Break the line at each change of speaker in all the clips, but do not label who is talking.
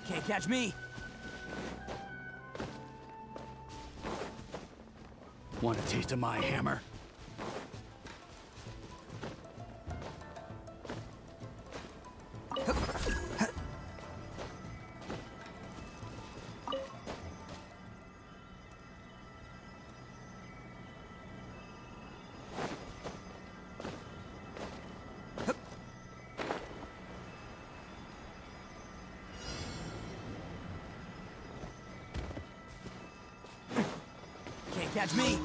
Can't catch me.
Want a taste of my hammer?
Can't catch me.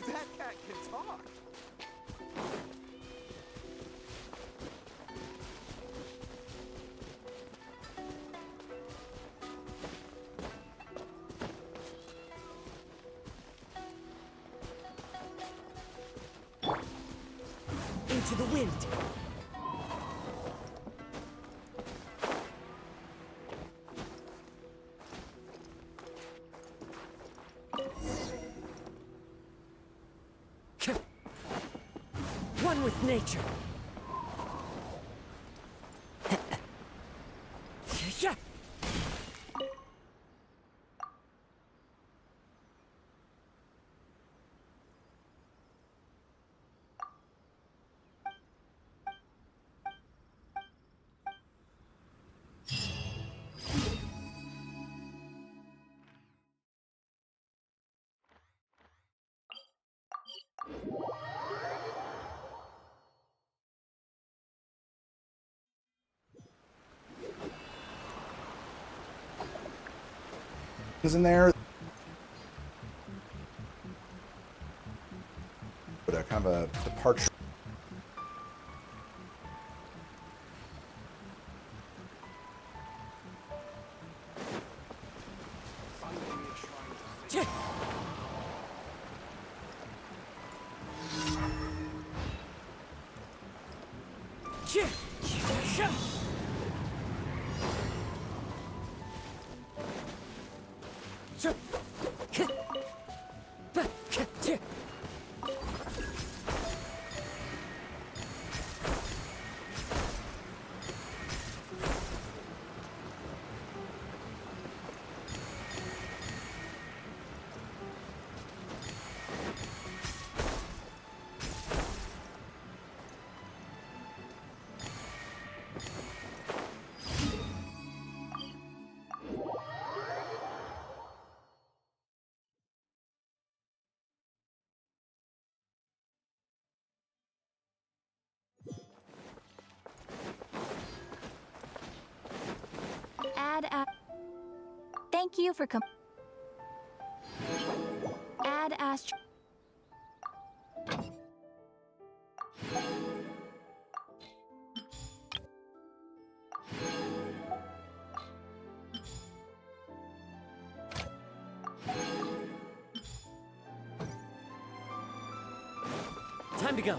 That cat can talk.
Into the wind. One with nature. Yeah.
Is in there, but a kind of a departure.
Thank you for Add Astro.
Time to go.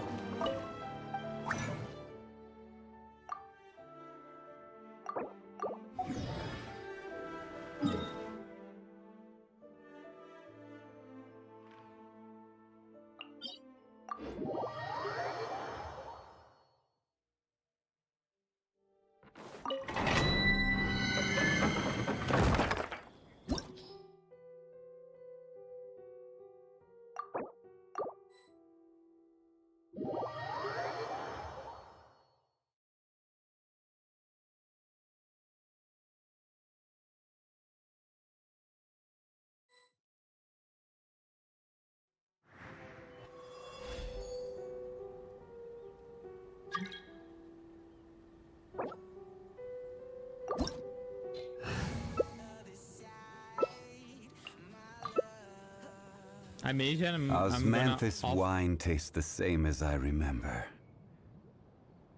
I made it. I'm
Osmanthus
gonna
wine tastes the same as I remember.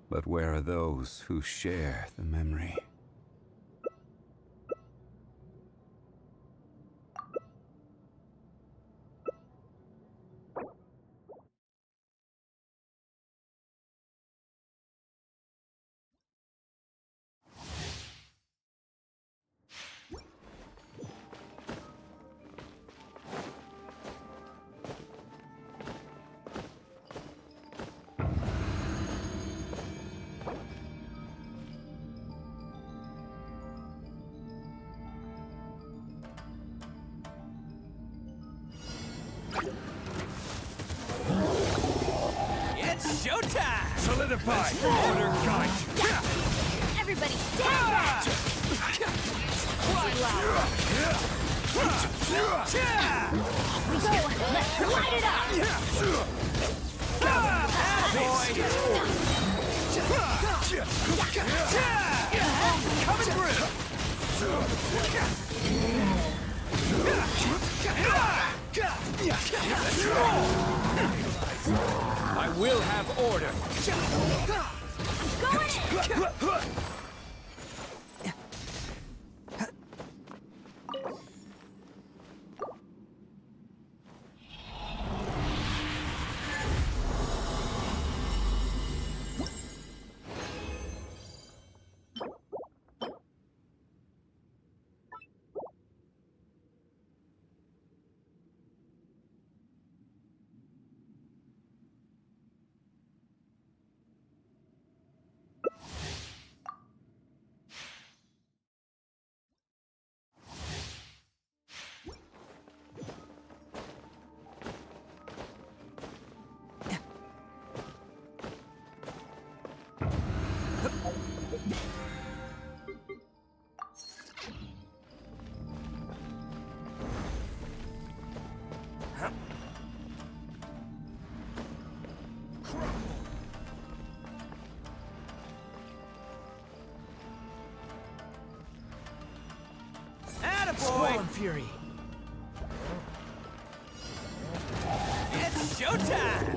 But where are those who share the memory?
It's showtime!
Solidify! Order guide!
Everybody stand back! Go! Let's light it up!
Coming through!
I will have order!
Go in!
Attaboy!
Fury.
It's showtime!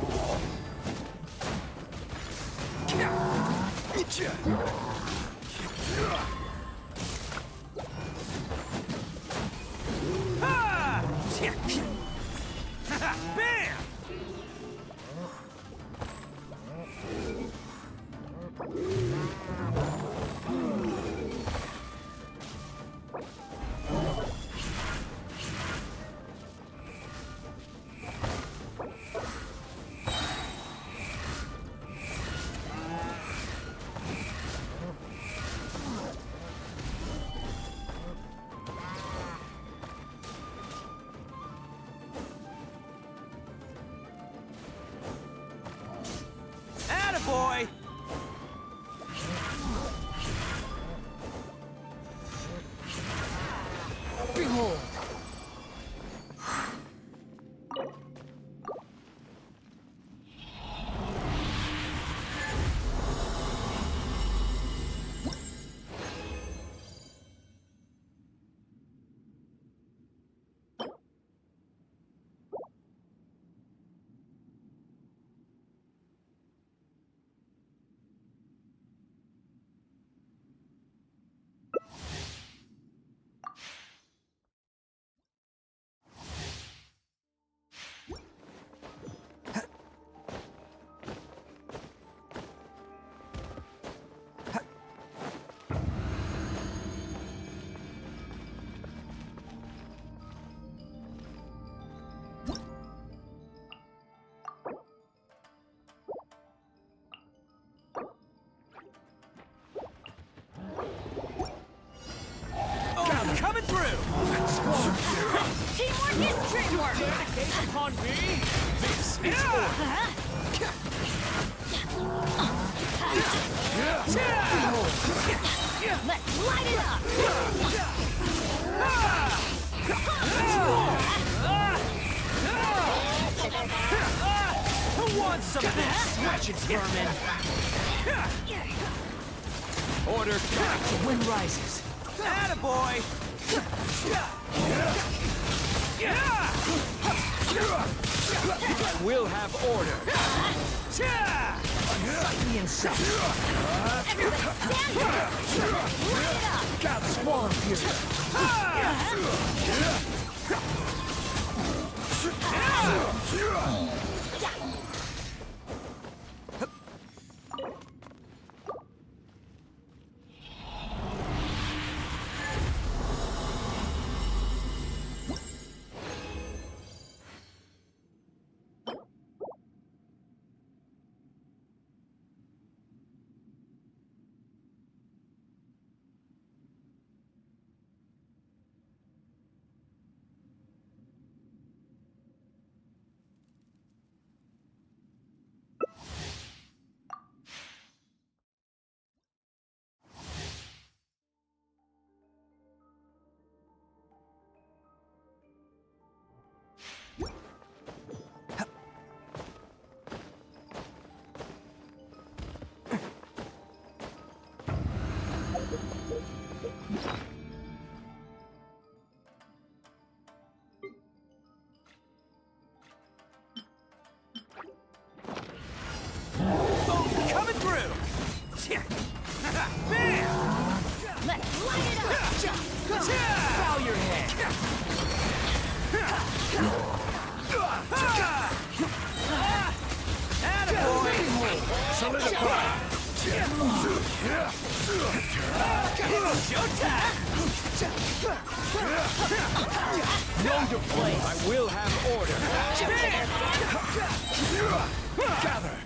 Ah! Bam! Attaboy!
Behold.
Coming through!
Teamwork is trademark!
Dedication upon me! This is
Let's light it up!
Who wants some of this?
Watch it, vermin.
Order guide!
The wind rises.
Attaboy!
will have order.
The insect.
Everybody stand up! Light it up!
Gather swarm fury.
Coming through! Bam!
Let's light it up!
Bow your head! Attaboy! Solidify! Showtime!
Known to play. I will have order.
Gather!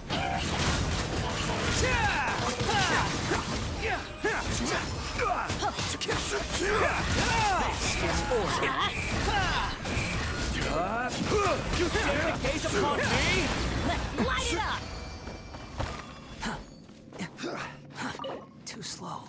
You dare to gaze upon me?
Let's light it up!
Too slow.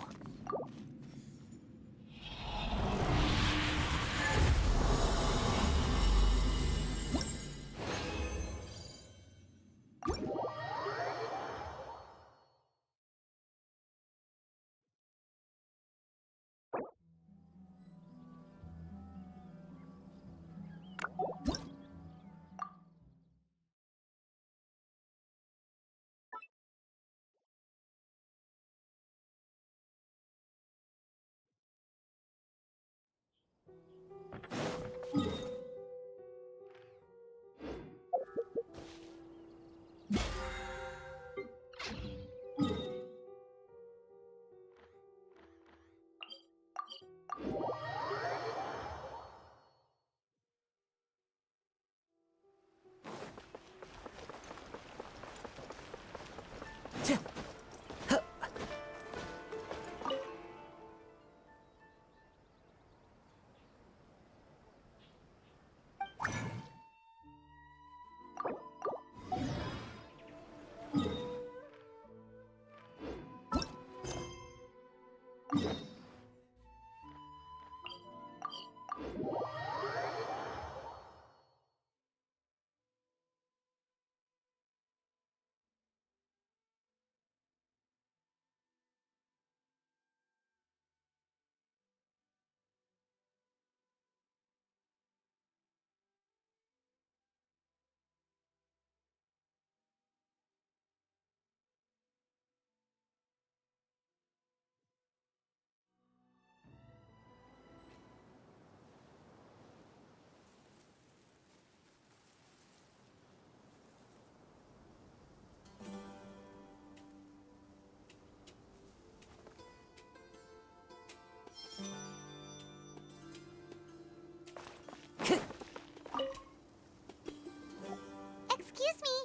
Excuse me,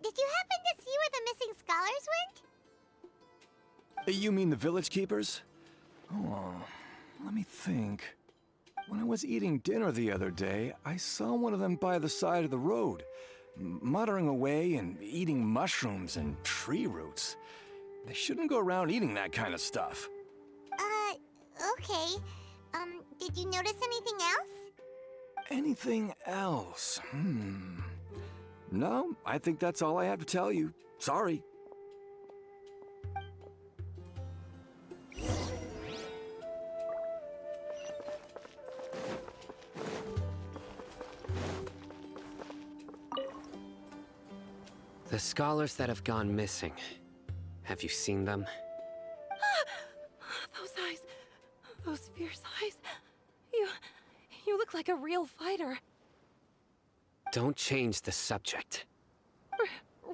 did you happen to see where the missing scholars went?
You mean the village keepers? Oh, let me think. When I was eating dinner the other day, I saw one of them by the side of the road, muttering away and eating mushrooms and tree roots. They shouldn't go around eating that kind of stuff.
Okay. Did you notice anything else?
Anything else? No, I think that's all I have to tell you. Sorry.
The scholars that have gone missing. Have you seen them?
Those eyes. Those fierce eyes. You look like a real fighter.
Don't change the subject.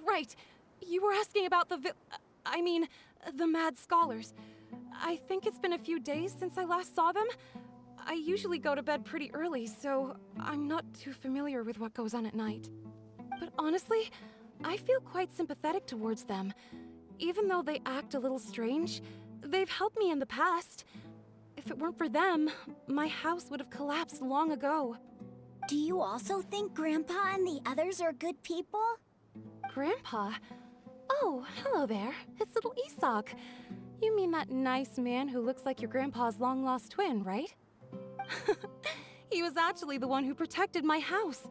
Right. You were asking about the mad scholars. I think it's been a few days since I last saw them. I usually go to bed pretty early, so I'm not too familiar with what goes on at night. But honestly, I feel quite sympathetic towards them. Even though they act a little strange, they've helped me in the past. If it weren't for them, my house would have collapsed long ago.
Do you also think Grandpa and the others are good people?
Grandpa? Oh, hello there. It's little Isak. You mean that nice man who looks like your grandpa's long-lost twin, right? He was actually the one who protected my house.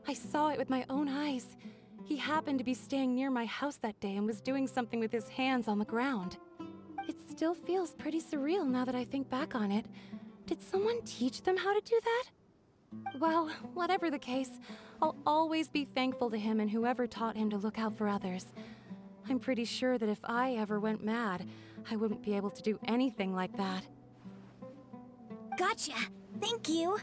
I saw it with my own eyes. He happened to be staying near my house that day and was doing something with his hands on the ground. It still feels pretty surreal now that I think back on it. Did someone teach them how to do that? Well, whatever the case, I'll always be thankful to him and whoever taught him to look out for others. I'm pretty sure that if I ever went mad, I wouldn't be able to do anything like that.
Gotcha. Thank you.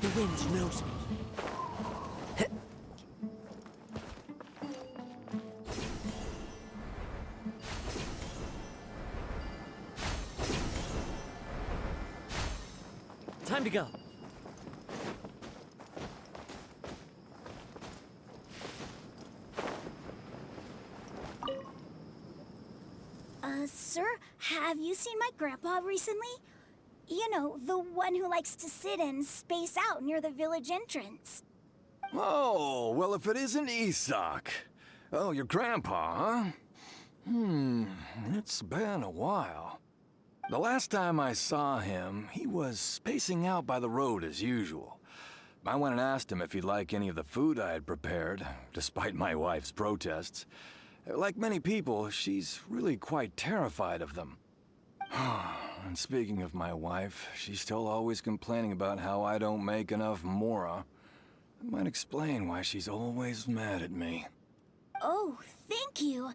The wind knows me. Time to go.
Sir, have you seen my grandpa recently? You know, the one who likes to sit and space out near the village entrance.
Oh, well, if it isn't Isak. Oh, your grandpa, huh? It's been a while. The last time I saw him, he was spacing out by the road as usual. I went and asked him if he'd like any of the food I had prepared, despite my wife's protests. Like many people, she's really quite terrified of them. And speaking of my wife, she's still always complaining about how I don't make enough mora. That might explain why she's always mad at me.
Oh, thank you.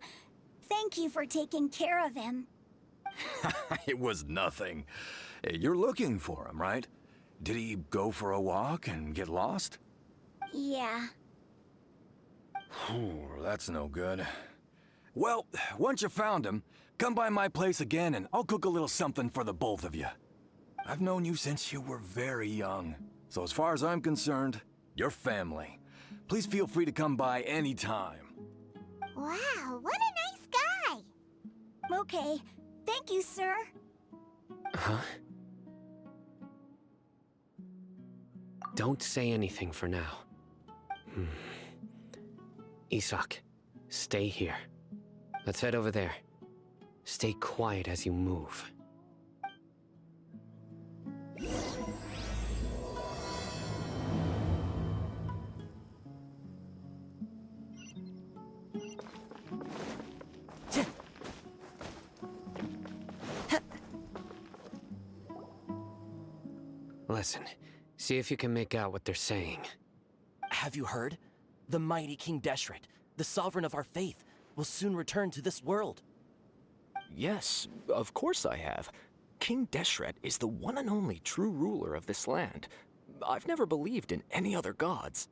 Thank you for taking care of him.
It was nothing. You're looking for him, right? Did he go for a walk and get lost?
Yeah.
Whew, that's no good. Well, once you found him, come by my place again and I'll cook a little something for the both of you. I've known you since you were very young, so as far as I'm concerned, you're family. Please feel free to come by anytime.
Wow, what a nice guy. Okay, thank you, sir.
Huh? Don't say anything for now. Isak, stay here. Let's head over there. Stay quiet as you move. Listen, see if you can make out what they're saying.
Have you heard? The mighty King Deshret, the sovereign of our faith, will soon return to this world.
Yes, of course I have. King Deshret is the one and only true ruler of this land. I've never believed in any other gods.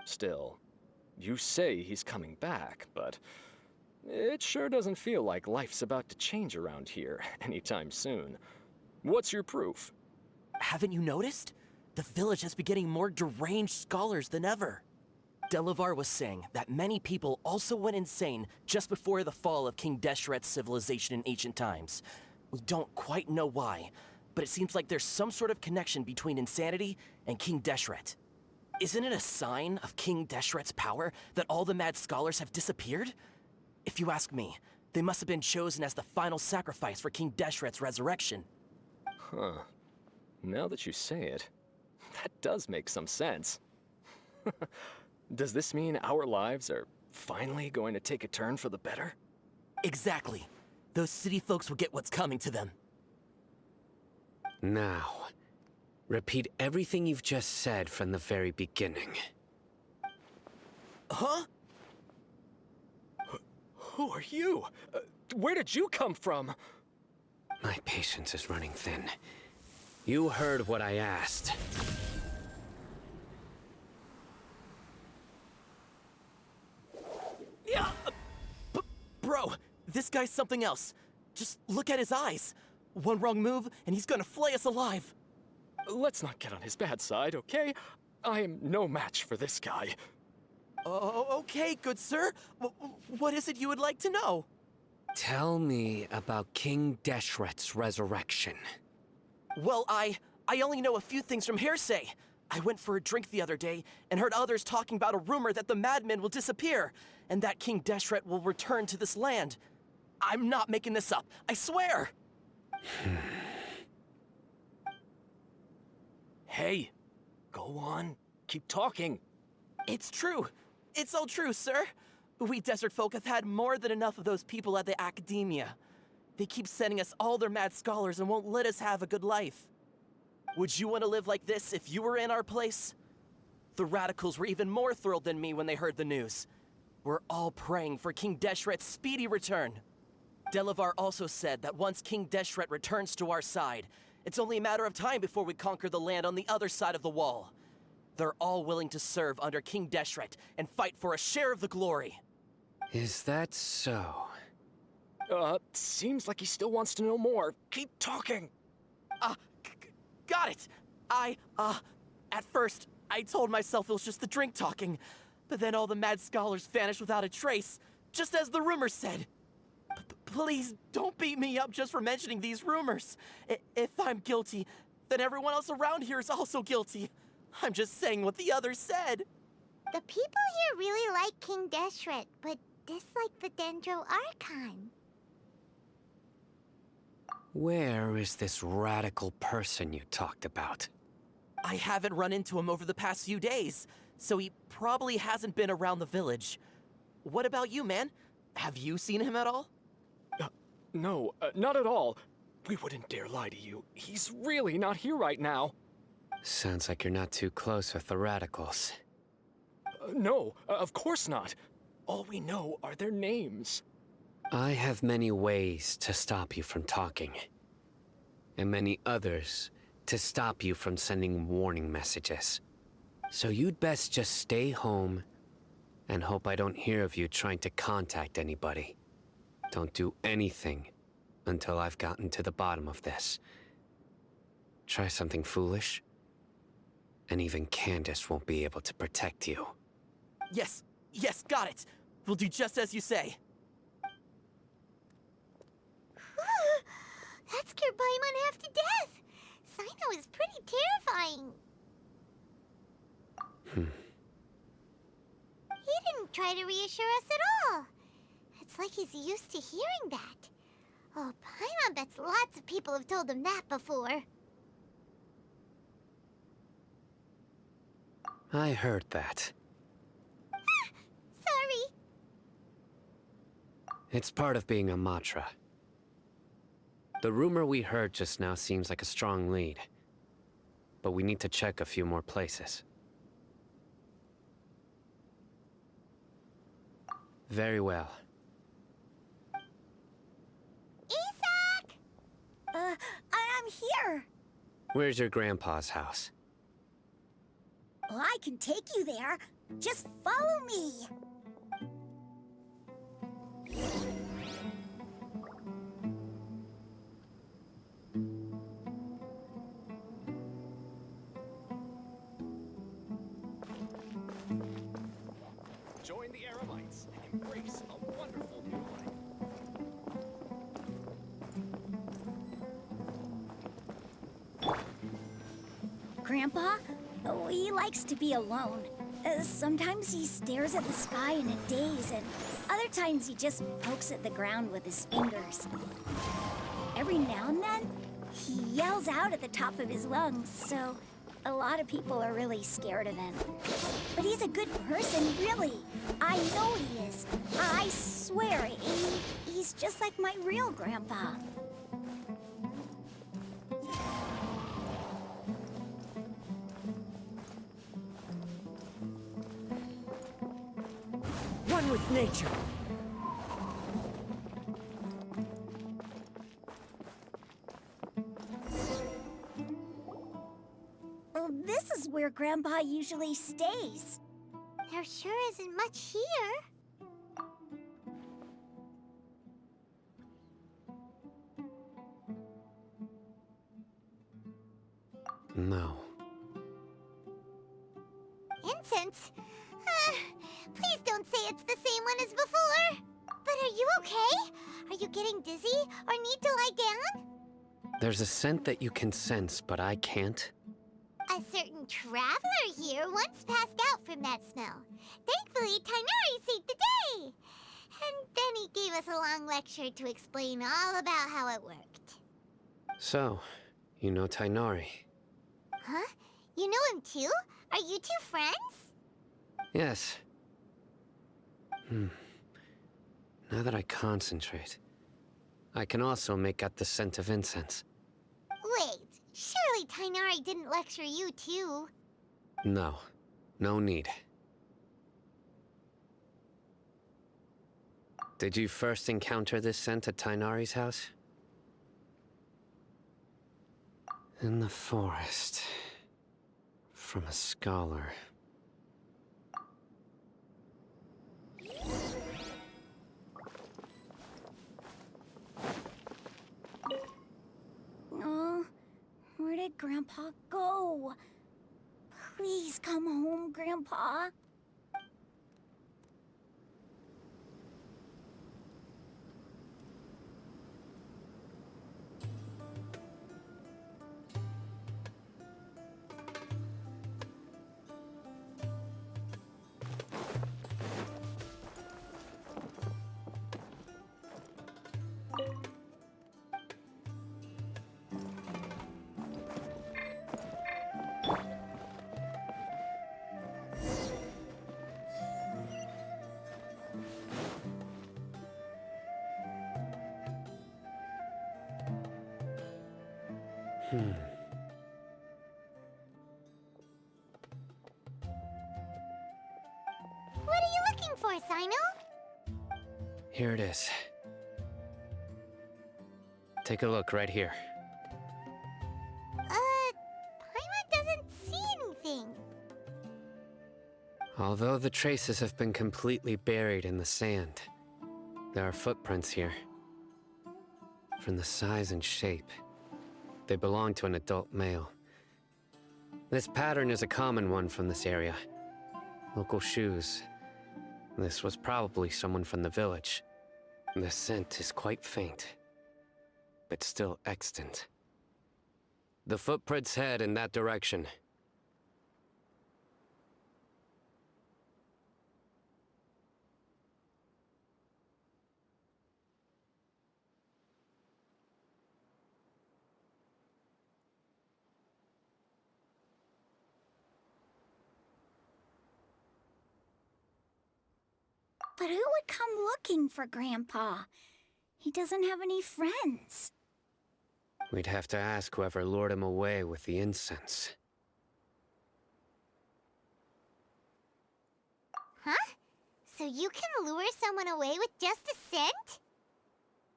Still, you say he's coming back, but it sure doesn't feel like life's about to change around here anytime soon. What's your proof?
Haven't you noticed? The village has been getting more deranged scholars than ever. Delavar was saying that many people also went insane just before the fall of King Deshret's civilization in ancient times. We don't quite know why, but it seems like there's some sort of connection between insanity and King Deshret. Isn't it a sign of King Deshret's power that all the mad scholars have disappeared? If you ask me, they must have been chosen as the final sacrifice for King Deshret's resurrection.
Huh. Now that you say it, that does make some sense. Does this mean our lives are finally going to take a turn for the better?
Exactly. Those city folks will get what's coming to them.
Now, repeat everything you've just said from the very beginning.
Huh?
Who are you? Where did you come from?
My patience is running thin. You heard what I asked.
Yeah! Bro, this guy's something else. Just look at his eyes. One wrong move, and he's gonna flay us alive.
Let's not get on his bad side, okay? I am no match for this guy.
Oh, okay, good sir. What is it you would like to know?
Tell me about King Deshret's resurrection.
Well, I only know a few things from hearsay. I went for a drink the other day and heard others talking about a rumor that the madmen will disappear and that King Deshret will return to this land. I'm not making this up, I swear!
Hey, go on. Keep talking.
It's true. It's all true, sir. We desert folk have had more than enough of those people at the academia. They keep sending us all their mad scholars and won't let us have a good life. Would you want to live like this if you were in our place? The radicals were even more thrilled than me when they heard the news. We're all praying for King Deshret's speedy return. Delavar also said that once King Deshret returns to our side, it's only a matter of time before we conquer the land on the other side of the wall. They're all willing to serve under King Deshret and fight for a share of the glory.
Is that so?
Seems like he still wants to know more. Keep talking.
Got it! At first, I told myself it was just the drink talking, but then all the mad scholars vanished without a trace, just as the rumors said. Please don't beat me up just for mentioning these rumors. If I'm guilty, then everyone else around here is also guilty. I'm just saying what the others said.
The people here really like King Deshret, but dislike the Dendro Archon.
Where is this radical person you talked about?
I haven't run into him over the past few days, so he probably hasn't been around the village. What about you, man? Have you seen him at all?
No, not at all. We wouldn't dare lie to you. He's really not here right now.
Sounds like you're not too close with the radicals.
No, of course not. All we know are their names.
I have many ways to stop you from talking, and many others to stop you from sending warning messages. So you'd best just stay home and hope I don't hear of you trying to contact anybody. Don't do anything until I've gotten to the bottom of this. Try something foolish, and even Candace won't be able to protect you.
Yes, got it. We'll do just as you say.
That scared Paimon half to death. Sino is pretty terrifying. He didn't try to reassure us at all. It's like he's used to hearing that. Oh, Paimon bets lots of people have told him that before.
I heard that.
Sorry.
It's part of being a Matra. The rumor we heard just now seems like a strong lead, but we need to check a few more places. Very well.
Isak! I'm here.
Where's your grandpa's house?
Well, I can take you there. Just follow me.
Join the Aramites and embrace a wonderful new life.
Grandpa,
Oh, he likes to be alone. Sometimes he stares at the sky in a daze, and other times he just pokes at the ground with his fingers. Every now and then, he yells out at the top of his lungs, so a lot of people are really scared of him. But he's a good person, really. I know he is. I swear, he's just like my real grandpa.
One with nature.
Well, this is where Grandpa usually stays.
There sure isn't much here.
No.
Incense? Please don't say it's the same one as before. But are you okay? Are you getting dizzy or need to lie down?
There's a scent that you can sense, but I can't.
A certain traveler here once passed out from that smell. Thankfully, Tainari saved the day. And then he gave us a long lecture to explain all about how it worked.
So, you know Tainari?
Huh? You know him too? Are you two friends?
Yes. Now that I concentrate, I can also make out the scent of incense.
Wait, surely Tainari didn't lecture you too?
No. No need. Did you first encounter this scent at Tainari's house? In the forest. From a scholar.
Oh, where did Grandpa go? Please come home, Grandpa.
What are you looking for, Sino?
Here it is. Take a look right here.
Paimon doesn't see anything.
Although the traces have been completely buried in the sand, there are footprints here. From the size and shape, they belong to an adult male. This pattern is a common one from this area. Local shoes. This was probably someone from the village. The scent is quite faint, but still extant. The footprints head in that direction.
But who would come looking for Grandpa? He doesn't have any friends.
We'd have to ask whoever lured him away with the incense.
Huh? So you can lure someone away with just a scent?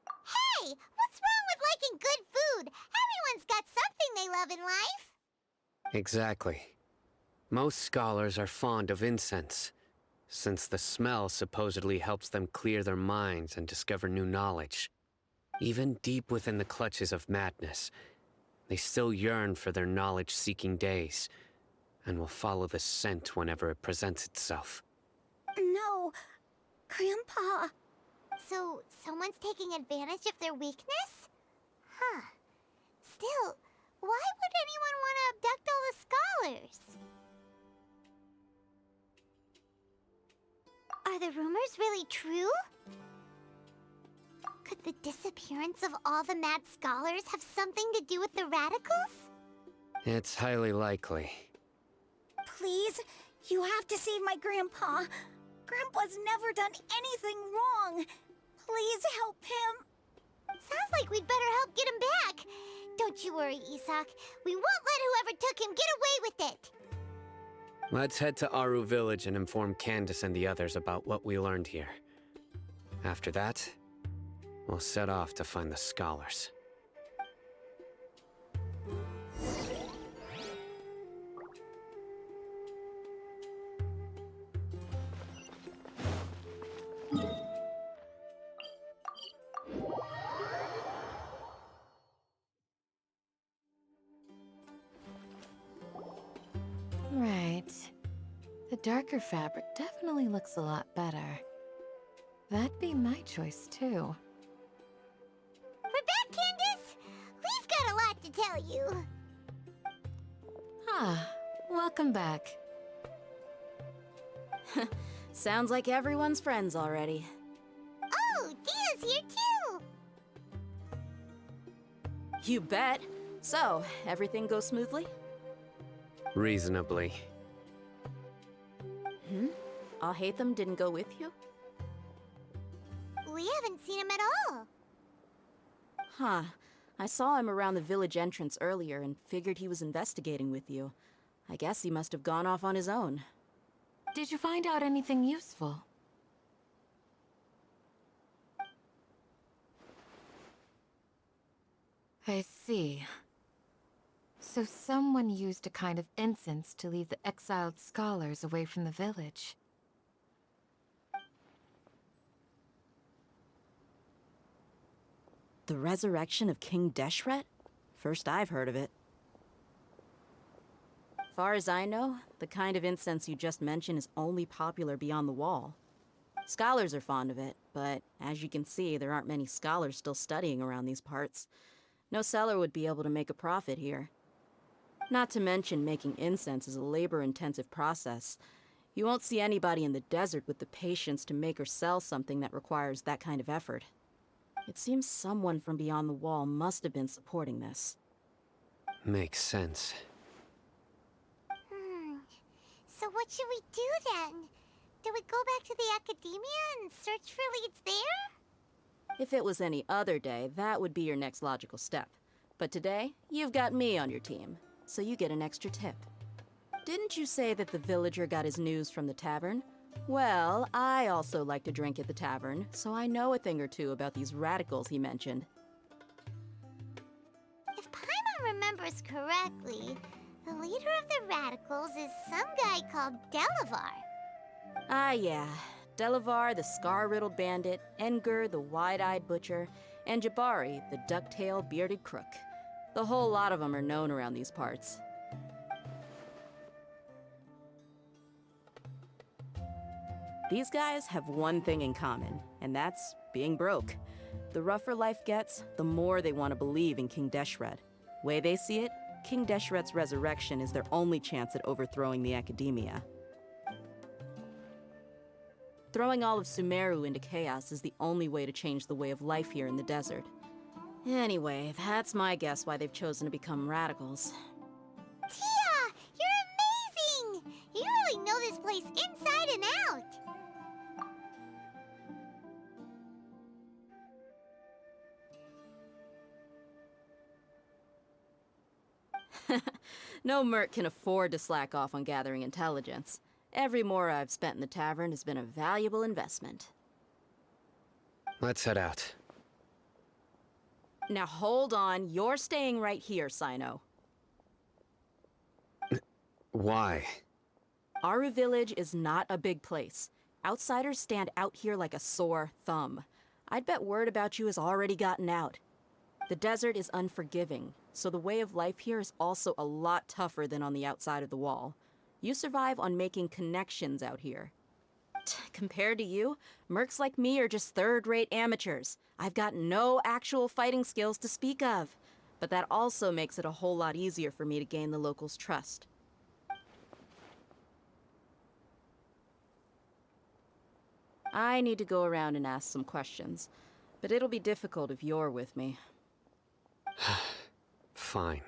Hey! What's wrong with liking good food? Everyone's got something they love in life.
Exactly. Most scholars are fond of incense, since the smell supposedly helps them clear their minds and discover new knowledge. Even deep within the clutches of madness, they still yearn for their knowledge-seeking days, and will follow the scent whenever it presents itself.
No, Grandpa.
So, someone's taking advantage of their weakness? Huh. Still, why would anyone want to abduct all the scholars? Are the rumors really true? Could the disappearance of all the mad scholars have something to do with the radicals?
It's highly likely.
Please, you have to save my grandpa. Grandpa's never done anything wrong. Please help him.
Sounds like we'd better help get him back. Don't you worry, Isak. We won't let whoever took him get away with it.
Let's head to Aru Village and inform Candace and the others about what we learned here. After that, we'll set off to find the scholars.
Right. The darker fabric definitely looks a lot better. That'd be my choice, too.
We're back, Candace! We've got a lot to tell you.
Ah, welcome back.
Sounds like everyone's friends already.
Oh, Dia's here too!
You bet. So, everything goes smoothly?
Reasonably.
Alhaitham didn't go with you?
We haven't seen him at all.
Huh. I saw him around the village entrance earlier and figured he was investigating with you. I guess he must have gone off on his own.
Did you find out anything useful? I see. So someone used a kind of incense to lead the exiled scholars away from the village.
The resurrection of King Deshret? First I've heard of it. Far as I know, the kind of incense you just mentioned is only popular beyond the wall. Scholars are fond of it, but as you can see, there aren't many scholars still studying around these parts. No seller would be able to make a profit here. Not to mention, making incense is a labor-intensive process. You won't see anybody in the desert with the patience to make or sell something that requires that kind of effort. It seems someone from beyond the wall must have been supporting this.
Makes sense.
So what should we do then? Do we go back to the academia and search for leads there?
If it was any other day, that would be your next logical step. But today, you've got me on your team, so you get an extra tip. Didn't you say that the villager got his news from the tavern? Well, I also like to drink at the tavern, so I know a thing or two about these radicals he mentioned.
If Paimon remembers correctly, the leader of the radicals is some guy called Delavar.
Ah, yeah. Delavar, the scar-riddled bandit, Engur, the wide-eyed butcher, and Jabari, the duck-tailed bearded crook. The whole lot of them are known around these parts. These guys have one thing in common, and that's being broke. The rougher life gets, the more they want to believe in King Deshret. Way they see it, King Deshret's resurrection is their only chance at overthrowing the academia. Throwing all of Sumeru into chaos is the only way to change the way of life here in the desert. Anyway, that's my guess why they've chosen to become radicals.
Tia! You're amazing! You really know this place inside and out!
No merc can afford to slack off on gathering intelligence. Every mora I've spent in the tavern has been a valuable investment.
Let's head out.
Now hold on, you're staying right here, Sino.
Why?
Aru Village is not a big place. Outsiders stand out here like a sore thumb. I'd bet word about you has already gotten out. The desert is unforgiving, so the way of life here is also a lot tougher than on the outside of the wall. You survive on making connections out here. Compared to you, mercs like me are just third-rate amateurs. I've got no actual fighting skills to speak of. But that also makes it a whole lot easier for me to gain the locals' trust. I need to go around and ask some questions, but it'll be difficult if you're with me.
Fine.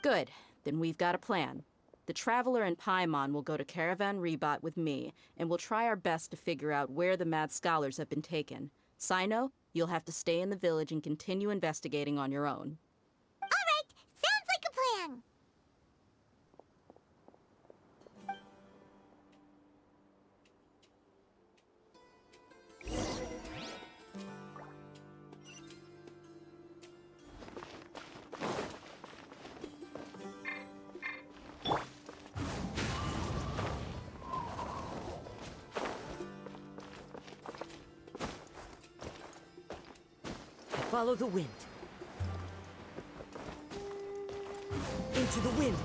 Good. Then we've got a plan. The Traveler and Paimon will go to Caravan Rebot with me, and we'll try our best to figure out where the mad scholars have been taken. Sino, you'll have to stay in the village and continue investigating on your own.
All right, sounds like a plan.
Follow the wind. Into the wind.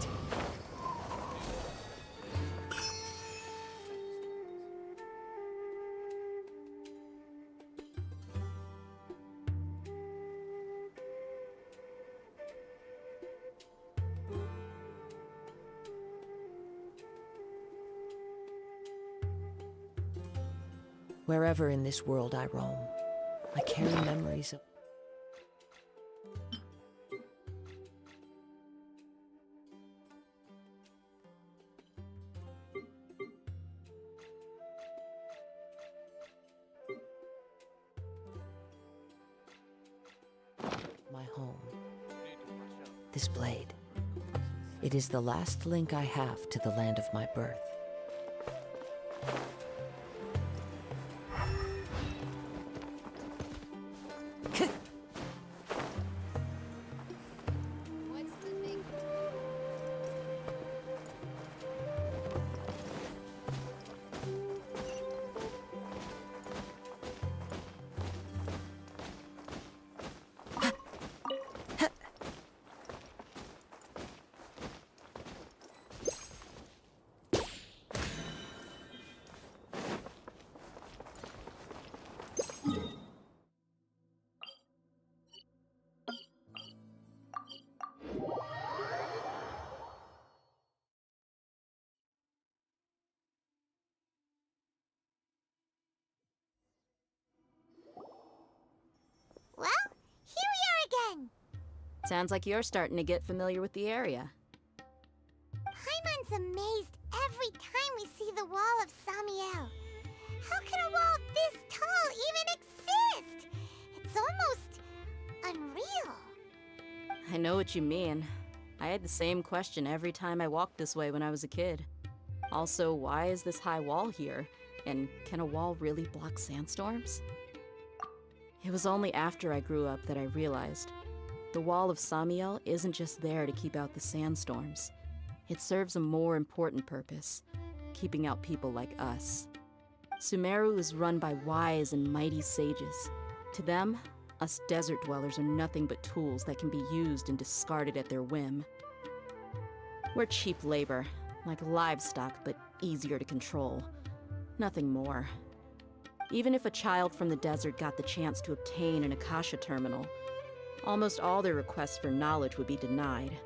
Wherever in this world I roam, I carry memories of my home. This blade. It is the last link I have to the land of my birth.
Well, here we are again.
Sounds like you're starting to get familiar with the area.
Paimon's amazed every time we see the wall of Samiel. How can a wall this tall even exist? It's almost unreal.
I know what you mean. I had the same question every time I walked this way when I was a kid. Also, why is this high wall here? And can a wall really block sandstorms? It was only after I grew up that I realized the Wall of Samiel isn't just there to keep out the sandstorms. It serves a more important purpose, keeping out people like us. Sumeru is run by wise and mighty sages. To them, us desert dwellers are nothing but tools that can be used and discarded at their whim. We're cheap labor, like livestock, but easier to control. Nothing more. Even if a child from the desert got the chance to obtain an Akasha terminal, almost all their requests for knowledge would be denied.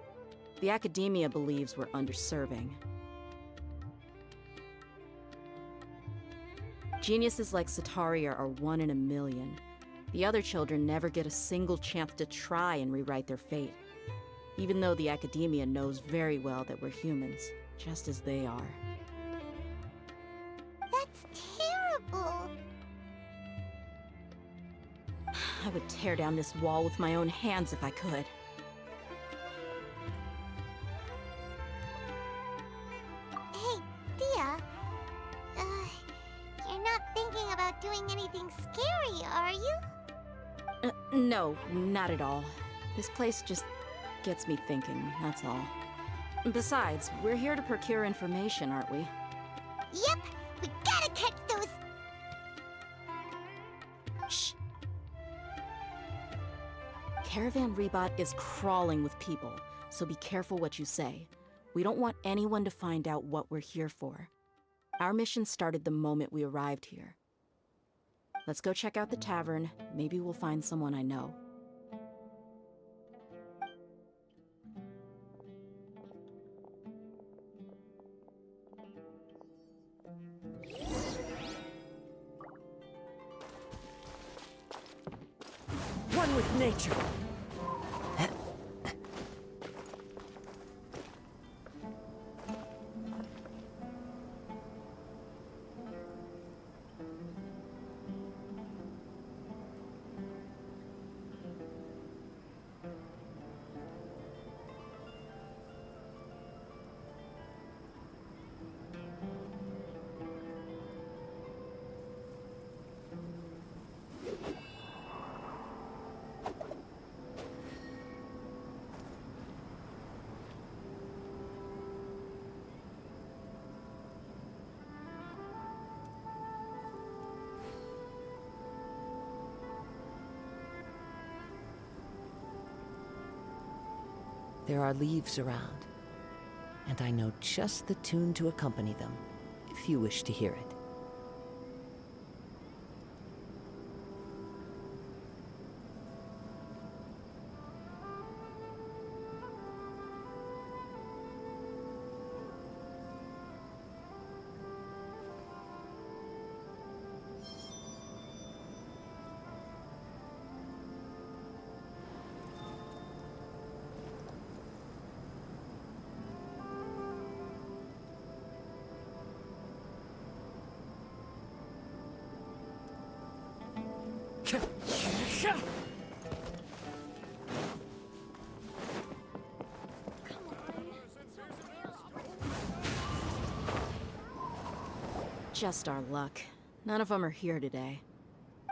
The academia believes we're underserving. Geniuses like Sataria are one in a million. The other children never get a single chance to try and rewrite their fate, even though the academia knows very well that we're humans, just as they are.
That's terrible.
I would tear down this wall with my own hands if I could.
Hey, Thea. You're not thinking about doing anything scary, are you?
No, not at all. This place just gets me thinking, that's all. Besides, we're here to procure information, aren't we?
Yep, we gotta catch those.
Shh. Caravan Rebot is crawling with people, so be careful what you say. We don't want anyone to find out what we're here for. Our mission started the moment we arrived here. Let's go check out the tavern. Maybe we'll find someone I know.
one with nature.
There are leaves around, and I know just the tune to accompany them, if you wish to hear it.
Just our luck. None of them are here today.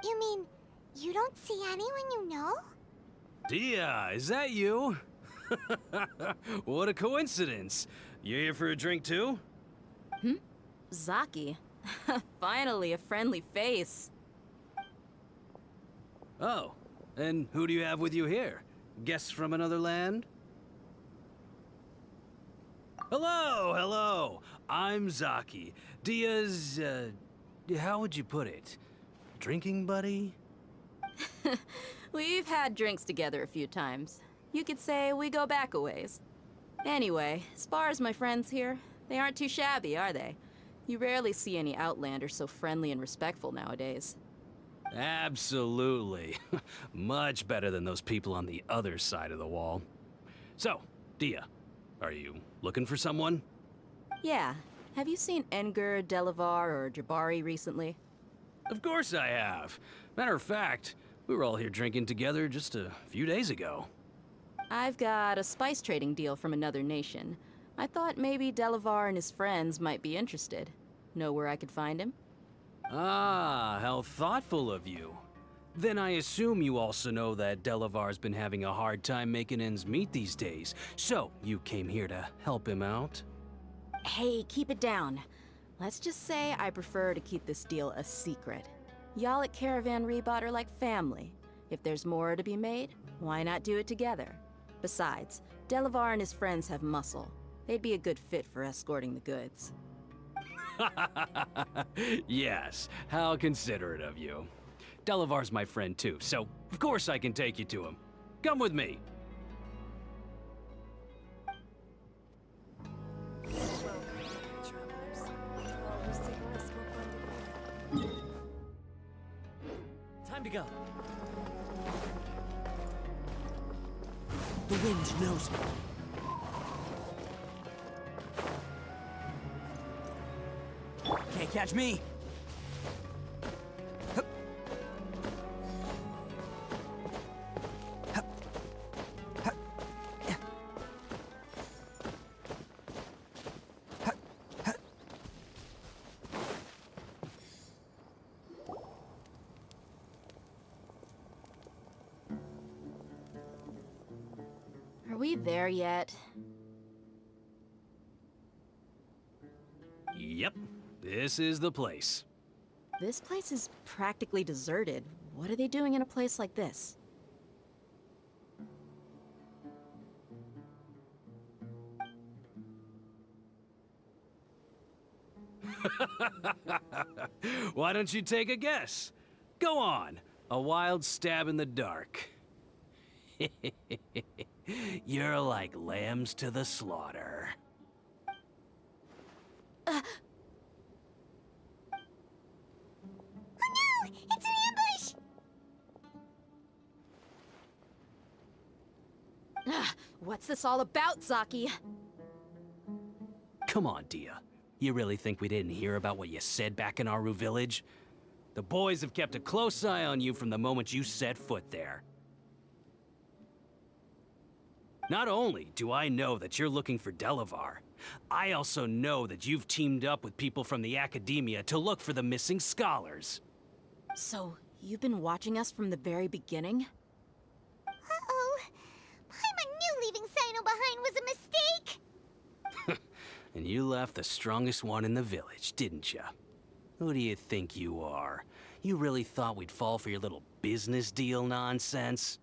You mean, you don't see anyone you know?
Dia, is that you? What a coincidence. You here for a drink too?
Zaki. Finally, a friendly face.
Oh, and who do you have with you here? Guests from another land? Hello, hello. I'm Zaki. Dia's, how would you put it? Drinking buddy?
We've had drinks together a few times. You could say we go back a ways. Anyway, as far as my friends here, they aren't too shabby, are they? You rarely see any Outlanders so friendly and respectful nowadays.
Absolutely. Much better than those people on the other side of the wall. So, Dia, are you looking for someone?
Yeah. Have you seen Enger, Delavar, or Jabari recently?
Of course I have. Matter of fact, we were all here drinking together just a few days ago.
I've got a spice trading deal from another nation. I thought maybe Delavar and his friends might be interested. Know where I could find him?
Ah, how thoughtful of you. Then I assume you also know that Delavar's been having a hard time making ends meet these days, so you came here to help him out?
Hey, keep it down. Let's just say I prefer to keep this deal a secret. Y'all at Caravan Rebot are like family. If there's more to be made, why not do it together? Besides, Delavar and his friends have muscle. They'd be a good fit for escorting the goods.
Yes, how considerate of you. Delavar's my friend too, so of course I can take you to him. Come with me.
Time to go. The wind knows me. Can't catch me.
Are we there yet?
Yep, this is the place.
This place is practically deserted. What are they doing in a place like this?
Why don't you take a guess? Go on, a wild stab in the dark. You're like lambs to the slaughter.
Oh no! It's an ambush!
What's this all about, Zaki?
Come on, Dia. You really think we didn't hear about what you said back in Aru village? The boys have kept a close eye on you from the moment you set foot there. Not only do I know that you're looking for Delavar, I also know that you've teamed up with people from the academia to look for the missing scholars.
So, you've been watching us from the very beginning?
Uh-oh. Paimon knew leaving Sino behind was a mistake!
And you left the strongest one in the village, didn't ya? Who do you think you are? You really thought we'd fall for your little business deal nonsense?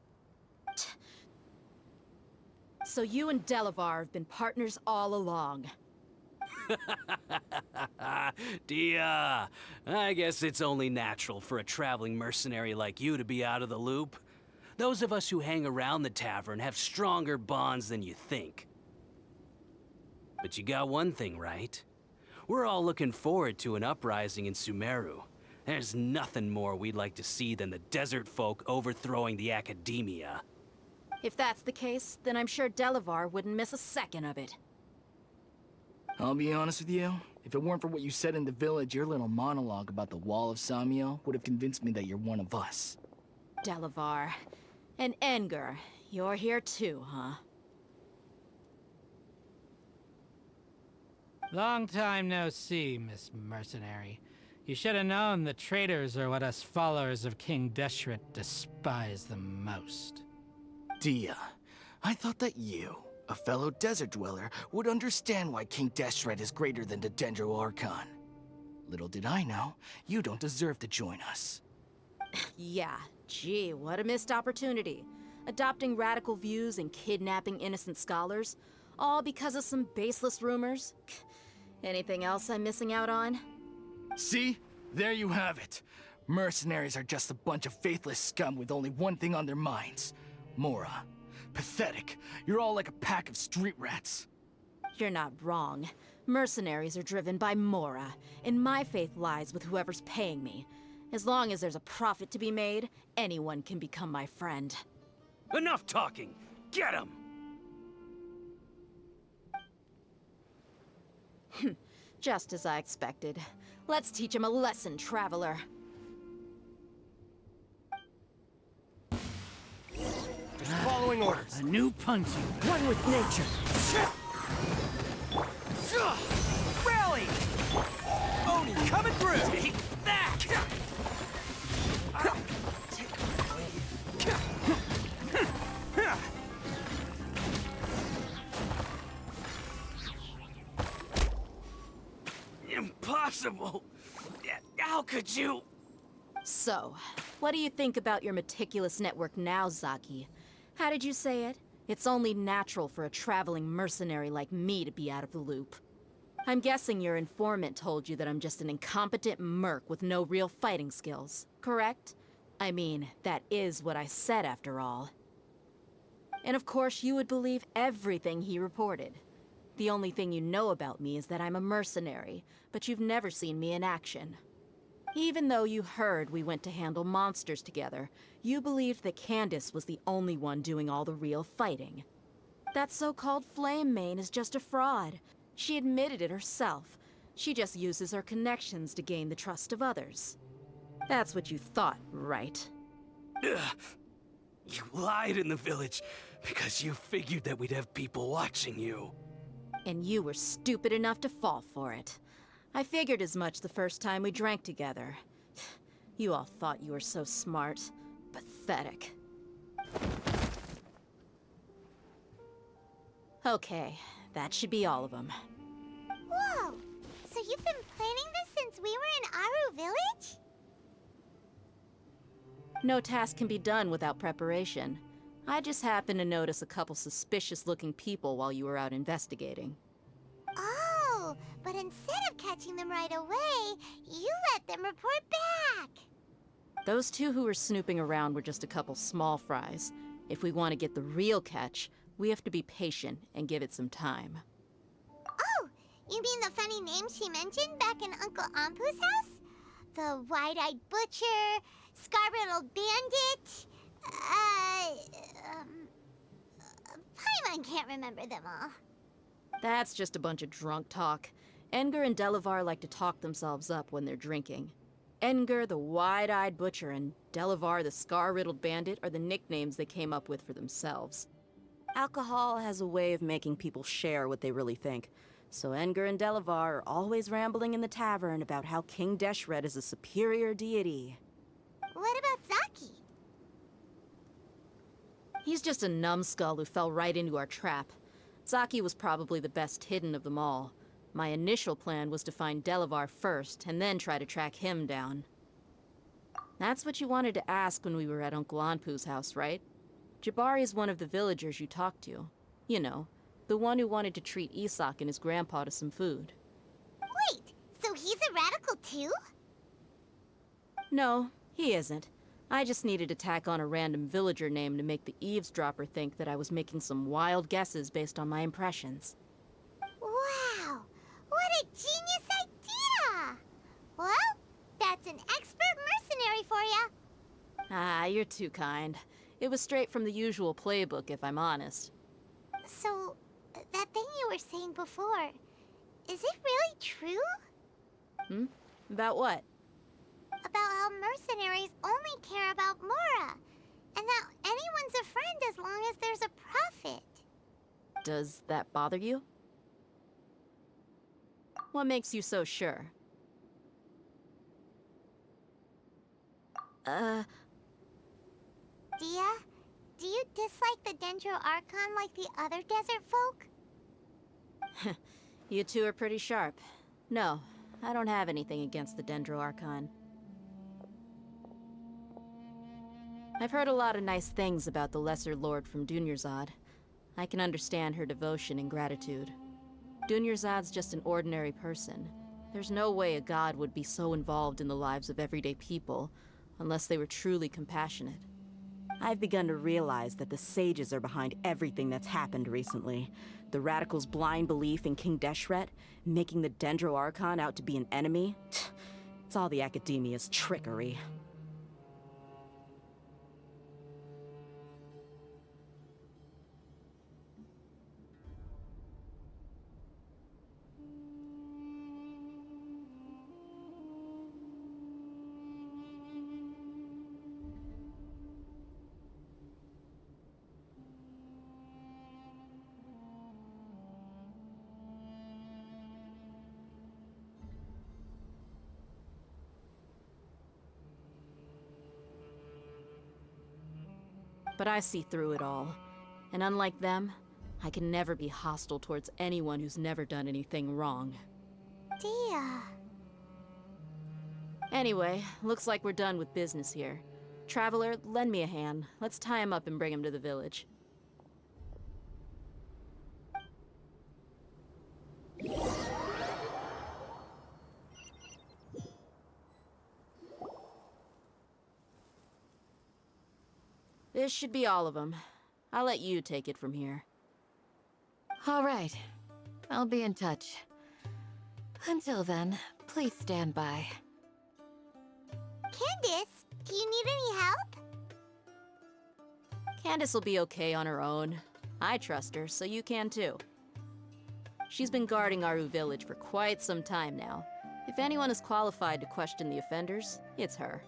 So you and Delavar have been partners all along.
Dia, I guess it's only natural for a traveling mercenary like you to be out of the loop. Those of us who hang around the tavern have stronger bonds than you think. But you got one thing right. We're all looking forward to an uprising in Sumeru. There's nothing more we'd like to see than the desert folk overthrowing the academia.
If that's the case, then I'm sure Delavar wouldn't miss a second of it.
I'll be honest with you. If it weren't for what you said in the village, your little monologue about the Wall of Samiel would have convinced me that you're one of us.
Delavar. And Enger, you're here too, huh?
Long time no see, Miss Mercenary. You should have known the traitors are what us followers of King Deshret despise the most.
Dia, I thought that you, a fellow desert dweller, would understand why King Deshret is greater than the Dendro Archon. Little did I know, you don't deserve to join us.
Yeah, gee, what a missed opportunity. Adopting radical views and kidnapping innocent scholars, all because of some baseless rumors. Anything else I'm missing out on?
See? There you have it. Mercenaries are just a bunch of faithless scum with only one thing on their minds. Mora. Pathetic. You're all like a pack of street rats.
You're not wrong. Mercenaries are driven by Mora, and my faith lies with whoever's paying me. As long as there's a profit to be made, anyone can become my friend.
Enough talking! Get him!
Just as I expected. Let's teach him a lesson, traveler.
Just following orders.
A new punching.
One with nature.
Rally! Oni coming through!
Take that! Impossible! How could you?
So, what do you think about your meticulous network now, Zaki? How did you say it? It's only natural for a traveling mercenary like me to be out of the loop. I'm guessing your informant told you that I'm just an incompetent merc with no real fighting skills, correct? I mean, that is what I said after all. And of course, you would believe everything he reported. The only thing you know about me is that I'm a mercenary, but you've never seen me in action. Even though you heard we went to handle monsters together, you believed that Candace was the only one doing all the real fighting. That so-called Flame Mane is just a fraud. She admitted it herself. She just uses her connections to gain the trust of others. That's what you thought, right?
Ugh. You lied in the village because you figured that we'd have people watching you.
And you were stupid enough to fall for it. I figured as much the first time we drank together. You all thought you were so smart. Pathetic. Okay, that should be all of them.
Whoa! So you've been planning this since we were in Aru village?
No task can be done without preparation. I just happened to notice a couple suspicious-looking people while you were out investigating.
Oh, but instead of catching them right away, you let them report back.
Those two who were snooping around were just a couple small fries. If we want to get the real catch, we have to be patient and give it some time.
Oh, you mean the funny name she mentioned back in Uncle Ampu's house? The wide-eyed butcher, scar-riddled bandit, Paimon can't remember them all.
That's just a bunch of drunk talk. Edgar and Delavar like to talk themselves up when they're drinking. Edgar, the wide-eyed butcher, and Delavar, the scar-riddled bandit, are the nicknames they came up with for themselves. Alcohol has a way of making people share what they really think. So Edgar and Delavar are always rambling in the tavern about how King Deshret is a superior deity.
What about Zaki?
He's just a numbskull who fell right into our trap. Zaki was probably the best hidden of them all. My initial plan was to find Delavar first, and then try to track him down. That's what you wanted to ask when we were at Uncle Anpu's house, right? Jabari is one of the villagers you talked to. You know, the one who wanted to treat Isak and his grandpa to some food.
Wait, so he's a radical too?
No, he isn't. I just needed to tack on a random villager name to make the eavesdropper think that I was making some wild guesses based on my impressions.
Wow, what a genius idea! Well, that's an expert mercenary for ya.
Ah, you're too kind. It was straight from the usual playbook, if I'm honest.
So, that thing you were saying before, is it really true?
Hmm? About what?
About how mercenaries only care about Mora, and that anyone's a friend as long as there's a profit.
Does that bother you? What makes you so sure?
Dia, do you dislike the Dendro Archon like the other desert folk?
You two are pretty sharp. No, I don't have anything against the Dendro Archon. I've heard a lot of nice things about the Lesser Lord from Dunyarzad. I can understand her devotion and gratitude. Dunyarzad's just an ordinary person. There's no way a god would be so involved in the lives of everyday people, unless they were truly compassionate. I've begun to realize that the sages are behind everything that's happened recently. The radicals' blind belief in King Deshret, making the Dendro Archon out to be an enemy. It's all the academia's trickery. But I see through it all. And unlike them, I can never be hostile towards anyone who's never done anything wrong.
Dia.
Anyway, looks like we're done with business here. Traveler, lend me a hand. Let's tie him up and bring him to the village. This should be all of them. I'll let you take it from here.
All right. I'll be in touch. Until then, please stand by.
Candace, do you need any help?
Candace will be okay on her own. I trust her, so you can too. She's been guarding Aru village for quite some time now. If anyone is qualified to question the offenders, it's her.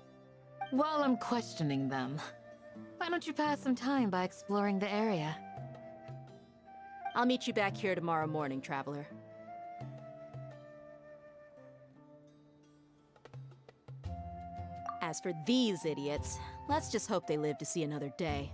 While I'm questioning them, why don't you pass some time by exploring the area?
I'll meet you back here tomorrow morning, Traveler. As for these idiots, let's just hope they live to see another day.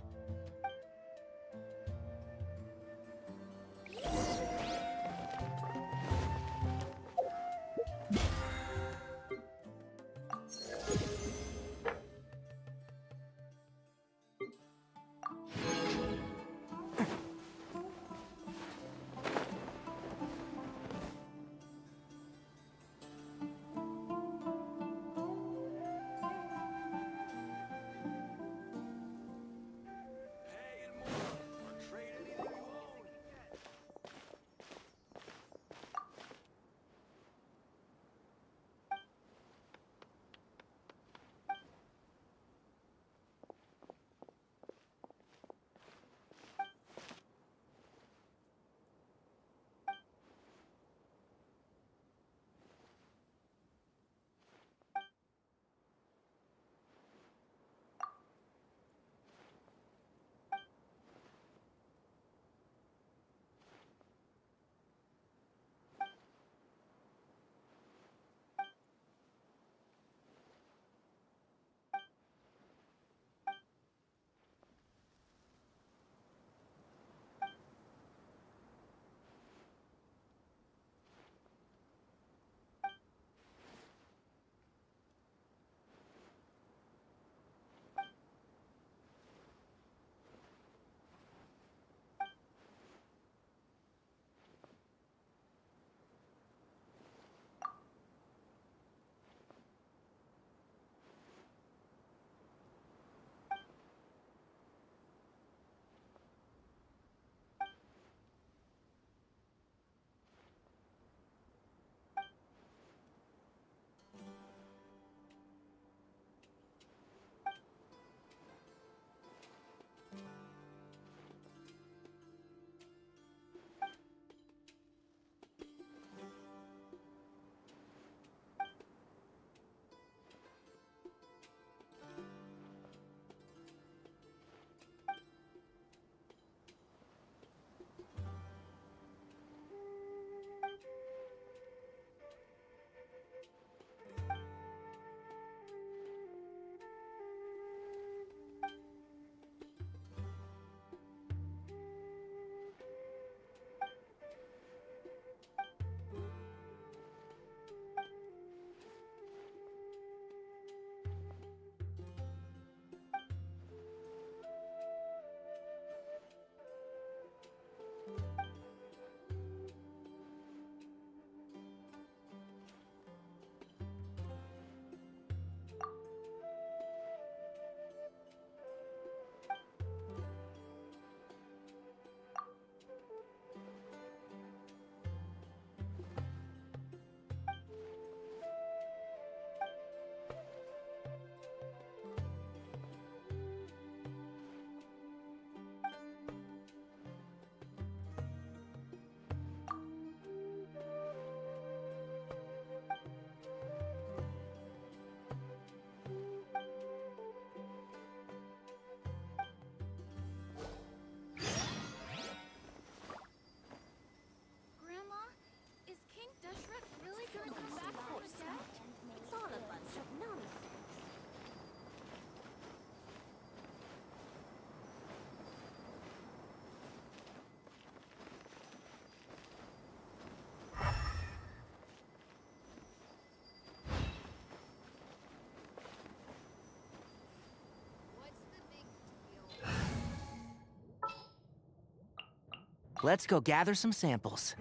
Let's go gather some samples.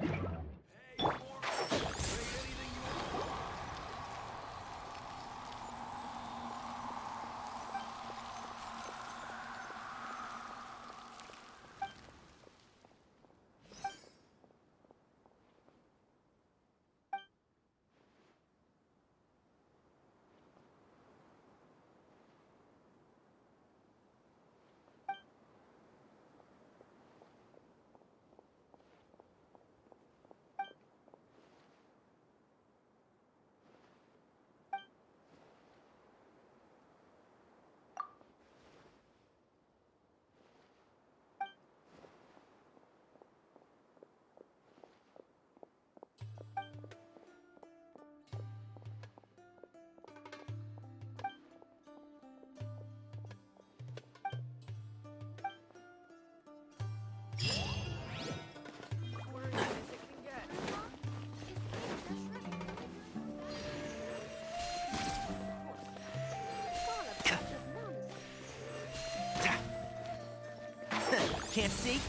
Can't see?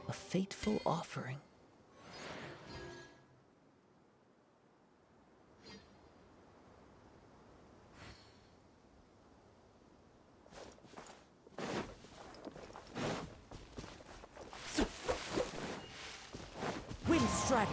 A fateful offering. Wind Strider.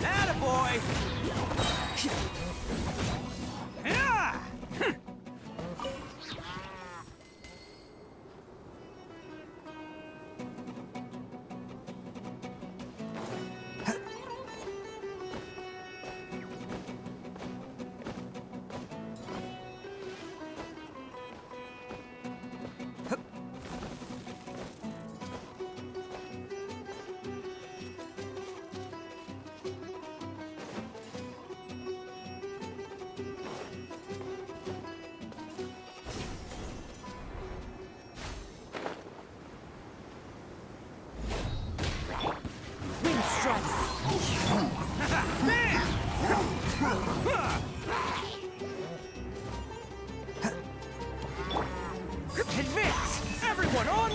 Attaboy! Advance! Everyone on!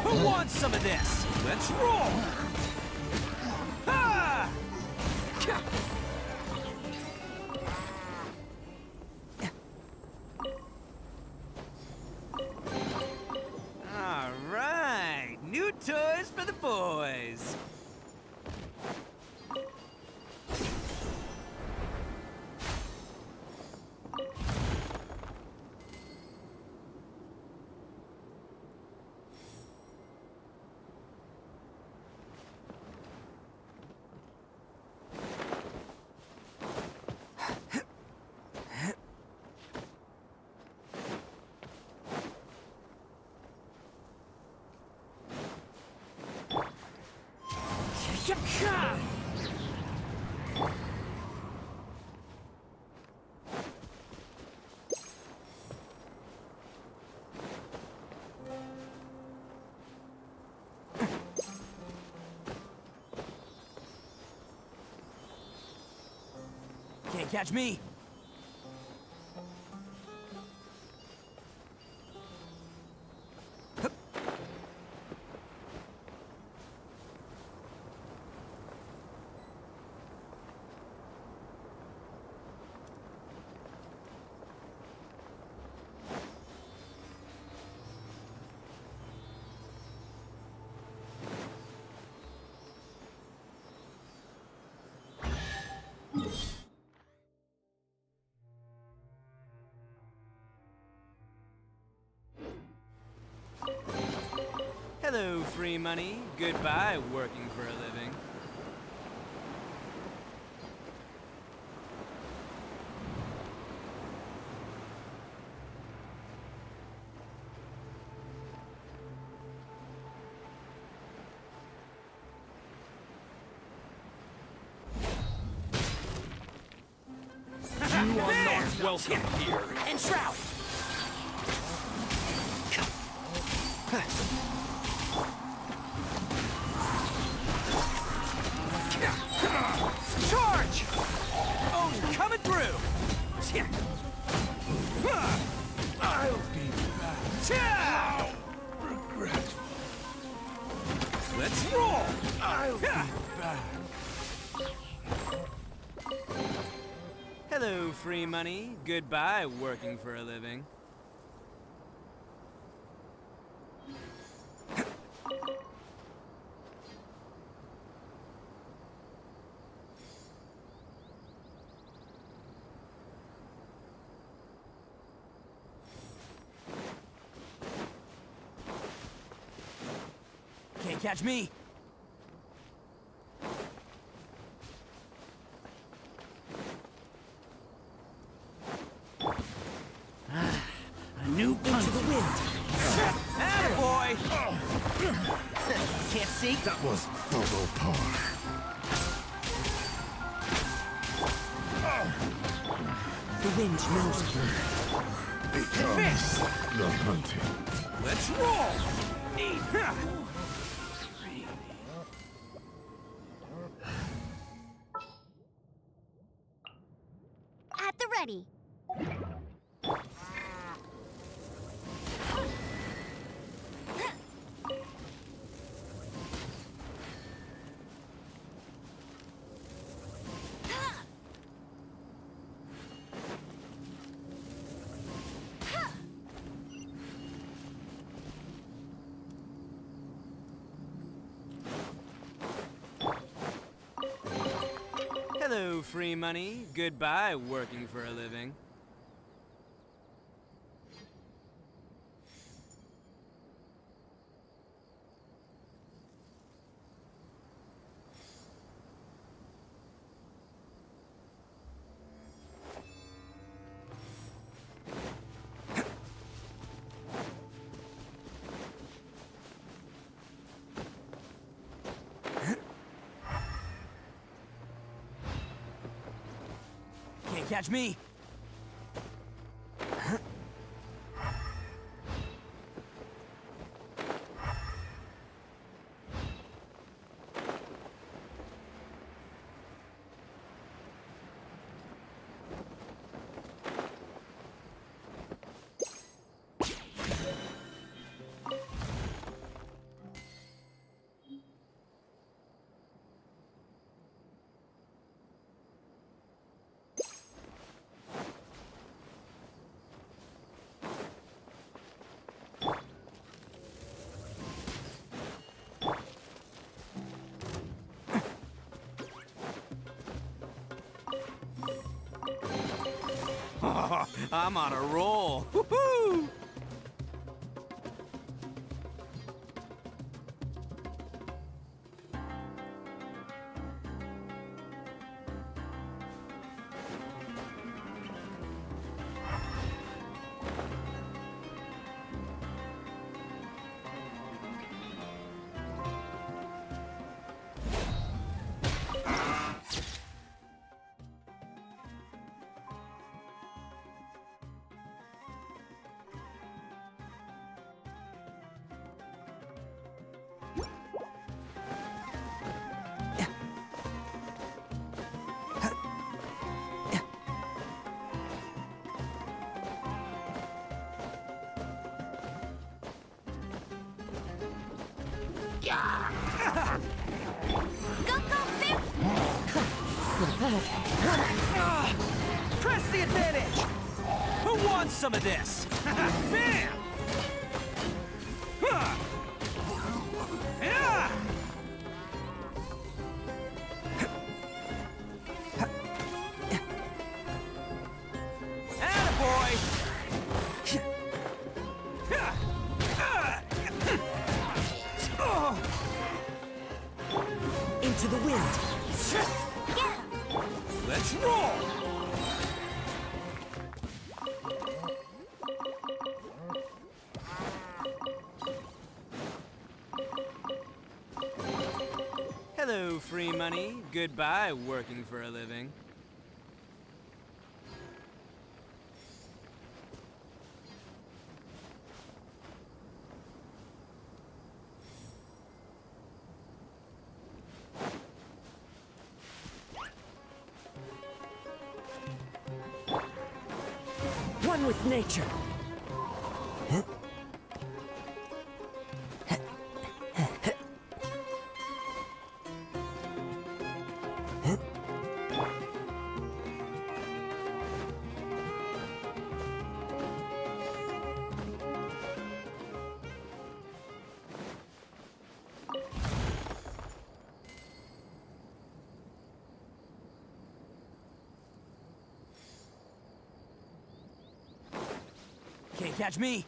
Who wants some of this? Let's roll! Ah! All right, new toys for the boys. Can't catch me!
Hello, free money. Goodbye, working for a living.
You are not welcome here! And Shroud! Charge! Oh, coming through!
I'll be back. Regretful.
Let's roll!
I'll be back.
Hello, free money. Goodbye, working for a living.
Can't catch me!
A new punch.
Into the wind! Attaboy! Can't see?
That was Bobo Par.
The wind knows me.
Becomes the hunting.
Let's roll!
At the ready.
Hello, free money. Goodbye, working for a living.
Can't catch me!
I'm on a roll. Woohoo!
Press the advantage! Who wants some of this? Bam! Yeah! Attaboy!
Into the wind.
Let's roll!
Hello, free money. Goodbye, working for a living.
One with nature.
Can't catch me!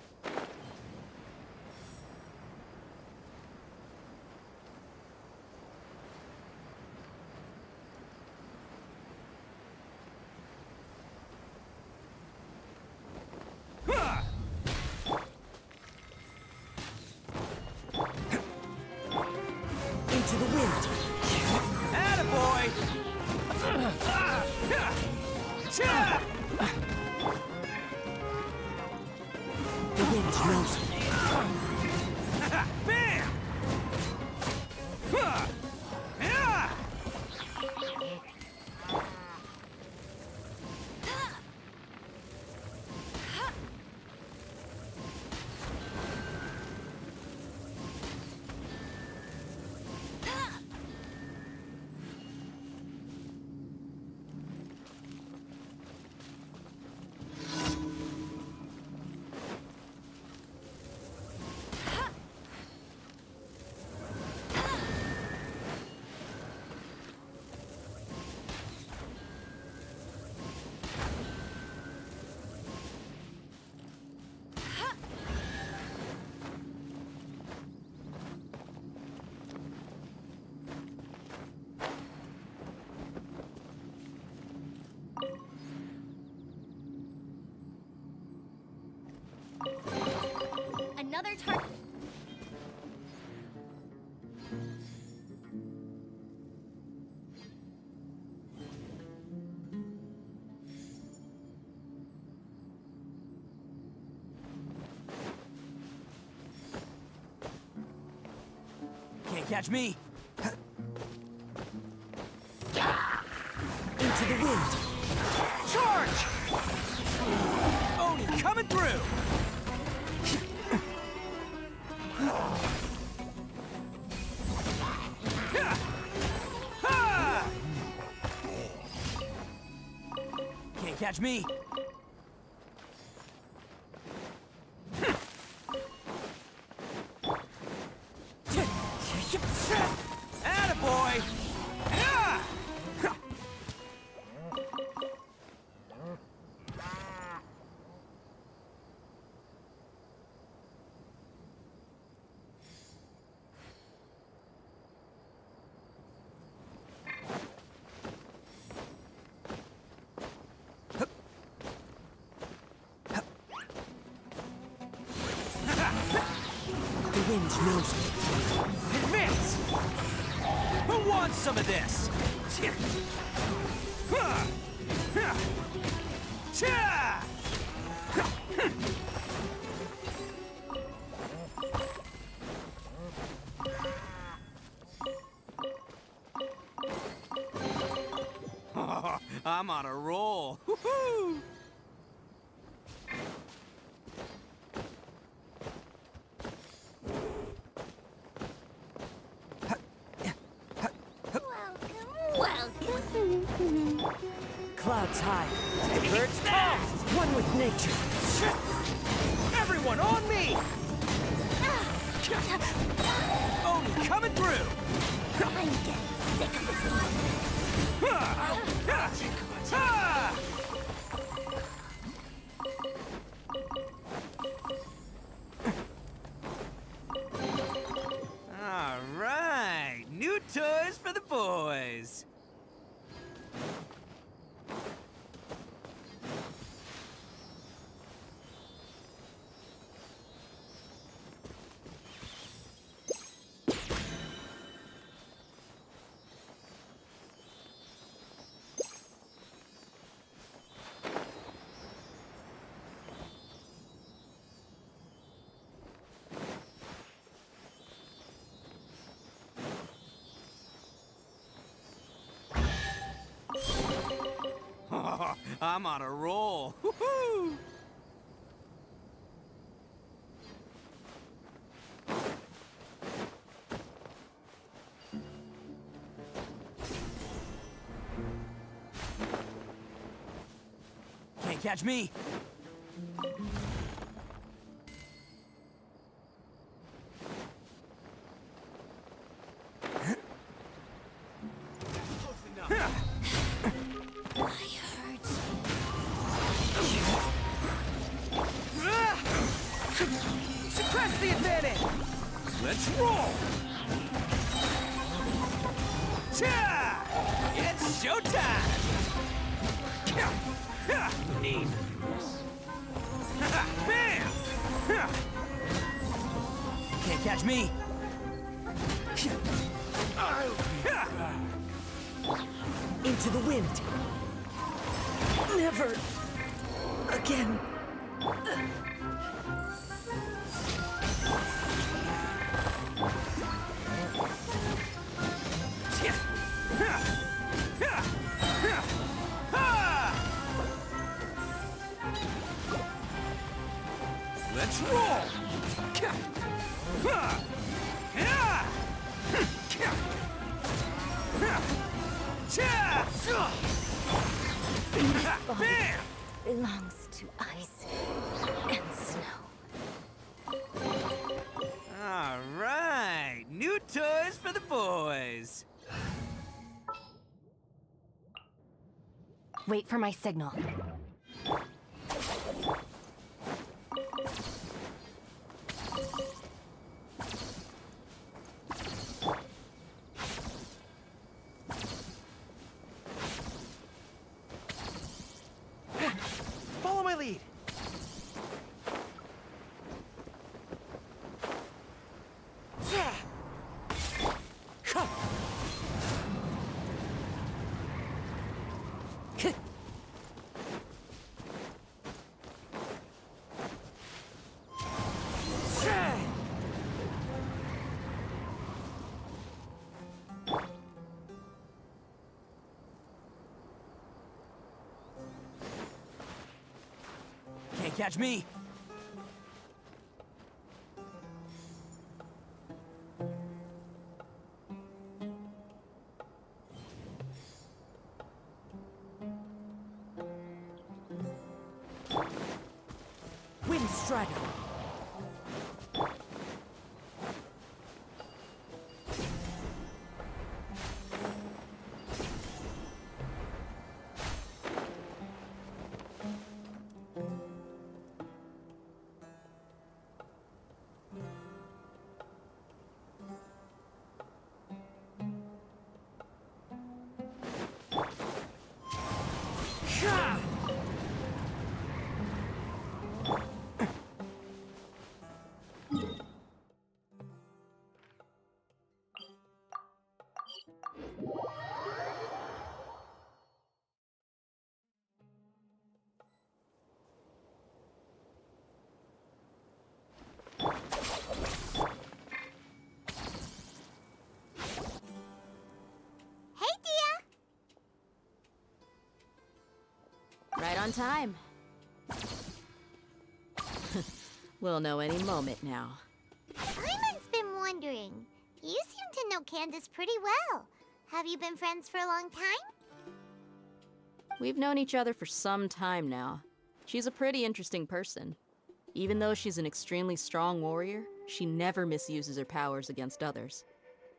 Into the wind.
Attaboy!
The wind knows me.
Bam!
Another target.
Can't catch me!
Into the wind.
Charge! Oni coming through! Can't catch me! Attaboy! Yeah!
The wind knows me.
Advance! Who wants some of this? I'm on a roll. Woohoo!
clouds high.
The birds come!
One with nature.
Everyone on me! Only coming through!
I'm getting sick of
All right, new toys for the boys. I'm on a roll. Woohoo!
Can't catch me!
Suppress the advantage! Let's roll! Ta! It's showtime! Need this. Bam!
Can't catch me! Into the wind! Never again!
Let's roll! Bam!
belongs to ice and snow.
All right, new toys for the boys.
Wait for my signal.
Follow my lead! Can't catch me!
Wind Strider.
Right on time. We'll know any moment now.
Iman's been wondering. You seem to know Candace pretty well. Have you been friends for a long time?
We've known each other for some time now. She's a pretty interesting person. Even though she's an extremely strong warrior, she never misuses her powers against others.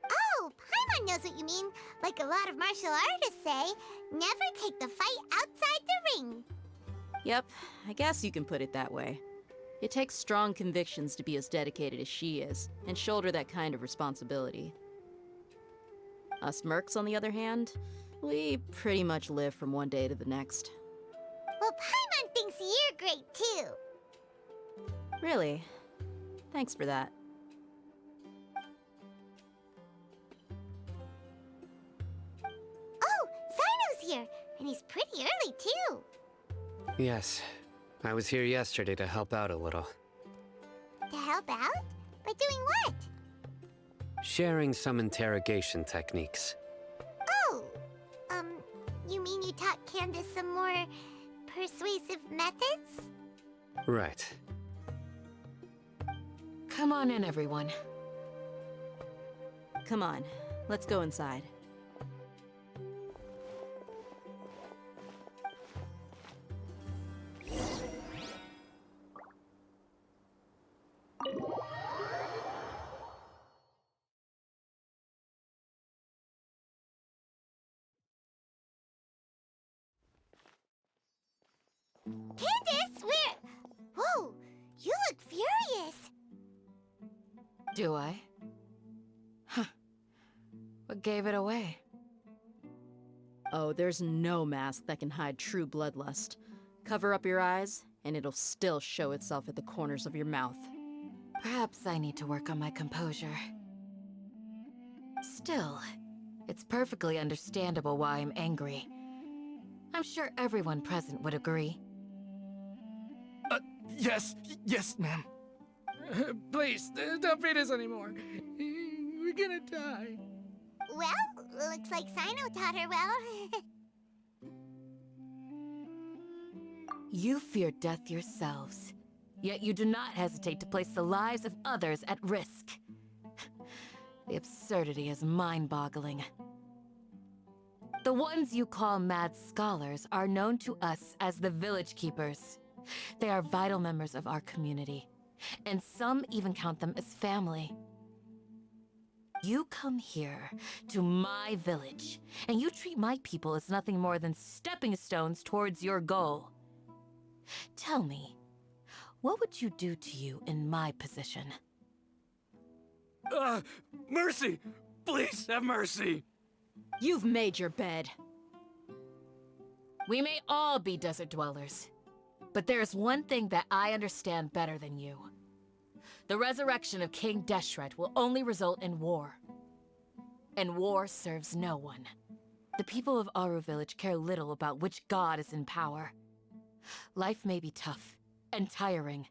Oh, Paimon knows what you mean. Like a lot of martial artists say, never take the fight outside the ring.
Yep, I guess you can put it that way. It takes strong convictions to be as dedicated as she is, and shoulder that kind of responsibility. Us mercs, on the other hand, we pretty much live from one day to the next.
Well, Paimon thinks you're great too.
Really? Thanks for that.
Oh, Sino's here, and he's pretty early too.
Yes, I was here yesterday to help out a little.
To help out? By doing what?
Sharing some interrogation techniques.
Oh, you mean you taught Candace some more persuasive methods?
Right.
Come on in, everyone.
Come on, let's go inside.
Candace, where? Whoa, you look furious.
Do I? Huh. What gave it away?
Oh, there's no mask that can hide true bloodlust. Cover up your eyes, and it'll still show itself at the corners of your mouth.
Perhaps I need to work on my composure. Still, it's perfectly understandable why I'm angry. I'm sure everyone present would agree.
Yes, ma'am.
Please, don't beat us anymore. We're gonna die.
Well, looks like Sino taught her well.
You fear death yourselves, yet you do not hesitate to place the lives of others at risk. The absurdity is mind-boggling. The ones you call mad scholars are known to us as the Village Keepers. They are vital members of our community, and some even count them as family. You come here, to my village, and you treat my people as nothing more than stepping stones towards your goal. Tell me, what would you do to you in my position?
Mercy! Please have mercy!
You've made your bed.
We may all be desert dwellers, but there's one thing that I understand better than you. The resurrection of King Deshret will only result in war. And war serves no one. The people of Aru Village care little about which god is in power. Life may be tough and tiring,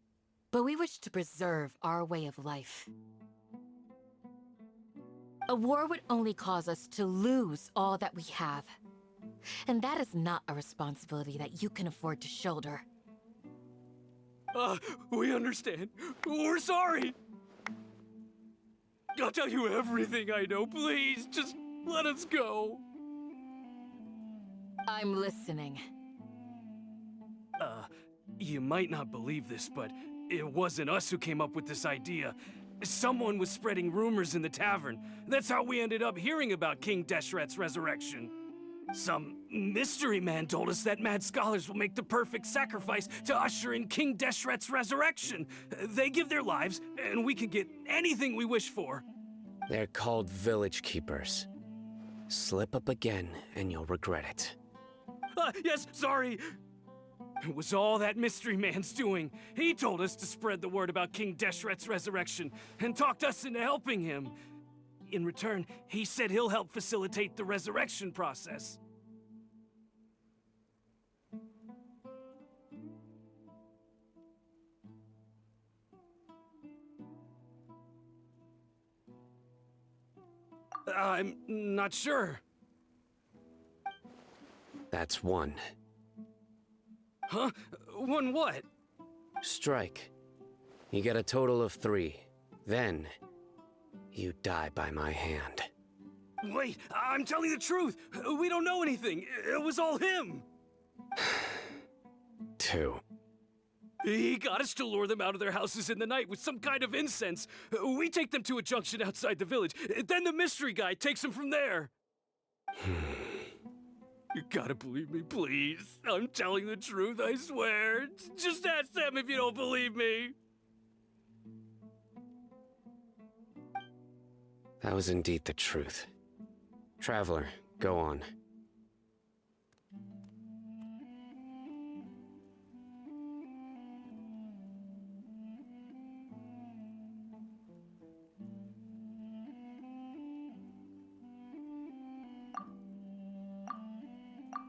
but we wish to preserve our way of life. A war would only cause us to lose all that we have. And that is not a responsibility that you can afford to shoulder.
We understand. We're sorry. I'll tell you everything I know. Please, just let us go.
I'm listening.
You might not believe this, but it wasn't us who came up with this idea. Someone was spreading rumors in the tavern. That's how we ended up hearing about King Deshret's resurrection. Some mystery man told us that mad scholars will make the perfect sacrifice to usher in King Deshret's resurrection. They give their lives, and we can get anything we wish for.
They're called Village Keepers. Slip up again, and you'll regret it.
Yes, sorry. It was all that mystery man's doing. He told us to spread the word about King Deshret's resurrection, and talked us into helping him. In return, he said he'll help facilitate the resurrection process. I'm not sure.
That's one.
Huh? One what?
Strike. You get a total of 3. Then, you die by my hand.
Wait, I'm telling the truth. We don't know anything. It was all him.
too.
He got us to lure them out of their houses in the night with some kind of incense. We take them to a junction outside the village. Then the mystery guy takes them from there. You gotta believe me, please. I'm telling the truth, I swear. Just ask them if you don't believe me.
That was indeed the truth. Traveler, go on.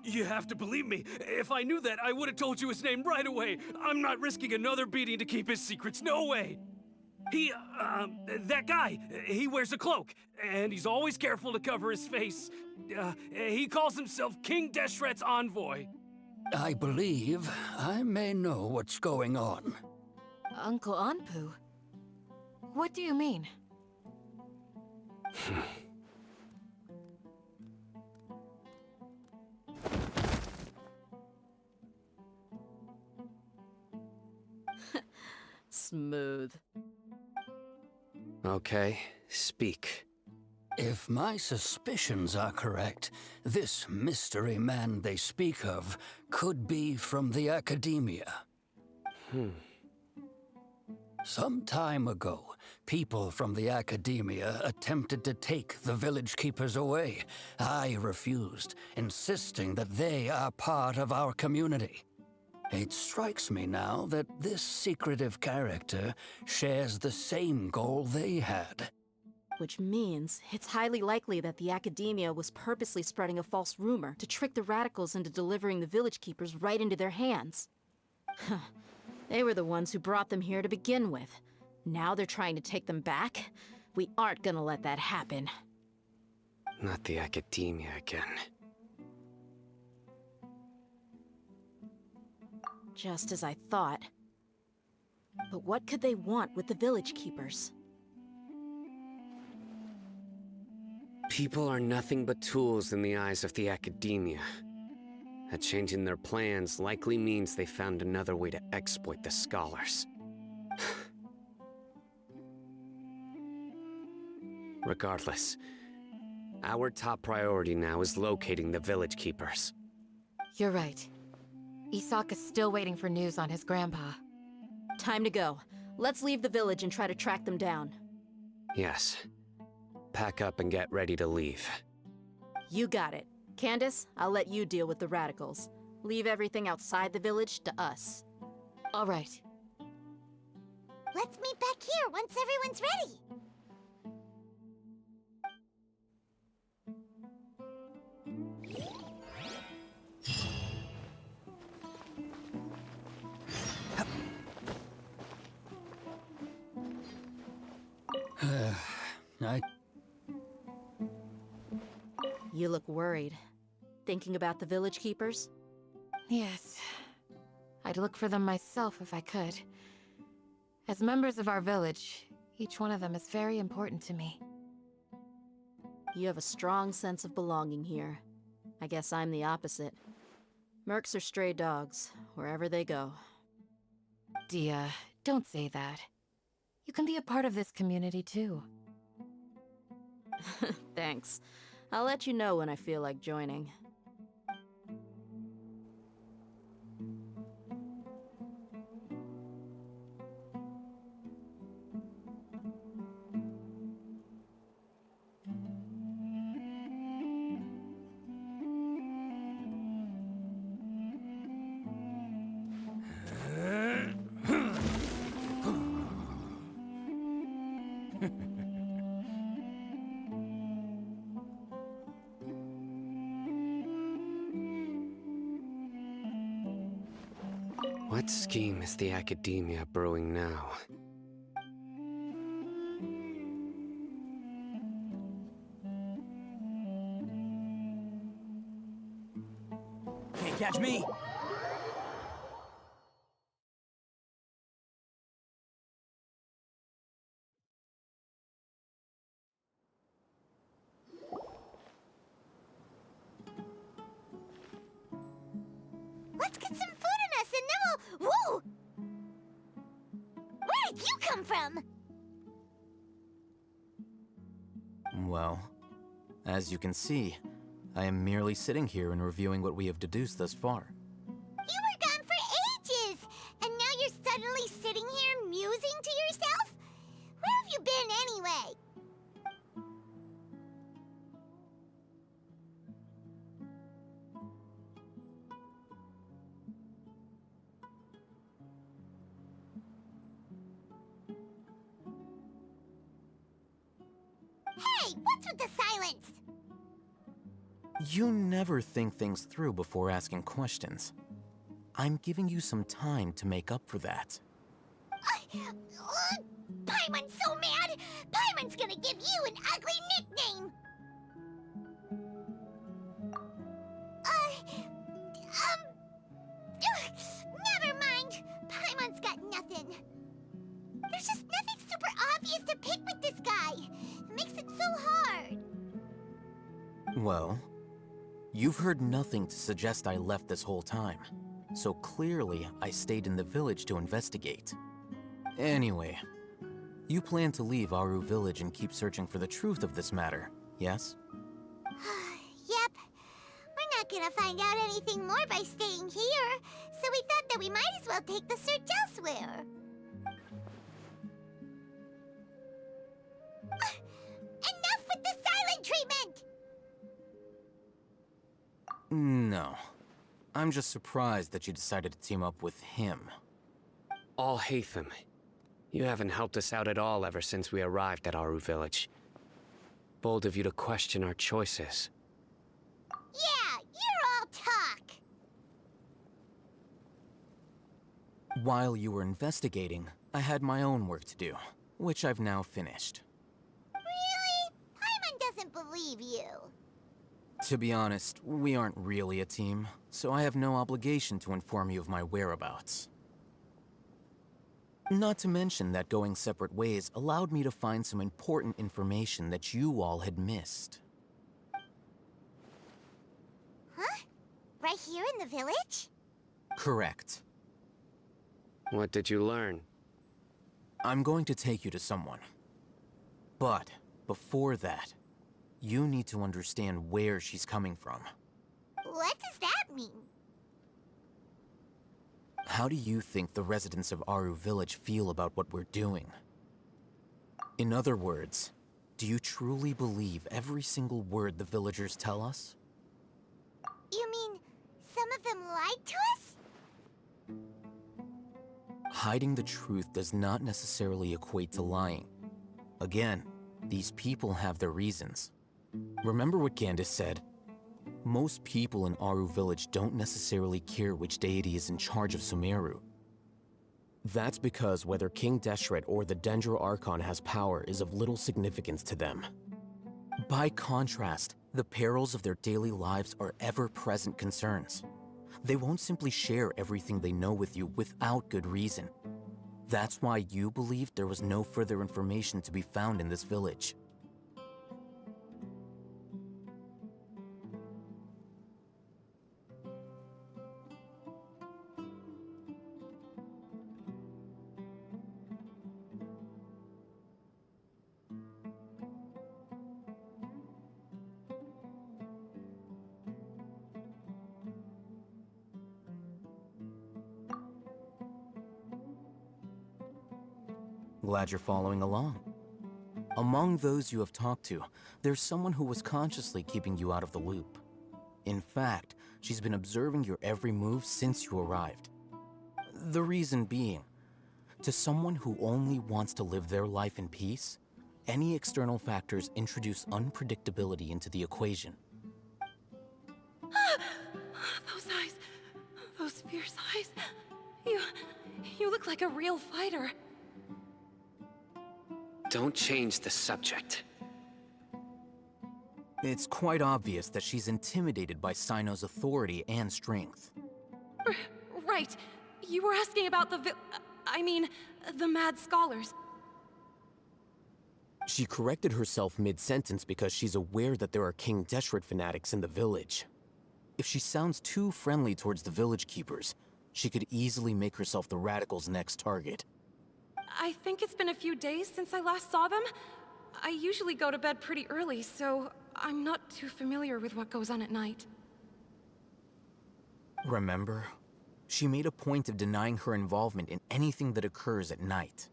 You have to believe me. If I knew that, I would have told you his name right away. I'm not risking another beating to keep his secrets. No way. That guy, he wears a cloak, and he's always careful to cover his face. He calls himself King Deshret's envoy.
I believe I may know what's going on.
Uncle Anpu? What do you mean?
Smooth.
Okay, speak.
If my suspicions are correct, this mystery man they speak of could be from the academia. Some time ago, people from the academia attempted to take the village keepers away. I refused, insisting that they are part of our community. It strikes me now that this secretive character shares the same goal they had.
Which means it's highly likely that the academia was purposely spreading a false rumor to trick the radicals into delivering the village keepers right into their hands. They were the ones who brought them here to begin with. Now they're trying to take them back? We aren't gonna let that happen.
Not the academia again.
Just as I thought. But what could they want with the village keepers?
People are nothing but tools in the eyes of the academia. A change in their plans likely means they found another way to exploit the scholars. Regardless, our top priority now is locating the village keepers.
You're right. Isak is still waiting for news on his grandpa.
Time to go. Let's leave the village and try to track them down.
Yes. Pack up and get ready to leave.
You got it. Candace, I'll let you deal with the radicals. Leave everything outside the village to us.
All right.
Let's meet back here once everyone's ready.
You look worried. Thinking about the village keepers?
Yes. I'd look for them myself if I could. As members of our village, each one of them is very important to me.
You have a strong sense of belonging here. I guess I'm the opposite. Mercs are stray dogs, wherever they go.
Dia, don't say that. You can be a part of this community too.
Thanks. I'll let you know when I feel like joining.
What scheme is the academia brewing now?
Can't catch me!
Let's get some food in us and then him!
Well, as you can see, I am merely sitting here and reviewing what we have deduced thus far.
You were gone for ages! And now you're suddenly sitting here musing to yourself? Where have you been anyway? Hey, what's with the silence?
You never think things through before asking questions. I'm giving you some time to make up for that.
Paimon's so mad! Paimon's gonna give you an ugly nickname! Never mind. Paimon's got nothing. There's just nothing super obvious to pick with this guy. It makes it so hard.
Well, you've heard nothing to suggest I left this whole time. So clearly, I stayed in the village to investigate. Anyway, you plan to leave Aru village and keep searching for the truth of this matter, yes?
Yep. We're not gonna find out anything more by staying here, so we thought that we might as well take the search elsewhere. Enough with the silent treatment!
No. I'm just surprised that you decided to team up with him.
Alhaitham, you haven't helped us out at all ever since we arrived at Aru village. Bold of you to question our choices.
Yeah, you're all talk!
While you were investigating, I had my own work to do, which I've now finished.
Really? Paimon doesn't believe you.
To be honest, we aren't really a team, so I have no obligation to inform you of my whereabouts. Not to mention that going separate ways allowed me to find some important information that you all had missed.
Huh? Right here in the village?
Correct.
What did you learn?
I'm going to take you to someone. But before that, you need to understand where she's coming from.
What does that mean?
How do you think the residents of Aru village feel about what we're doing? In other words, do you truly believe every single word the villagers tell us?
You mean some of them lied to us?
Hiding the truth does not necessarily equate to lying. Again, these people have their reasons. Remember what Candace said? Most people in Aru village don't necessarily care which deity is in charge of Sumeru. That's because whether King Deshret or the Dendro Archon has power is of little significance to them. By contrast, the perils of their daily lives are ever-present concerns. They won't simply share everything they know with you without good reason. That's why you believed there was no further information to be found in this village. Glad you're following along. Among those you have talked to, there's someone who was consciously keeping you out of the loop. In fact, she's been observing your every move since you arrived. The reason being, to someone who only wants to live their life in peace, any external factors introduce unpredictability into the equation.
Those eyes. Those fierce eyes. You look like a real fighter.
Don't change the subject.
It's quite obvious that she's intimidated by Sino's authority and strength.
Right. You were asking about the mad scholars.
She corrected herself mid-sentence because she's aware that there are King Deshret fanatics in the village. If she sounds too friendly towards the village keepers, she could easily make herself the radicals' next target.
I think it's been a few days since I last saw them. I usually go to bed pretty early, so I'm not too familiar with what goes on at night.
Remember? She made a point of denying her involvement in anything that occurs at night.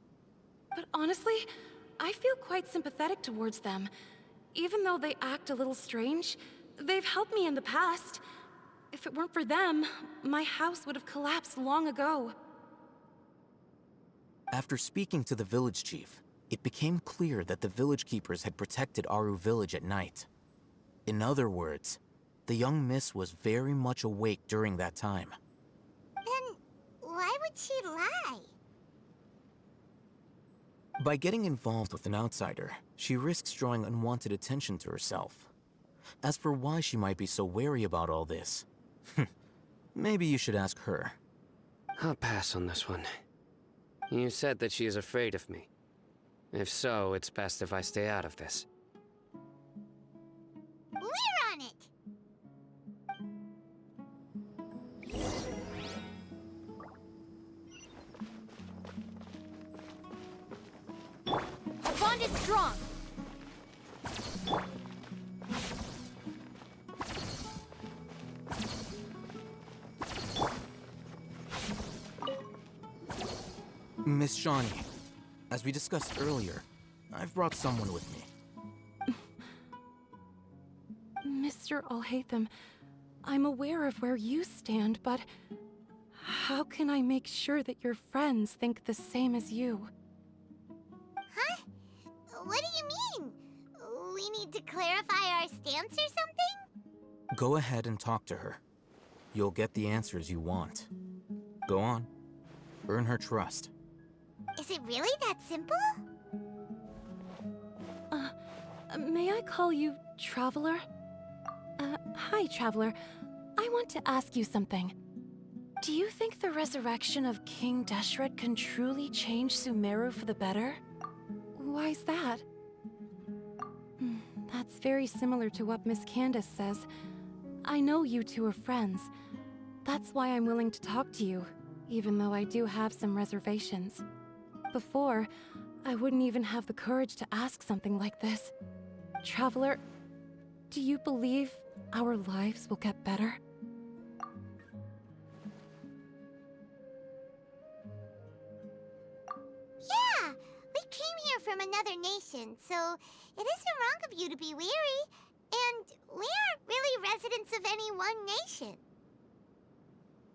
But honestly, I feel quite sympathetic towards them. Even though they act a little strange, they've helped me in the past. If it weren't for them, my house would have collapsed long ago.
After speaking to the village chief, it became clear that the village keepers had protected Aru village at night. In other words, the young miss was very much awake during that time.
Then why would she lie?
By getting involved with an outsider, she risks drawing unwanted attention to herself. As for why she might be so wary about all this, maybe you should ask her.
I'll pass on this one. You said that she is afraid of me. If so, it's best if I stay out of this.
We're on it!
Our bond is strong.
Miss Shawnee, as we discussed earlier, I've brought someone with me.
Mr. Alhaitham, I'm aware of where you stand, but how can I make sure that your friends think the same as you?
Huh? What do you mean? We need to clarify our stance or something?
Go ahead and talk to her. You'll get the answers you want. Go on. Earn her trust.
Is it really that simple?
May I call you Traveler? Hi, Traveler. I want to ask you something. Do you think the resurrection of King Deshret can truly change Sumeru for the better? Why's that? That's very similar to what Miss Candace says. I know you two are friends. That's why I'm willing to talk to you, even though I do have some reservations. Before, I wouldn't even have the courage to ask something like this. Traveler, do you believe our lives will get better?
Yeah! We came here from another nation, so it isn't wrong of you to be weary. And we aren't really residents of any one nation.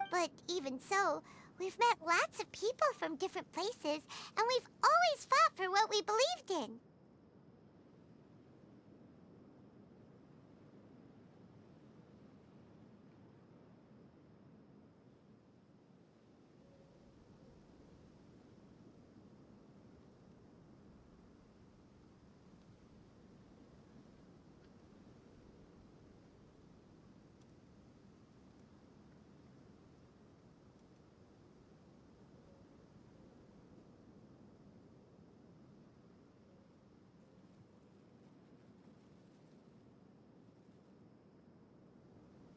But even so, we've met lots of people from different places, and we've always fought for what we believed in.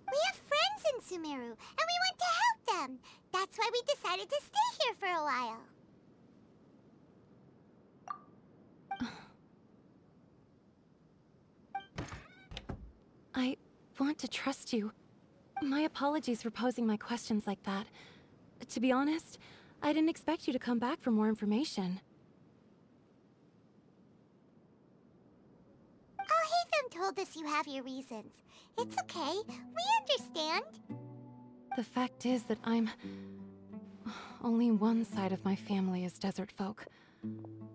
We have friends in Sumeru, and we want to help them. That's why we decided to stay here for a while.
I want to trust you. My apologies for posing my questions like that. To be honest, I didn't expect you to come back for more information.
Alhaitham told us you have your reasons. It's okay. We understand.
The fact is that only one side of my family is desert folk.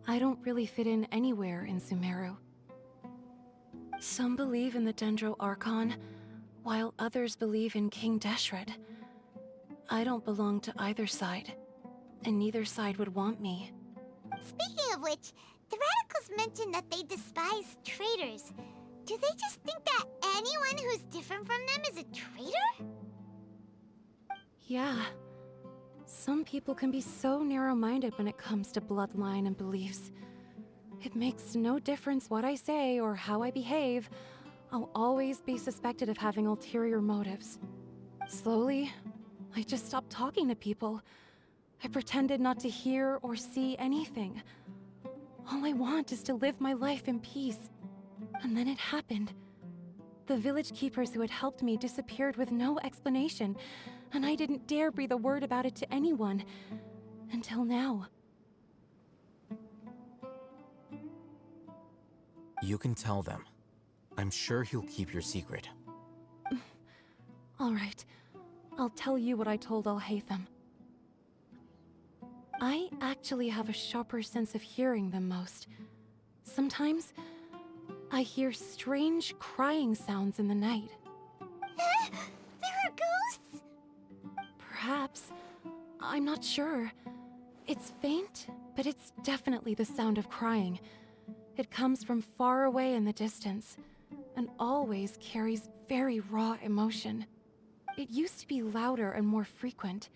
I don't really fit in anywhere in Sumeru. Some believe in the Dendro Archon, while others believe in King Deshret. I don't belong to either side, and neither side would want me.
Speaking of which, the Radicals mentioned that they despise traitors. Do they just think that anyone who's different from them is a traitor?
Yeah. Some people can be so narrow-minded when it comes to bloodline and beliefs. It makes no difference what I say or how I behave. I'll always be suspected of having ulterior motives. Slowly, I just stopped talking to people. I pretended not to hear or see anything. All I want is to live my life in peace. And then it happened. The village keepers who had helped me disappeared with no explanation, and I didn't dare breathe a word about it to anyone. Until now.
You can tell them. I'm sure he'll keep your secret.
All right. I'll tell you what I told Alhaitham. I actually have a sharper sense of hearing than most. Sometimes, I hear strange crying sounds in the night.
There are ghosts?
Perhaps. I'm not sure. It's faint, but it's definitely the sound of crying. It comes from far away in the distance, and always carries very raw emotion. It used to be louder and more frequent,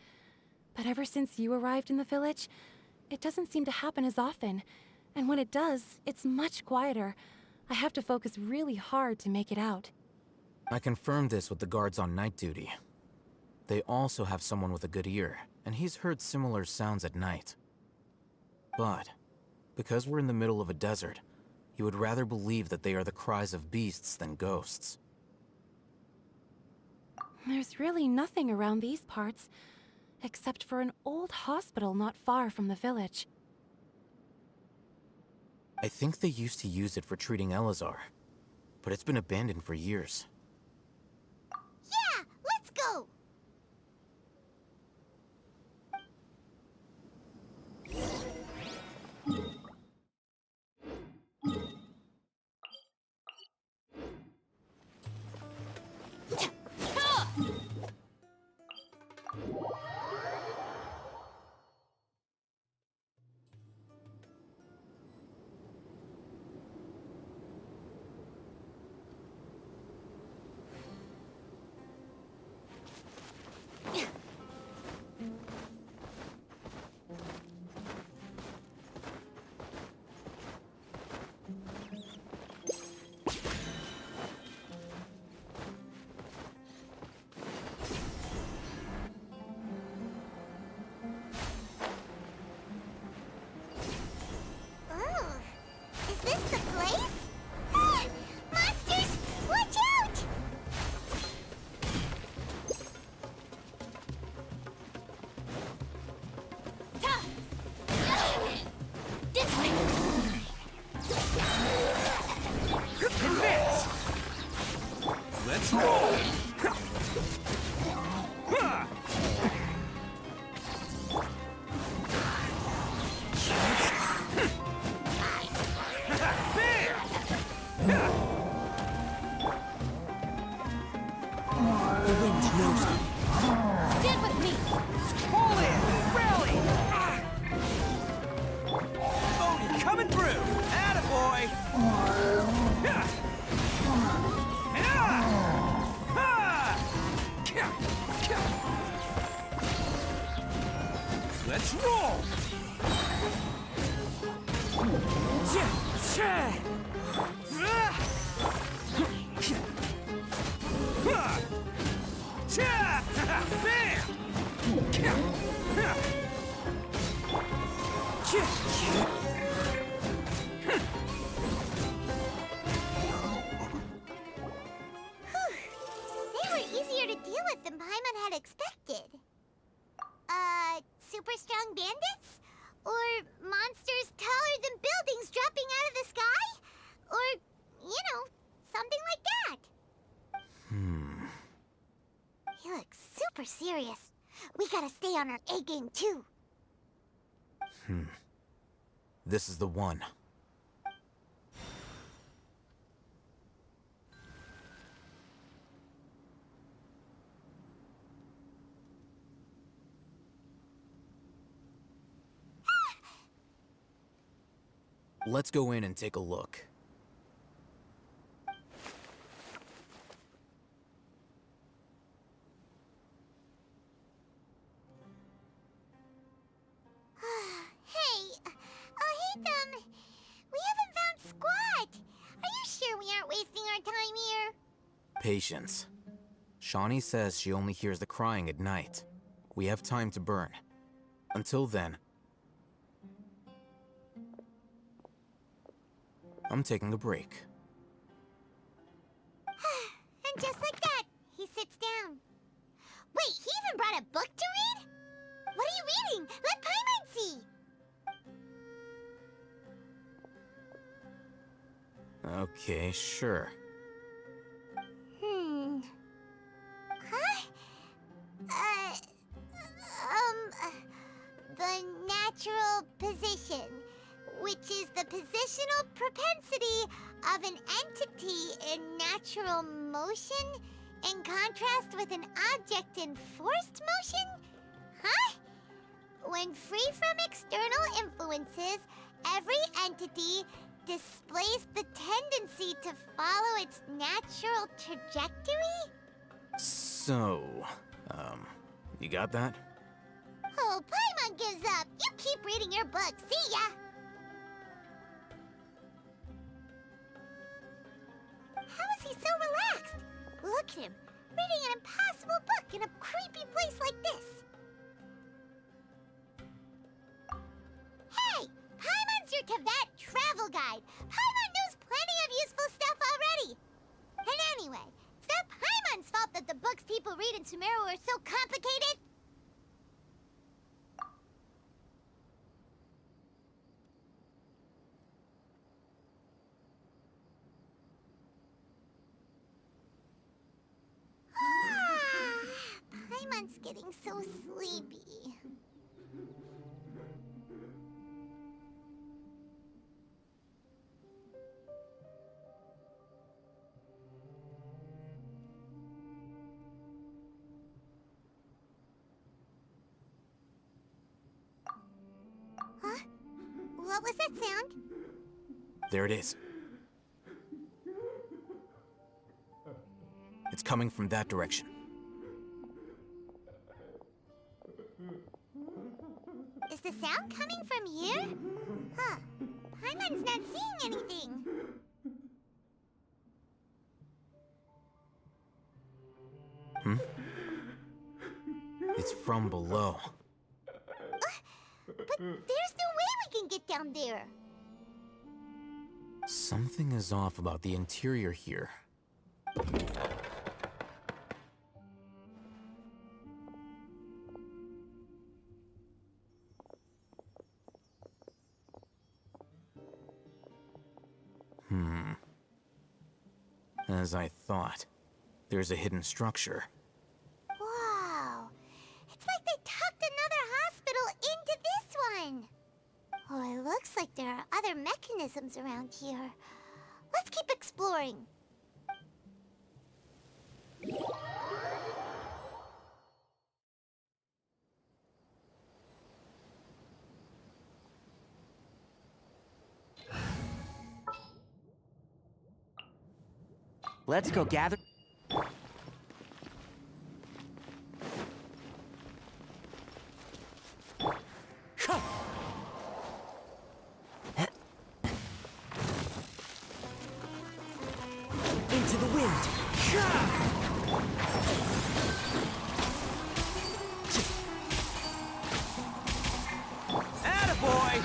but ever since you arrived in the village, it doesn't seem to happen as often, and when it does, it's much quieter. I have to focus really hard to make it out.
I confirmed this with the guards on night duty. They also have someone with a good ear, and he's heard similar sounds at night. But, because we're in the middle of a desert, he would rather believe that they are the cries of beasts than ghosts.
There's really nothing around these parts, except for an old hospital not far from the village.
I think they used to use it for treating Elazar, but it's been abandoned for years.
Yeah, let's go! Is this the place? Ah! Monsters! Watch out! This way!
Advance! Let's roll!
Stand with me!
Pull in! Rally! Odin coming through! Attaboy! Let's roll!
They were easier to deal with than Paimon had expected. Super strong bandits? Or monsters taller than buildings dropping out of the sky? Or, you know, something like that. He looks super serious. We gotta stay on our A game too.
This is the one. Let's go in and take a look.
Hey, Alhaitham, we haven't found squat. Are you sure we aren't wasting our time here?
Patience. Shawnee says she only hears the crying at night. We have time to burn. Until then, I'm taking a break.
And just like that, he sits down. Wait, he even brought a book to read? What are you reading? Let Paimon see!
Okay, sure.
Huh? The natural position, which is the positional propensity of an entity in natural motion in contrast with an object in forced motion? Huh? When free from external influences, every entity displays the tendency to follow its natural trajectory?
So, you got that?
Oh, Paimon gives up. You keep reading your book. See ya! How is he so relaxed? Look at him, reading an impossible book in a creepy place like this. Hey! Paimon's your Teyvat travel guide. Paimon knows plenty of useful stuff already. And anyway, it's not Paimon's fault that the books people read in Sumeru are so complicated. Paimon's getting so sleepy. Huh? What was that sound?
There it is. It's coming from that direction.
Is the sound coming from here? Huh. Paimon's not seeing anything.
It's from below.
But there's no way we can get down there.
Something is off about the interior here. As I thought, there's a hidden structure.
Wow. It's like they tucked another hospital into this one. Oh, it looks like there are other mechanisms around here. Let's keep exploring.
Let's go gather. Into the wind.
Attaboy!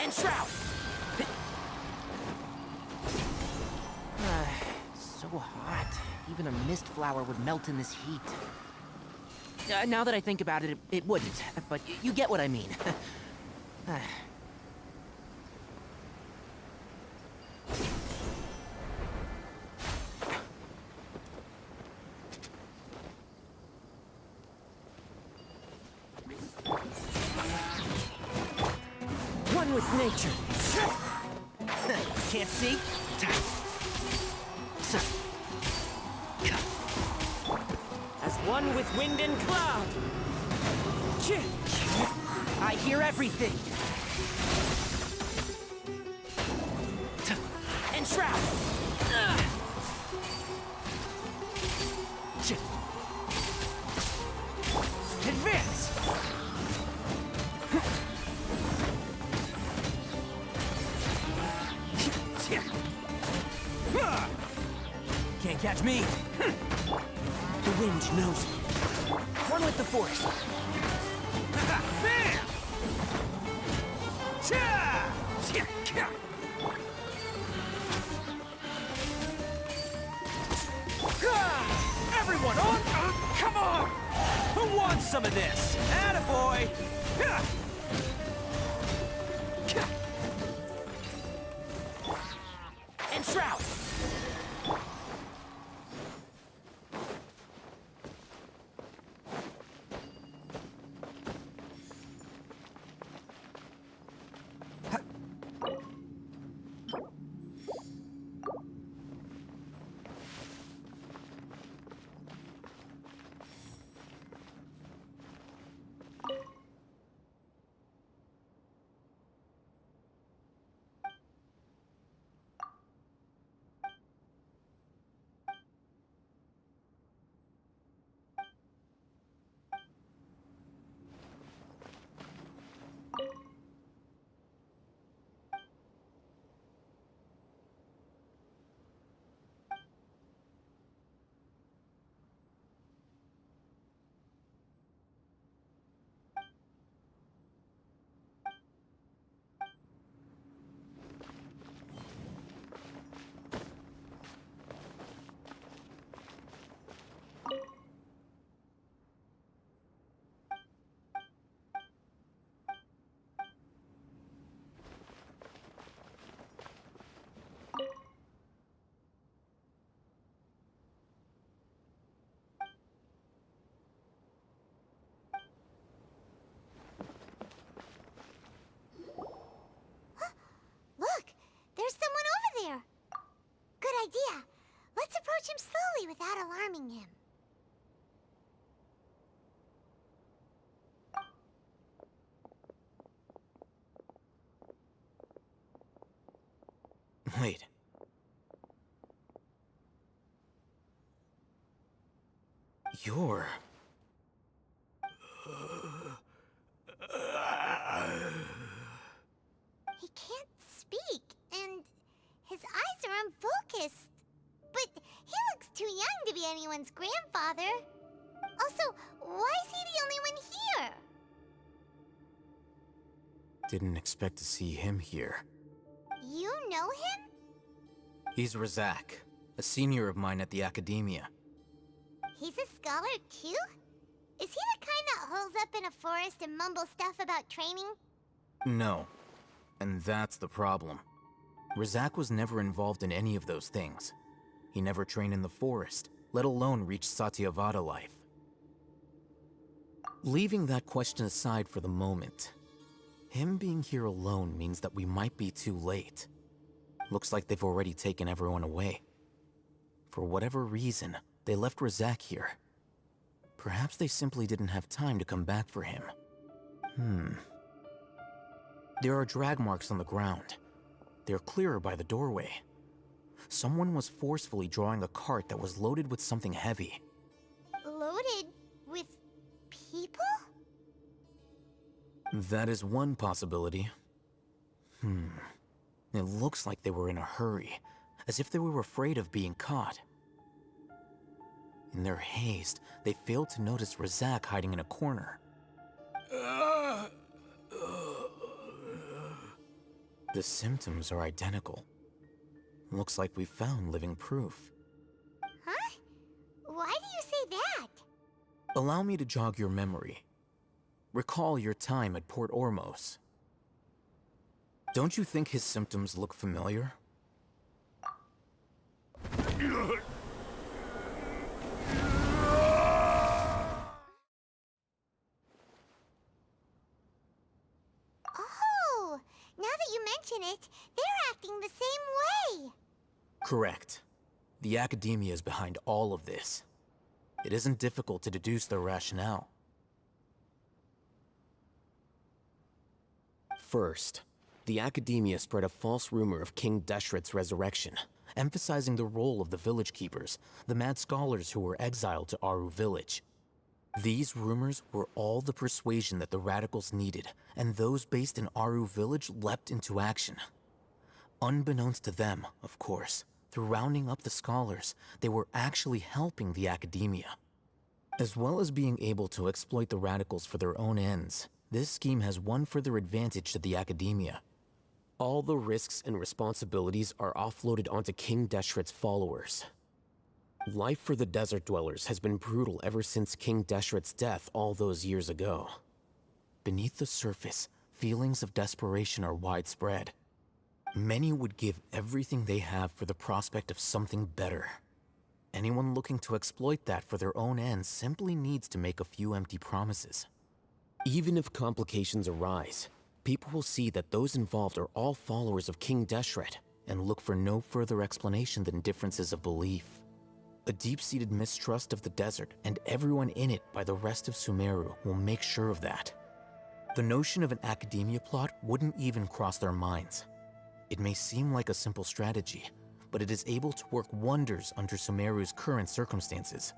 And shroud. So hot. Even a mist flower would melt in this heat. Now that I think about it, it wouldn't. But you get what I mean. One with nature. Can't see? As one with wind and cloud. I hear everything. And shroud. Advance. Can't catch challenge me! The wind knows me. One with the force.
Bam! Cha!
Everyone on! Come on! Who wants some of this? Attaboy! And Shroud!
Look! There's someone over there! Good idea. Let's approach him slowly without alarming him.
Wait. You're...
He can't speak, and his eyes are unfocused. But he looks too young to be anyone's grandfather. Also, why is he the only one here?
Didn't expect to see him here.
You know him?
He's Razak, a senior of mine at the Academia.
He's a scholar too? Is he the kind that holes up in a forest and mumbles stuff about training?
No. And that's the problem. Razak was never involved in any of those things. He never trained in the forest, let alone reach Satyavada life. Leaving that question aside for the moment, him being here alone means that we might be too late. Looks like they've already taken everyone away. For whatever reason, they left Razak here. Perhaps they simply didn't have time to come back for him. There are drag marks on the ground. They're clearer by the doorway. Someone was forcefully drawing a cart that was loaded with something heavy.
Loaded with people?
That is one possibility. It looks like they were in a hurry, as if they were afraid of being caught. In their haste, they failed to notice Razak hiding in a corner. The symptoms are identical. Looks like we found living proof.
Huh? Why do you say that?
Allow me to jog your memory. Recall your time at Port Ormos. Don't you think his symptoms look familiar?
Oh, now that you mention it, they're acting the same way.
Correct. The Academia is behind all of this. It isn't difficult to deduce their rationale. First, the Academia spread a false rumor of King Deshret's resurrection, emphasizing the role of the village keepers, the mad scholars who were exiled to Aru village. These rumors were all the persuasion that the radicals needed, and those based in Aru village leapt into action. Unbeknownst to them, of course, Through rounding up the scholars, they were actually helping the academia. As well as being able to exploit the radicals for their own ends, this scheme has one further advantage to the academia. All the risks and responsibilities are offloaded onto King Deshret's followers. Life for the desert dwellers has been brutal ever since King Deshret's death all those years ago. Beneath the surface, feelings of desperation are widespread. Many would give everything they have for the prospect of something better. Anyone looking to exploit that for their own ends simply needs to make a few empty promises. Even if complications arise, people will see that those involved are all followers of King Deshret and look for no further explanation than differences of belief. A deep-seated mistrust of the desert and everyone in it by the rest of Sumeru will make sure of that. The notion of an academia plot wouldn't even cross their minds. It may seem like a simple strategy, but it is able to work wonders under Sumeru's current circumstances.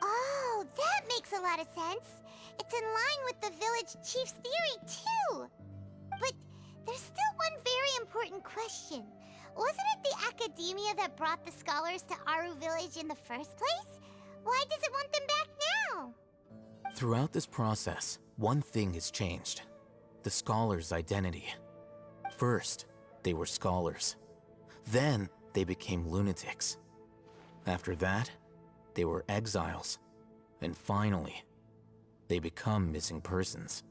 Oh, that makes a lot of sense. It's in line with the village chief's theory, too. But there's still one very important question. Wasn't it the academia that brought the scholars to Aru Village in the first place? Why does it want them back now?
Throughout this process, one thing has changed: the scholars' identity. First, they were scholars. Then, they became lunatics. After that, they were exiles. And finally, they become missing persons.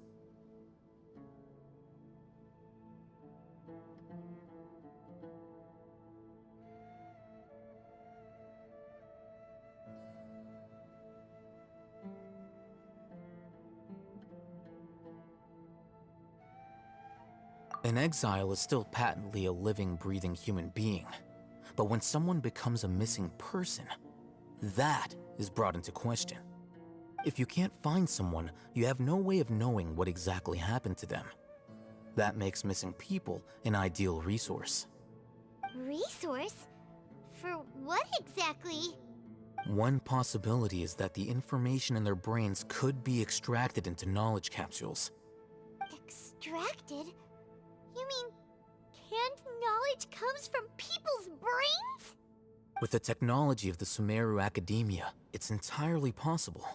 An exile is still patently a living, breathing human being. But when someone becomes a missing person, that is brought into question. If you can't find someone, you have no way of knowing what exactly happened to them. That makes missing people an ideal resource.
Resource? For what exactly?
One possibility is that the information in their brains could be extracted into knowledge capsules.
Extracted? You mean canned knowledge comes from people's brains?
With the technology of the Sumeru Academia, it's entirely possible.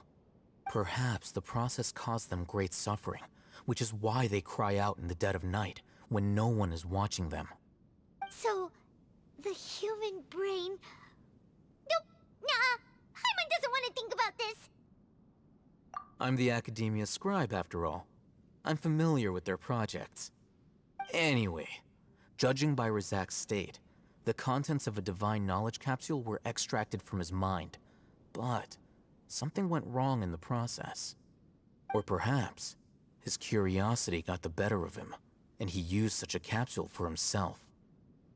Perhaps the process caused them great suffering, which is why they cry out in the dead of night when no one is watching them.
So, the human brain... Nope, nah, Hyman doesn't want to think about this.
I'm the Academia scribe, after all. I'm familiar with their projects. Anyway, judging by Razak's state, the contents of a divine knowledge capsule were extracted from his mind. But something went wrong in the process. Or perhaps his curiosity got the better of him, and he used such a capsule for himself.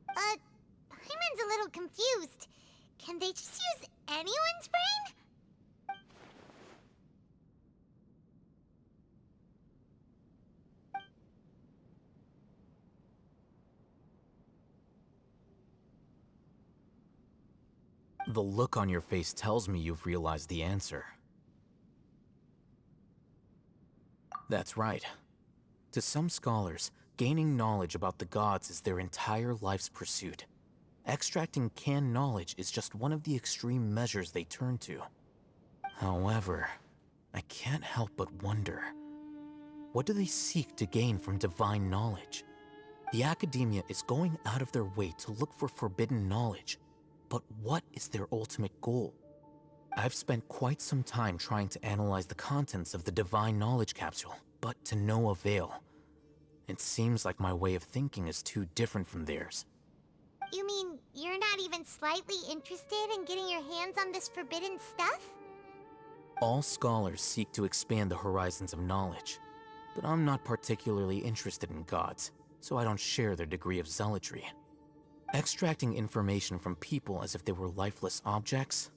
Hyman's a little confused. Can they just use anyone's brain?
The look on your face tells me you've realized the answer. That's right. To some scholars, gaining knowledge about the gods is their entire life's pursuit. Extracting canned knowledge is just one of the extreme measures they turn to. However, I can't help but wonder, what do they seek to gain from divine knowledge? The Academia is going out of their way to look for forbidden knowledge. But what is their ultimate goal? I've spent quite some time trying to analyze the contents of the divine knowledge capsule, but to no avail. It seems like my way of thinking is too different from theirs.
You mean you're not even slightly interested in getting your hands on this forbidden stuff?
All scholars seek to expand the horizons of knowledge, but I'm not particularly interested in gods, so I don't share their degree of zealotry. Extracting information from people as if they were lifeless objects?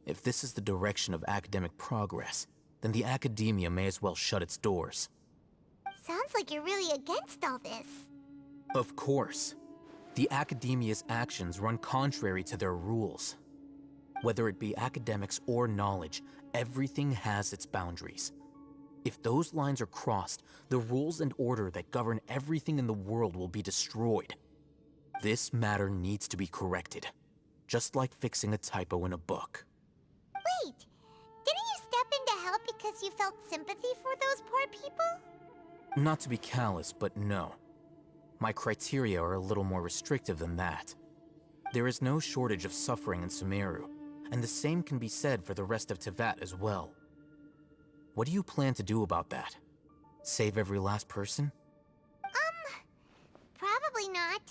If this is the direction of academic progress, then the Academia may as well shut its doors.
Sounds like you're really against all this.
Of course. The Academia's actions run contrary to their rules. Whether it be academics or knowledge, everything has its boundaries. If those lines are crossed, the rules and order that govern everything in the world will be destroyed. This matter needs to be corrected, just like fixing a typo in a book.
Wait, didn't you step in to help because you felt sympathy for those poor people?
Not to be callous, but no. My criteria are a little more restrictive than that. There is no shortage of suffering in Sumeru, and the same can be said for the rest of Teyvat as well. What do you plan to do about that? Save every last person?
Probably not.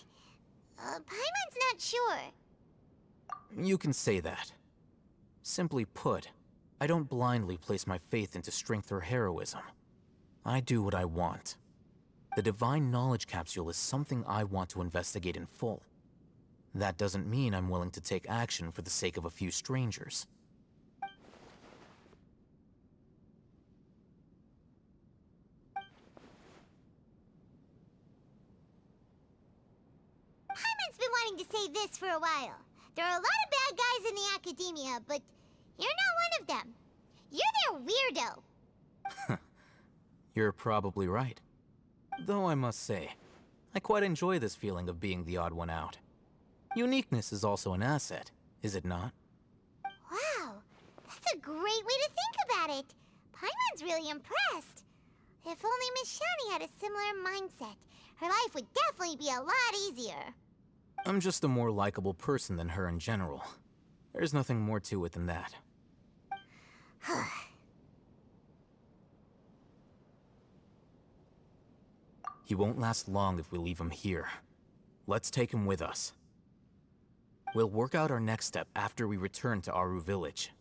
Paimon's not sure.
You can say that. Simply put, I don't blindly place my faith into strength or heroism. I do what I want. The Divine Knowledge Capsule is something I want to investigate in full. That doesn't mean I'm willing to take action for the sake of a few strangers.
Paimon's been wanting to say this for a while. There are a lot of bad guys in the academia, but you're not one of them. You're their weirdo.
You're probably right. Though I must say, I quite enjoy this feeling of being the odd one out. Uniqueness is also an asset, is it not?
Wow, that's a great way to think about it. Paimon's really impressed. If only Miss Shani had a similar mindset, her life would definitely be a lot easier.
I'm just a more likable person than her in general. There's nothing more to it than that. He won't last long if we leave him here. Let's take him with us. We'll work out our next step after we return to Aru Village.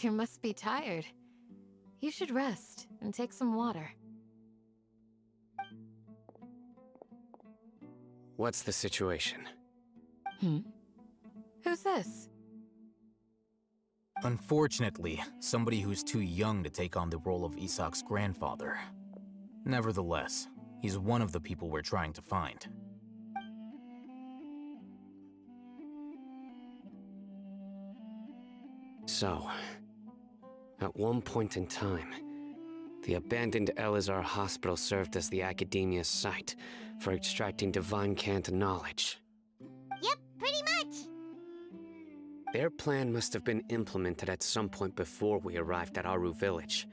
You must be tired. You should rest and take some water.
What's the situation?
Who's this?
Unfortunately, somebody who's too young to take on the role of Isak's grandfather. Nevertheless, he's one of the people we're trying to find.
So, at one point in time, the abandoned Elazar Hospital served as the Academia's site for extracting divine cant knowledge.
Yep, pretty much.
Their plan must have been implemented at some point before we arrived at Aru Village,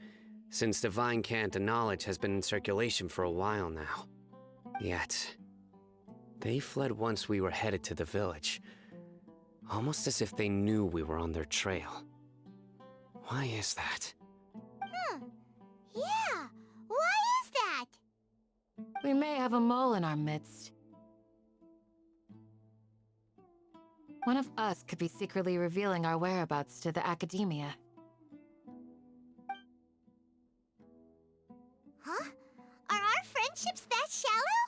since divine cant knowledge has been in circulation for a while now. Yet, they fled once we were headed to the village, almost as if they knew we were on their trail. Why is that?
Yeah, why is that?
We may have a mole in our midst. One of us could be secretly revealing our whereabouts to the Academia.
Huh? Are our friendships that shallow?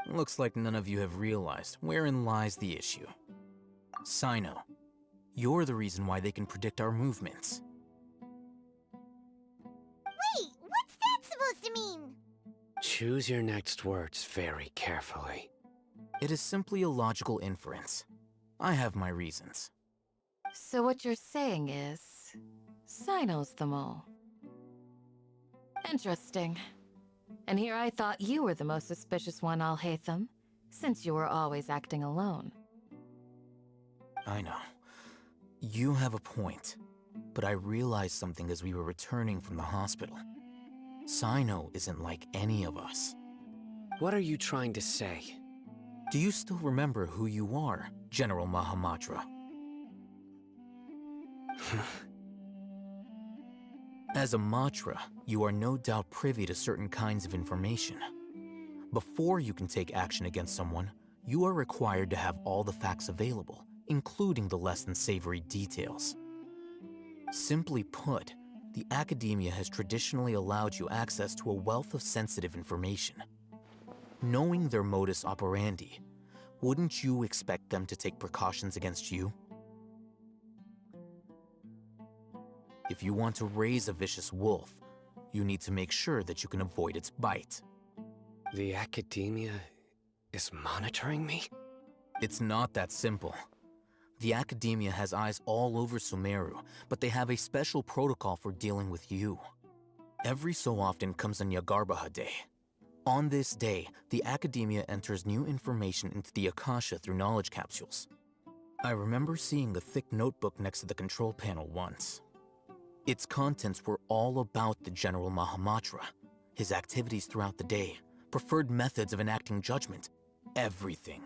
Looks like none of you have realized wherein lies the issue. Sino, you're the reason why they can predict our movements.
Wait, what's that supposed to mean?
Choose your next words very carefully.
It is simply a logical inference. I have my reasons.
So what you're saying is... Sino's the mole. Interesting. And here I thought you were the most suspicious one, Alhaitham, since you were always acting alone.
I know. You have a point, but I realized something as we were returning from the hospital. Sino isn't like any of us.
What are you trying to say?
Do you still remember who you are, General Mahamatra? As a Matra, you are no doubt privy to certain kinds of information. Before you can take action against someone, you are required to have all the facts available, including the less than savory details. Simply put, the Academia has traditionally allowed you access to a wealth of sensitive information. Knowing their modus operandi, wouldn't you expect them to take precautions against you? If you want to raise a vicious wolf, you need to make sure that you can avoid its bite.
The Academia is monitoring me?
It's not that simple. The Academia has eyes all over Sumeru, but they have a special protocol for dealing with you. Every so often comes a Nyagarbaha Day. On this day, the Academia enters new information into the Akasha through knowledge capsules. I remember seeing a thick notebook next to the control panel once. Its contents were all about the General Mahamatra, his activities throughout the day, preferred methods of enacting judgment, everything.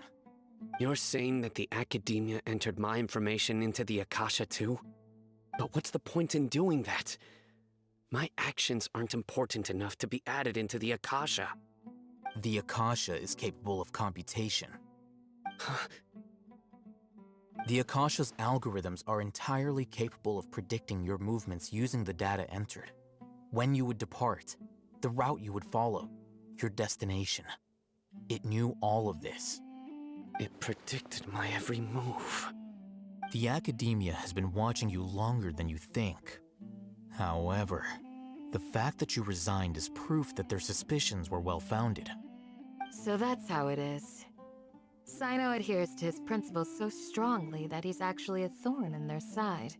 You're saying that the Academia entered my information into the Akasha too? But what's the point in doing that? My actions aren't important enough to be added into the Akasha.
The Akasha is capable of computation. The Akasha's algorithms are entirely capable of predicting your movements using the data entered. When you would depart, the route you would follow, your destination. It knew all of this.
It predicted my every move.
The Academia has been watching you longer than you think. However, the fact that you resigned is proof that their suspicions were well-founded.
So that's how it is. Sino adheres to his principles so strongly that he's actually a thorn in their side.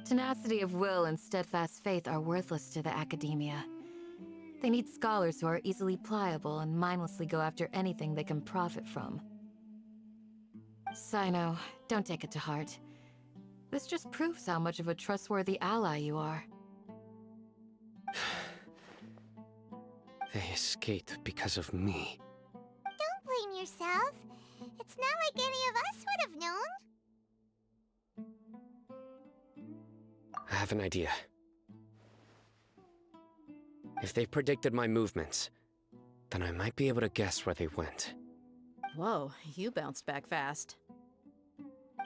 Tenacity of will and steadfast faith are worthless to the Academia. They need scholars who are easily pliable and mindlessly go after anything they can profit from. Sino, don't take it to heart. This just proves how much of a trustworthy ally you are.
They escaped because of me.
Don't blame yourself. It's not like any of us would have known.
I have an idea. If they predicted my movements, then I might be able to guess where they went.
Whoa, you bounced back fast.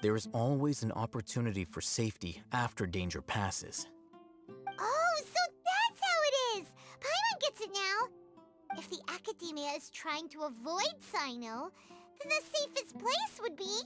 There is always an opportunity for safety after danger passes.
Oh, so that's how it is! Paimon gets it now! If the Academia is trying to avoid Sino, then the safest place would be...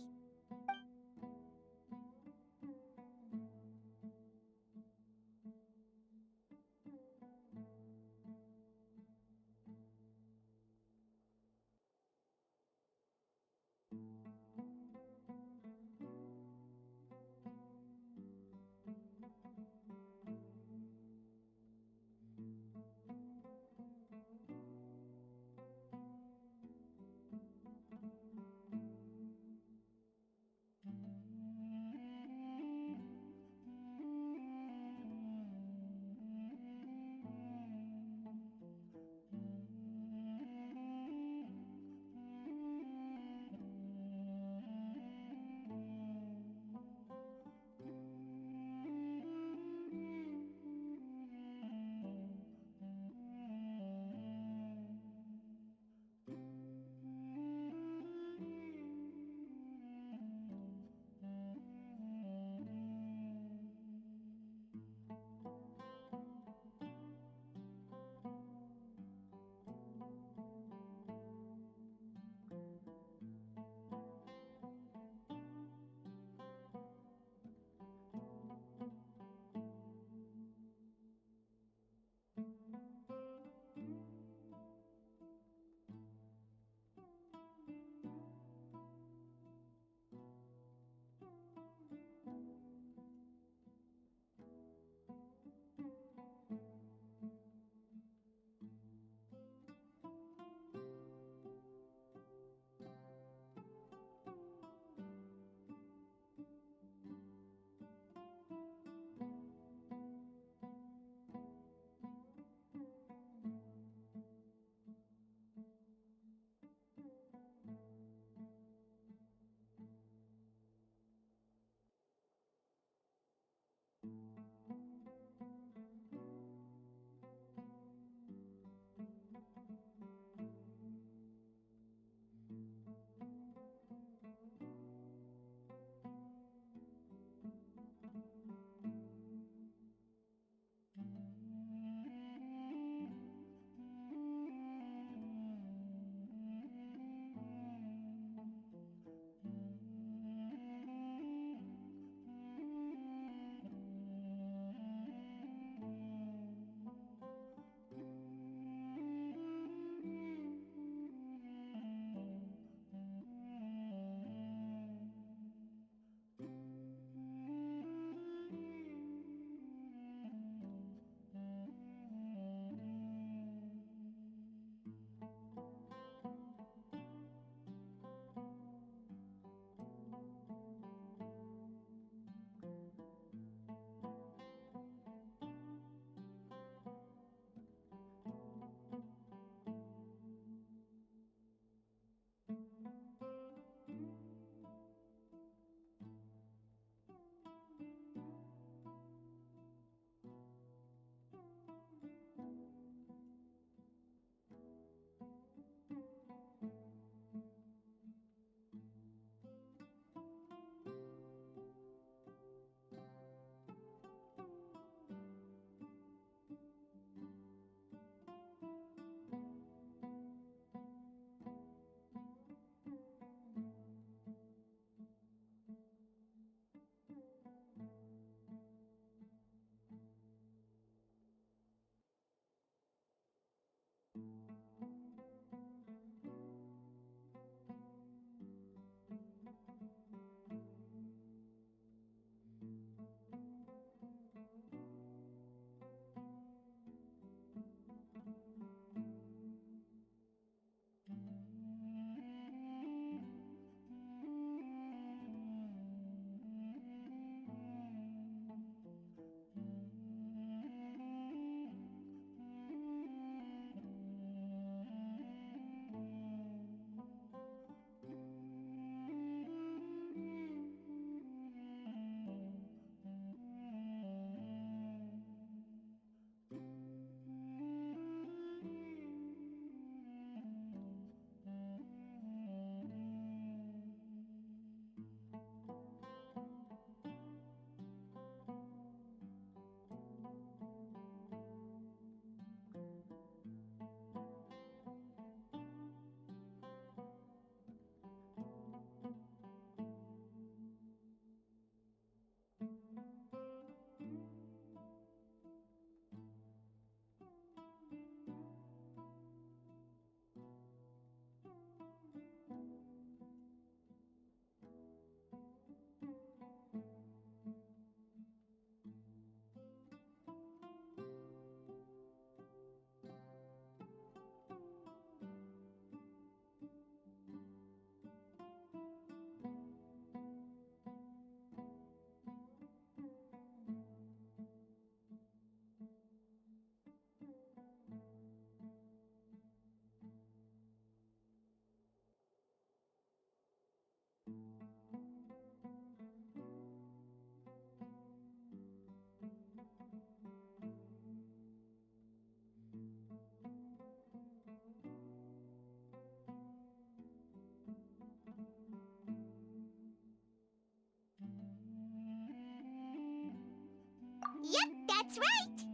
Yep, that's right.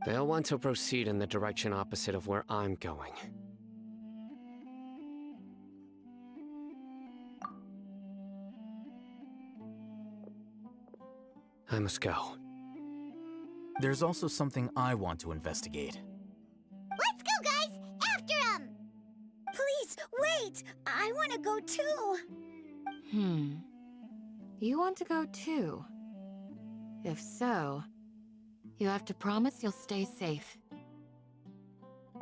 They'll want to proceed in the direction opposite of where I'm going. I must go.
There's also something I want to investigate.
Let's go, guys! After him!
Please, wait! I want to go too!
You want to go too? If so, you have to promise you'll stay safe.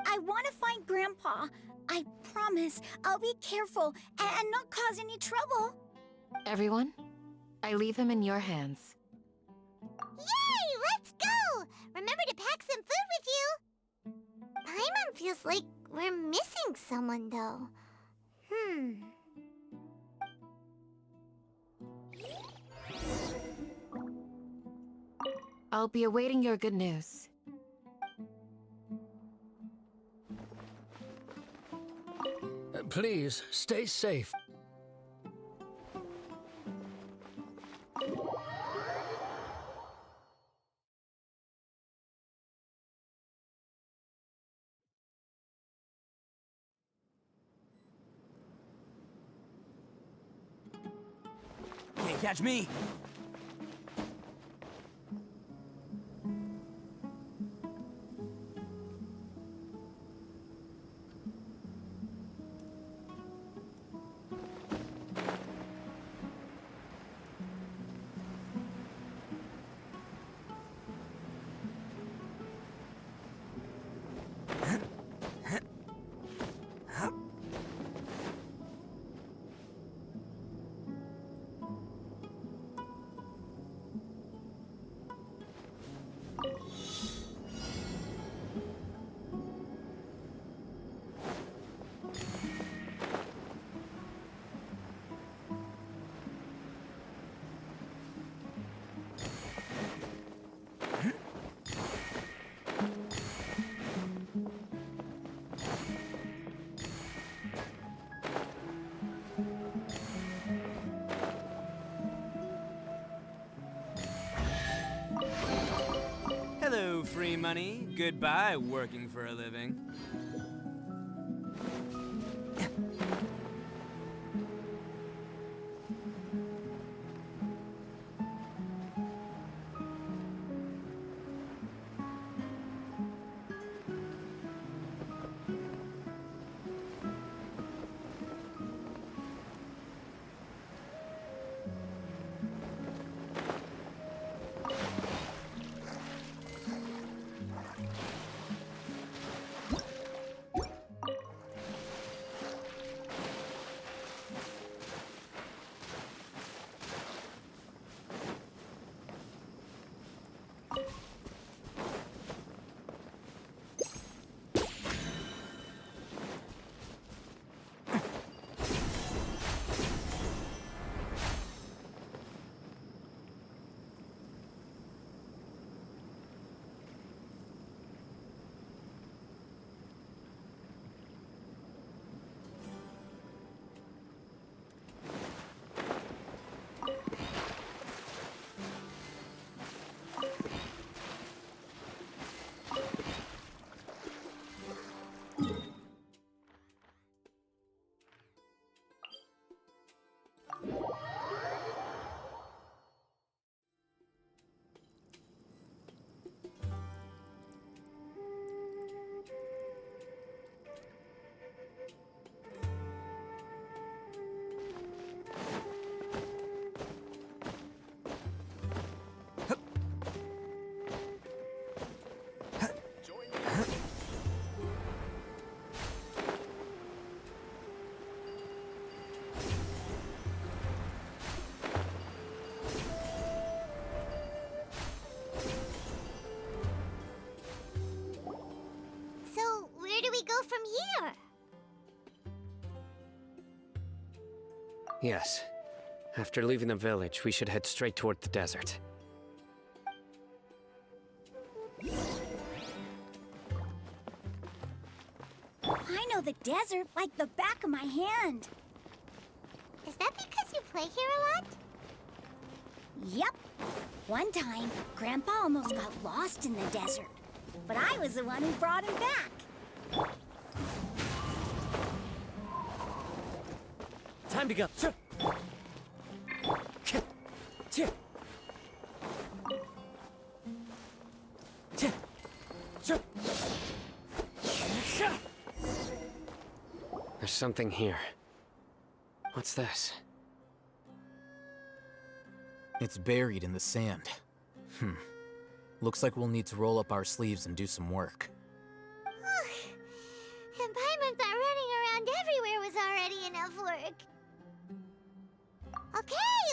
I want to find Grandpa. I promise I'll be careful and not cause any trouble.
Everyone, I leave him in your hands.
Yay! Let's go! Remember to pack some food with you! Paimon feels like we're missing someone, though.
I'll be awaiting your good news.
Please, stay safe.
Can't catch me! Hello, free money. Goodbye, working for a living.
go from here?
Yes. After leaving the village, we should head straight toward the desert.
I know the desert like the back of my hand.
Is that because you play here a lot?
Yep. One time, Grandpa almost got lost in the desert. But I was the one who brought him back.
Time to go.
There's something here. What's this?
It's buried in the sand. Looks like we'll need to roll up our sleeves and do some work.
And Paimon thought running around everywhere was already enough work.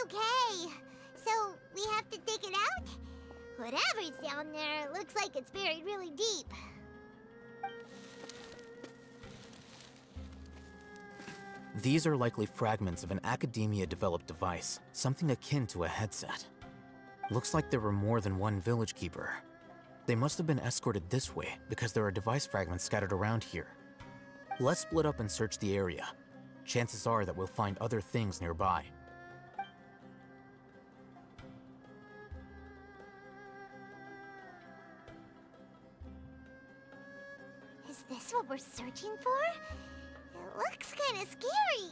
Okay. So, we have to dig it out? Whatever's down there looks like it's buried really deep.
These are likely fragments of an Academia-developed device, something akin to a headset. Looks like there were more than one village keeper. They must have been escorted this way because there are device fragments scattered around here. Let's split up and search the area. Chances are that we'll find other things nearby.
Is this what we're searching for? It looks kind of scary.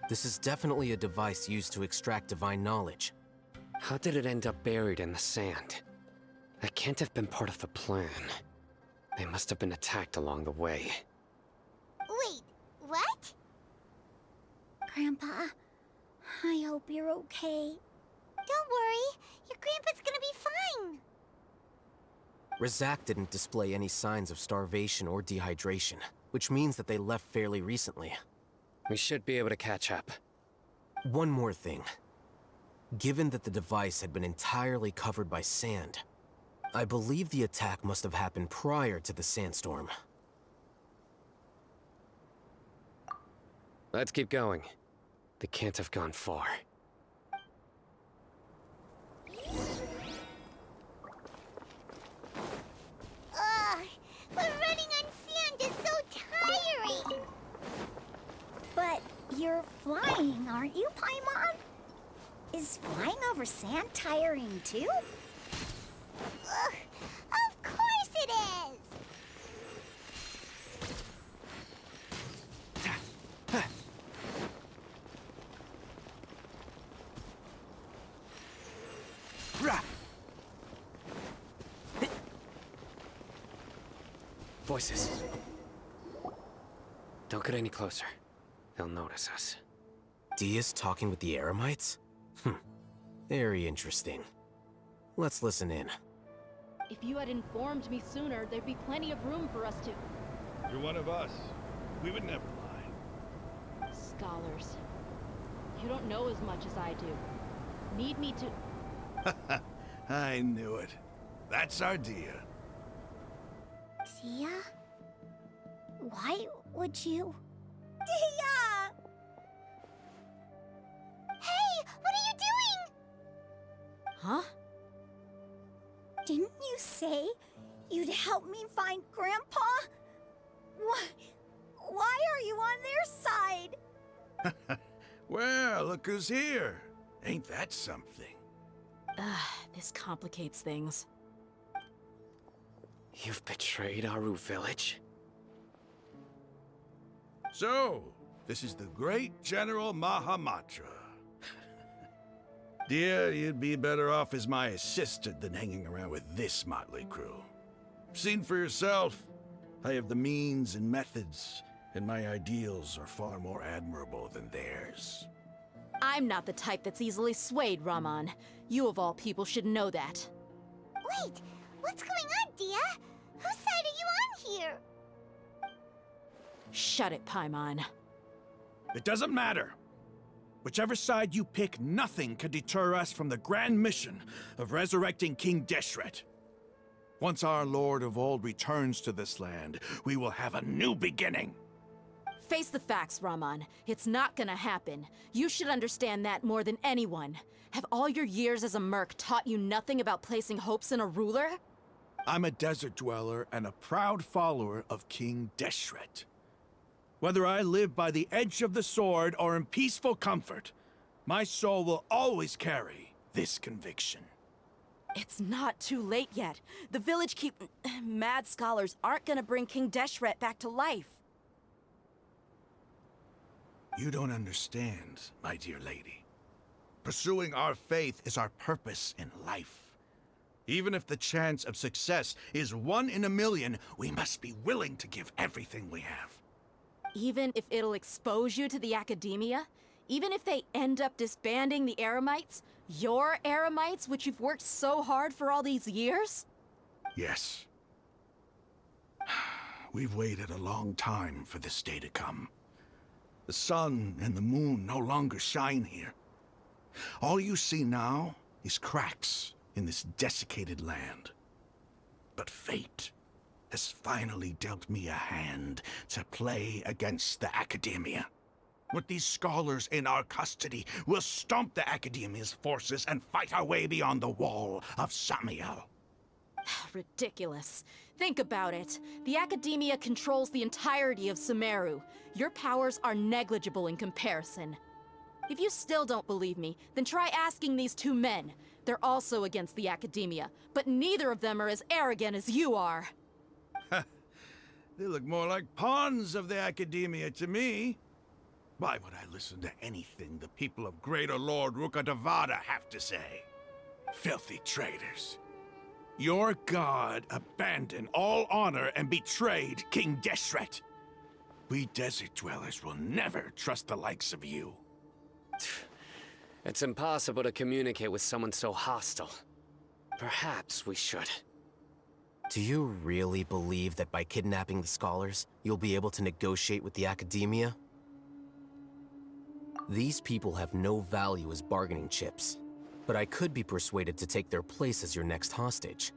This is definitely a device used to extract divine knowledge.
How did it end up buried in the sand? That can't have been part of the plan. They must have been attacked along the way.
Wait, what?
Grandpa, I hope you're okay.
Don't worry, your grandpa's gonna be fine.
Razak didn't display any signs of starvation or dehydration, which means that they left fairly recently.
We should be able to catch up.
One more thing. Given that the device had been entirely covered by sand, I believe the attack must have happened prior to the sandstorm.
Let's keep going. They can't have gone far.
But running on sand is so tiring.
But you're flying, aren't you, Paimon? Is flying over sand tiring too?
Of course it is!
Voices. Don't get any closer. They'll notice us.
Dia's talking with the Eremites? Very interesting. Let's listen in.
If you had informed me sooner, there'd be plenty of room for us to...
You're one of us. We would never lie.
Scholars. You don't know as much as I do. Need me to...
I knew it. That's our Dia.
Dia? Why would you... Dia!
Hey, what are you doing?
Huh?
Didn't you say you'd help me find Grandpa? Why are you on their side?
Well, look who's here. Ain't that something?
This complicates things.
You've betrayed Aru village?
So, this is the great General Mahamatra. Dear, you'd be better off as my assistant than hanging around with this motley crew. Seen for yourself, I have the means and methods, and my ideals are far more admirable than theirs.
I'm not the type that's easily swayed, Raman. You of all people should know that.
Wait, what's going on, Dia? Whose side are you on here?
Shut it, Paimon.
It doesn't matter. Whichever side you pick, nothing can deter us from the grand mission of resurrecting King Deshret. Once our Lord of Old returns to this land, we will have a new beginning.
Face the facts, Raman. It's not gonna happen. You should understand that more than anyone. Have all your years as a merc taught you nothing about placing hopes in a ruler?
I'm a desert dweller and a proud follower of King Deshret. Whether I live by the edge of the sword or in peaceful comfort, my soul will always carry this conviction.
It's not too late yet. The village mad scholars aren't gonna bring King Deshret back to life.
You don't understand, my dear lady. Pursuing our faith is our purpose in life. Even if the chance of success is 1 in a million, we must be willing to give everything we have.
Even if it'll expose you to the academia? Even if they end up disbanding the Eremites? Your Eremites, which you've worked so hard for all these years?
Yes. We've waited a long time for this day to come. The sun and the moon no longer shine here. All you see now is cracks in this desiccated land. But fate has finally dealt me a hand to play against the Academia. With these scholars in our custody, we'll stomp the Academia's forces and fight our way beyond the wall of Samiel.
Ridiculous. Think about it. The Academia controls the entirety of Sumeru. Your powers are negligible in comparison. If you still don't believe me, then try asking these 2 men. They're also against the Academia, but neither of them are as arrogant as you are.
They look more like pawns of the Academia to me. Why would I listen to anything the people of Greater Lord Rukkhadevada have to say? Filthy traitors. Your god abandoned all honor and betrayed King Deshret. We desert dwellers will never trust the likes of you.
It's impossible to communicate with someone so hostile. Perhaps we should.
Do you really believe that by kidnapping the scholars, you'll be able to negotiate with the Academia? These people have no value as bargaining chips, but I could be persuaded to take their place as your next hostage.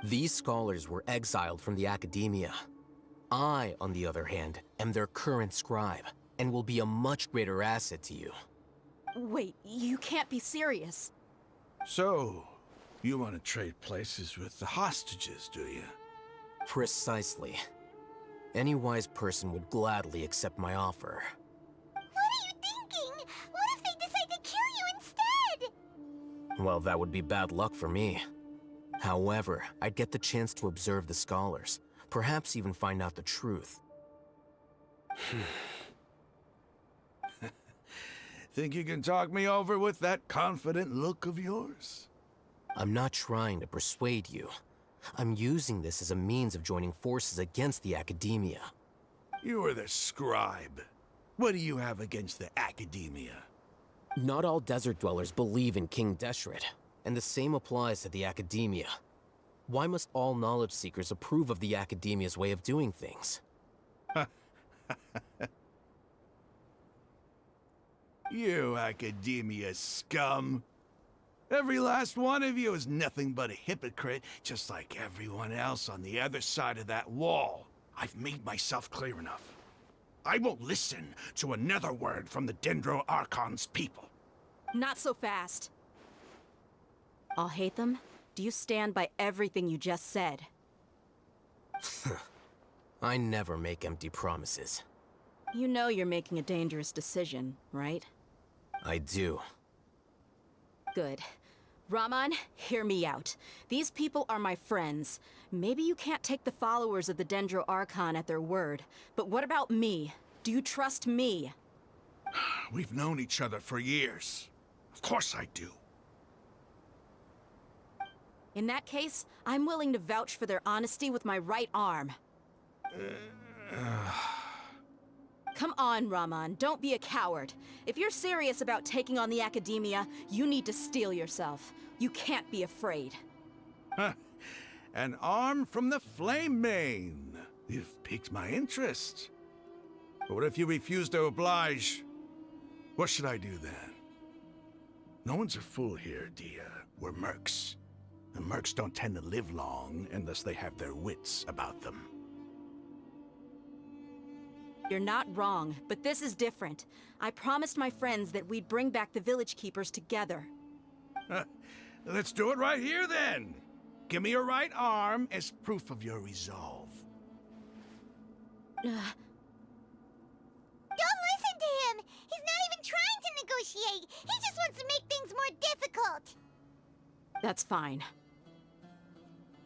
These scholars were exiled from the Academia. I, on the other hand, am their current scribe, and will be a much greater asset to you.
Wait, you can't be serious.
So, you want to trade places with the hostages, do you?
Precisely. Any wise person would gladly accept my offer.
What are you thinking? What if they decide to kill you instead?
Well, that would be bad luck for me. However, I'd get the chance to observe the scholars, perhaps even find out the truth.
Think you can talk me over with that confident look of yours?
I'm not trying to persuade you. I'm using this as a means of joining forces against the Academia.
You are the scribe. What do you have against the Academia?
Not all desert dwellers believe in King Deshret, and the same applies to the Academia. Why must all knowledge seekers approve of the Academia's way of doing things?
You Academia scum. Every last one of you is nothing but a hypocrite, just like everyone else on the other side of that wall. I've made myself clear enough. I won't listen to another word from the Dendro Archon's people.
Not so fast. I'll hate them. Do you stand by everything you just said?
I never make empty promises.
You know you're making a dangerous decision, right?
I do.
Good. Raman, hear me out. These people are my friends. Maybe you can't take the followers of the Dendro Archon at their word, but what about me? Do you trust me?
We've known each other for years. Of course I do.
In that case, I'm willing to vouch for their honesty with my right arm. Come on, Raman, don't be a coward. If you're serious about taking on the Academia, you need to steel yourself. You can't be afraid.
An arm from the Flame Mane. You've piqued my interest. But what if you refuse to oblige? What should I do then? No one's a fool here, Dia. We're mercs. And mercs don't tend to live long unless they have their wits about them.
You're not wrong, but this is different. I promised my friends that we'd bring back the village keepers together.
Let's do it right here then. Give me your right arm as proof of your resolve.
Don't listen to him! He's not even trying to negotiate! He just wants to make things more difficult!
That's fine.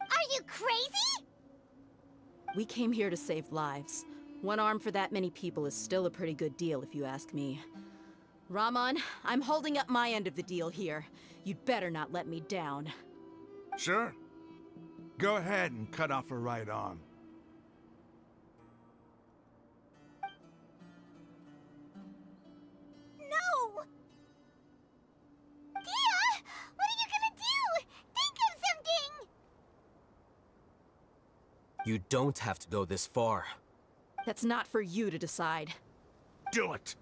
Are you crazy?
We came here to save lives. One arm for that many people is still a pretty good deal, if you ask me. Rahman, I'm holding up my end of the deal here. You'd better not let me down.
Sure. Go ahead and cut off her right arm.
No! Dia! What are you gonna do? Think of something!
You don't have to go this far.
That's not for you to decide.
Do it!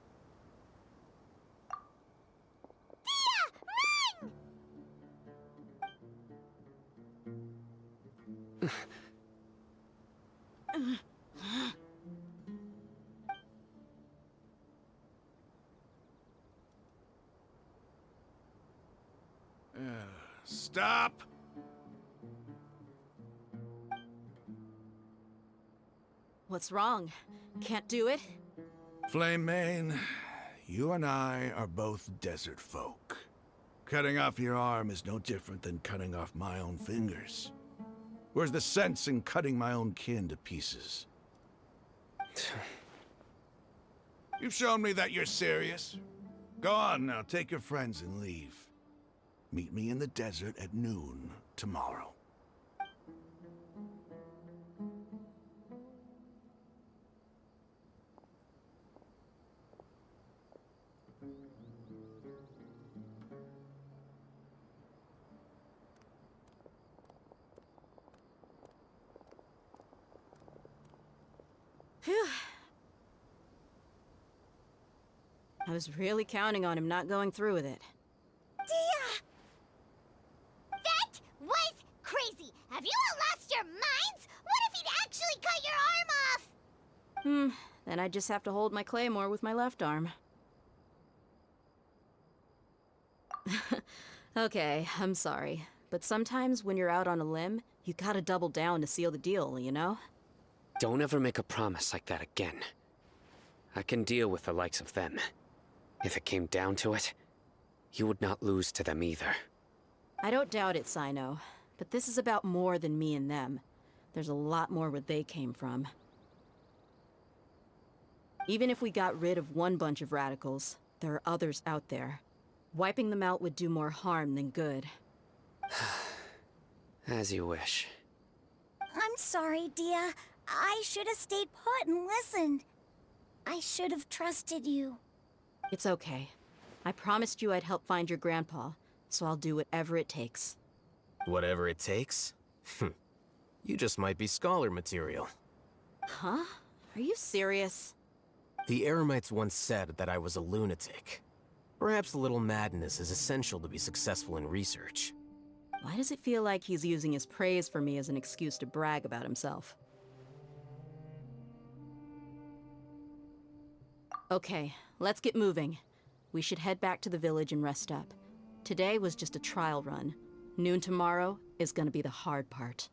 Stop!
What's wrong? Can't do it?
Flame Mane, you and I are both desert folk. Cutting off your arm is no different than cutting off my own fingers. Where's the sense in cutting my own kin to pieces? You've shown me that you're serious. Go on now, take your friends and leave. Meet me in the desert at noon tomorrow.
Phew. I was really counting on him not going through with it.
Dia! That was crazy! Have you all lost your minds? What if he'd actually cut your arm off?
Then I just have to hold my claymore with my left arm. Okay, I'm sorry. But sometimes when you're out on a limb, you gotta double down to seal the deal, you know?
Don't ever make a promise like that again. I can deal with the likes of them. If it came down to it, you would not lose to them either.
I don't doubt it, Sino. But this is about more than me and them. There's a lot more where they came from. Even if we got rid of one bunch of radicals, there are others out there. Wiping them out would do more harm than good.
As you wish.
I'm sorry, Dia. I should have stayed put and listened. I should have trusted you.
It's okay. I promised you I'd help find your grandpa, so I'll do whatever it takes.
Whatever it takes? You just might be scholar material.
Huh? Are you serious?
The Eremites once said that I was a lunatic. Perhaps a little madness is essential to be successful in research.
Why does it feel like he's using his praise for me as an excuse to brag about himself? Okay, let's get moving. We should head back to the village and rest up. Today was just a trial run. Noon tomorrow is gonna be the hard part.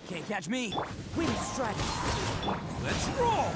Can't catch me. Wind strike.
Let's roll!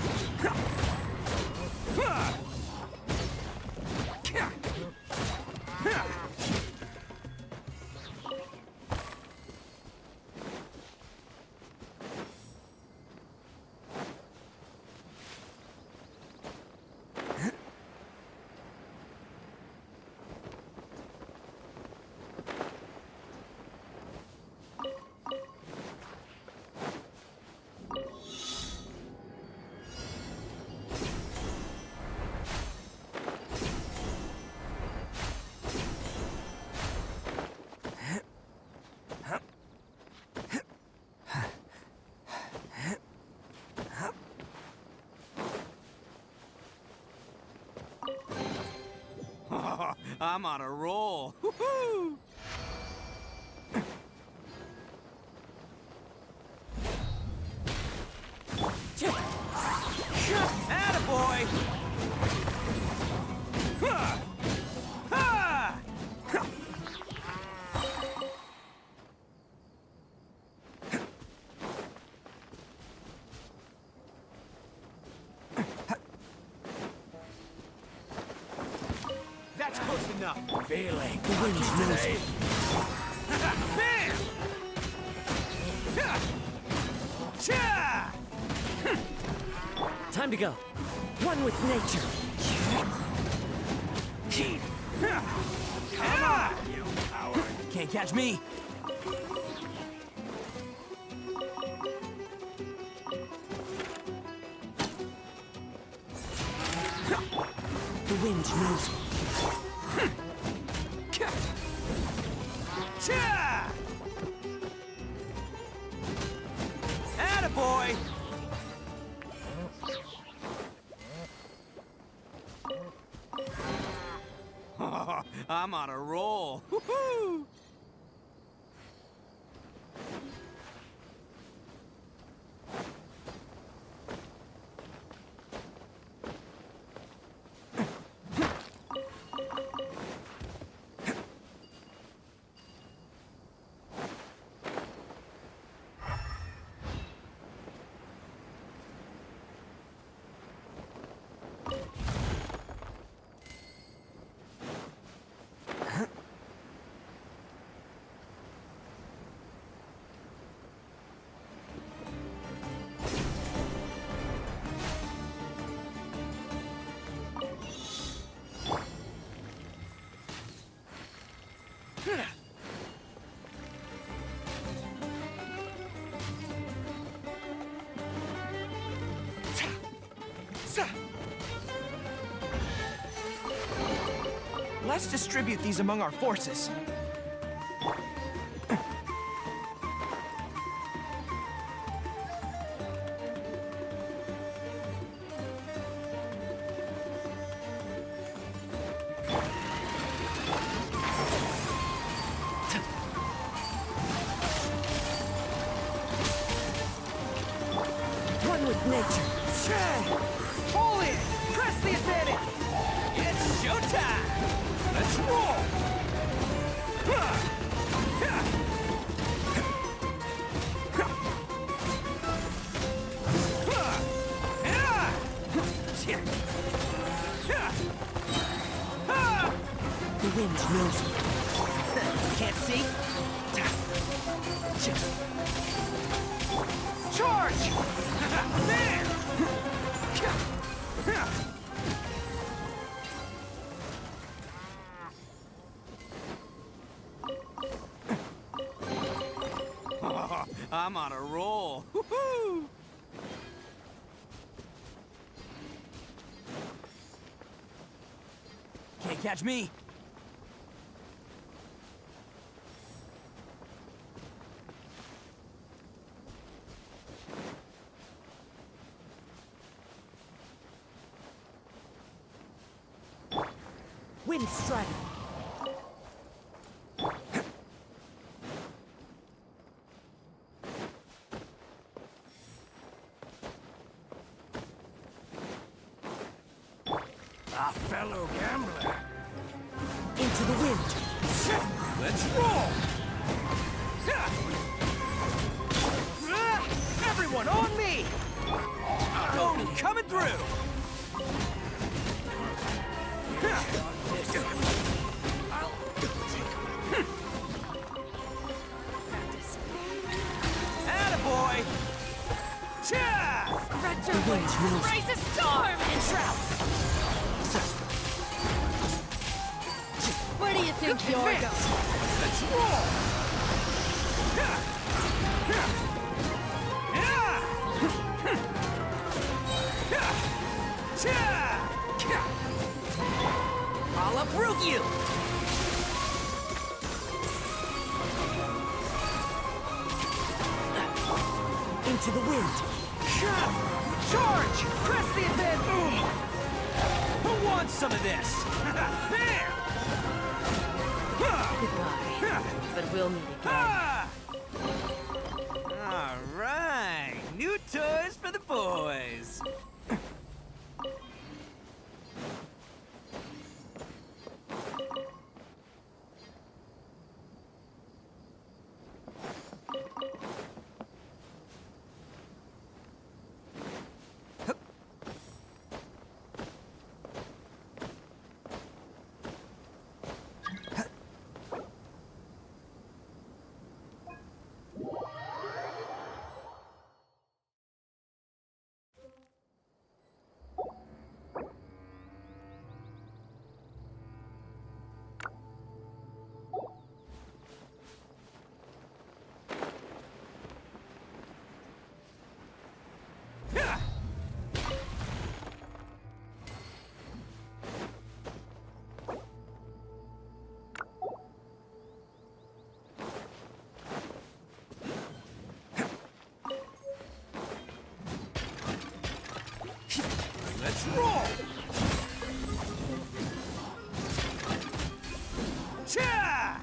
I'm on a roll. Woohoo! Attaboy! Ha! Ha!
That's close enough.
Feeling
The wind knows me.
Bam! Cha!
Time to go. One with nature.
Come on, you coward!
Can't catch me. The wind knows me.
Cha! Attaboy! I'm on a roll. Woohoo!
Let's distribute these among our forces.
One with nature.
Pull in! Press the advantage! It's showtime! Let's roll!
The wind knows me. Can't see?
Charge! There! I'm on a roll. Woohoo!
Can't catch me. Wind strike.
A fellow gambler.
Into the wind.
Let's roll! Everyone on me! Oh, coming through! Attaboy! Cha!
Spread your wings, raise a storm, and trout! Where do you think you're going?
Let's roll!
I'll uproot you! Into the wind.
Charge! Press the advance! Who wants some of this? Bam!
Goodbye. But we'll meet again.
Ah! All right, new toys for the boys. Let's roll! Cha!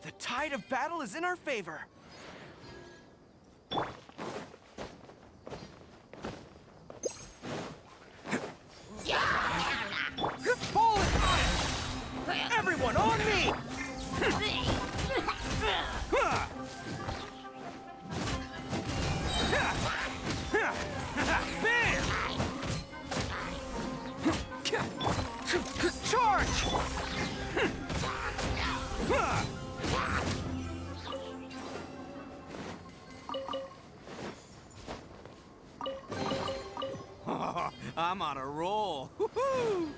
The tide of battle is in our favor. Fall on it! Everyone on me! Charge! I'm on a roll. Woo-hoo!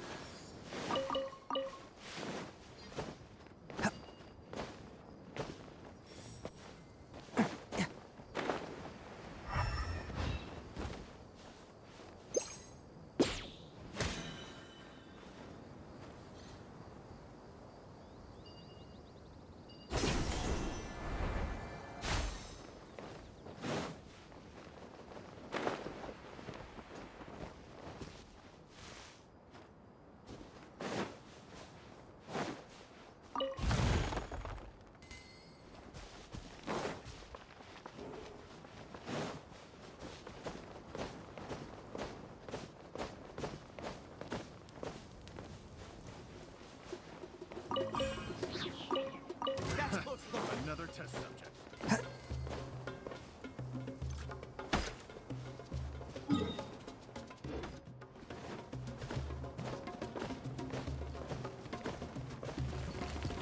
That's close enough. Another test subject.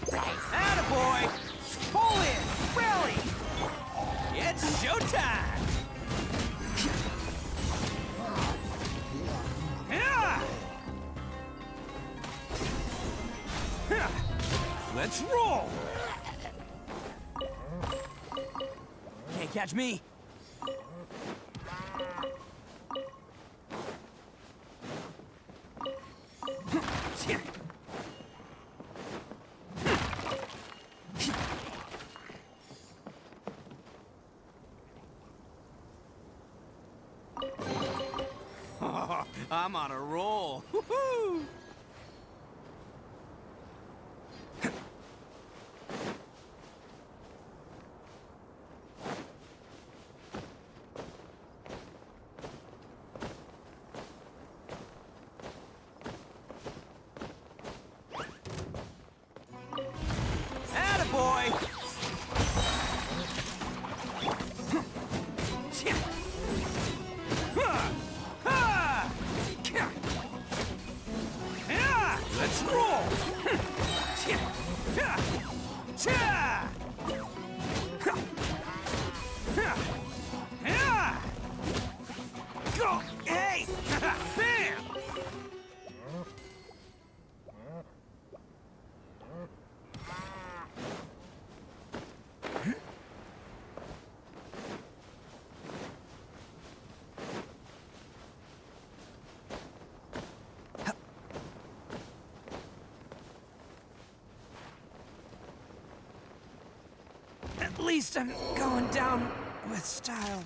Attaboy! Pull in! Rally! It's showtime! Yeah! Let's roll! Can't catch me! I'm on a roll. Woohoo! Attaboy! least I'm going down with style.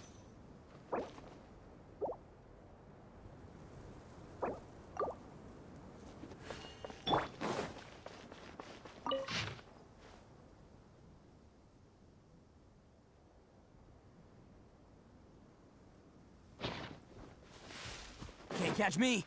Can't catch me.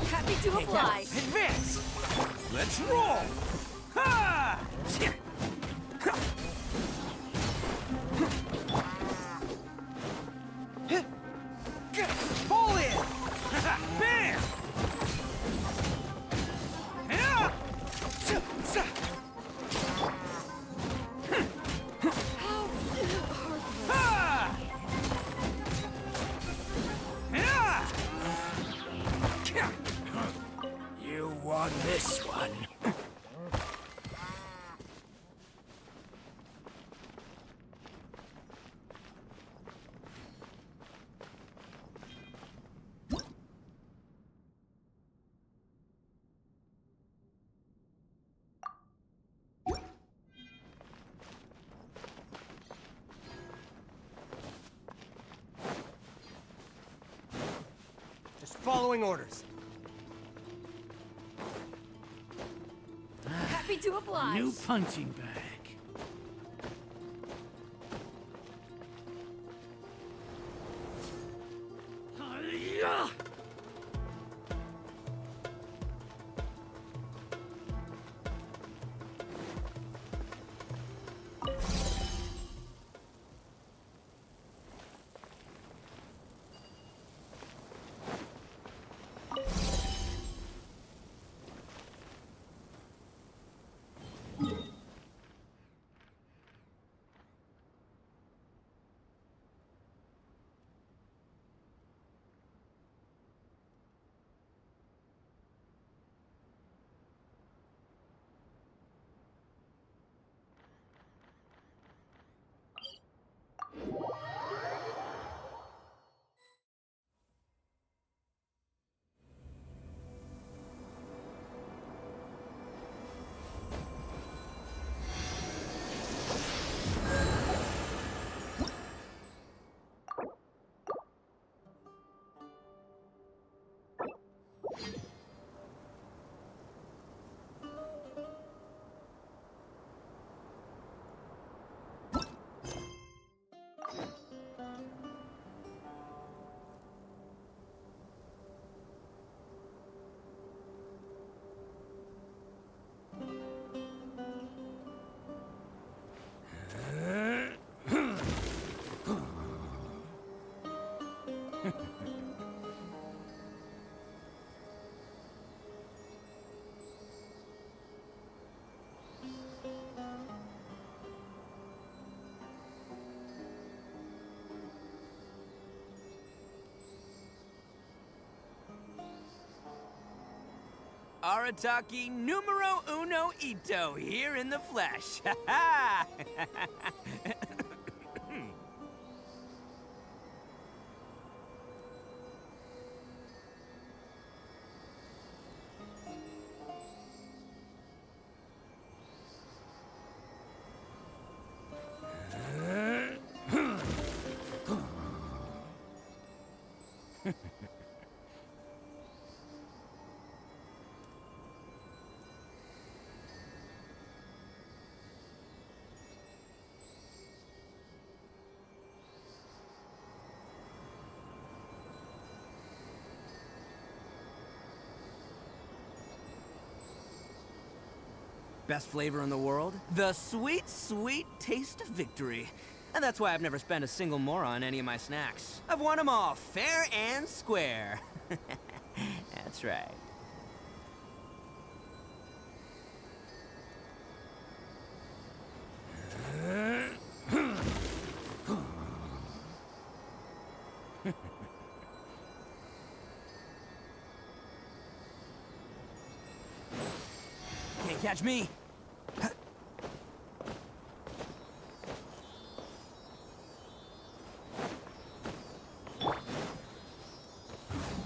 Happy to oblige.
Advance! Let's roll! Ha! Pull in! Bam! You won this one.
Just following orders.
Happy to oblige.
New punching bag. Arataki numero uno ito here in the flesh. Ha ha! Best flavor in the world? The sweet, sweet taste of victory. And that's why I've never spent a single more on any of my snacks. I've won them all, fair and square. That's right. Can't catch me.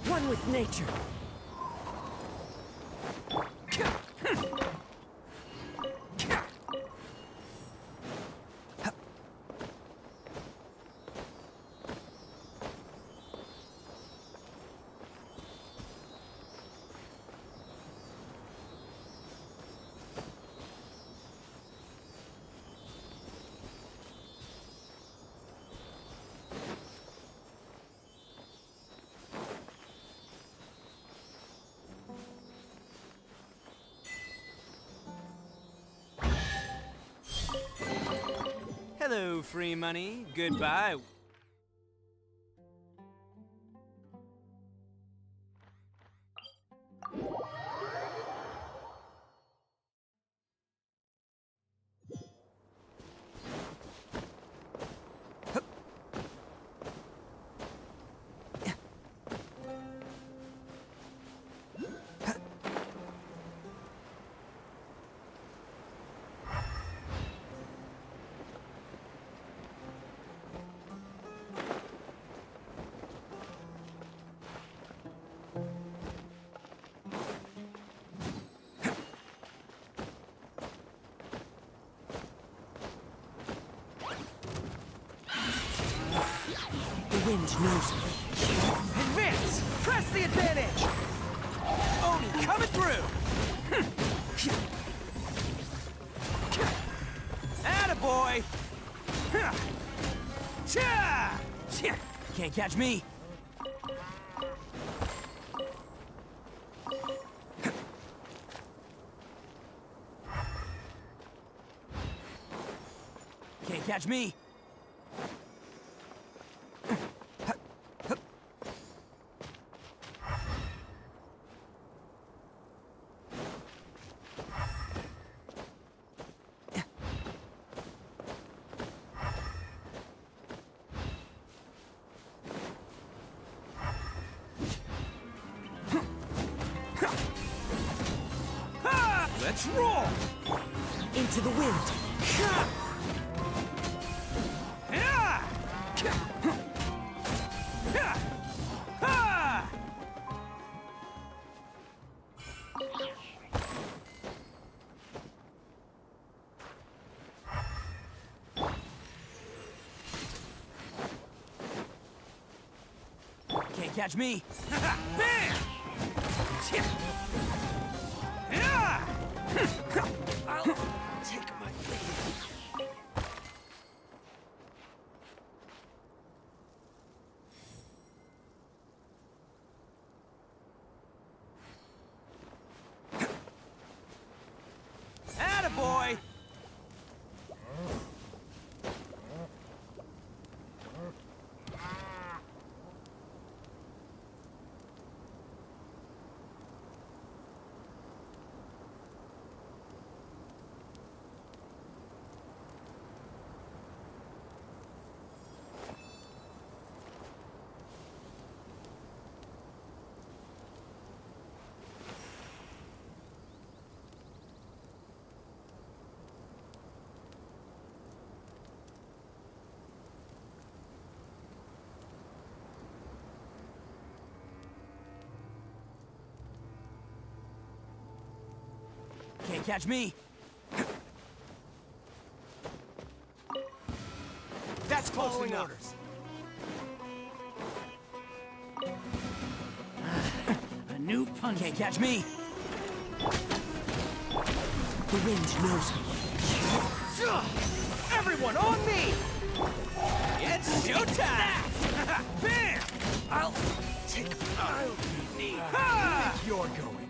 One with nature.
Hello, free money. Goodbye.
The wind knows me.
Advance! Press the advantage! Oni coming through! Attaboy! Can't catch me! Can't catch me! Let's roll!
Into the wind.
Can't catch me! Bam! I'll take my leave. Attaboy! Can't catch me! That's close enough. Orders.
new punch.
Can't catch me. The wind knows me. Everyone on me! It's showtime! Bam! I'll take knee.
You're going.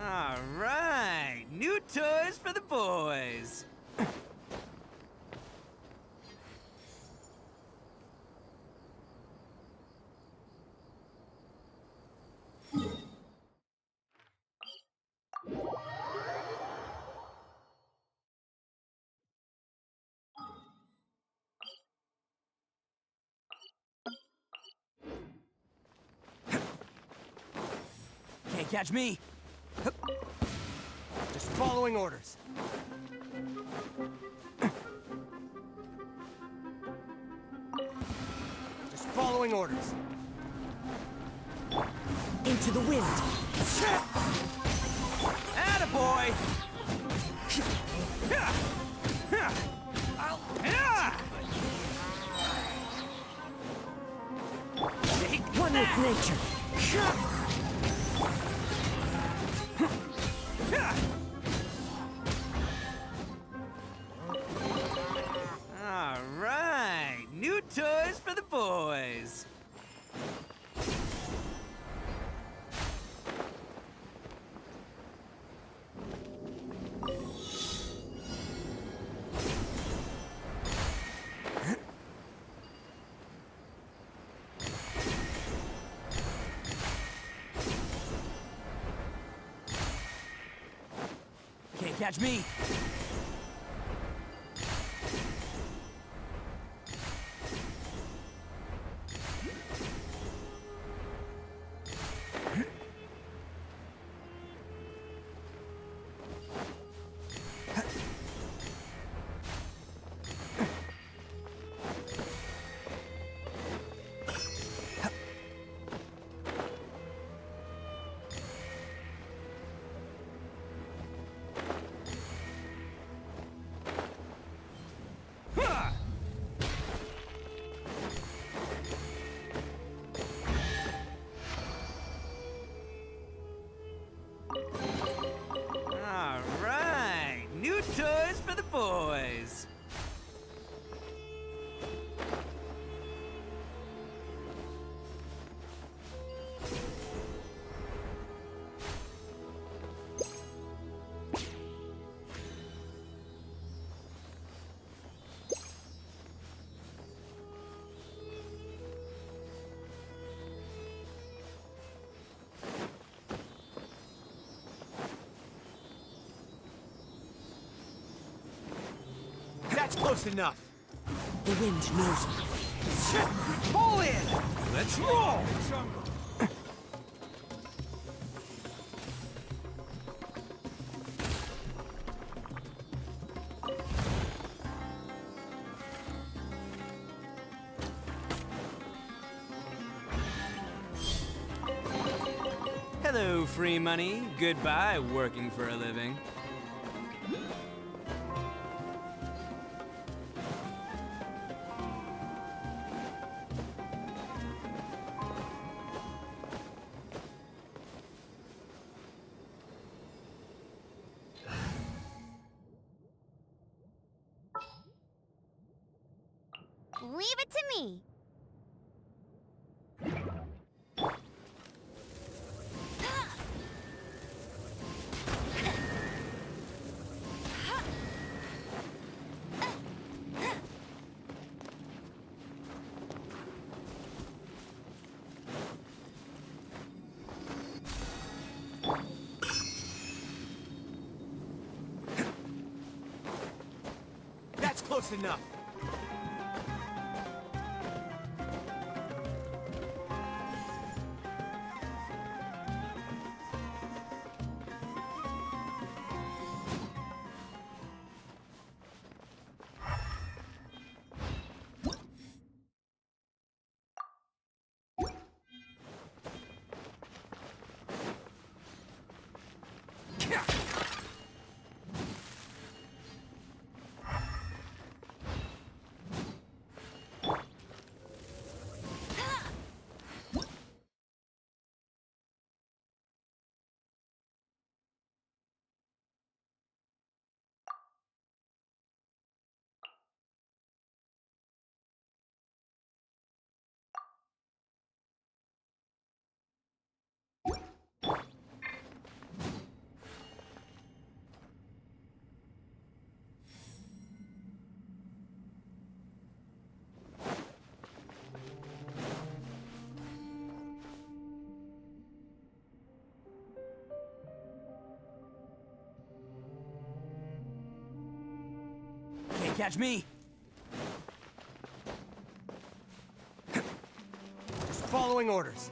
All right, new toys for the boys.
Can't catch me. Just following orders. Just following orders. Into the wind.
Attaboy!
One with nature.
All right, new toys for the boys.
Can't catch me.
All right, new toys for the boys.
That's close enough. The wind knows me. Pull in! Let's roll!
Hello, free money. Goodbye, working for a living.
Leave it to me.
That's close enough.
Can't catch me!
Just following orders.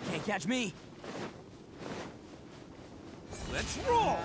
Can't catch me!
Let's roll!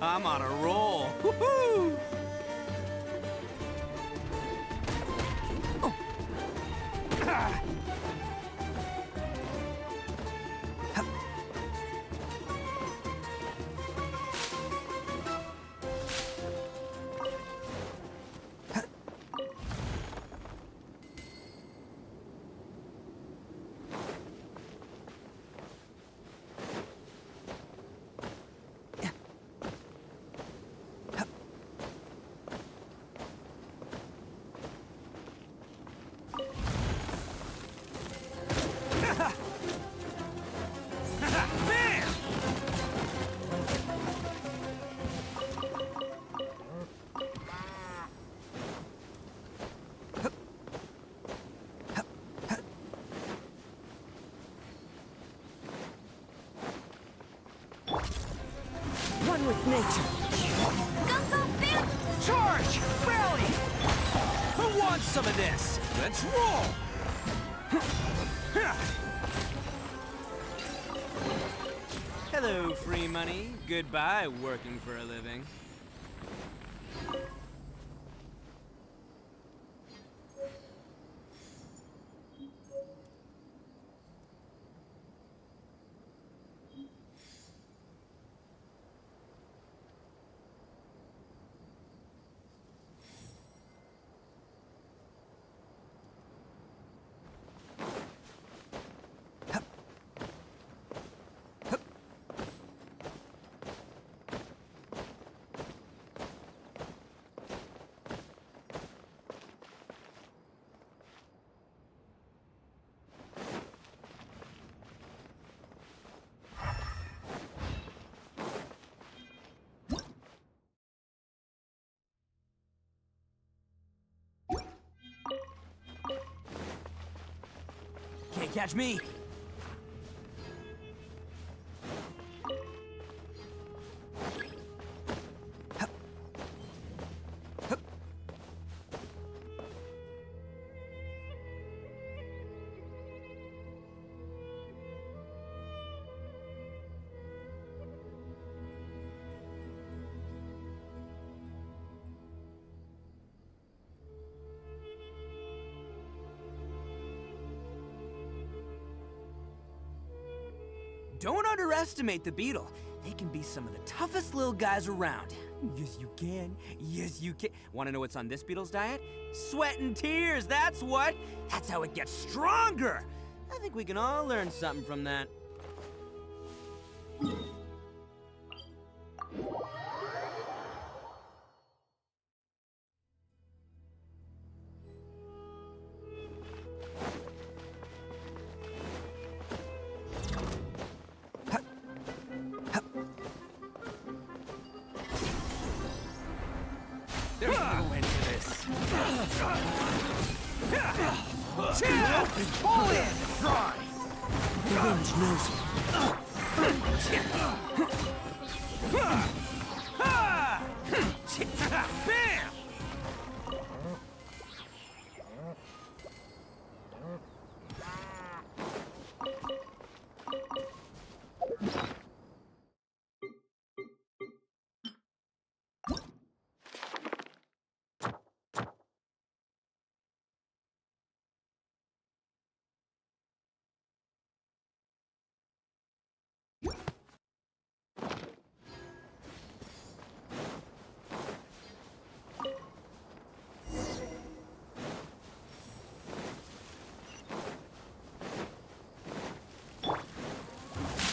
I'm on a roll. Woohoo!
One with nature.
Charge! Rally! Who wants some of this? Let's roll! Hello, free money. Goodbye, working for a living. catch me! Don't underestimate the beetle. They can be some of the toughest little guys around. Yes, you can. Yes, you can. Want to know what's on this beetle's diet? Sweat and tears, that's what. That's how it gets stronger. I think we can all learn something from that. There's no end to this. Fall in! Try!
The wind knows me.
Bam!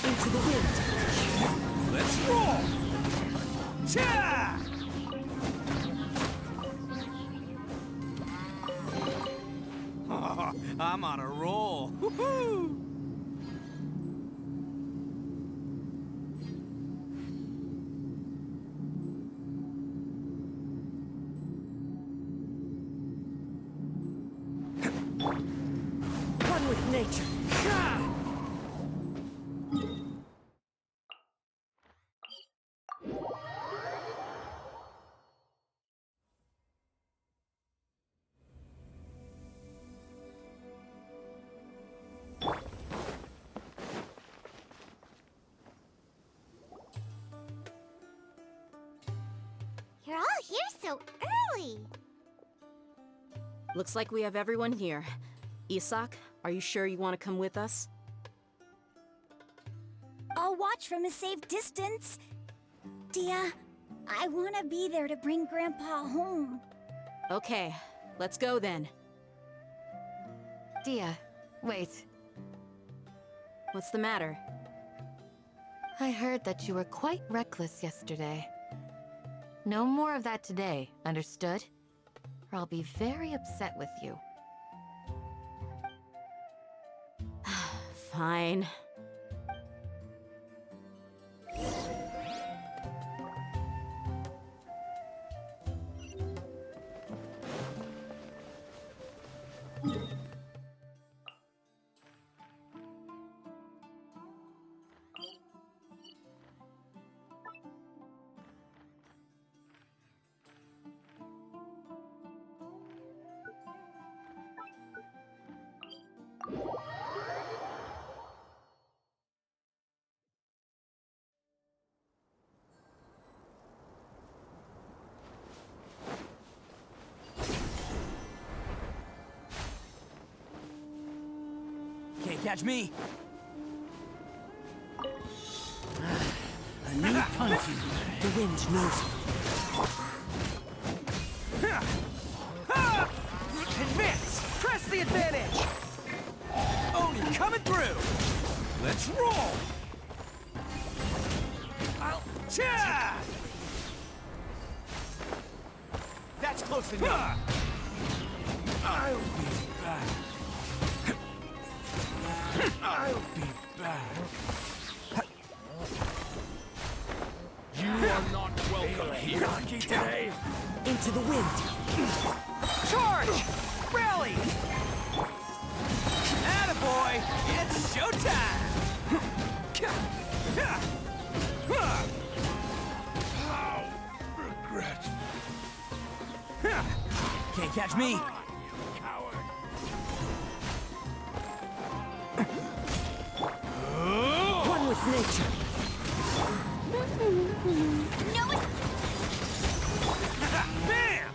Into the wind.
Let's roll! Cha!
I'm on a roll. Woohoo!
One with nature.
You're all here so early.
Looks like we have everyone here. Isak, are you sure you want to come with us?
I'll watch from a safe distance. Dia, I want to be there to bring Grandpa home.
Okay, let's go then.
Dia, wait.
What's the matter?
I heard that you were quite reckless yesterday. No more of that today, understood? Or I'll be very upset with you.
Fine.
Can't catch me.
A new punching. The wind knows me.
Advance! Press the advantage! Oni coming through!
Let's roll!
Cha! That's close enough.
I'll be back. I'll be back. You are not welcome here.
Today. Into the wind.
Charge! Rally! Attaboy! catch me! One with nature.
No,
Bam!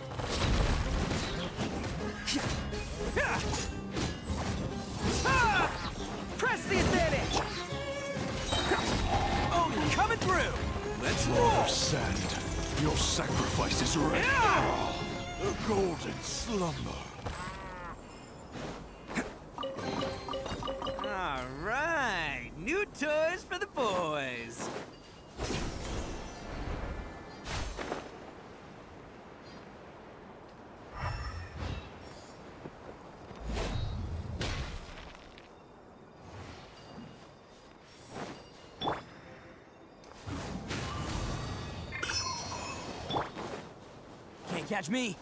Ah! Press the advantage! Oh, you're coming through! Let's roll!
Lord of Sand, your sacrifice is ready.
Yeah!
The golden slumber.
All right, new toys for the boys. Can't catch me.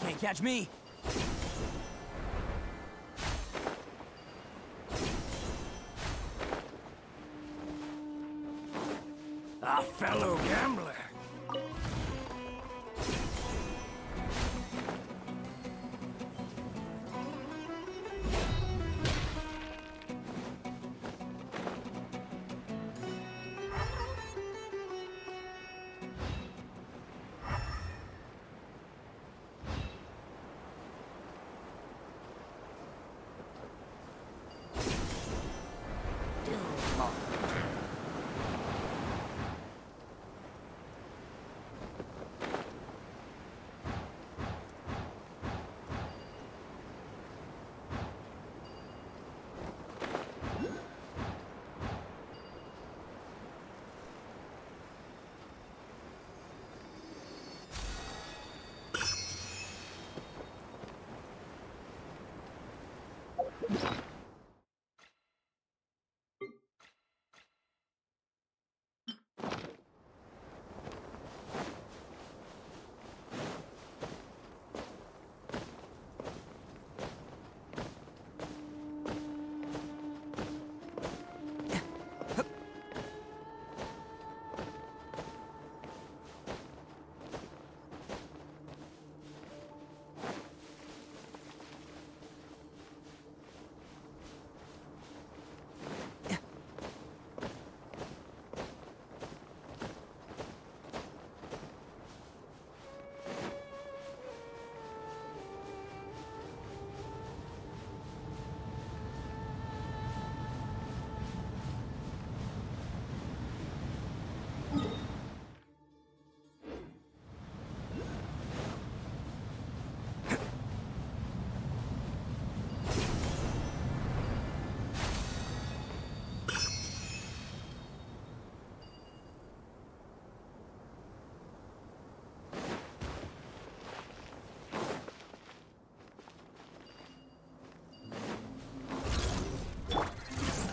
Can't catch me.
A fellow gambler.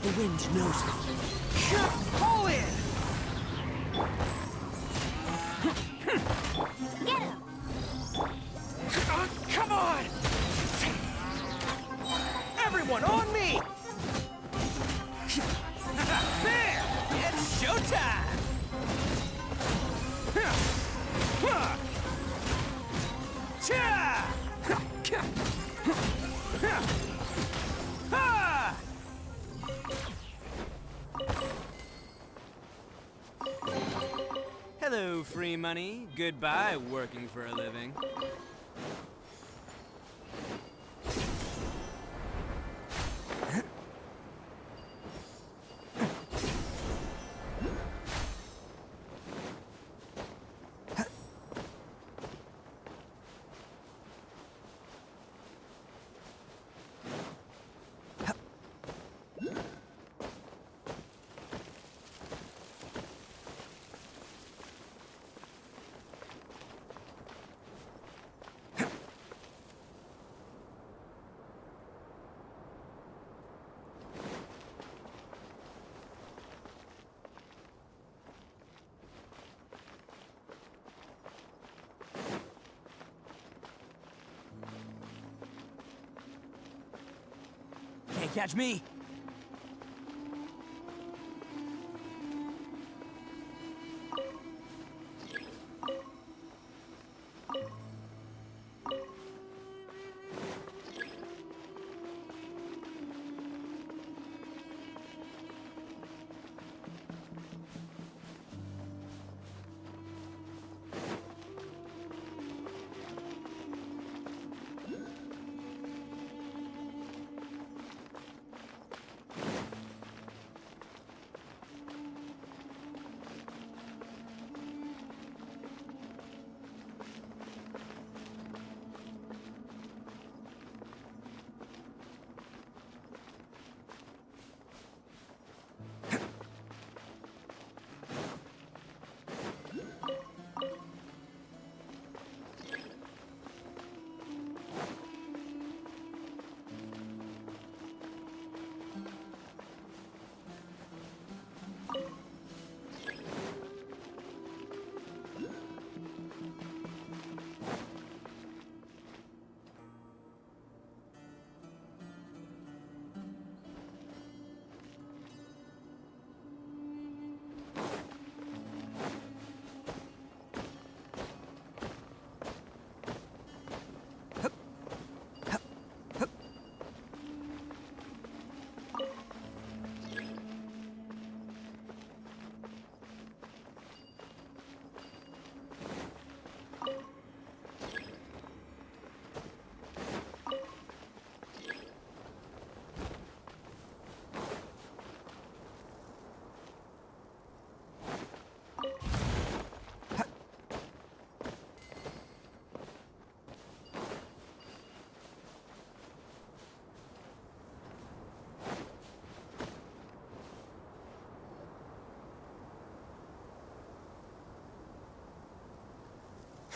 The wind knows me. Pull in!
get him!
Come on! Everyone on me! There! It's showtime! Hello, free money. Goodbye, working for a living. Can't catch me.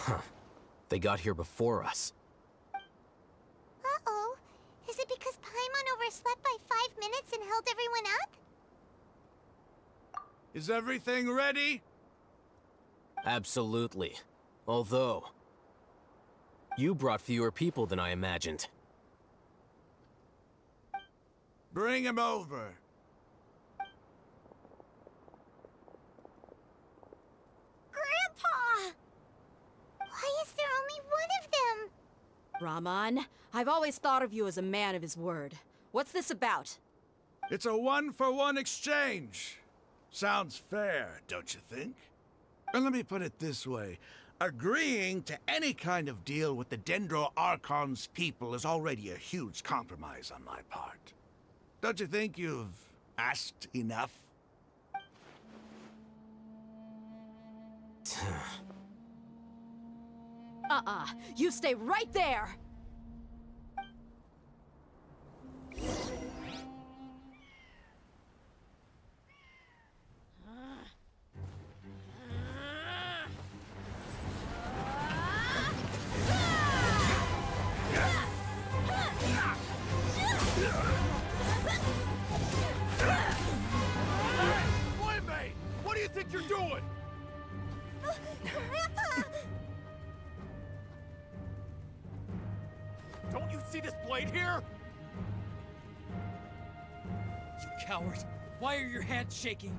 Huh. They got here before us.
Uh-oh. Is it because Paimon overslept by 5 minutes and held everyone up?
Is everything ready?
Absolutely. Although, you brought fewer people than I imagined.
Bring him over.
Grandpa! Why is there only one of them?
Raman, I've always thought of you as a man of his word. What's this about?
It's a one-for-one exchange. Sounds fair, don't you think? And let me put it this way. Agreeing to any kind of deal with the Dendro Archon's people is already a huge compromise on my part. Don't you think you've asked enough?
You stay right there!
Playmate! What do you think you're doing?
Grandpa!
Don't you see this blade here? You coward! Why are your hands shaking?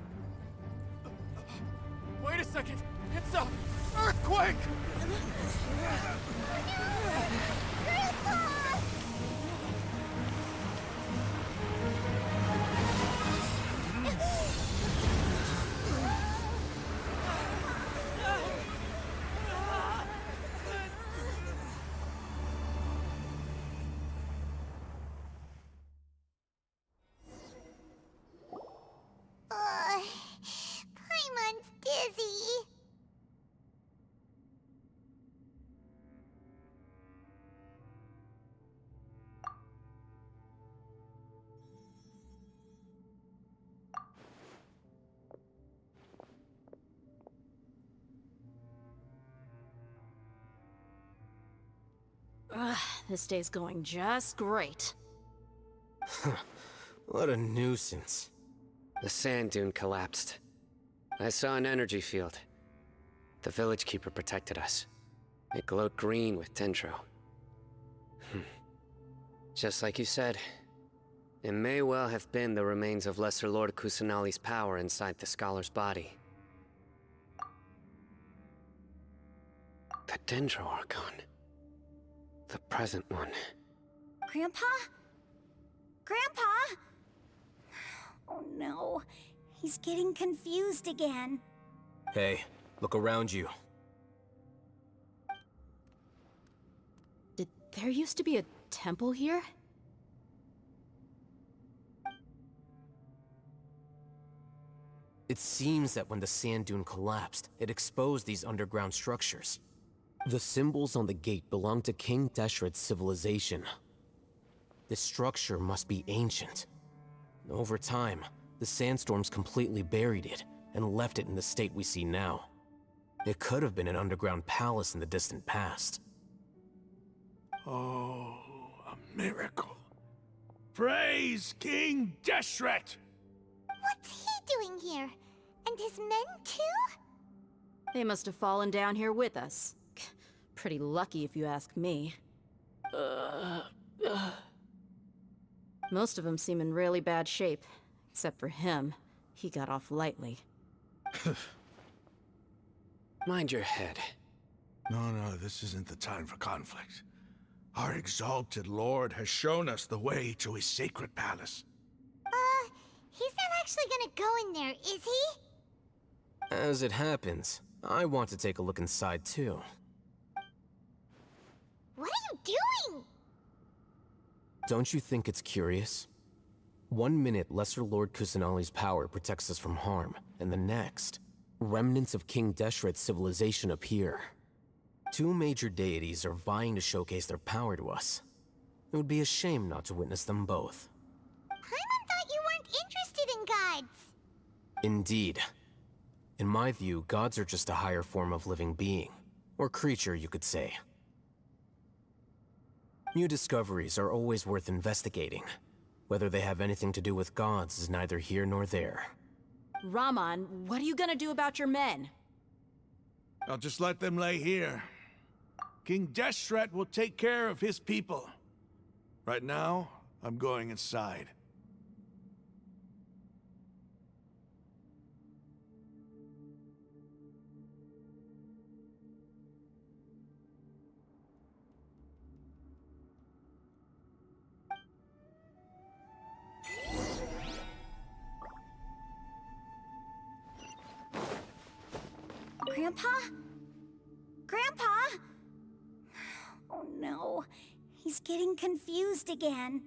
Wait a second! It's a earthquake!
Grandpa! Paimon's dizzy.
This day's going just great.
What a nuisance.
The sand dune collapsed. I saw an energy field. The village keeper protected us. It glowed green with dendro. Just like you said, It may well have been the remains of Lesser Lord Kusanali's power inside the scholar's body. The Dendro Archon. The present one.
Grandpa? Grandpa? Oh no, he's getting confused again.
Hey, look around you.
Did there used to be a temple here?
It seems that when the sand dune collapsed, it exposed these underground structures. The symbols on the gate belong to King Deshret's civilization. This structure must be ancient. Over time, the sandstorms completely buried it and left it in the state we see now. It could have been an underground palace in the distant past.
Oh, a miracle. Praise King Deshret!
What's he doing here? And his men too?
They must have fallen down here with us. Pretty lucky if you ask me. Most of them seem in really bad shape. Except for him. He got off lightly.
Mind your head.
No, this isn't the time for conflict. Our exalted lord has shown us the way to his sacred palace.
He's not actually gonna go in there, is he?
As it happens, I want to take a look inside too.
What are you doing?
Don't you think it's curious? 1 minute, Lesser Lord Kusanali's power protects us from harm, and the next, remnants of King Deshret's civilization appear. 2 major deities are vying to showcase their power to us. It would be a shame not to witness them both.
Paimon thought you weren't interested in gods.
Indeed. In my view, gods are just a higher form of living being, or creature, you could say. New discoveries are always worth investigating. Whether they have anything to do with gods is neither here nor there.
Raman, what are you gonna do about your men?
I'll just let them lay here. King Deshret will take care of his people. Right now, I'm going inside.
Grandpa? Grandpa? Oh no, he's getting confused again.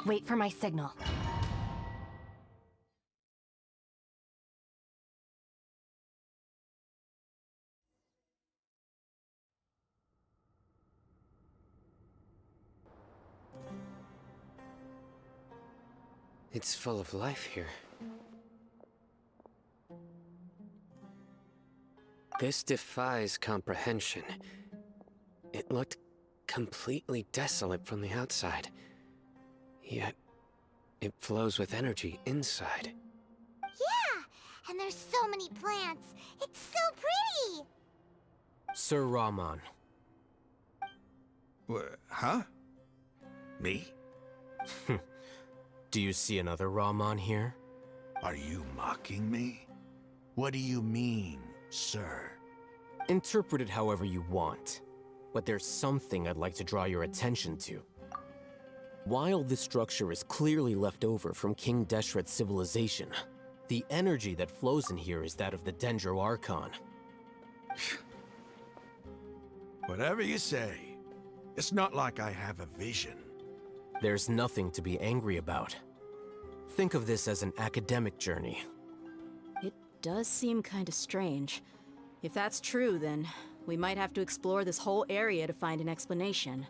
Wait for my signal.
It's full of life here. This defies comprehension. It looked completely desolate from the outside. Yet, it flows with energy inside.
Yeah, and there's so many plants. It's so pretty.
Sir Raman.
Huh? Me?
Do you see another Raman here?
Are you mocking me? What do you mean, sir?
Interpret it however you want. But there's something I'd like to draw your attention to. While this structure is clearly left over from King Deshret's civilization, the energy that flows in here is that of the Dendro Archon.
Whatever you say. It's not like I have a vision.
There's nothing to be angry about. Think of this as an academic journey.
It does seem kinda strange. If that's true, then We might have to explore this whole area to find an explanation.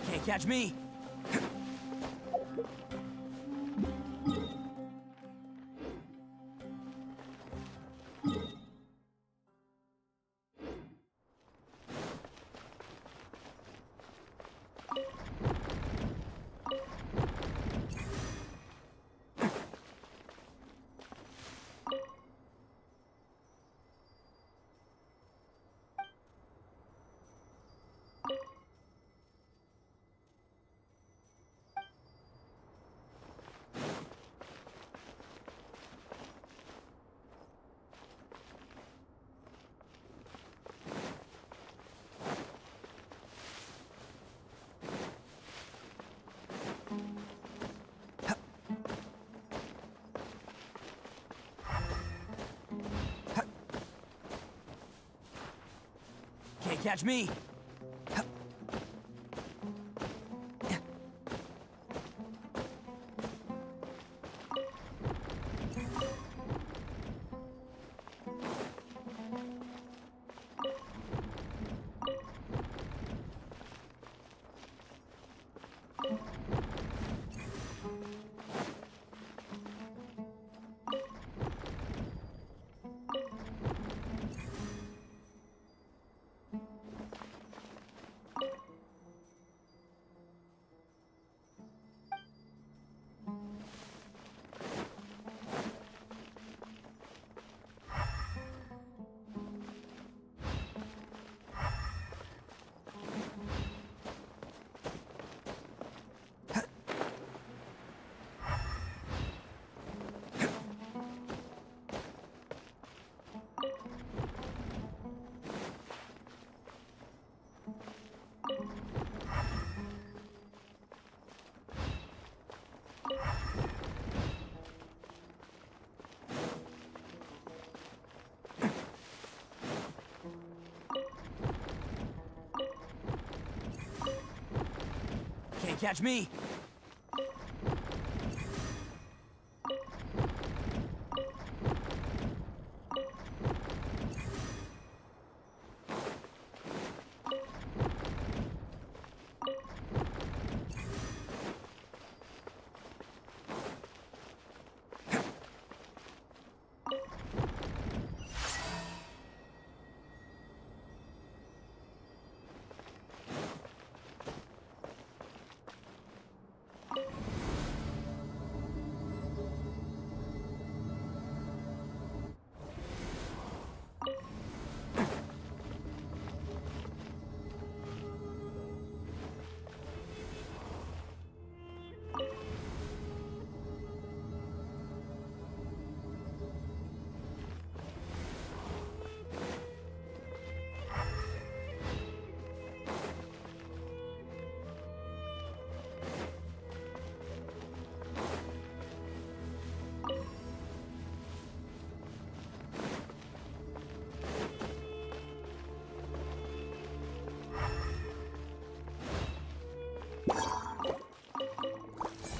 Can't catch me! Can't catch me! Can't catch me!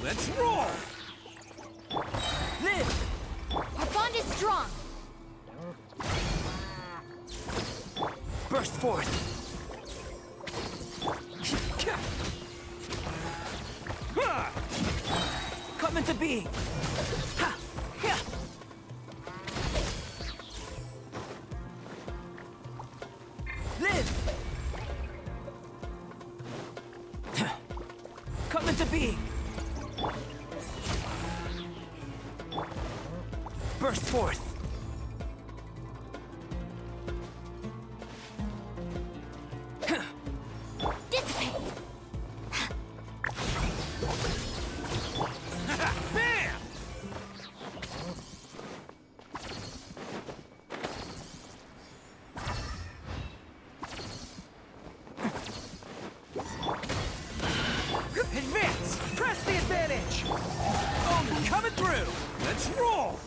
Let's roll!
Live! Our bond is strong!
Burst forth! Come into being! Ha! Yeah! Live! Come into being! Burst forth!
Dissipate!
Bam!
Advance! Press the advantage! Oh, coming through!
Let's roll!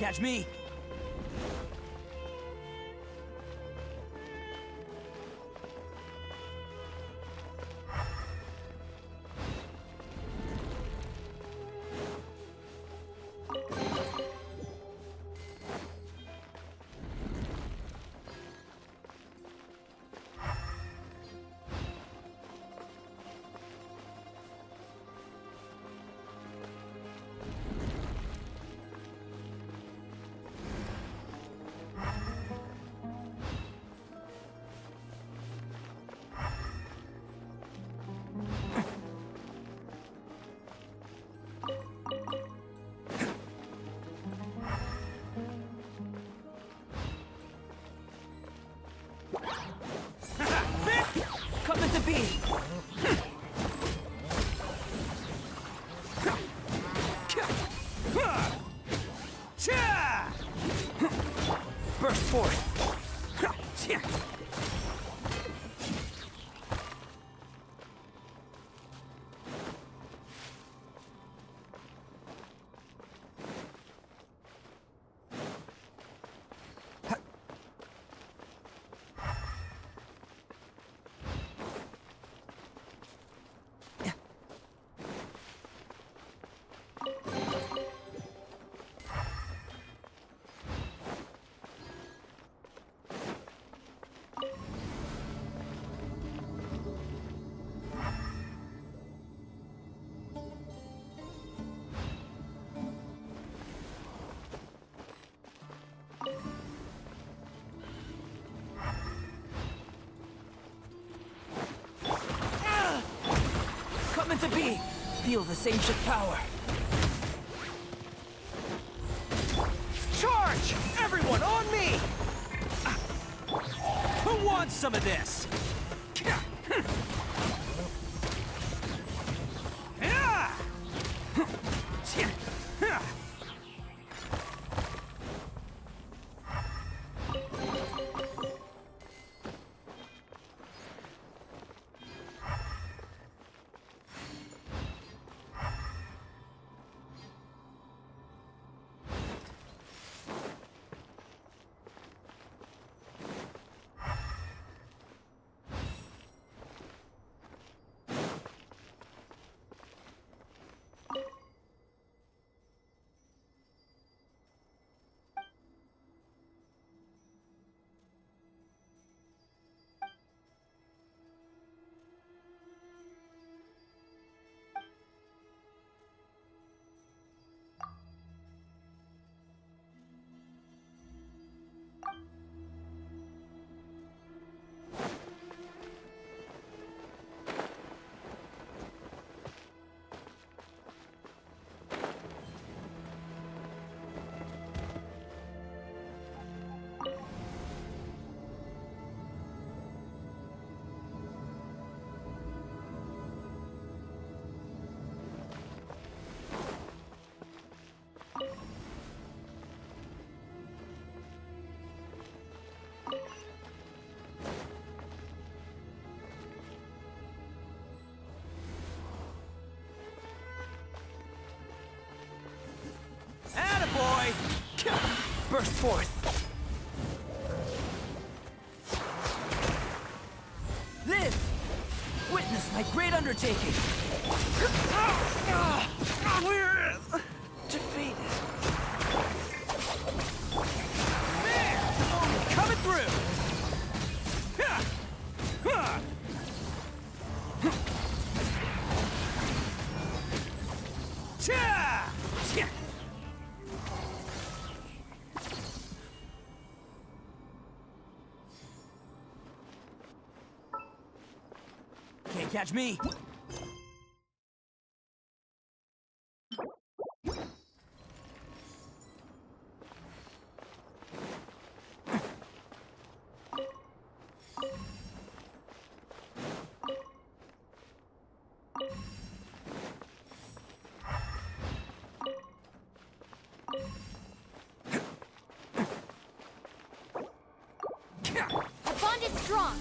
catch me! Coming to be! Burst forth! Coming to be! Feel this ancient power! Charge! Everyone on me! Who wants some of this? Attaboy! Burst forth! Live! Witness my great undertaking! We're defeated. Man! Coming through! Can't catch me!
Our bond is strong.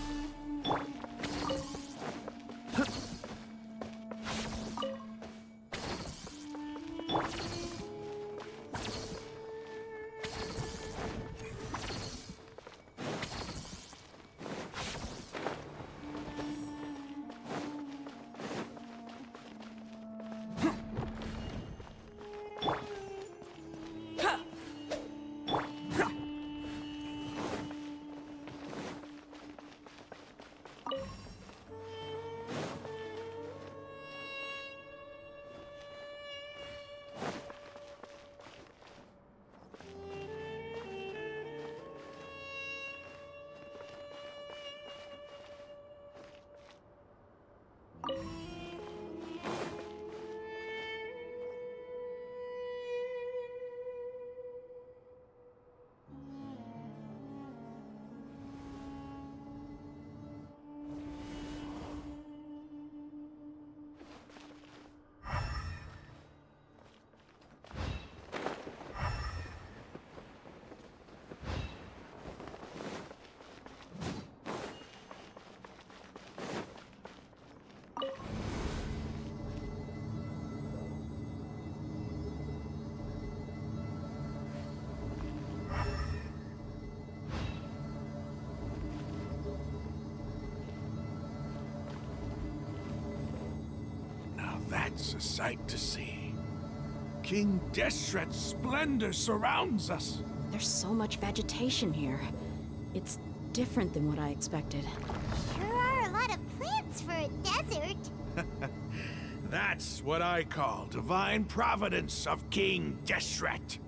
is a sight to see. King Deshret's splendor surrounds us.
There's so much vegetation here. It's different than what I expected.
Sure are a lot of plants for a desert.
That's what I call divine providence of King Deshret.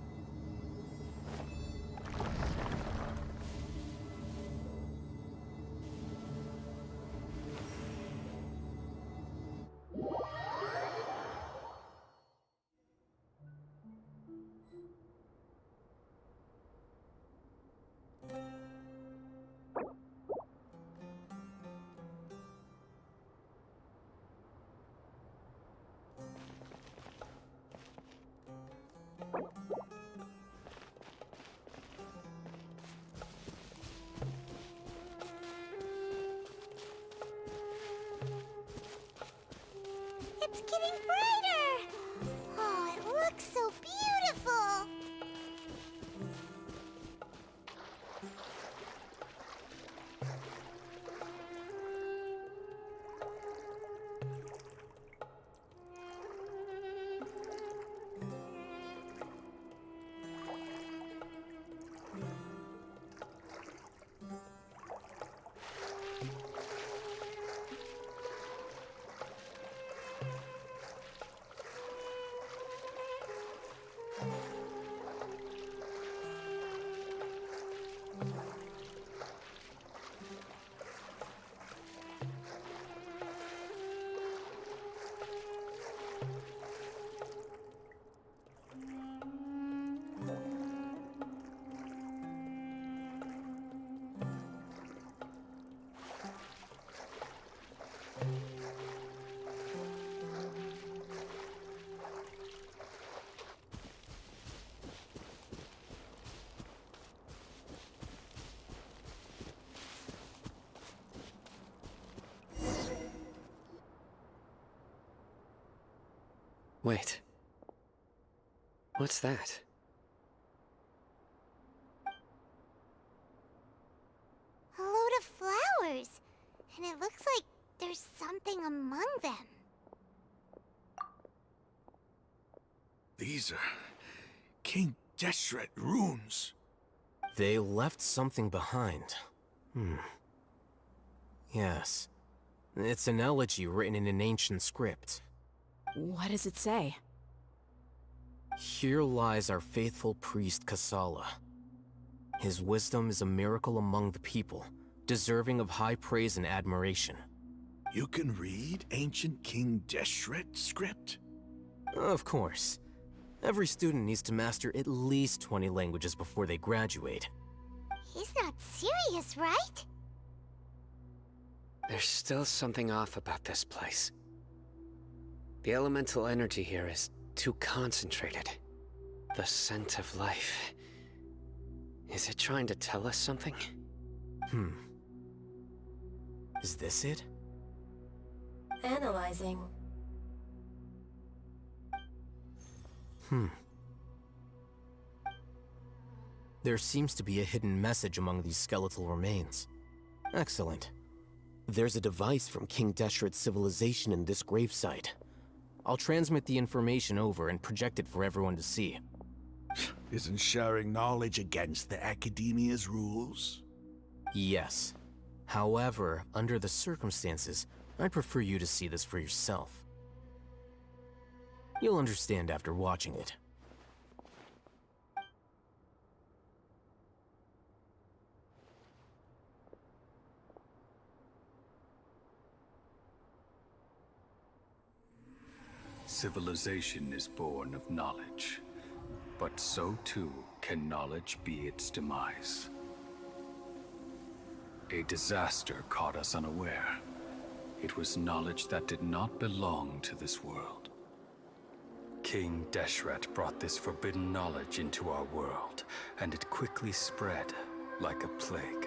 It's getting brighter! Oh, it looks so beautiful!
Wait. What's that?
A load of flowers. And it looks like there's something among them.
These are King Deshret runes.
They left something behind. Yes. It's an elegy written in an ancient script.
What does it say?
Here lies our faithful priest Kasala. His wisdom is a miracle among the people, deserving of high praise and admiration.
You can read ancient King Deshret script?
Of course. Every student needs to master at least 20 languages before they graduate.
He's not serious, right?
There's still something off about this place. The elemental energy here is too concentrated. The scent of life. Is it trying to tell us something?
Is this it?
Analyzing.
There seems to be a hidden message among these skeletal remains. Excellent. There's a device from King Deshret's civilization in this gravesite. I'll transmit the information over and project it for everyone to see.
Isn't sharing knowledge against the Academia's rules?
Yes. However, under the circumstances, I'd prefer you to see this for yourself. You'll understand after watching it.
Civilization is born of knowledge, but so too can knowledge be its demise. A disaster caught us unaware. It was knowledge that did not belong to this world. King Deshret brought this forbidden knowledge into our world, and it quickly spread like a plague.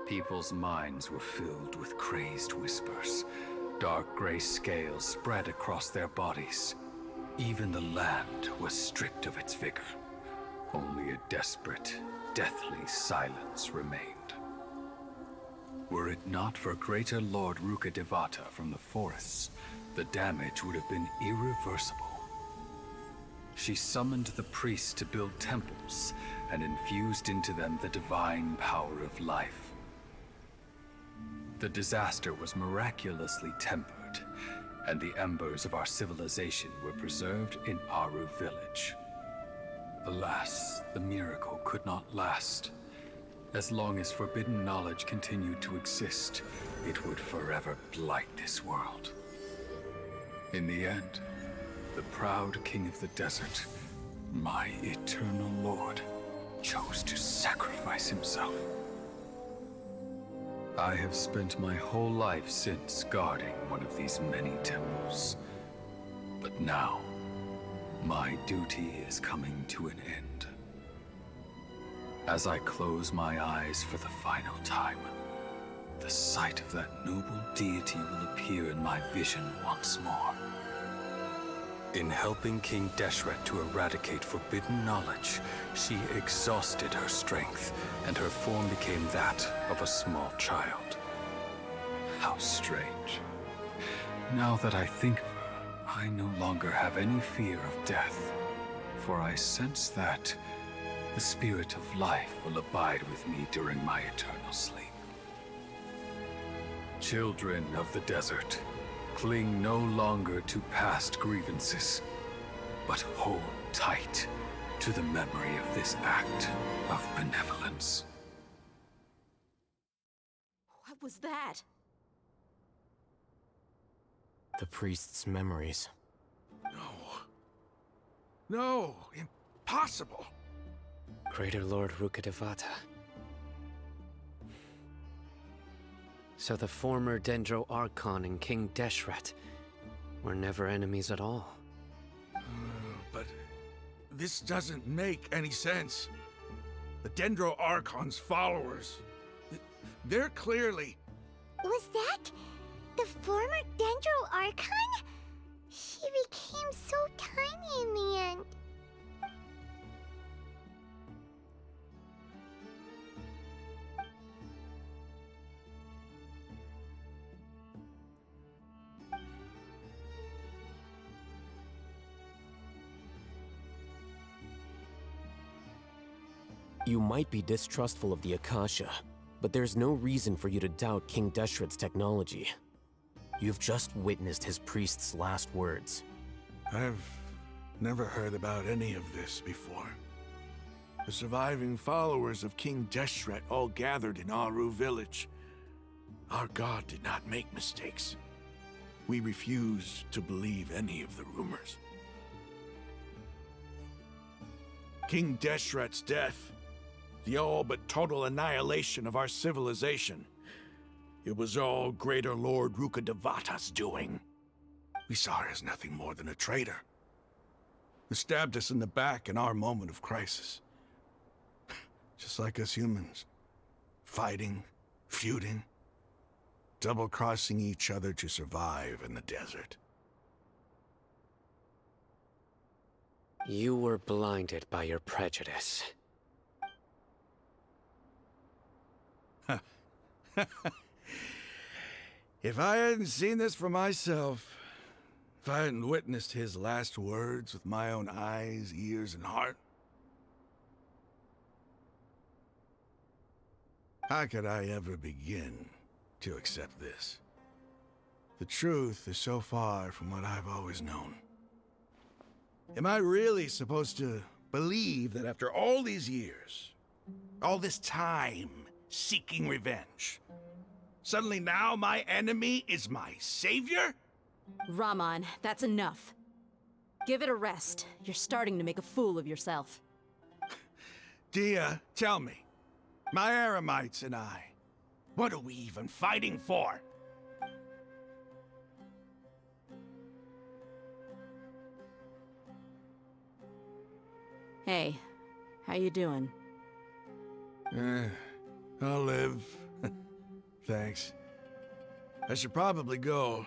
People's minds were filled with crazed whispers. Dark gray scales spread across their bodies. Even the land was stripped of its vigor. Only a desperate, deathly silence remained. Were it not for greater Lord Rukadevata from the forests, the damage would have been irreversible. She summoned the priests to build temples and infused into them the divine power of life. The disaster was miraculously tempered, and the embers of our civilization were preserved in Aru village. Alas, the miracle could not last. As long as forbidden knowledge continued to exist, it would forever blight this world. In the end, the proud king of the desert, my eternal lord, chose to sacrifice himself. I have spent my whole life since guarding one of these many temples. But now, my duty is coming to an end. As I close my eyes for the final time, the sight of that noble deity will appear in my vision once more. In helping King Deshret to eradicate forbidden knowledge, she exhausted her strength, and her form became that of a small child. How strange. Now that I think of her, I no longer have any fear of death, for I sense that the spirit of life will abide with me during my eternal sleep. Children of the desert, cling no longer to past grievances, but hold tight to the memory of this act of benevolence.
What was that?
The priest's memories.
No, impossible.
Greater Lord Rukkhadevata. So the former Dendro Archon and King Deshret were never enemies at all.
But this doesn't make any sense. The Dendro Archon's followers, they're clearly...
Was that the former Dendro Archon? She became so tiny in the end.
You might be distrustful of the Akasha, but there's no reason for you to doubt King Deshret's technology. You've just witnessed his priest's last words.
I've never heard about any of this before. The surviving followers of King Deshret all gathered in Aru village. Our god did not make mistakes. We refuse to believe any of the rumors. King Deshret's death, the all but total annihilation of our civilization, it was all Greater Lord Rukkhadevata's doing. We saw her as nothing more than a traitor, who stabbed us in the back in our moment of crisis. Just like us humans. Fighting, feuding, double-crossing each other to survive in the desert.
You were blinded by your prejudice.
If I hadn't seen this for myself, if I hadn't witnessed his last words with my own eyes, ears, and heart, how could I ever begin to accept this? The truth is so far from what I've always known. Am I really supposed to believe that after all these years, all this time seeking revenge, suddenly now my enemy is my savior?
Raman, that's enough. Give it a rest. You're starting to make a fool of yourself.
Dia, tell me, my Eremites and I, what are we even fighting for?
Hey, how you doing?
I'll live. Thanks. I should probably go.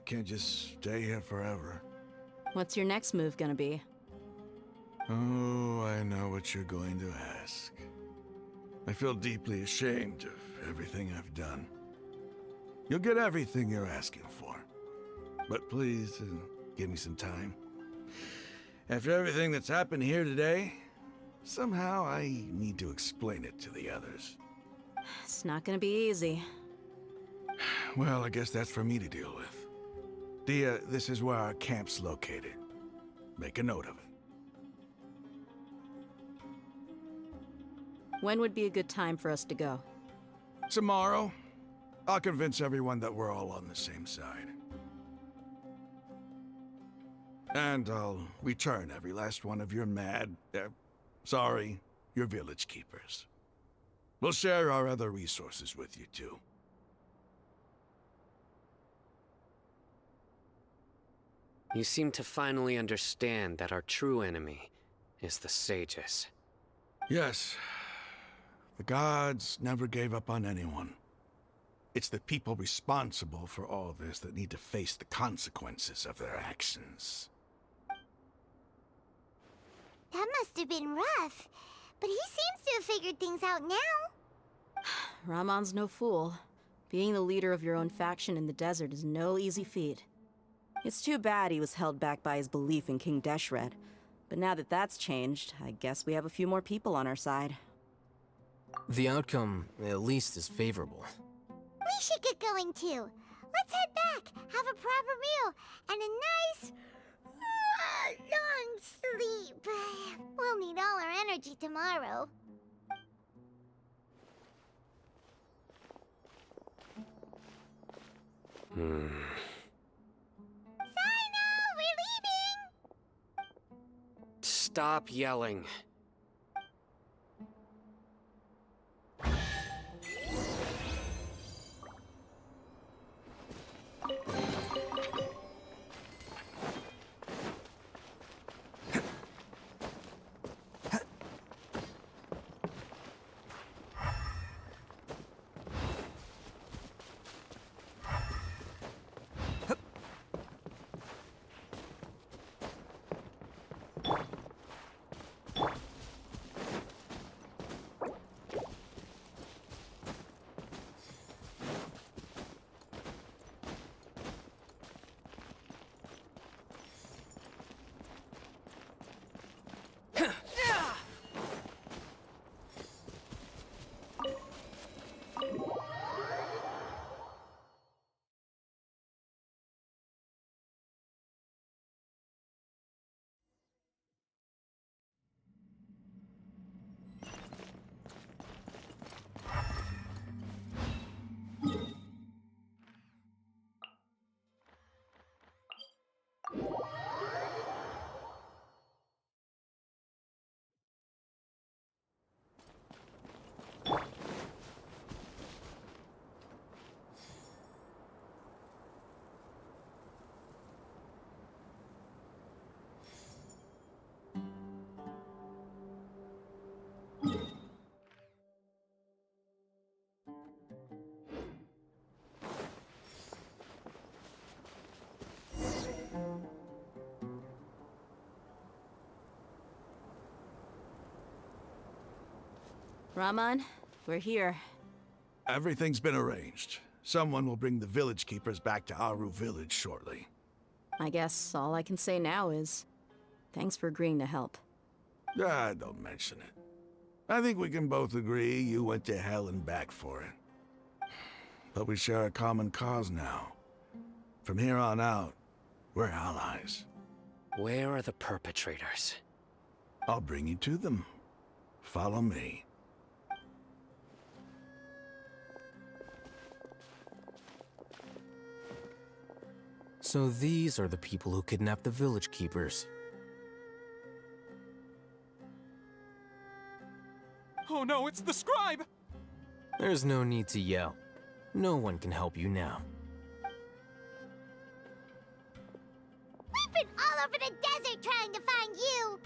Can't just stay here forever.
What's your next move gonna be?
Oh, I know what you're going to ask. I feel deeply ashamed of everything I've done. You'll get everything you're asking for. but please, give me some time. After everything that's happened here today, somehow I need to explain it to the others.
It's not gonna be easy.
Well, I guess that's for me to deal with. Dia, this is where our camp's located. Make a note of it.
When would be a good time for us to go?
Tomorrow, I'll convince everyone that we're all on the same side. And I'll return every last one of your your village keepers. We'll share our other resources with you too.
You seem to finally understand that our true enemy is the sages.
Yes. The gods never gave up on anyone. It's the people responsible for all this that need to face the consequences of their actions.
That must have been rough, but he seems to have figured things out now.
Ramon's no fool. Being the leader of your own faction in the desert is no easy feat. It's too bad he was held back by his belief in King Deshret. But now that that's changed, I guess we have a few more people on our side.
The outcome, at least, is favorable.
We should get going too. Let's head back, have a proper meal, and a nice, long sleep. We'll need all our energy tomorrow. Sino, we're leaving!
Stop yelling.
Ramon, we're here.
Everything's been arranged. Someone will bring the village keepers back to Aru village shortly.
I guess all I can say now is, thanks for agreeing to help.
Don't mention it. I think we can both agree you went to hell and back for it. But we share a common cause now. From here on out, we're allies.
Where are the perpetrators?
I'll bring you to them. Follow me.
So these are the people who kidnapped the village keepers.
Oh no, it's the scribe!
There's no need to yell. No one can help you now.
We've been all over the desert trying to find you!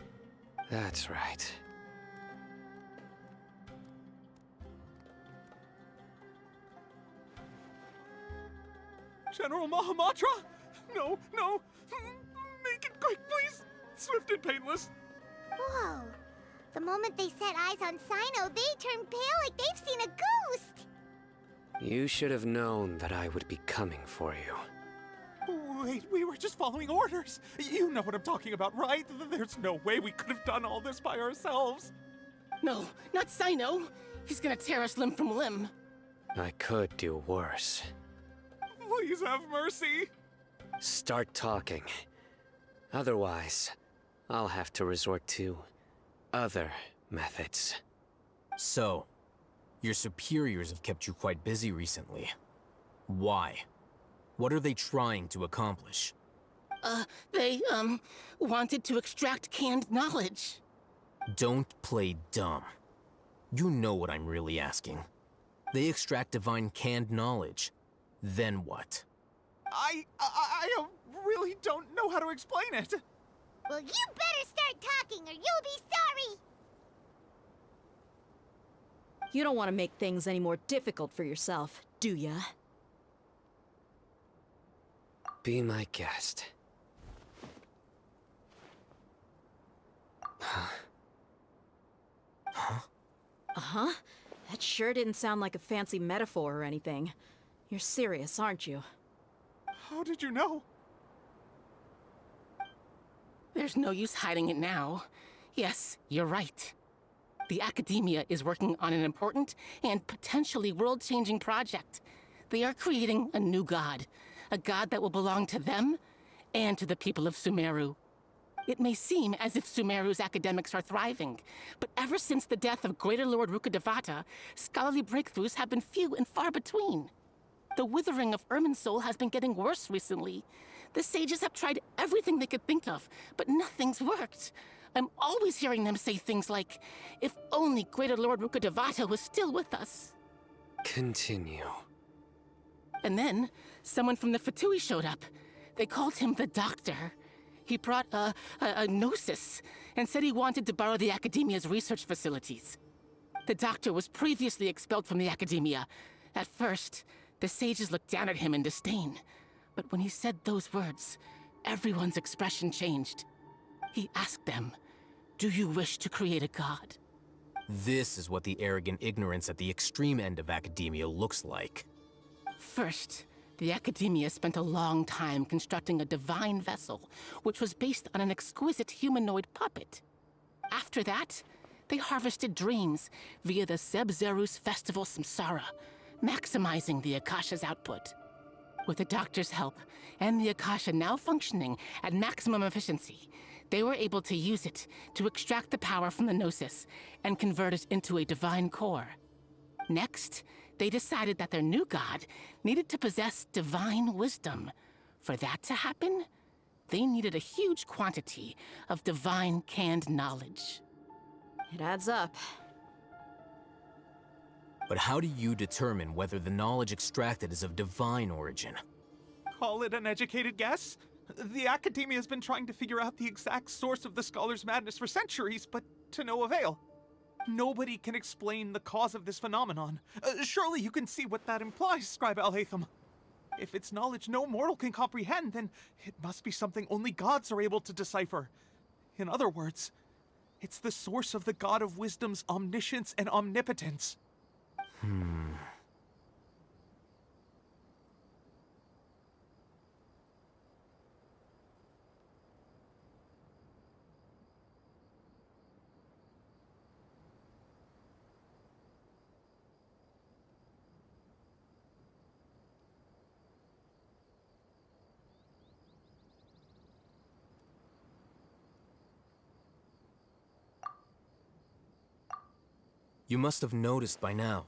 That's right.
General Mahamatra? No, no! Make it quick, please! Swift and painless!
Whoa. The moment they set eyes on Sino, they turn pale like they've seen a ghost!
You should have known that I would be coming for you.
Wait, we were just following orders. You know what I'm talking about, right? There's no way we could have done all this by ourselves.
No, not Sino. He's gonna tear us limb from limb.
I could do worse.
Please have mercy.
Start talking. Otherwise, I'll have to resort to other methods.
So, your superiors have kept you quite busy recently. Why? What are they trying to accomplish?
They wanted to extract canned knowledge.
Don't play dumb. You know what I'm really asking. They extract divine canned knowledge. Then what?
I really don't know how to explain it.
Well, you better start talking or you'll be sorry!
You don't want to make things any more difficult for yourself, do ya?
Be my guest.
Uh-huh. That sure didn't sound like a fancy metaphor or anything. You're serious, aren't you?
How did you know?
There's no use hiding it now. Yes, you're right. The Academia is working on an important and potentially world-changing project. They are creating a new god. A god that will belong to them and to the people of Sumeru. It may seem as if Sumeru's academics are thriving, but ever since the death of Greater Lord Rukkhadevata, scholarly breakthroughs have been few and far between. The withering of Irminsul has been getting worse recently. The sages have tried everything they could think of, but nothing's worked. I'm always hearing them say things like, if only Greater Lord Rukkhadevata was still with us.
Continue.
And then, someone from the Fatui showed up. They called him the Doctor. He brought a gnosis and said he wanted to borrow the Academia's research facilities. The Doctor was previously expelled from the Academia. At first, the sages looked down at him in disdain. But when he said those words, everyone's expression changed. He asked them, "Do you wish to create a god?"
This is what the arrogant ignorance at the extreme end of academia looks like.
First, the Academia spent a long time constructing a divine vessel, which was based on an exquisite humanoid puppet. After that, they harvested dreams via the Zeb-Zerus Festival Samsara, maximizing the Akasha's output. With the Doctor's help, and the Akasha now functioning at maximum efficiency, they were able to use it to extract the power from the Gnosis and convert it into a divine core. Next, they decided that their new god needed to possess divine wisdom. For that to happen, they needed a huge quantity of divine canned knowledge.
It adds up.
But how do you determine whether the knowledge extracted is of divine origin?
Call it an educated guess? The Academia has been trying to figure out the exact source of the Scholar's madness for centuries, but to no avail. Nobody can explain the cause of this phenomenon. Surely you can see what that implies, Scribe Al-Haytham. If it's knowledge no mortal can comprehend, then it must be something only gods are able to decipher. In other words, it's the source of the God of Wisdom's omniscience and omnipotence.
You must have noticed by now.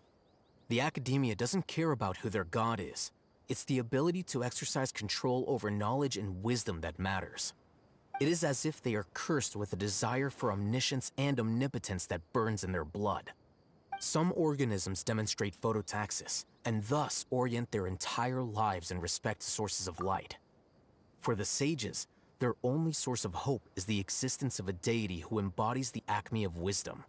The Academia doesn't care about who their god is. It's the ability to exercise control over knowledge and wisdom that matters. It is as if they are cursed with a desire for omniscience and omnipotence that burns in their blood. Some organisms demonstrate phototaxis, and thus orient their entire lives in respect to sources of light. For the sages, their only source of hope is the existence of a deity who embodies the acme of wisdom.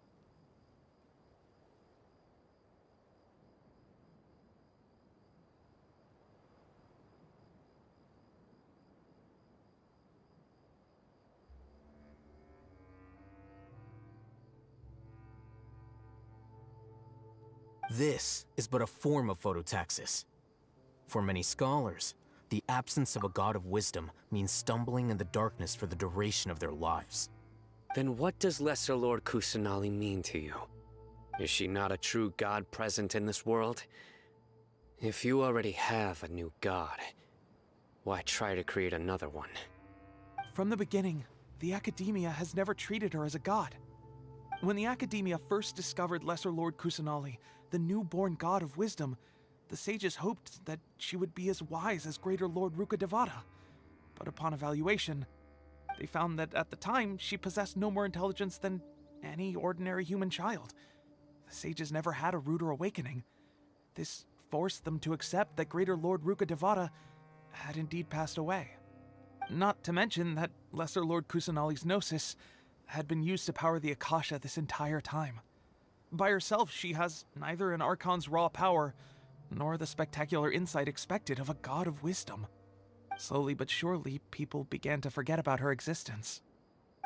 This is but a form of phototaxis. For many scholars, the The absence of a god of wisdom means stumbling in the darkness for the duration of their lives.
Then what does Lesser Lord Kusanali mean to you? Is she not a true god present in this world? If you already have a new god, why try to create another one?
From the beginning, the Academia has never treated her as a god. When the Academia first discovered Lesser Lord Kusanali, the newborn god of wisdom, the sages hoped that she would be as wise as Greater Lord Rukkhadevata. But upon evaluation, they found that at the time she possessed no more intelligence than any ordinary human child. The sages never had a ruder awakening. This forced them to accept that Greater Lord Rukkhadevata had indeed passed away. Not to mention that Lesser Lord Kusanali's gnosis had been used to power the Akasha this entire time. By herself, she has neither an Archon's raw power, nor the spectacular insight expected of a god of wisdom. Slowly but surely, people began to forget about her existence.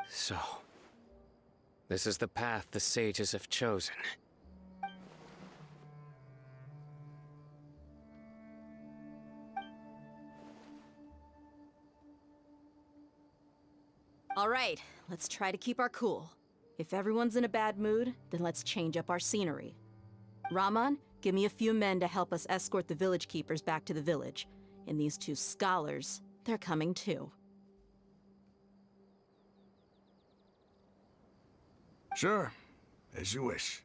So, this is the path the sages have chosen.
All right, let's try to keep our cool. If everyone's in a bad mood, then let's change up our scenery. Raman, give me a few men to help us escort the village keepers back to the village. And these two scholars, they're coming too.
Sure, as you wish.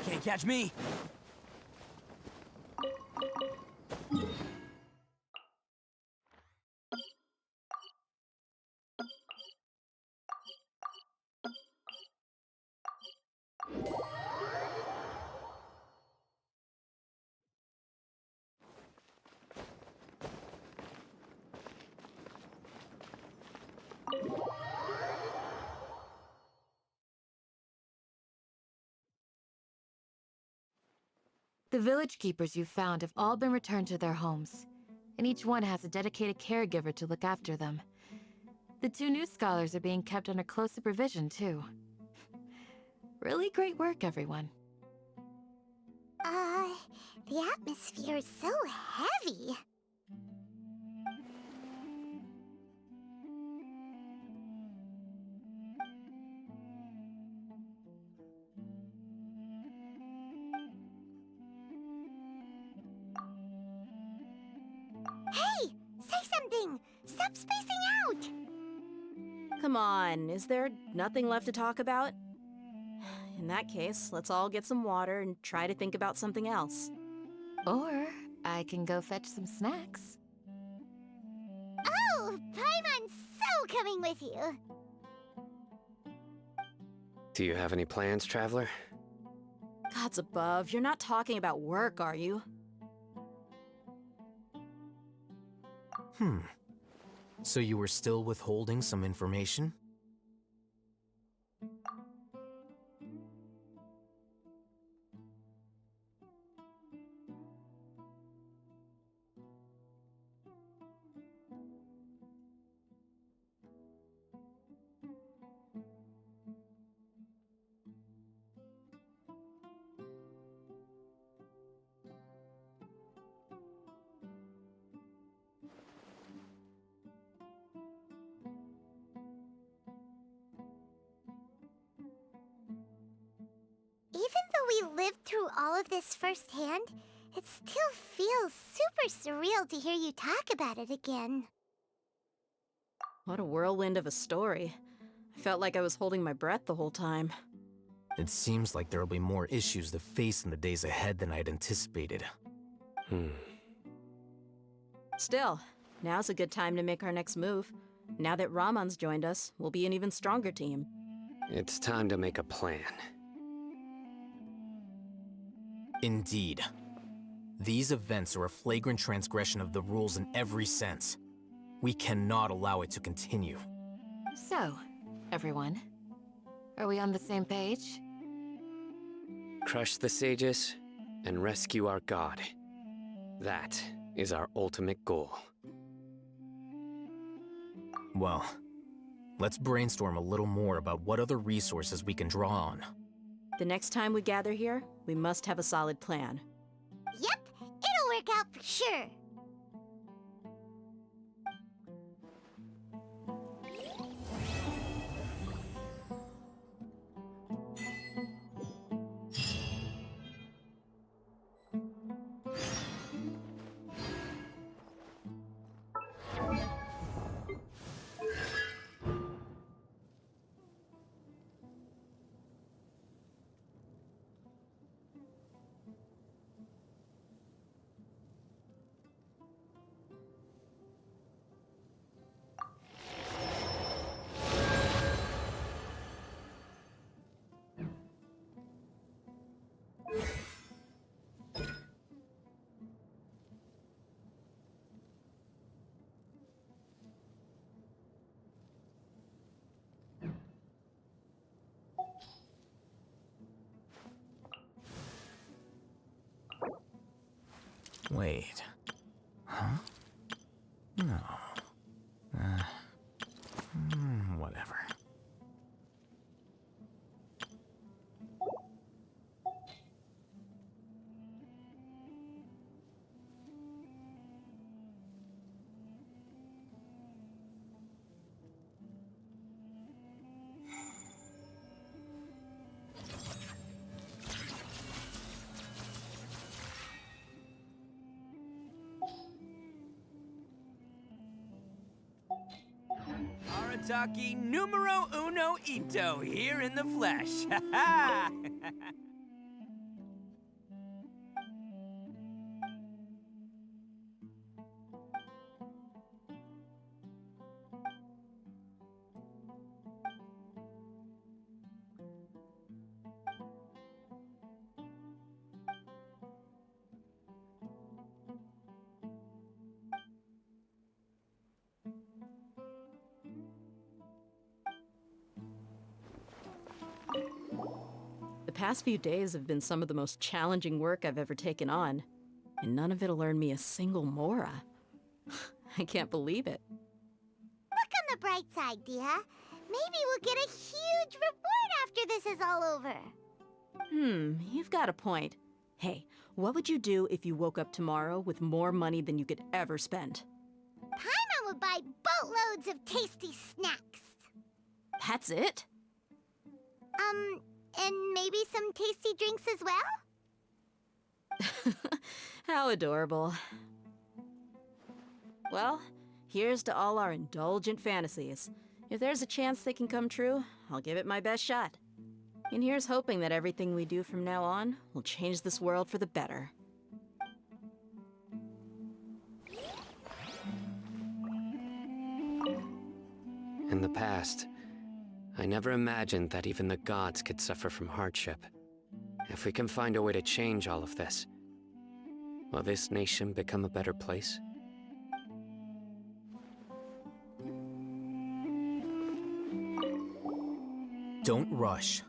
Can't catch me!
The village keepers you found have all been returned to their homes, and each one has a dedicated caregiver to look after them. The two new scholars are being kept under close supervision, too. Really great work, everyone.
The atmosphere is so heavy. Hey! Say something! Stop spacing out!
Come on, is there nothing left to talk about? In that case, let's all get some water and try to think about something else.
Or I can go fetch some snacks.
Oh! Paimon's so coming with you!
Do you have any plans, Traveler?
Gods above, you're not talking about work, are you?
So you were still withholding some information?
Even though we lived through all of this firsthand, it still feels super surreal to hear you talk about it again.
What a whirlwind of a story. I felt like I was holding my breath the whole time.
It seems like there will be more issues to face in the days ahead than I had anticipated.
Still, now's a good time to make our next move. Now that Raman's joined us, we'll be an even stronger team.
It's time to make a plan.
Indeed. These events are a flagrant transgression of the rules in every sense. We cannot allow it to continue.
So, everyone. Are we on the same page?
Crush the sages and rescue our god. That is our ultimate goal.
Well, let's brainstorm a little more about what other resources we can draw on.
The next time we gather here, we must have a solid plan.
Yep, it'll work out for sure.
Wait. Huh? No. Whatever.
Arataki numero uno ito here in the flesh. Ha ha!
The past few days have been some of the most challenging work I've ever taken on, and none of it'll earn me a single mora. I can't believe it.
Look on the bright side, Dia. Maybe we'll get a huge reward after this is all over.
You've got a point. Hey, what would you do if you woke up tomorrow with more money than you could ever spend?
Paimon would buy boatloads of tasty snacks.
That's it?
And maybe some tasty drinks as well?
How adorable. Well, here's to all our indulgent fantasies. If there's a chance they can come true, I'll give it my best shot. And here's hoping that everything we do from now on will change this world for the better.
In the past, I never imagined that even the gods could suffer from hardship. If we can find a way to change all of this, will this nation become a better place?
Don't rush.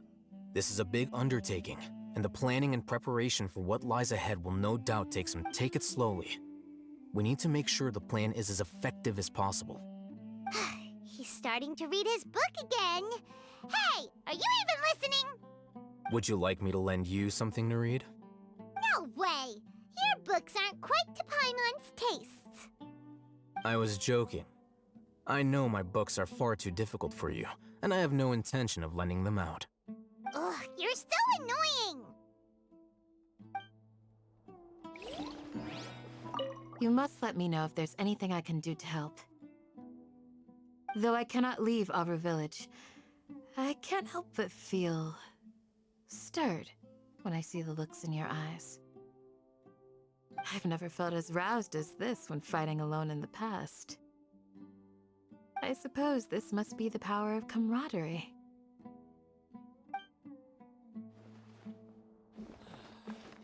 This is a big undertaking, and the planning and preparation for what lies ahead will no doubt take some take it slowly. We need to make sure the plan is as effective as possible.
He's starting to read his book again. Hey, are you even listening?
Would you like me to lend you something to read?
No way! Your books aren't quite to Paimon's tastes.
I was joking. I know my books are far too difficult for you, and I have no intention of lending them out.
Ugh, you're so annoying!
You must let me know if there's anything I can do to help. Though I cannot leave Aru Village, I can't help but feel stirred when I see the looks in your eyes. I've never felt as roused as this when fighting alone in the past. I suppose this must be the power of camaraderie.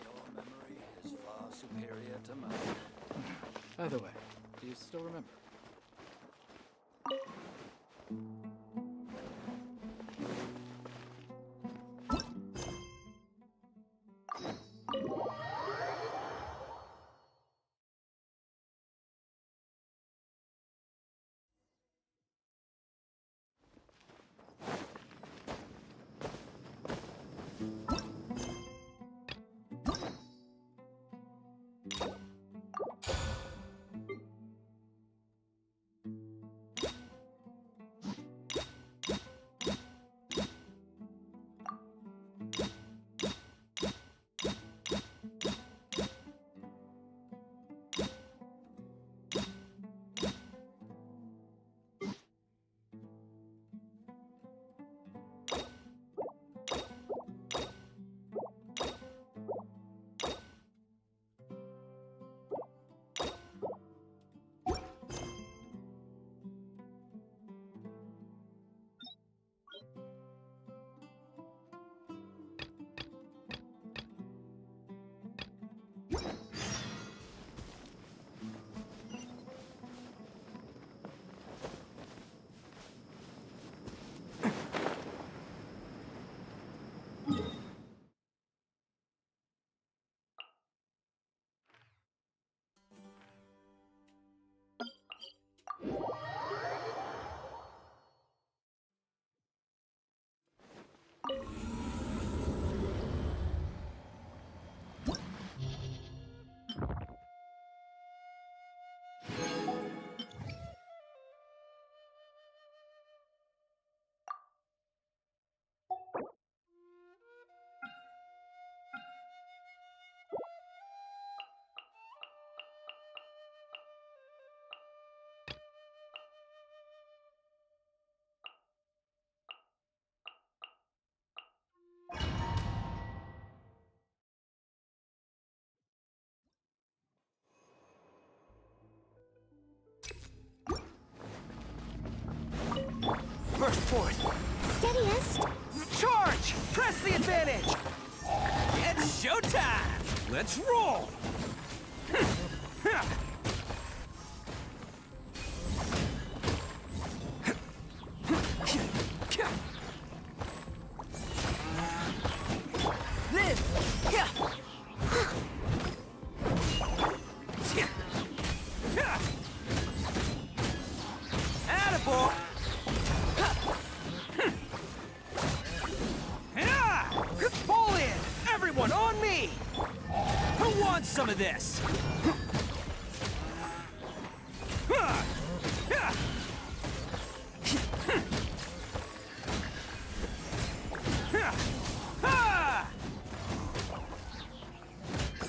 Your memory is far superior to mine.
By the way, do you still remember?
the advantage! It's showtime! Let's roll! Attaboy! Pull in! Everyone on me! Who wants some of this?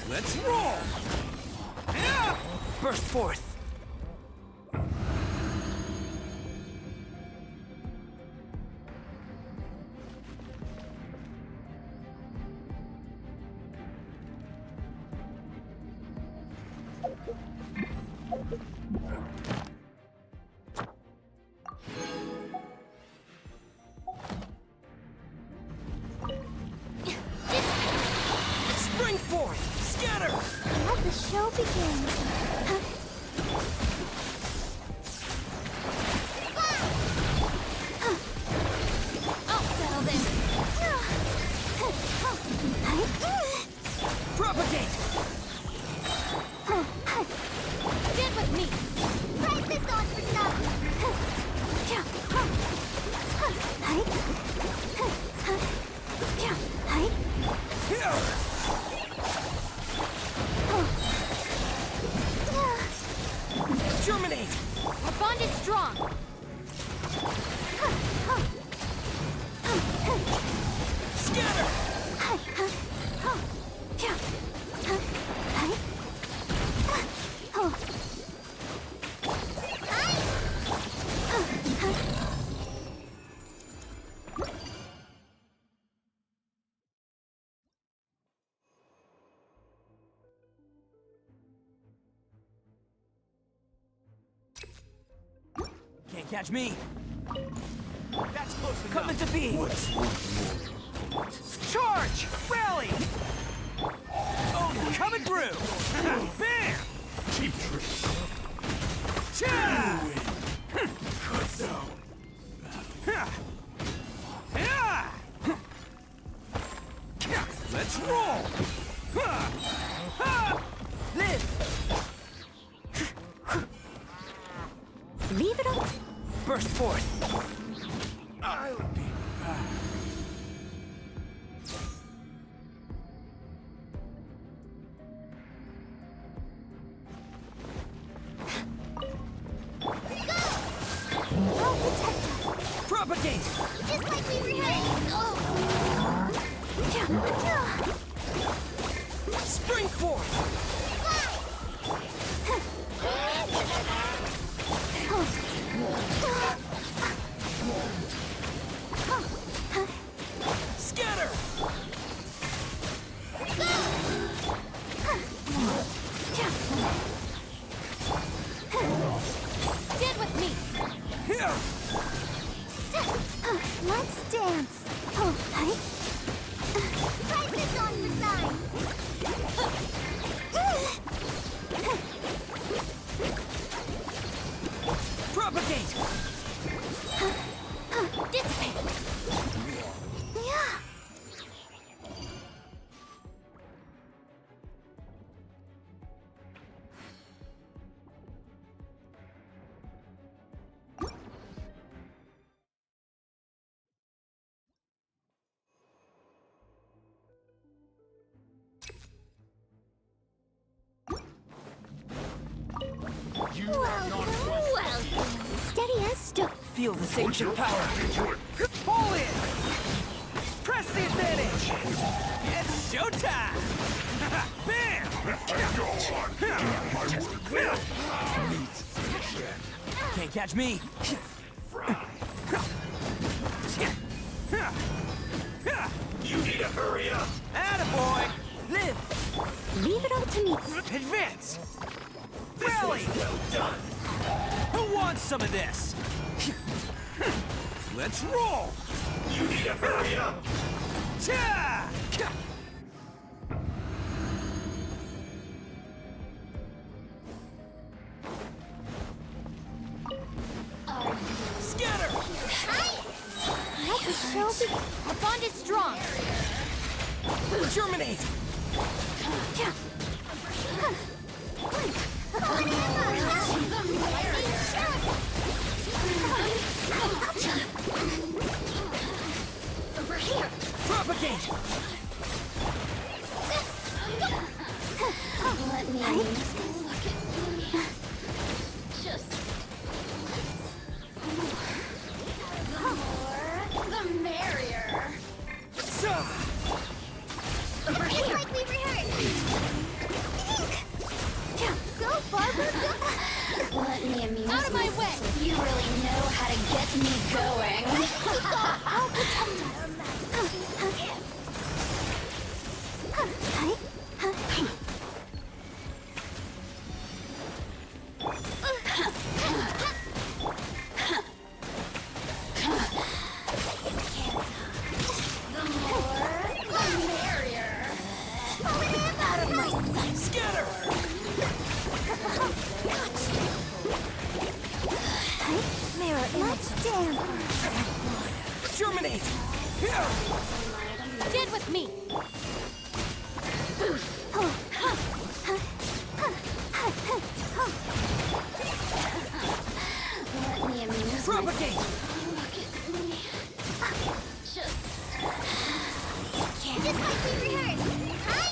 Let's roll! Burst forth! Spring forth! Scatter!
Let the show begin.
I'll settle this.
Propagate!
Get with me.
Try this on for
Germinate!
Our bond is strong.
Scatter! Can't catch me!
That's close enough.
Coming to be! Charge! Rally! Oh, coming through! Bam!
Cheap trick.
Cha!
Cut down.
Let's roll! Live!
Leave it up.
Burst forth!
I'll be back.
I'll protect us.
Propagate!
Just like we were heading.
Spring forth! Scatter!
Get with me.
Here!
Let's dance. Try this on for size.
Propagate!
Dissipate.
Yeah. Well, steady as stone.
Feel this ancient power. Pull in! Press the advantage! It's showtime! Bam! Can't catch me!
You need to hurry up.
Attaboy! Live!
Leave it up to me.
Advance! Rally!
Well done.
Who wants some of this? Let's roll!
You need to hurry up.
Scatter!
I could show be. Our bond is strong.
Germinate!
Over here.
Propagate!
Let me look at just the merrier.
Over here. Like we rehearsed. Go, Barbara, go.
Let me amuse
Out of my way.
You really know how to get me going.
I'll protect us.
The more, the merrier. Out of my sight.
Scatter!
Mirror
Let's dance.
Germinate!
Did with me.
Let me amuse
Propagate!
Look at me. Just
Just like we rehearsed. Hi.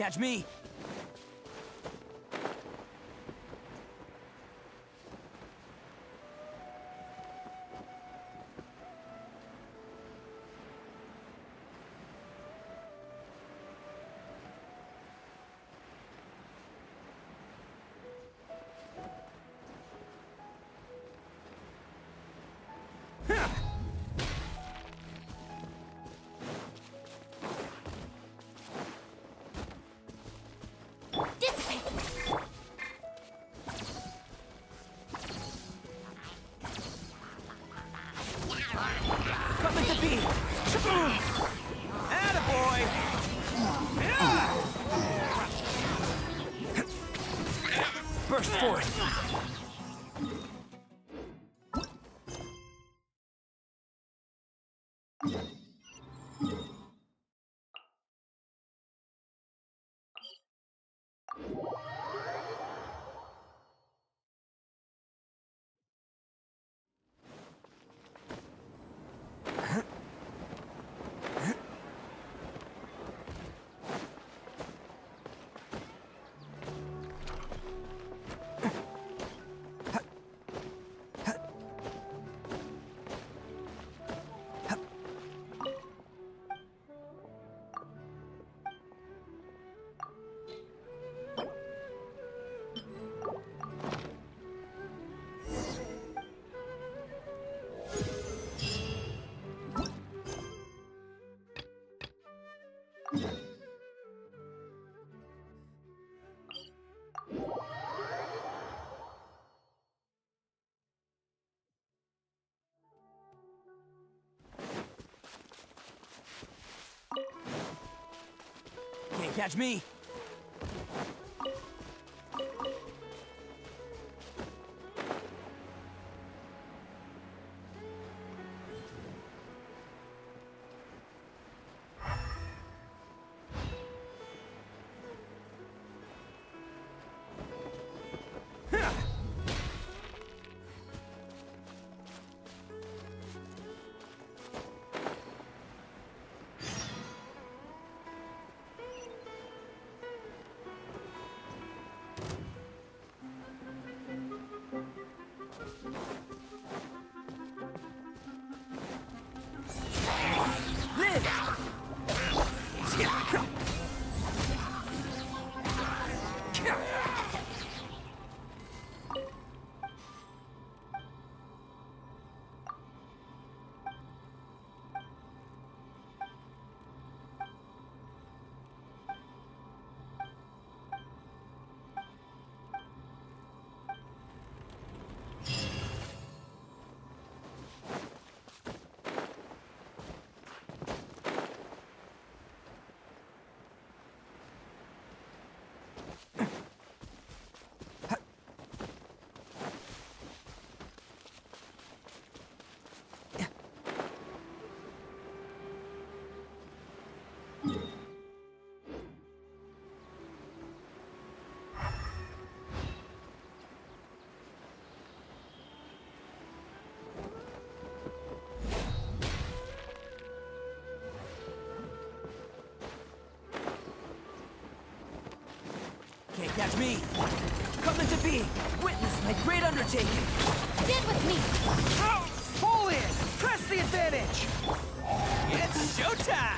catch me! Coming to be! Attaboy! Burst forth! Can't catch me! Can't catch me! Coming to be! Witness my great undertaking!
Get with me!
Pull in! Press the advantage! It's showtime!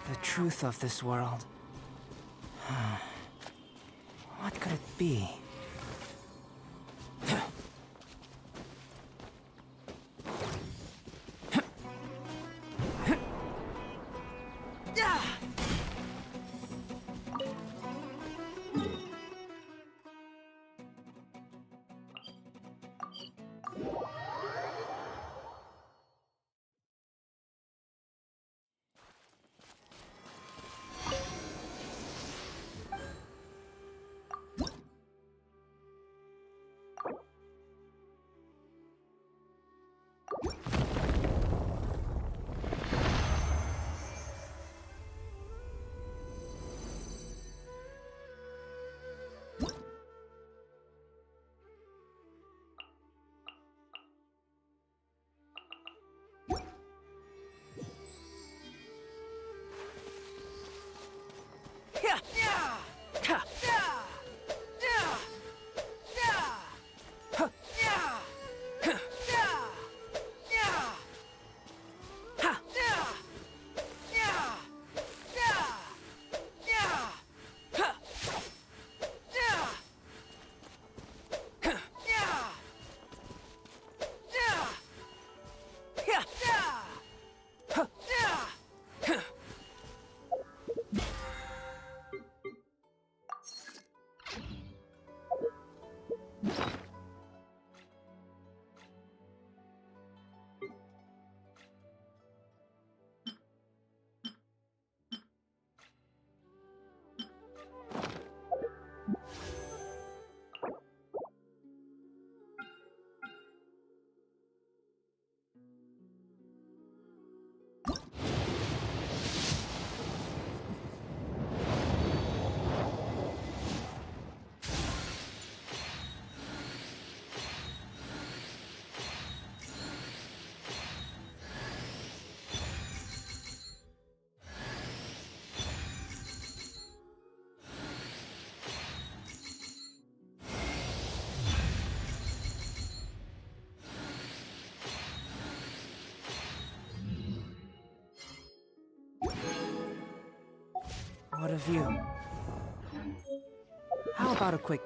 The truth of this world. What could it be? What of you? How about a quick...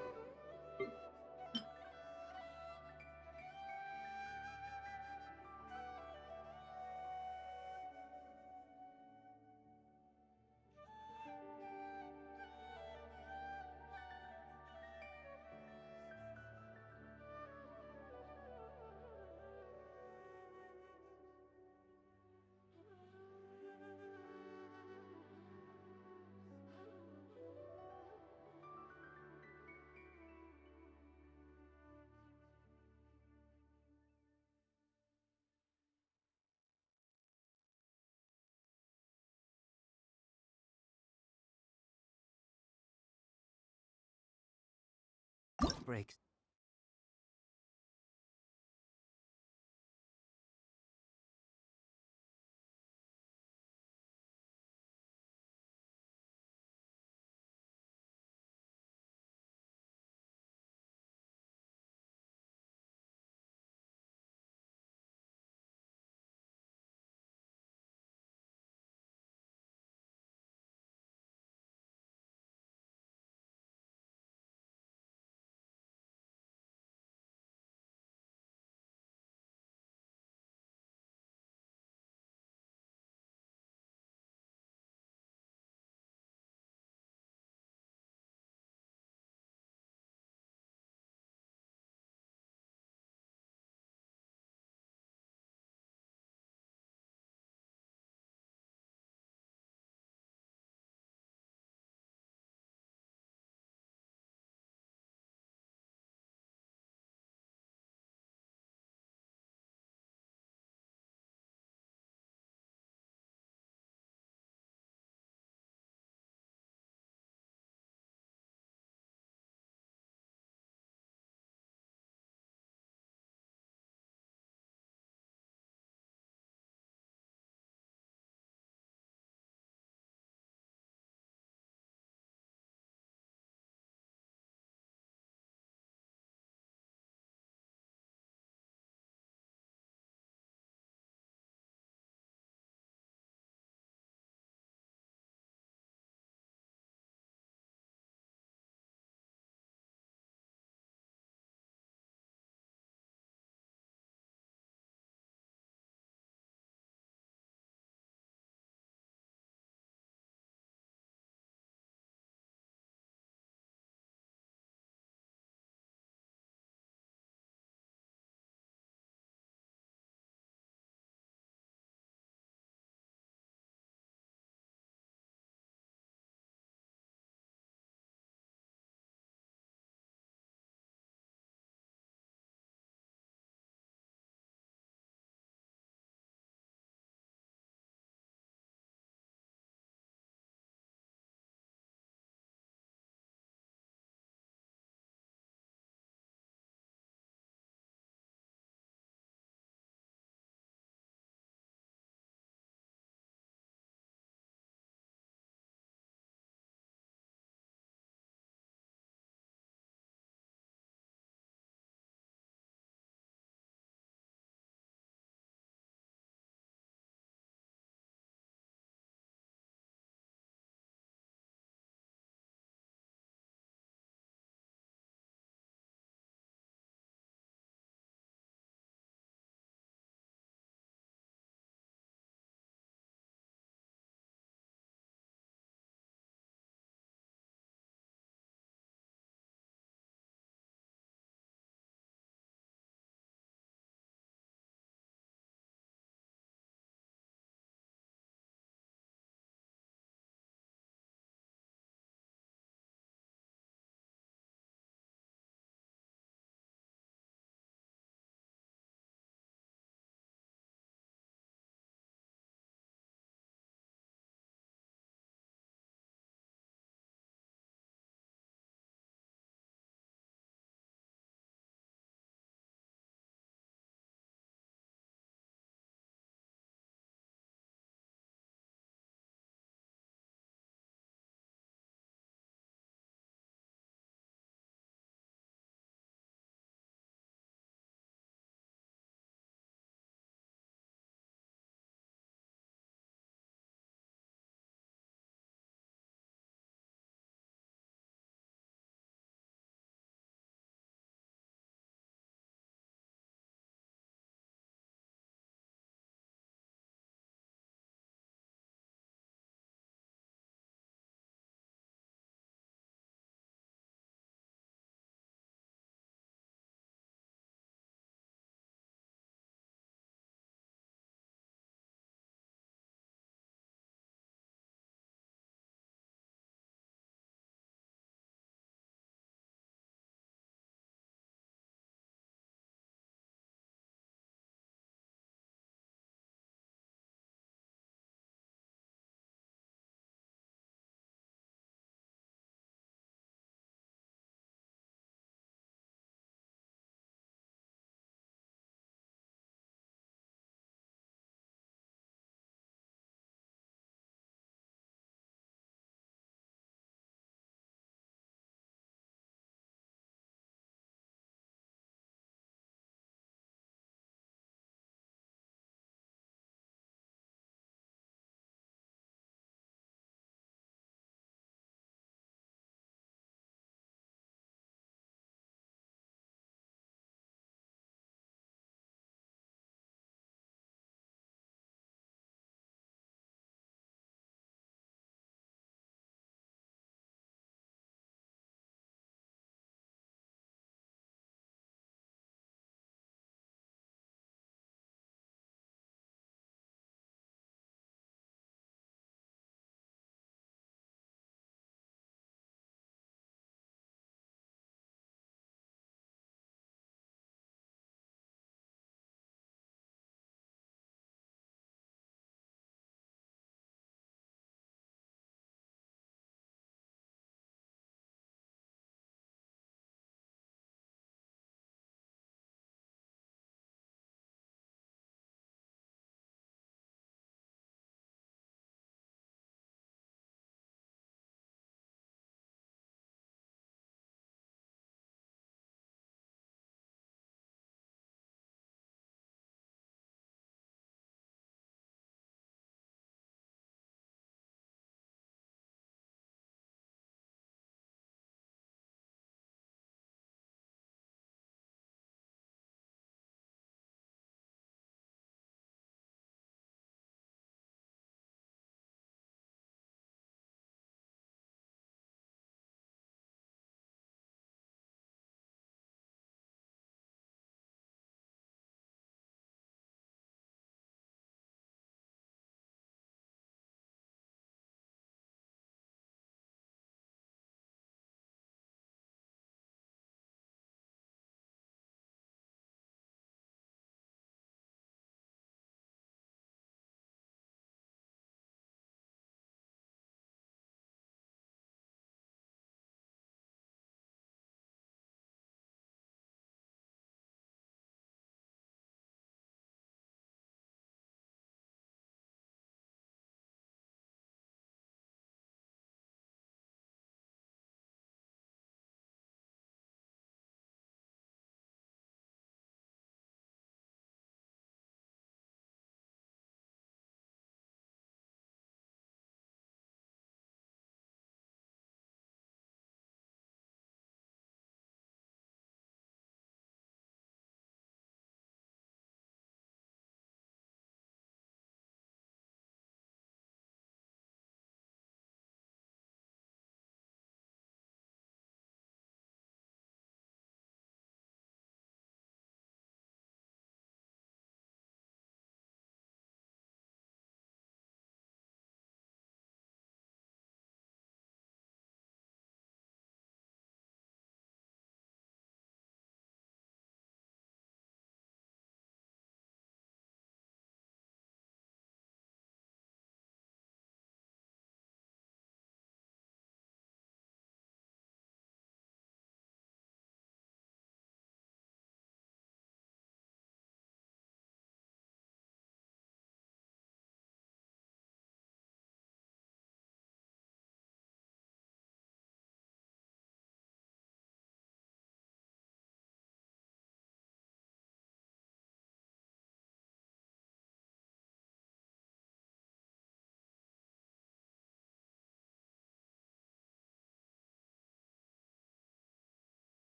breaks?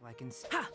I can see. Ha!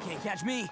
Can't catch me!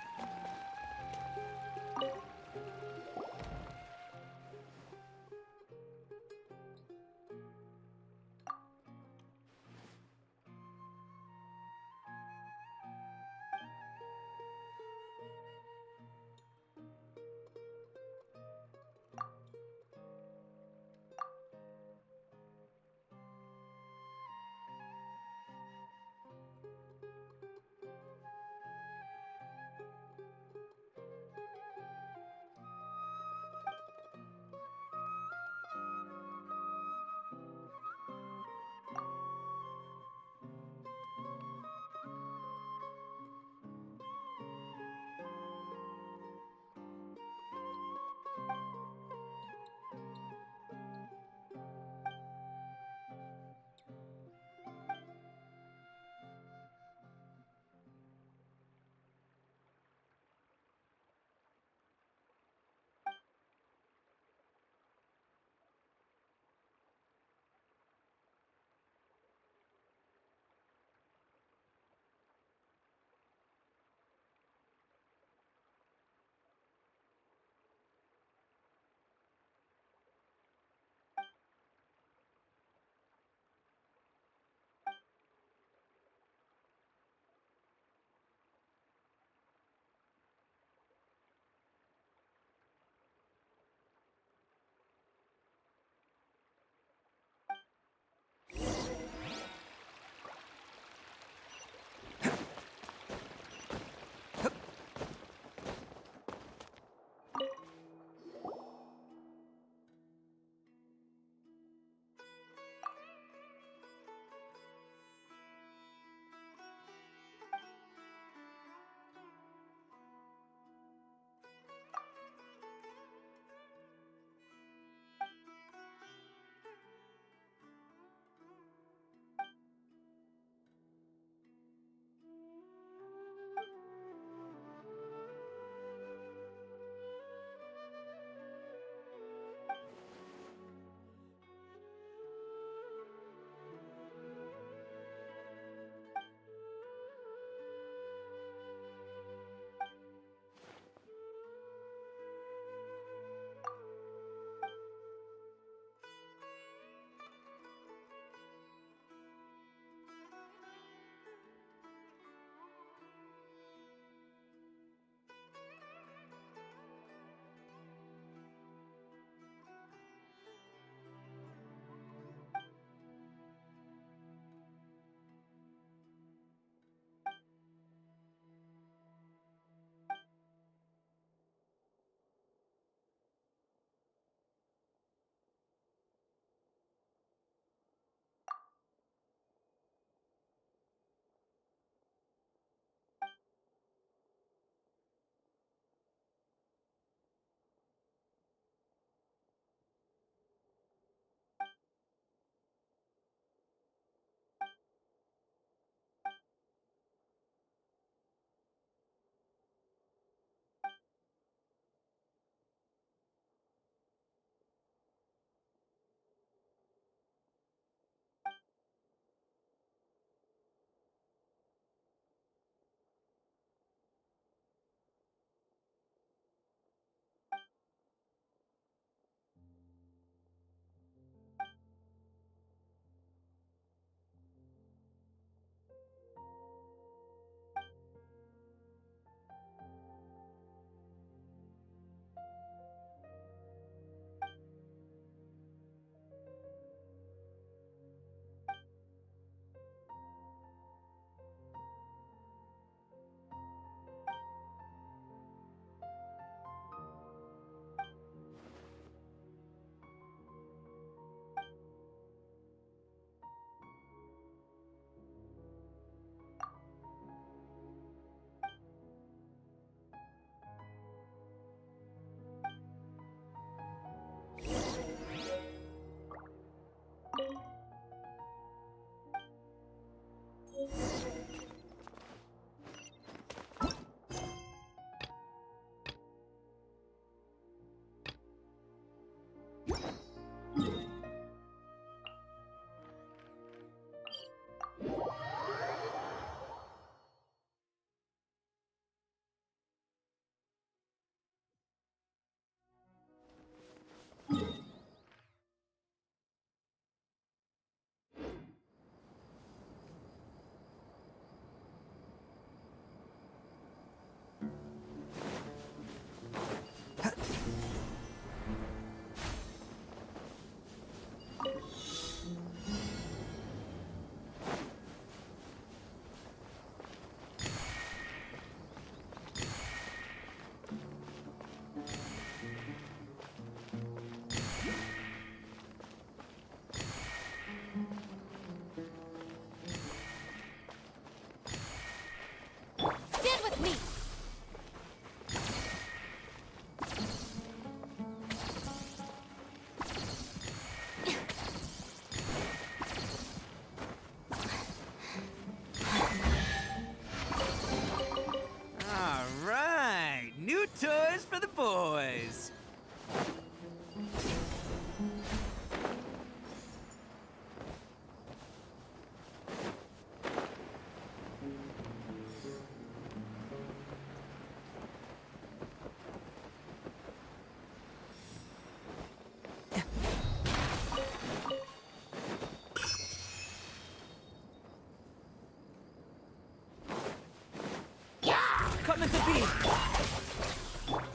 be!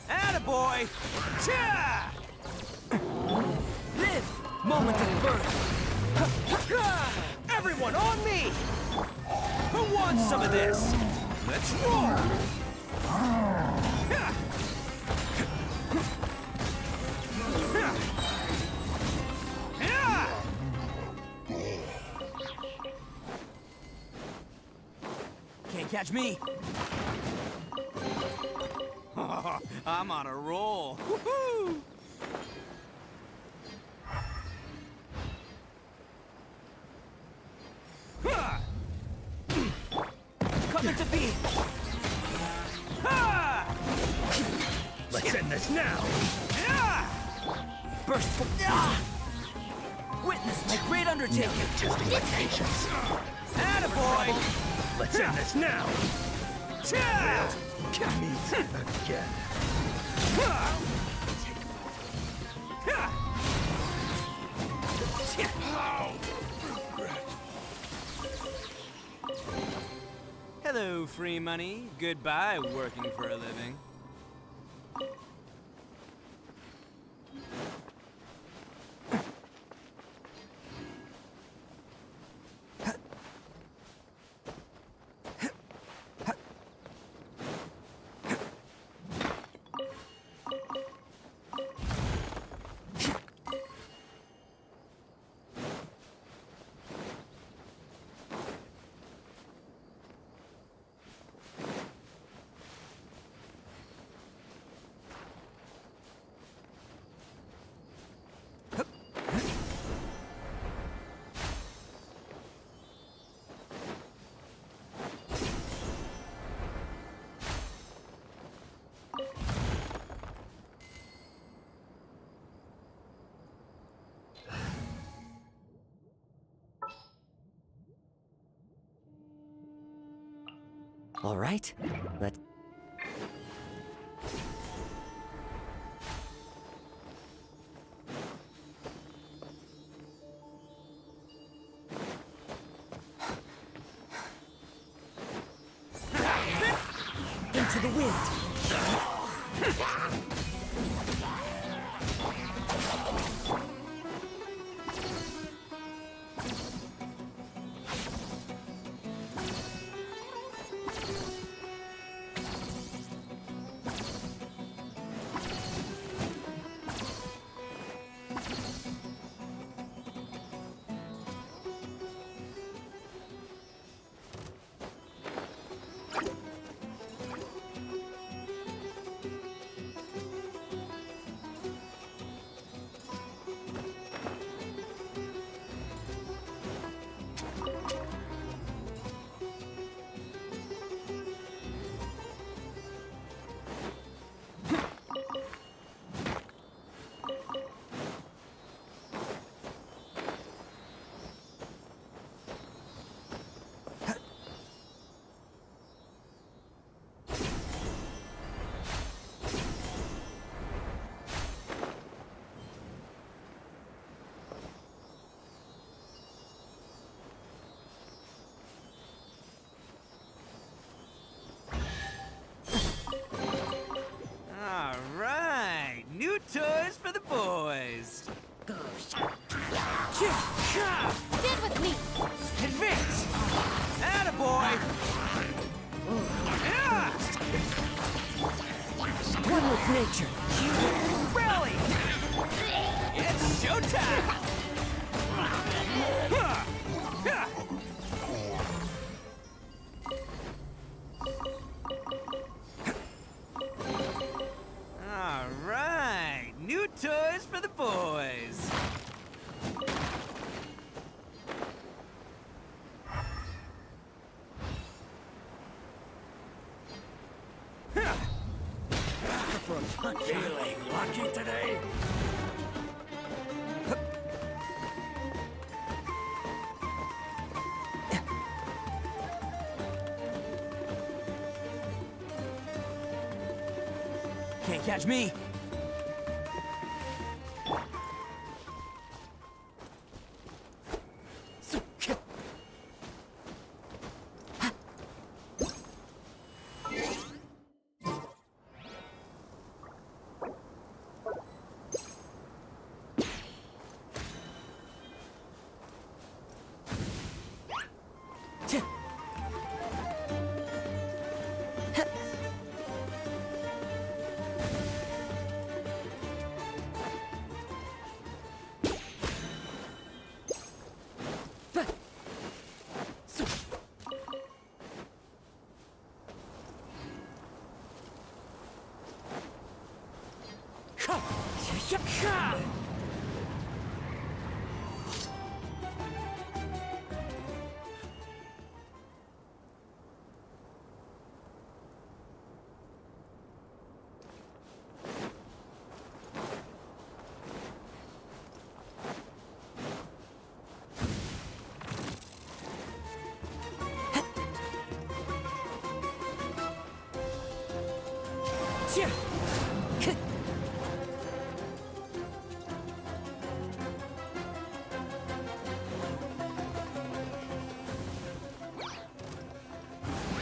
Attaboy! Cha! Live! Moment of birth! Everyone on me! Who wants some of this? Let's roll! Can't catch me! I'm on a roll! Woohoo! Coming to be!
Let's end this now!
Burst from... Witness my great undertaking!
Testing my patience.
Attaboy!
Let's end this now! Meet again.
Hello, free money. Goodbye, working for a living.
All right, let's... Into the wind!
New toys for the boys.
Stand with me.
Advance. Attaboy.
One with nature.
Rally. It's showtime. All right. New toys for the boys.
Feeling lucky today?
Can't catch me.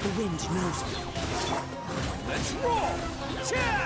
The wind knows me.
Let's roll! Cha!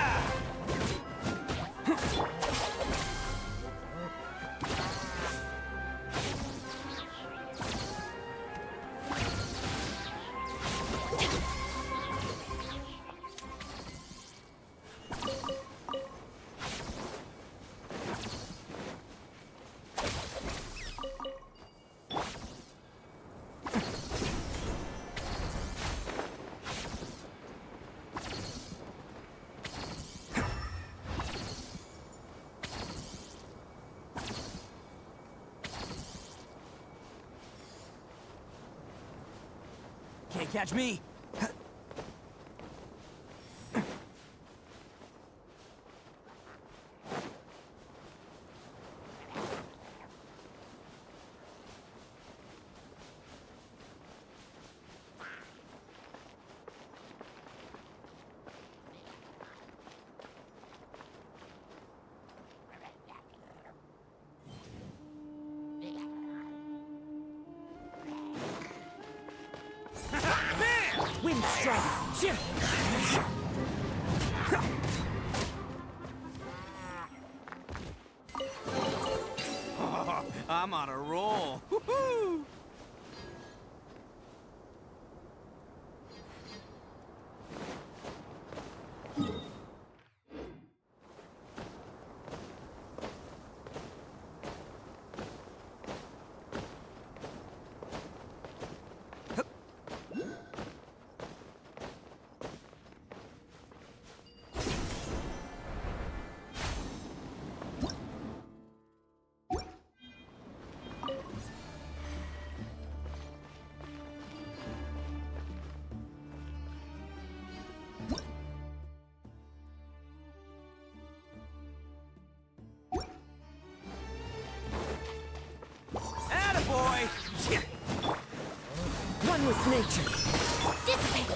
Can't catch me. Wind strike!
I'm on a roll. Woohoo!
Attaboy! One with nature.
Dissipate!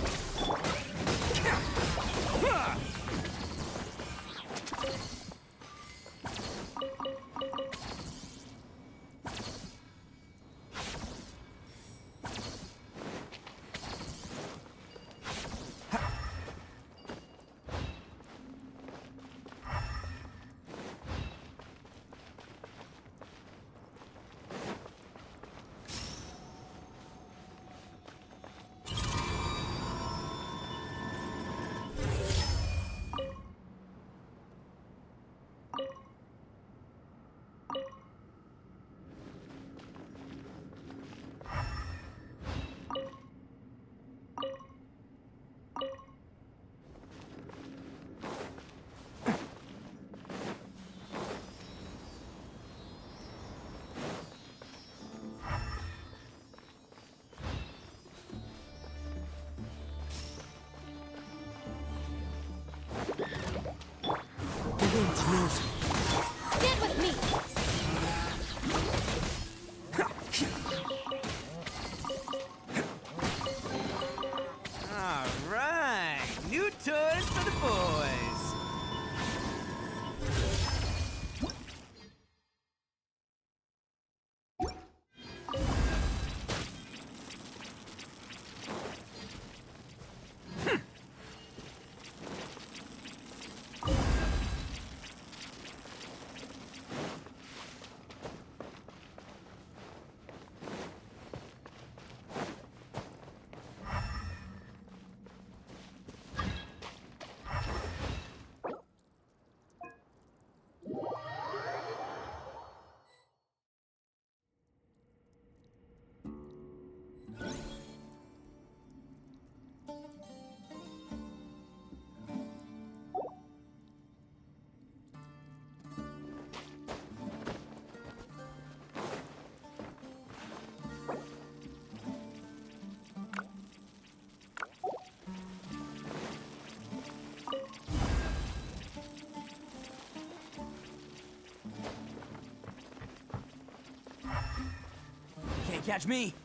catch me!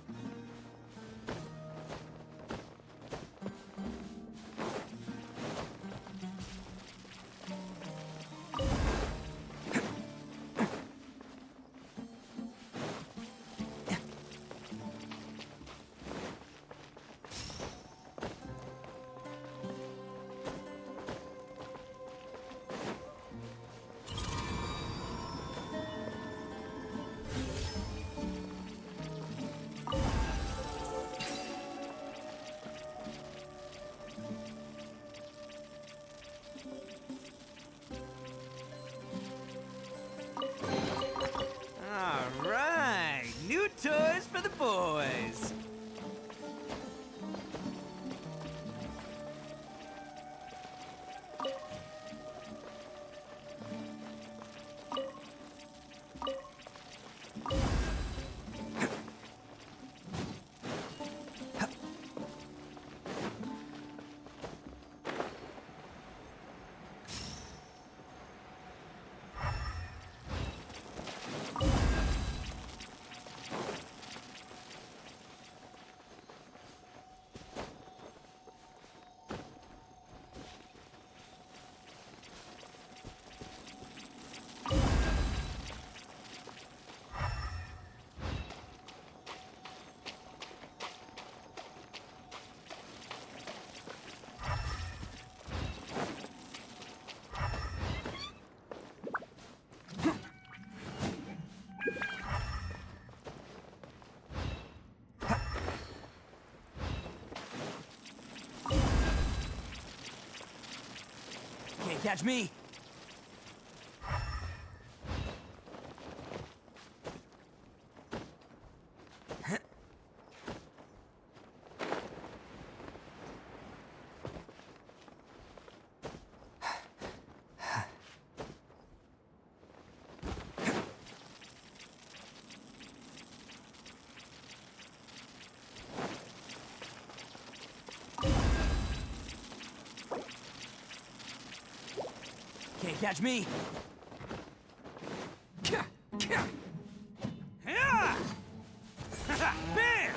Alright, new toys for the boys! Can't catch me! Can't catch me! Bam!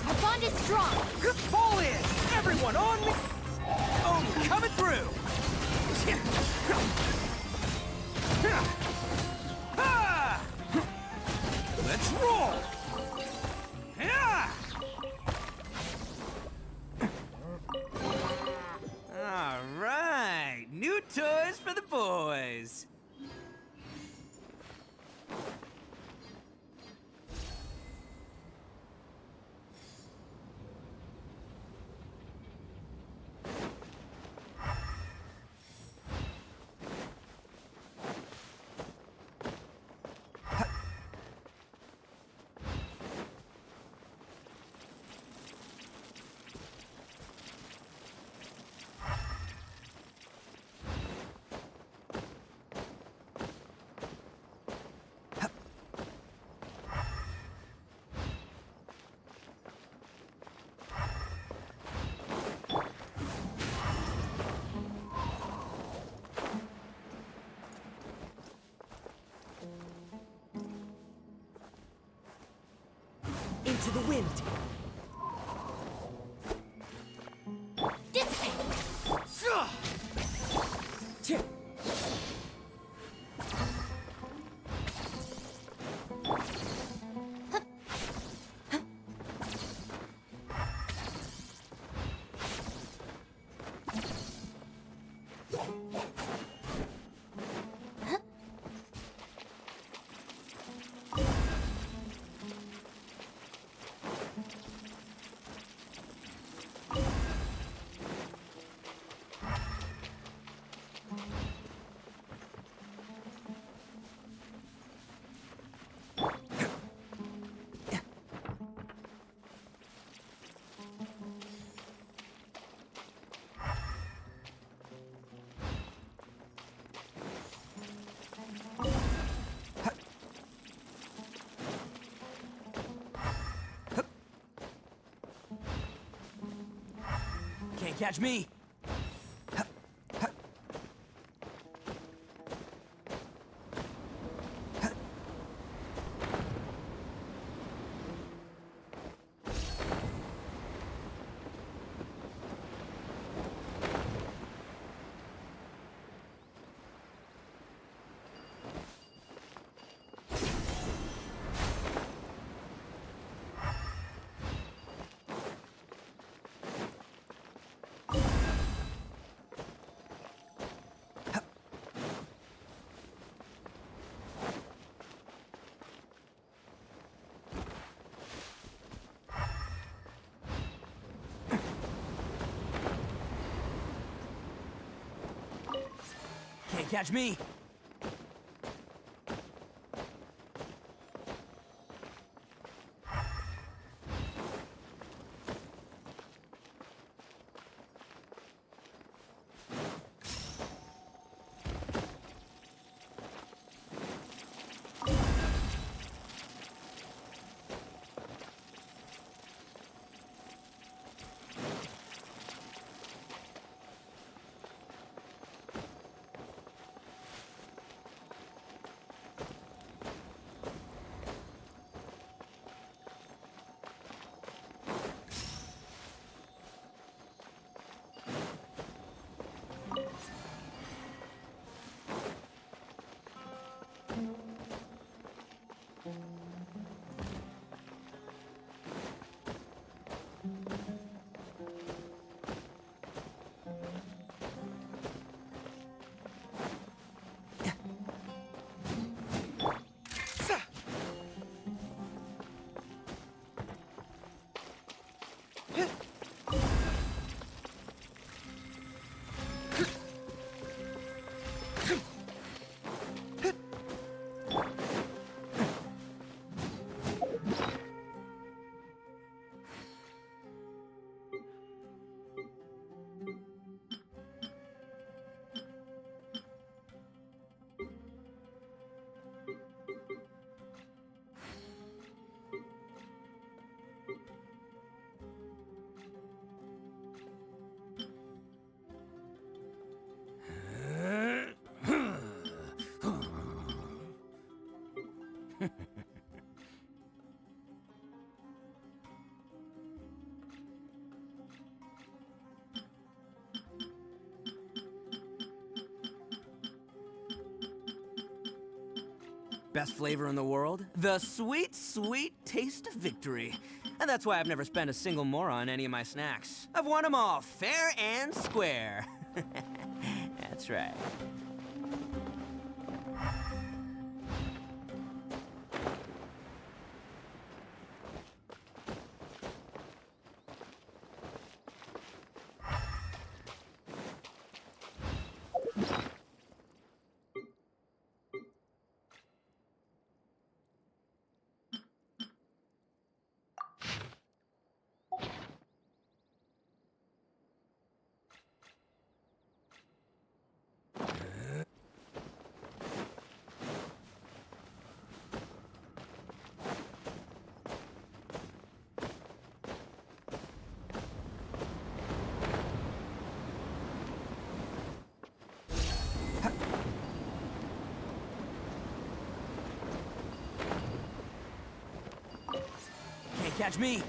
Our bond is strong.
Pull in! Everyone on me! Oh, coming through!
Let's roll!
Alright, new toys for the boys!
the wind.
This way!
Can't catch me! Can't catch me! Best flavor in the world? The sweet, sweet taste of victory. And that's why I've never spent a single more on any of my snacks. I've won them all, fair and square. That's right. catch me.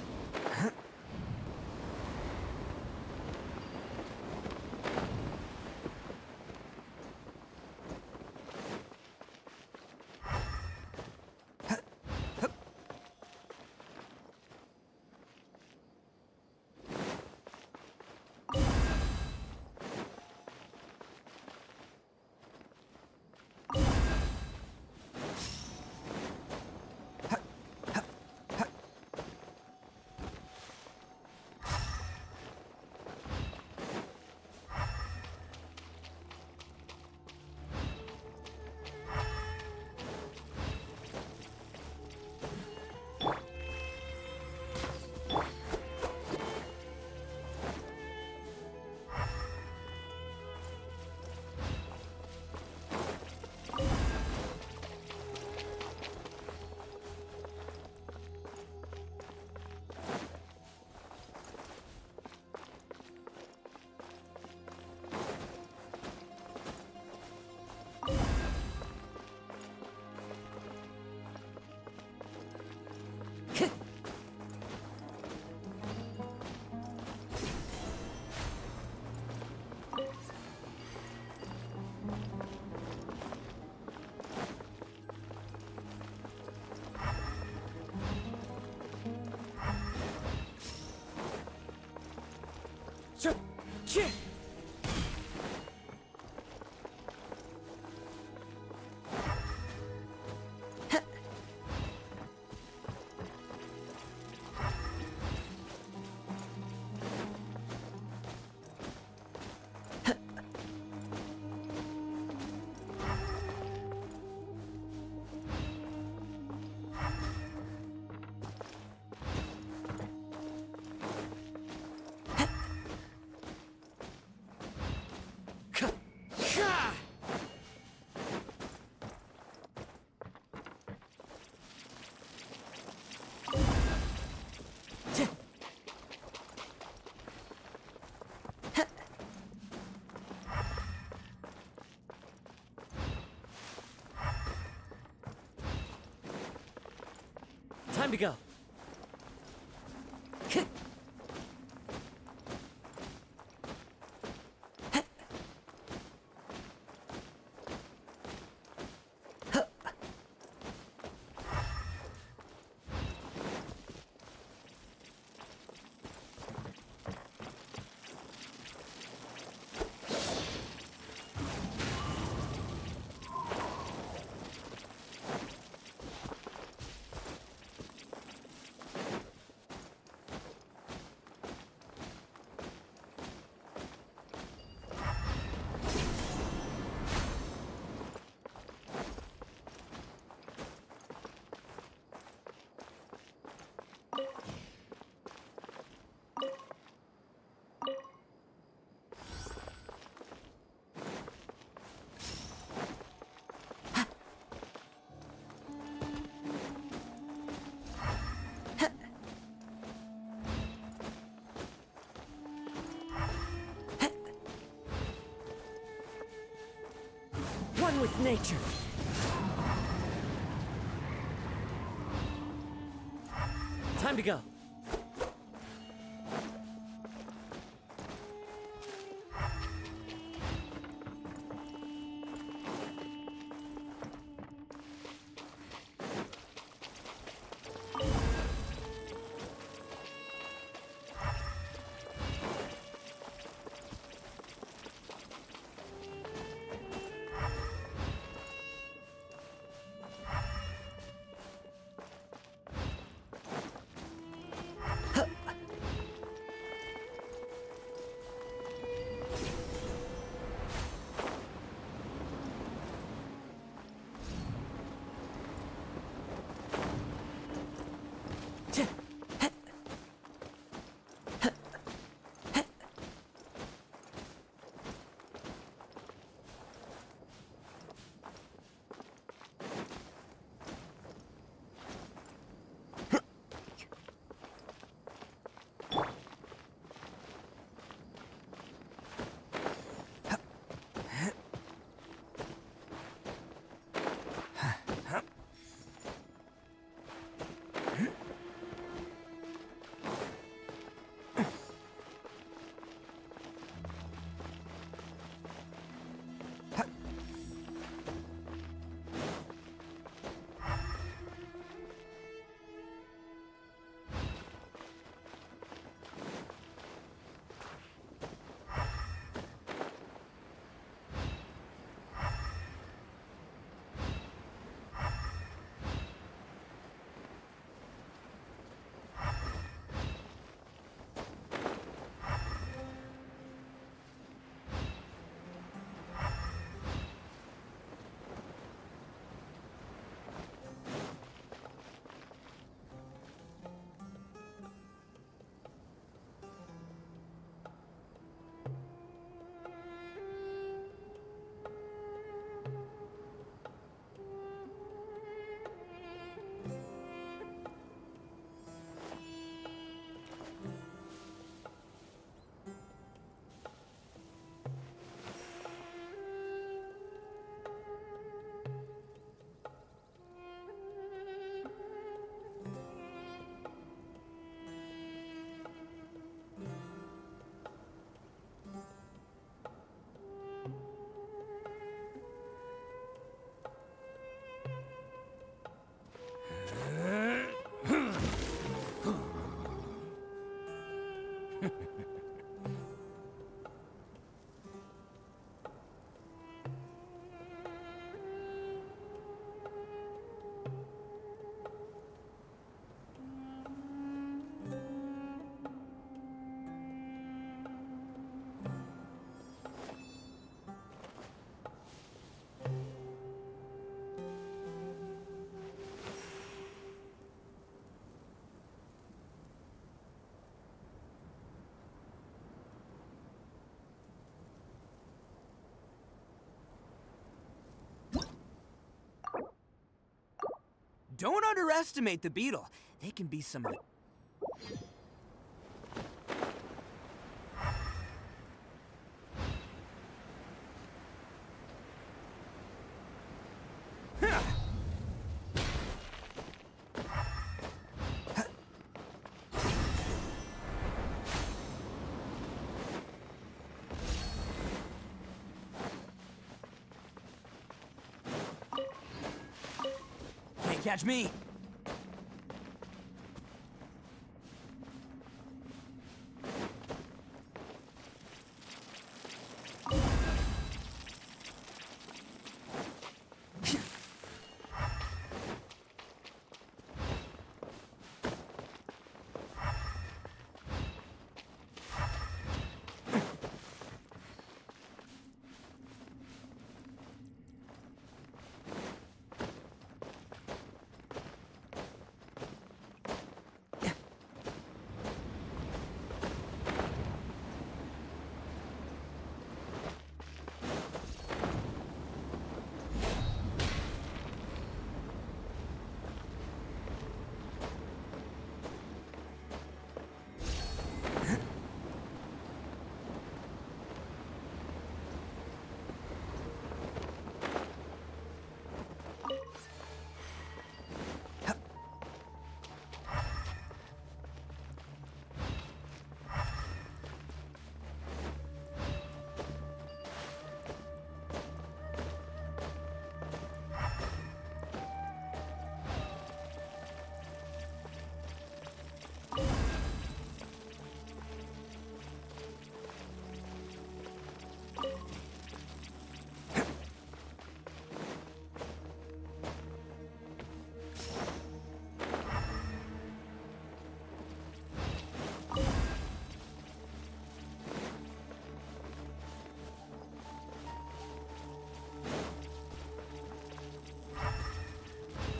Time to go. One with nature. Time to go.
Don't underestimate the beetle. They can be some of the... Can't catch me.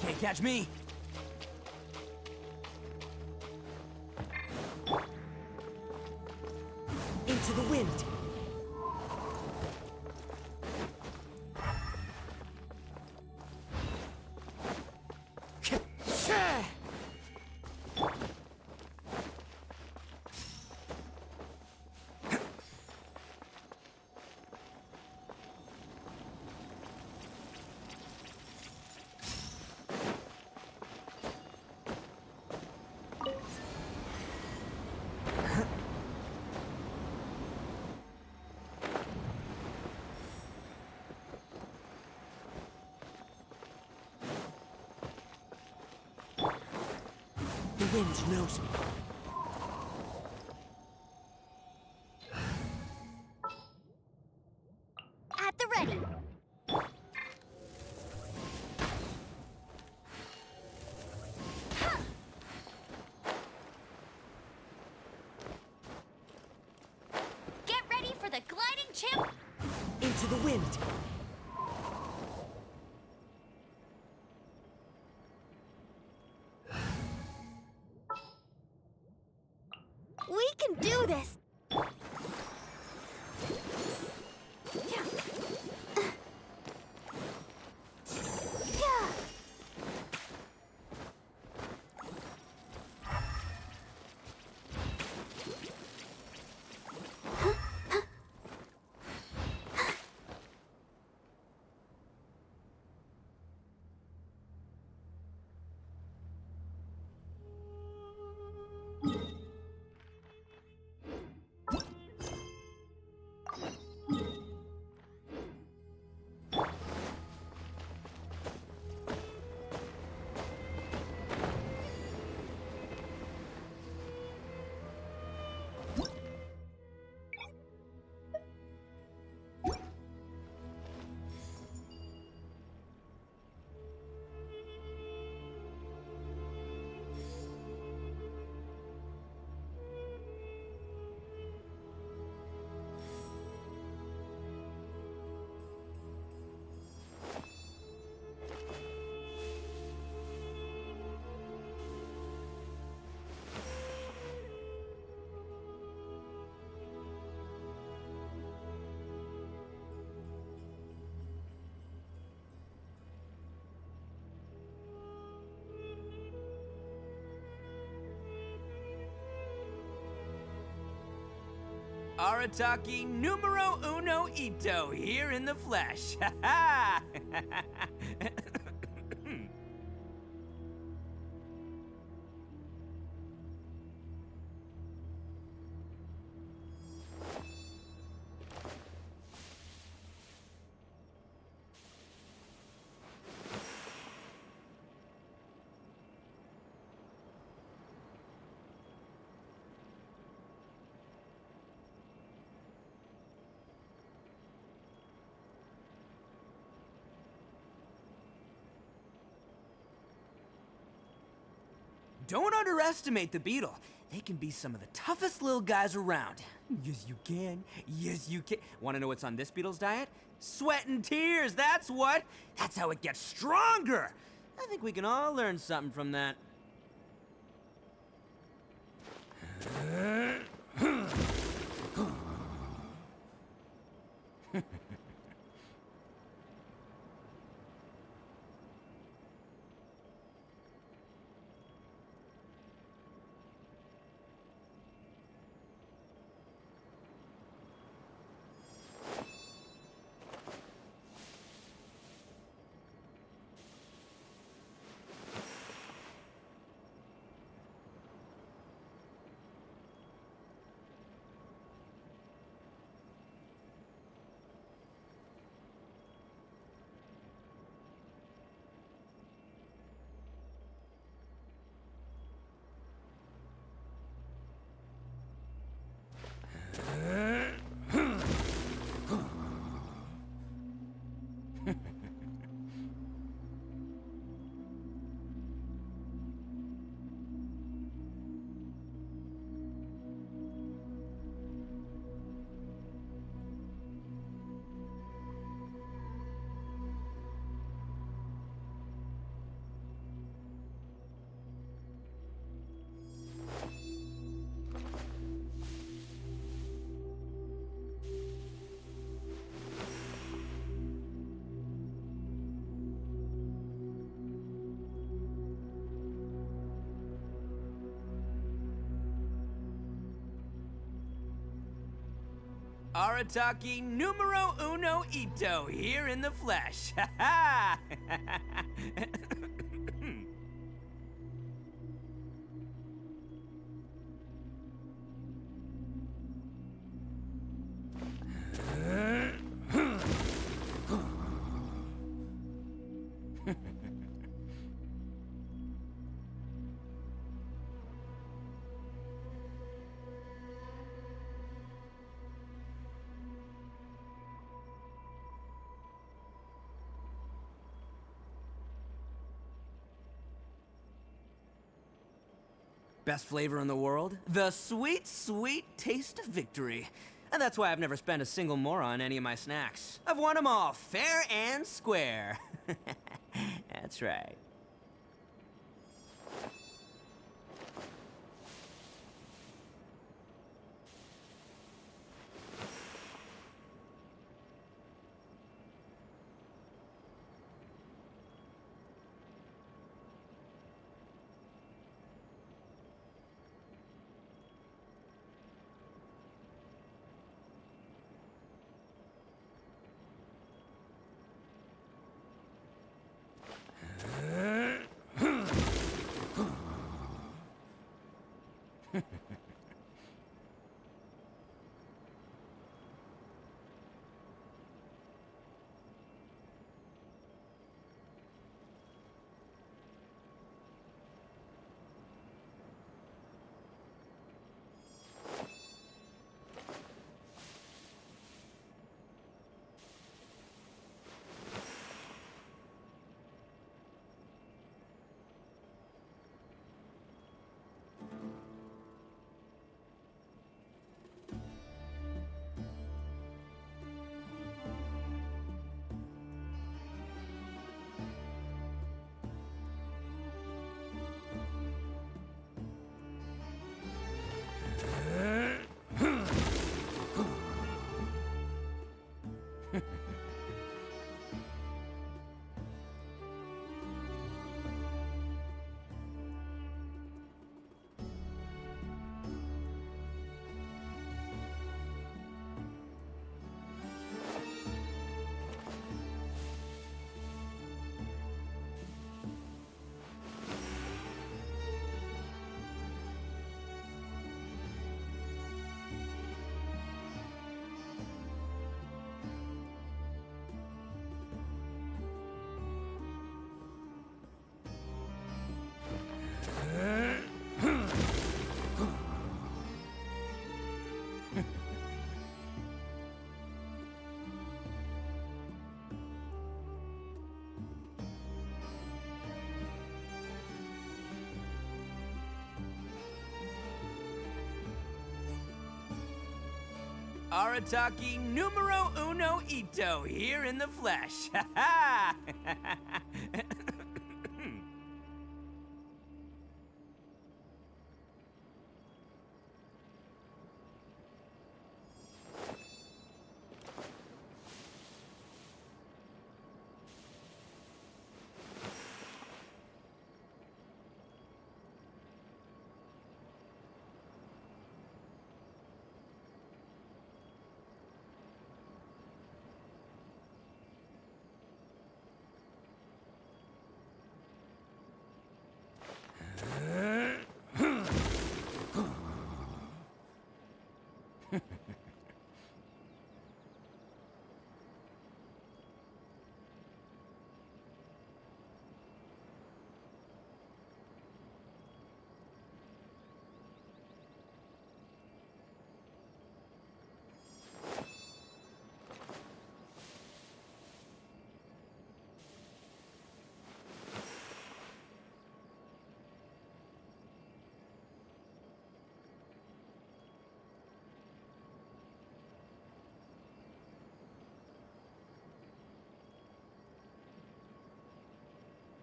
Can't catch me.
Into the wind. The wind knows me.
At the ready. Get ready for the gliding chimp.
Into the wind.
We can do this!
Arataki numero uno ito here in the flesh. Ha ha! Don't underestimate the beetle. They can be some of the toughest little guys around. Yes, you can. Yes, you can. Want to know what's on this beetle's diet? Sweat and tears, that's what. That's how it gets stronger. I think we can all learn something from that. Arataki numero uno ito here in the flesh. Ha ha! Best flavor in the world? The sweet, sweet taste of victory. And that's why I've never spent a single more on any of my snacks. I've won them all fair and square. That's right. Arataki numero uno ito here in the flesh. Ha ha!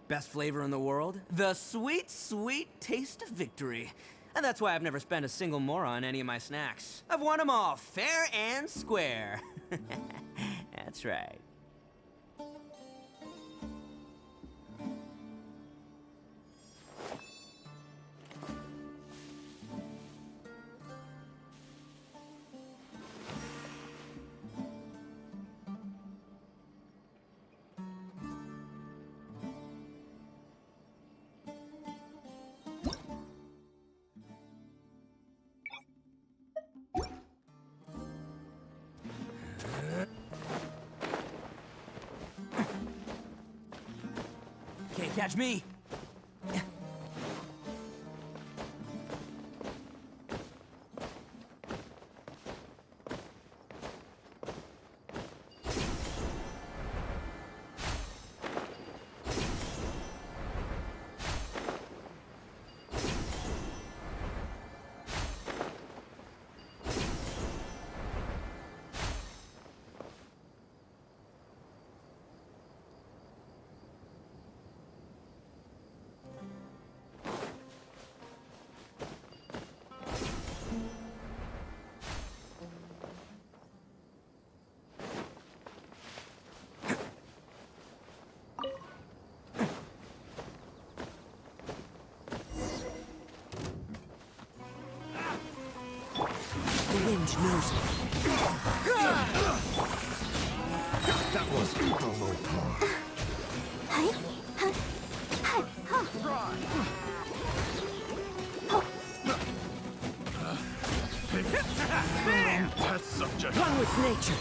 Best flavor in the world? The sweet, sweet taste of victory. And that's why I've never spent a single more on any of my snacks. I've won them all fair and square. That's right. Can't catch me. The wind knows me.
That was provoking. Test subject.
One with nature.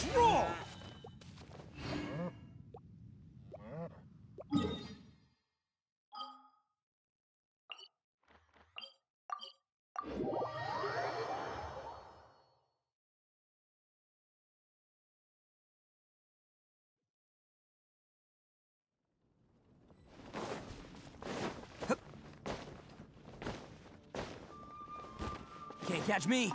control!
Can't catch me!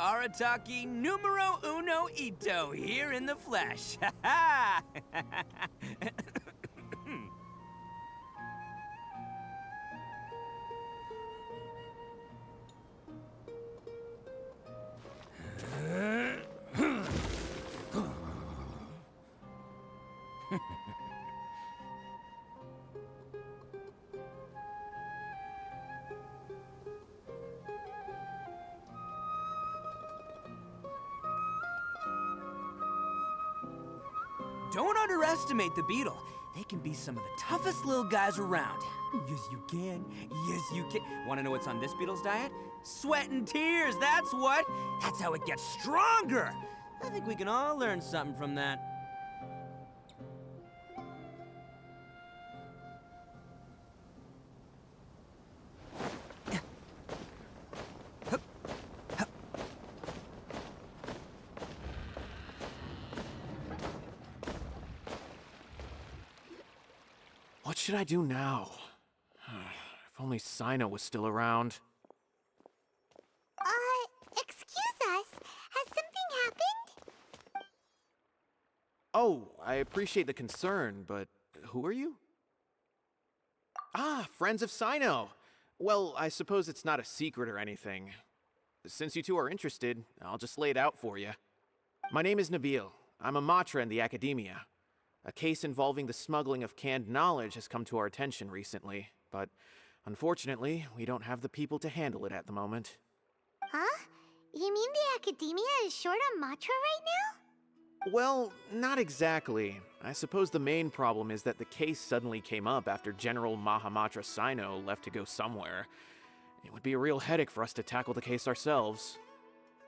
Arataki numero uno ito here in the flesh. Ha ha! Don't underestimate the beetle. They can be some of the toughest little guys around. Yes, you can. Yes, you can. Want to know what's on this beetle's diet? Sweat and tears, that's what. That's how it gets stronger. I think we can all learn something from that.
What should I do now? If only Sino was still around.
Excuse us. Has something happened?
Oh, I appreciate the concern, but who are you? Ah, friends of Sino. Well, I suppose it's not a secret or anything. Since you two are interested, I'll just lay it out for you. My name is Nabil. I'm a Matra in the Academia. A case involving the smuggling of canned knowledge has come to our attention recently, but unfortunately, we don't have the people to handle it at the moment.
Huh? You mean the Academia is short on Matra right now?
Well, not exactly. I suppose the main problem is that the case suddenly came up after General Mahamatra Sino left to go somewhere. It would be a real headache for us to tackle the case ourselves.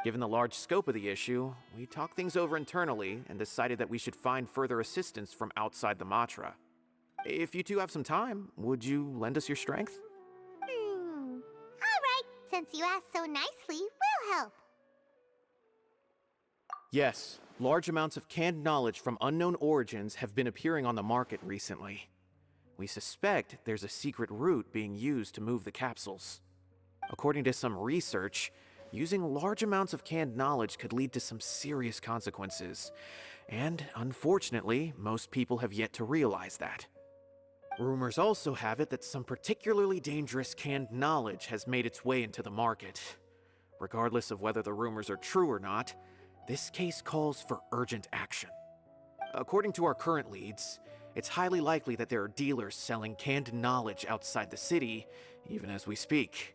Given the large scope of the issue, we talked things over internally and decided that we should find further assistance from outside the Matra. If you two have some time, would you lend us your strength?
Alright, since you asked so nicely, we'll help.
Yes, large amounts of canned knowledge from unknown origins have been appearing on the market recently. We suspect there's a secret route being used to move the capsules. According to some research, using large amounts of canned knowledge could lead to some serious consequences, and unfortunately, most people have yet to realize that. Rumors also have it that some particularly dangerous canned knowledge has made its way into the market. Regardless of whether the rumors are true or not, this case calls for urgent action. According to our current leads, it's highly likely that there are dealers selling canned knowledge outside the city, even as we speak.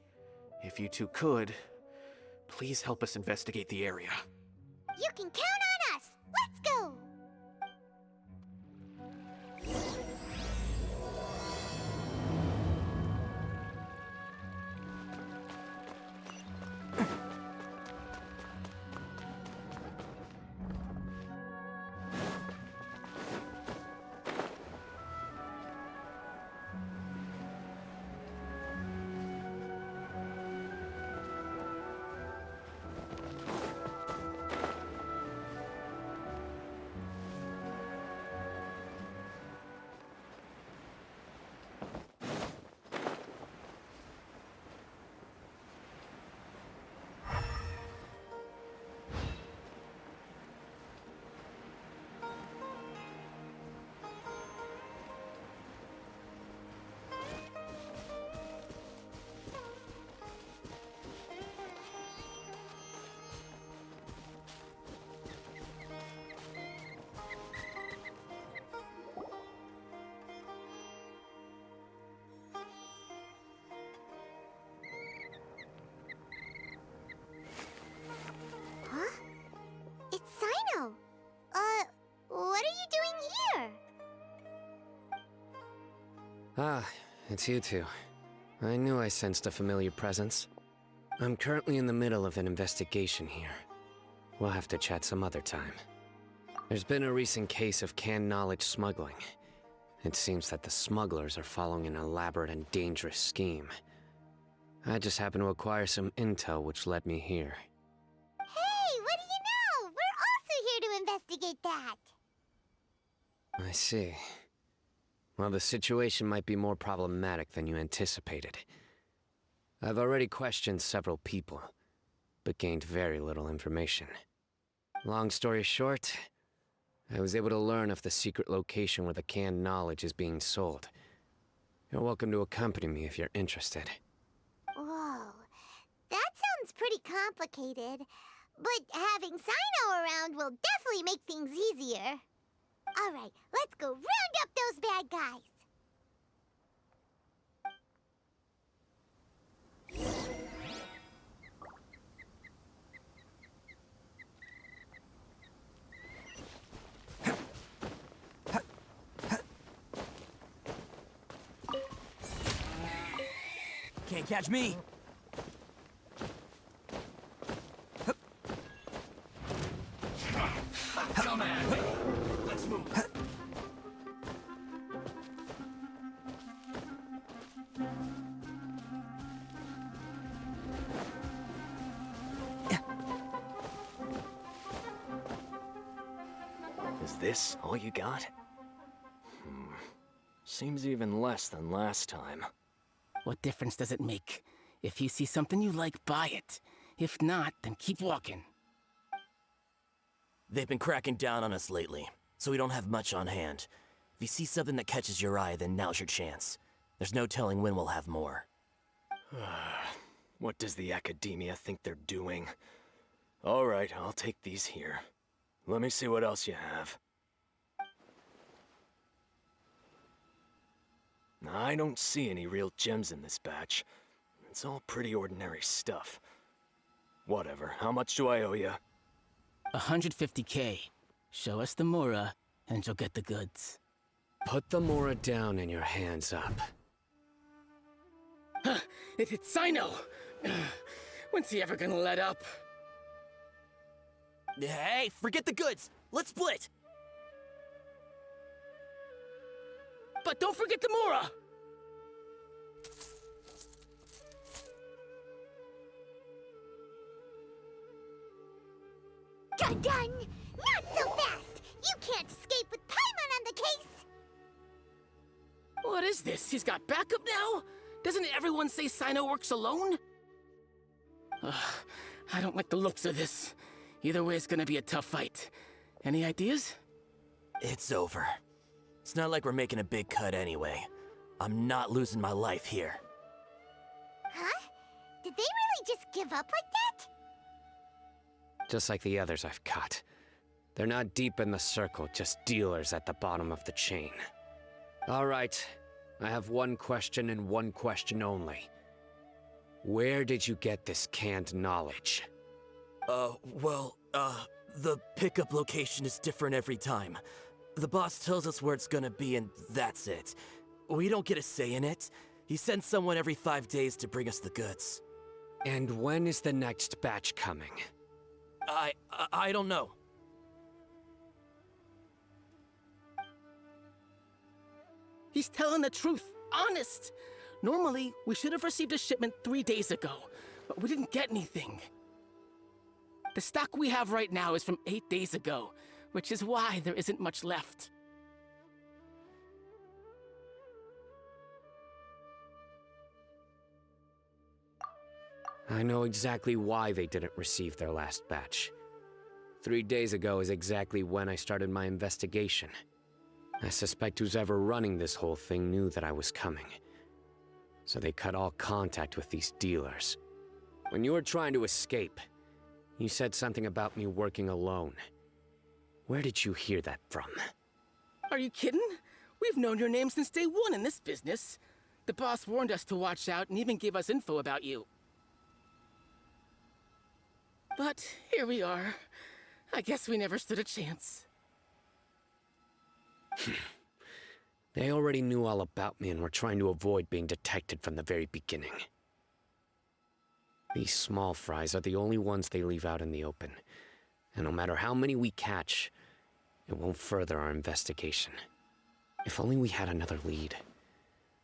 If you two could, please help us investigate the area.
You can count on us! Let's go! What are you doing here?
Ah, it's you two. I knew I sensed a familiar presence. I'm currently in the middle of an investigation here. We'll have to chat some other time. There's been a recent case of canned knowledge smuggling. It seems that the smugglers are following an elaborate and dangerous scheme. I just happened to acquire some intel which led me here.
Hey, what do you know? We're also here to investigate that.
I see. Well, the situation might be more problematic than you anticipated. I've already questioned several people, but gained very little information. Long story short, I was able to learn of the secret location where the canned knowledge is being sold. You're welcome to accompany me if you're interested.
Whoa, that sounds pretty complicated. But having Sino around will definitely make things easier. Alright, let's go round up those bad guys.
Can't catch me.
Come at me. Let's move.
Is this all you got? Seems even less than last time.
What difference does it make? If you see something you like, buy it. If not, then keep walking.
They've been cracking down on us lately, so we don't have much on hand. If you see something that catches your eye, then now's your chance. There's no telling when we'll have more.
What does the Academia think they're doing? Alright, I'll take these here. Let me see what else you have. I don't see any real gems in this batch. It's all pretty ordinary stuff. Whatever, how much do I owe you?
150K. Show us the Mora, and you'll get the goods.
Put the Mora down and your hands up.
It's Sino! When's he ever gonna let up?
Hey, forget the goods! Let's split!
But don't forget the Mora!
Dun-dun! Not so fast! You can't escape with Paimon on the case!
What is this? He's got backup now? Doesn't everyone say Sino works alone? I don't like the looks of this. Either way, it's gonna be a tough fight. Any ideas?
It's over. It's not like we're making a big cut anyway. I'm not losing my life here.
Huh? Did they really just give up like that?
Just like the others I've caught. They're not deep in the circle, just dealers at the bottom of the chain. All right, I have one question and one question only. Where did you get this canned knowledge?
The pickup location is different every time. The boss tells us where it's gonna be and that's it. We don't get a say in it. He sends someone every 5 days to bring us the goods.
And when is the next batch coming?
I don't know.
He's telling the truth. Honest. Normally, we should have received a shipment 3 days ago, but we didn't get anything. The stock we have right now is from 8 days ago, which is why there isn't much left.
I know exactly why they didn't receive their last batch. 3 days ago is exactly when I started my investigation. I suspect who's ever running this whole thing knew that I was coming. So they cut all contact with these dealers. When you were trying to escape, you said something about me working alone. Where did you hear that from?
Are you kidding? We've known your name since day one in this business. The boss warned us to watch out and even gave us info about you. But here we are. I guess we never stood a chance.
They already knew all about me and were trying to avoid being detected from the very beginning. These small fries are the only ones they leave out in the open. And no matter how many we catch, it won't further our investigation. If only we had another lead.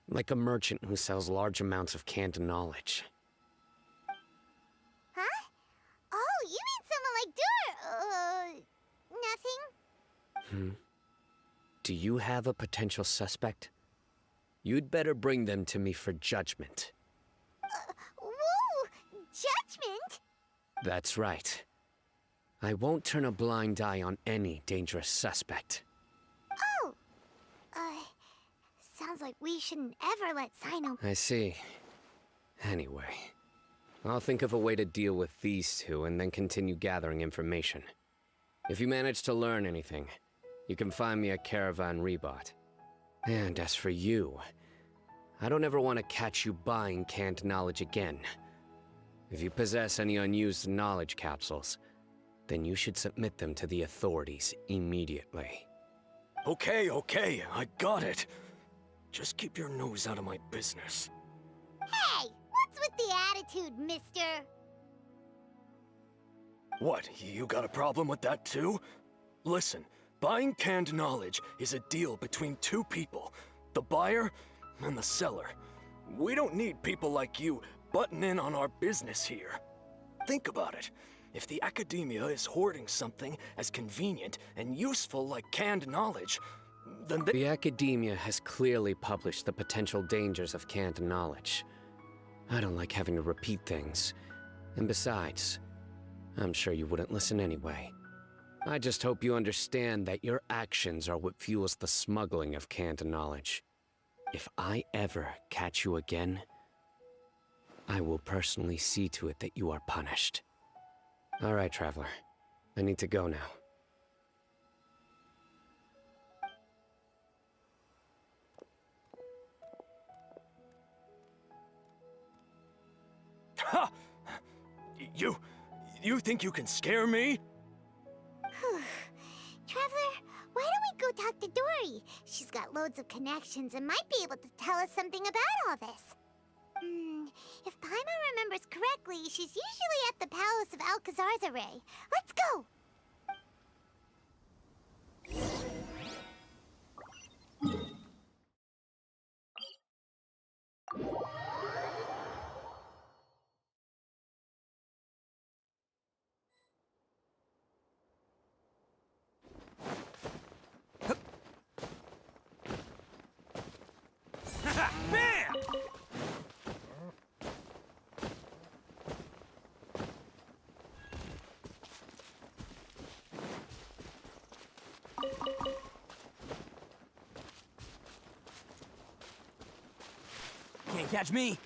Like a merchant who sells large amounts of canned knowledge.
Huh? Oh, you mean someone like nothing?
Do you have a potential suspect? You'd better bring them to me for judgment.
Whoa! Judgment?
That's right. I won't turn a blind eye on any dangerous suspect.
Oh! Sounds like we shouldn't ever let Sino...
I see. Anyway, I'll think of a way to deal with these two and then continue gathering information. If you manage to learn anything, you can find me at Caravan Rebot. And as for you, I don't ever want to catch you buying canned knowledge again. If you possess any unused knowledge capsules, then you should submit them to the authorities immediately.
Okay, I got it. Just keep your nose out of my business.
Hey! What's with the attitude, mister?
What, you got a problem with that too? Listen, buying canned knowledge is a deal between two people, the buyer and the seller. We don't need people like you butting in on our business here. Think about it. If the academia is hoarding something as convenient and useful like canned knowledge, then they—
The academia has clearly published the potential dangers of canned knowledge. I don't like having to repeat things. And besides, I'm sure you wouldn't listen anyway. I just hope you understand that your actions are what fuels the smuggling of canned knowledge. If I ever catch you again, I will personally see to it that you are punished. All right, Traveler. I need to go now.
Ha! You think you can scare me?
Traveler, why don't we go talk to Dory? She's got loads of connections and might be able to tell us something about all this. If Paimon remembers correctly, she's usually at the palace of Alcazar's array. Let's go!
Can't catch me.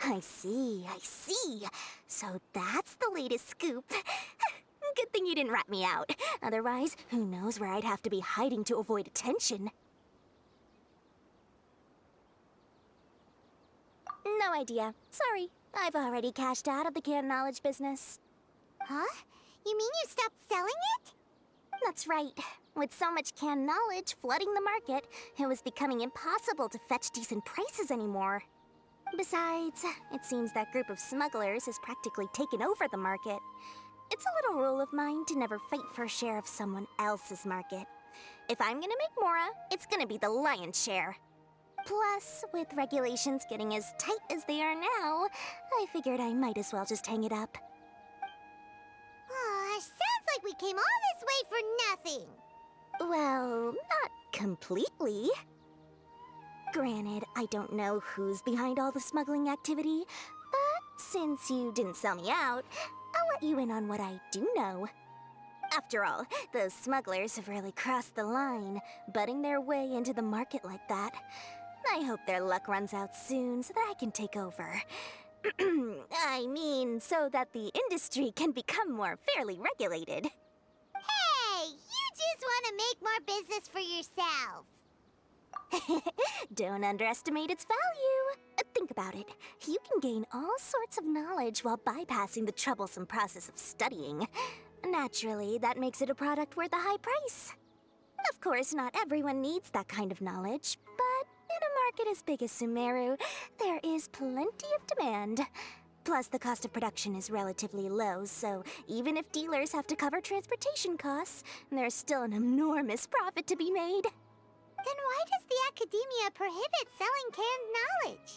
I see, I see. So that's the latest scoop. Good thing you didn't rat me out. Otherwise, who knows where I'd have to be hiding to avoid attention. No idea. Sorry. I've already cashed out of the canned knowledge business. Huh? You mean you stopped selling it? That's right. With so much canned knowledge flooding the market, it was becoming impossible to fetch decent prices anymore. Besides, it seems that group of smugglers has practically taken over the market. It's a little rule of mine to never fight for a share of someone else's market. If I'm gonna make Mora, it's gonna be the lion's share. Plus, with regulations getting as tight as they are now, I figured I might as well just hang it up. Aw, sounds like we came all this way for nothing. Well, not completely. Granted, I don't know who's behind all the smuggling activity, but since you didn't sell me out, I'll let you in on what I do know. After all, those smugglers have really crossed the line, butting their way into the market like that. I hope their luck runs out soon so that I can take over. I mean, so that the industry can become more fairly regulated. Hey, you just want to make more business for yourself. Don't underestimate its value. Think about it. You can gain all sorts of knowledge while bypassing the troublesome process of studying. Naturally, that makes it a product worth a high price. Of course, not everyone needs that kind of knowledge, but in a market as big as Sumeru, there is plenty of demand. Plus, the cost of production is relatively low, so even if dealers have to cover transportation costs, there's still an enormous profit to be made. Then why does the Academia prohibit selling canned knowledge?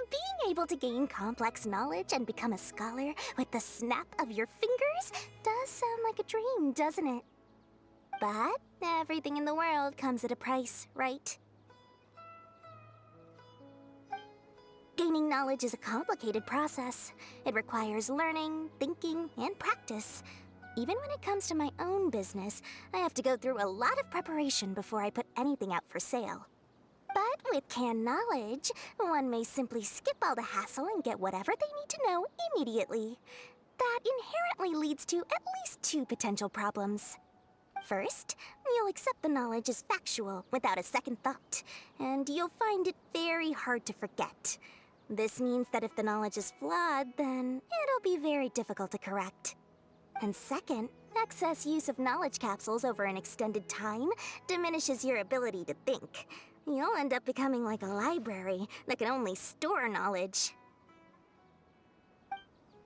Being able to gain complex knowledge and become a scholar with the snap of your fingers does sound like a dream, doesn't it? But everything in the world comes at a price, right? Gaining knowledge is a complicated process. It requires learning, thinking, and practice. Even when it comes to my own business, I have to go through a lot of preparation before I put anything out for sale. But with canned knowledge, one may simply skip all the hassle and get whatever they need to know immediately. That inherently leads to at least two potential problems. First, you'll accept the knowledge as factual without a second thought, and you'll find it very hard to forget. This means that if the knowledge is flawed, then it'll be very difficult to correct. And second, excess use of knowledge capsules over an extended time diminishes your ability to think. You'll end up becoming like a library that can only store knowledge.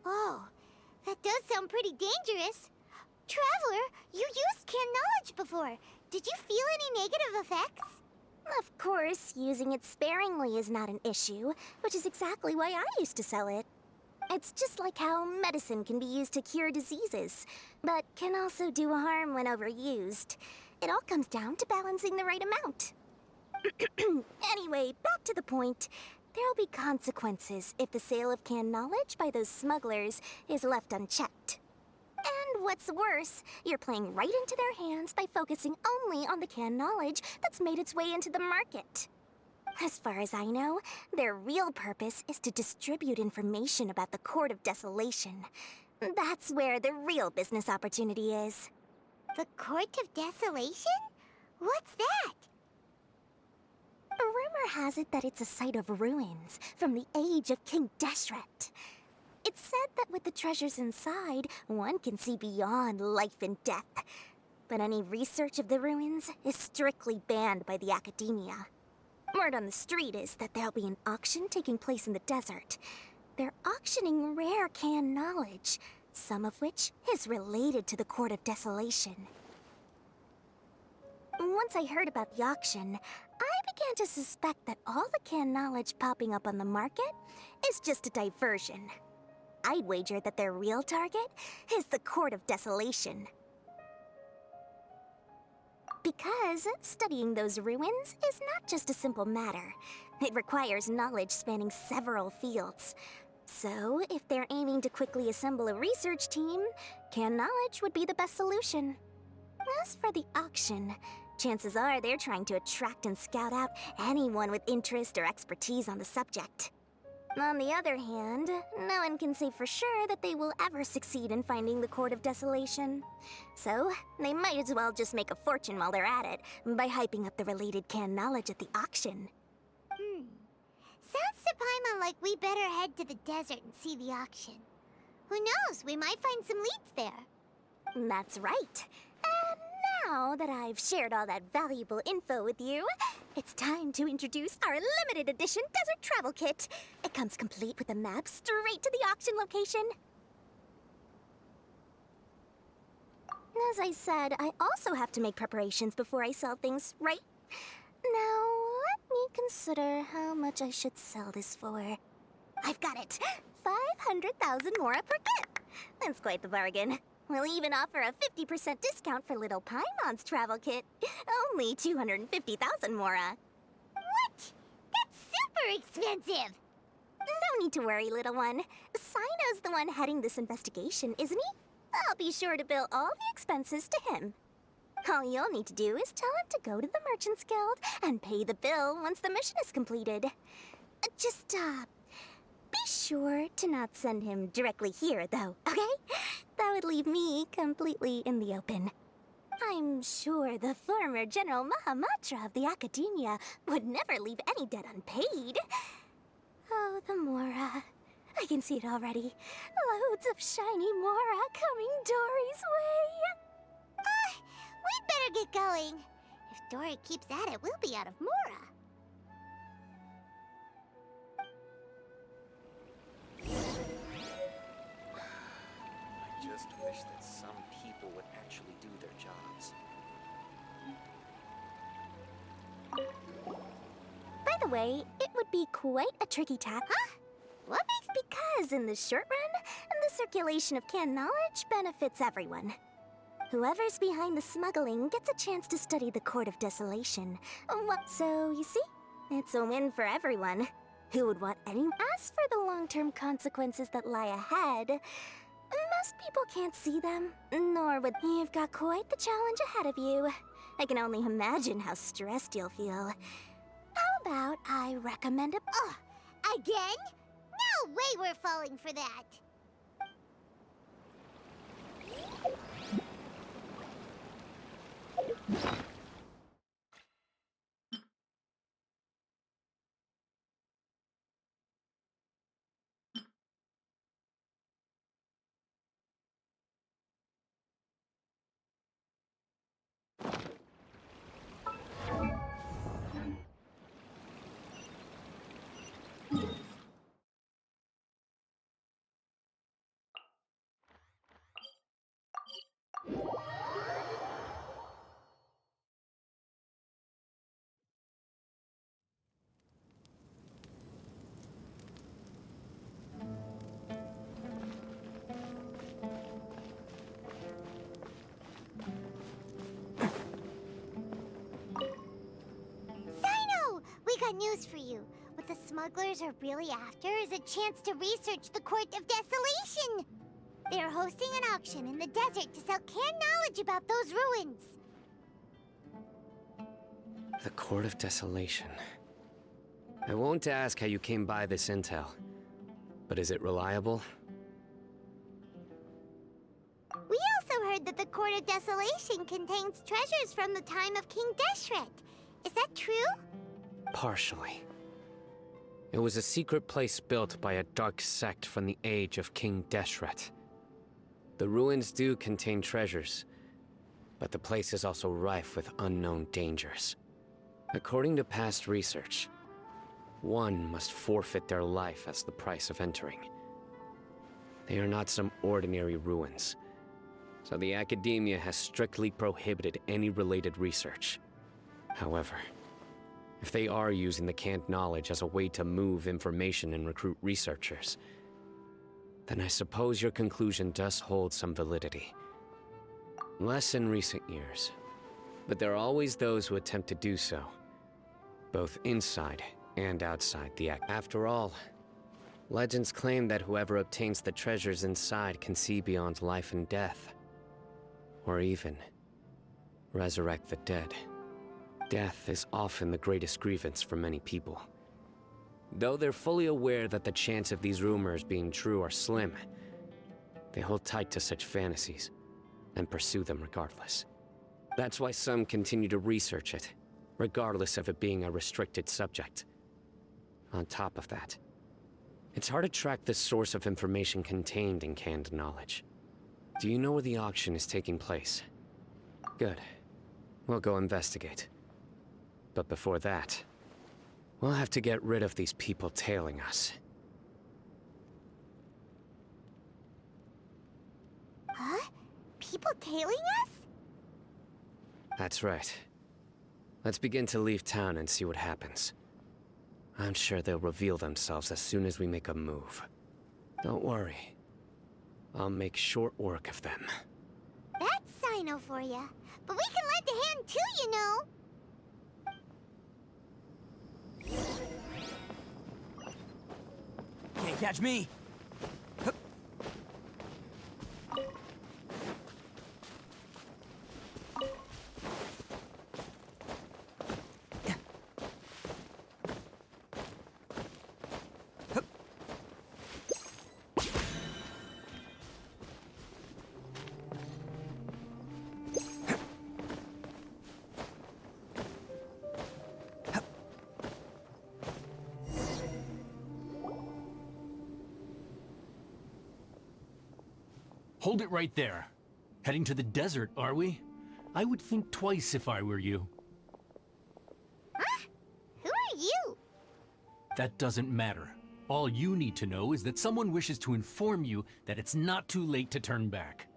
Oh, that does sound pretty dangerous. Traveler, you used canned knowledge before. Did you feel any negative effects? Of course, using it sparingly is not an issue, which is exactly why I used to sell it. It's just like how medicine can be used to cure diseases, but can also do harm when overused. It all comes down to balancing the right amount. Anyway, back to the point. There'll be consequences if the sale of canned knowledge by those smugglers is left unchecked. And what's worse, you're playing right into their hands by focusing only on the canned knowledge that's made its way into the market. As far as I know, their real purpose is to distribute information about the Court of Desolation. That's where the real business opportunity is. The Court of Desolation? What's that? Rumor has it that it's a site of ruins from the age of King Deshret. It's said that with the treasures inside, one can see beyond life and death. But any research of the ruins is strictly banned by the Academia. Word on the street is that there'll be an auction taking place in the desert. They're auctioning rare canned knowledge, some of which is related to the Court of Desolation. Once I heard about the auction, I began to suspect that all the canned knowledge popping up on the market is just a diversion. I'd wager that their real target is the Court of Desolation.
Because studying those ruins is not just a simple matter. It requires knowledge spanning several fields. So, if they're aiming to quickly assemble a research team, canned knowledge would be the best solution. As for the auction, chances are they're trying to attract and scout out anyone with interest or expertise on the subject. On the other hand, no one can say for sure that they will ever succeed in finding the Court of Desolation. So, they might as well just make a fortune while they're at it by hyping up the related canned knowledge at the auction.
Sounds to Paimon like we better head to the desert and see the auction. Who knows, we might find some leads there.
That's right. And now that I've shared all that valuable info with you, it's time to introduce our limited edition desert travel kit. It comes complete with a map straight to the auction location. As I said, I also have to make preparations before I sell things, right? Now, let me consider how much I should sell this for. I've got it! 500,000 mora per kit! That's quite the bargain. We'll even offer a 50% discount for little Paimon's travel kit. Only 250,000 mora.
What? That's super expensive!
No need to worry, little one. Sino's the one heading this investigation, isn't he? I'll be sure to bill all the expenses to him. All you'll need to do is tell him to go to the Merchants Guild and pay the bill once the mission is completed. Just, be sure to not send him directly here, though, okay? That would leave me completely in the open. I'm sure the former General Mahamatra of the Academia would never leave any debt unpaid. Oh, the Mora. I can see it already. Loads of shiny Mora coming Dory's way.
We'd better get going. If Dory keeps at it, we'll be out of Mora.
I just wish that some people would actually do their jobs.
By the way, it would be quite a tricky task. Huh? What makes? Because in the short run, the circulation of canned knowledge benefits everyone. Whoever's behind the smuggling gets a chance to study the Court of Desolation. So, you see, it's a win for everyone. Who would want any? As for the long-term consequences that lie ahead, most people can't see them, nor would. You've got quite the challenge ahead of you. I can only imagine how stressed you'll feel. How about I recommend a...
Oh, again? No way we're falling for that. Got news for you. What the smugglers are really after is a chance to research the Court of Desolation. They are hosting an auction in the desert to sell canned knowledge about those ruins.
The Court of Desolation. I won't ask how you came by this intel, but is it reliable?
We also heard that the Court of Desolation contains treasures from the time of King Deshret. Is that true?
Partially. It was a secret place built by a dark sect from the age of King Deshret. The ruins do contain treasures, but the place is also rife with unknown dangers. According to past research, one must forfeit their life as the price of entering. They are not some ordinary ruins, so the Academia has strictly prohibited any related research. However, if they are using the canned knowledge as a way to move information and recruit researchers, then I suppose your conclusion does hold some validity. Unless in recent years, But there are always those who attempt to do so, both inside and outside the act. After all, legends claim that whoever obtains the treasures inside can see beyond life and death, or even resurrect the dead. Death is often the greatest grievance for many people. Though they're fully aware that the chance of these rumors being true are slim, they hold tight to such fantasies and pursue them regardless. That's why some continue to research it, regardless of it being a restricted subject. On top of that, it's hard to track the source of information contained in canned knowledge. Do you know where the auction is taking place? Good. We'll go investigate. But before that, we'll have to get rid of these people tailing us.
Huh? People tailing us?
That's right. Let's begin to leave town and see what happens. I'm sure they'll reveal themselves as soon as we make a move. Don't worry. I'll make short work of them.
That's Sino for ya. But we can lend a hand too, you know.
Can't catch me.
Hold it right there. Heading to the desert, are we? I would think twice if I were you.
Huh? Who are you?
That doesn't matter. All you need to know is that someone wishes to inform you that it's not too late to turn back.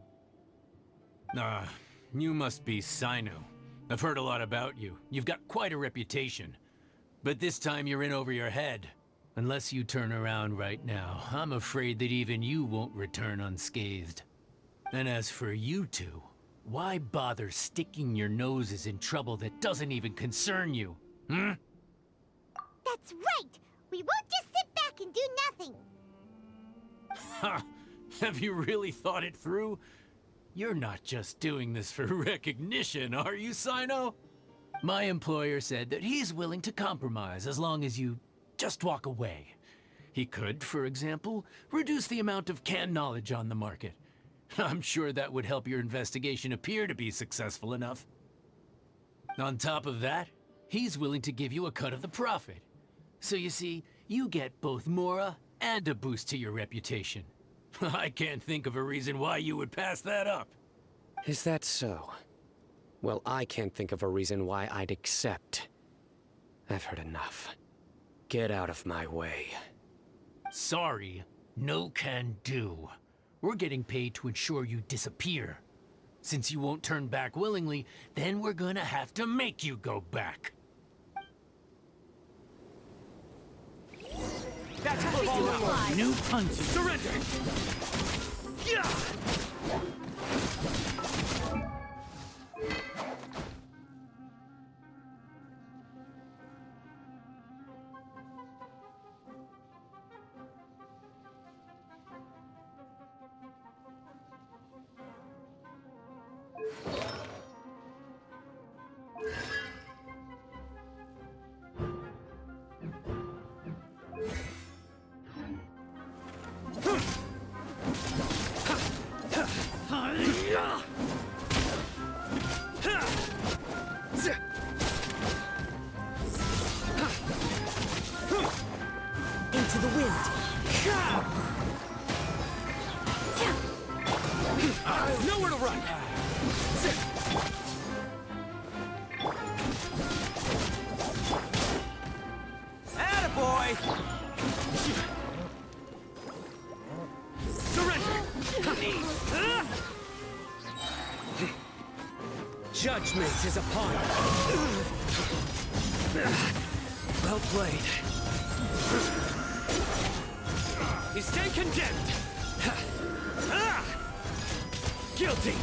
You must be Sino. I've heard a lot about you. You've got quite a reputation. But this time you're in over your head. Unless you turn around right now, I'm afraid that even you won't return unscathed. And as for you two, why bother sticking your noses in trouble that doesn't even concern you, hmm?
That's right! We won't just sit back and do nothing!
Ha! Have you really thought it through? You're not just doing this for recognition, are you, Sino? My employer said that he's willing to compromise as long as you just walk away. He could, for example, reduce the amount of canned knowledge on the market. I'm sure that would help your investigation appear to be successful enough. On top of that, he's willing to give you a cut of the profit. So you see, you get both Mora and a boost to your reputation. I can't think of a reason why you would pass that up.
Is that so? Well, I can't think of a reason why I'd accept. I've heard enough. Get out of my way.
Sorry, no can do. We're getting paid to ensure you disappear. Since you won't turn back willingly, then we're gonna have to make you go back.
That's all.
New punches.
Surrender! Yeah!
Into the wind. Nowhere to run.
Attaboy!
Surrender. Judgment is upon us. Well played. You stand condemned. Guilty.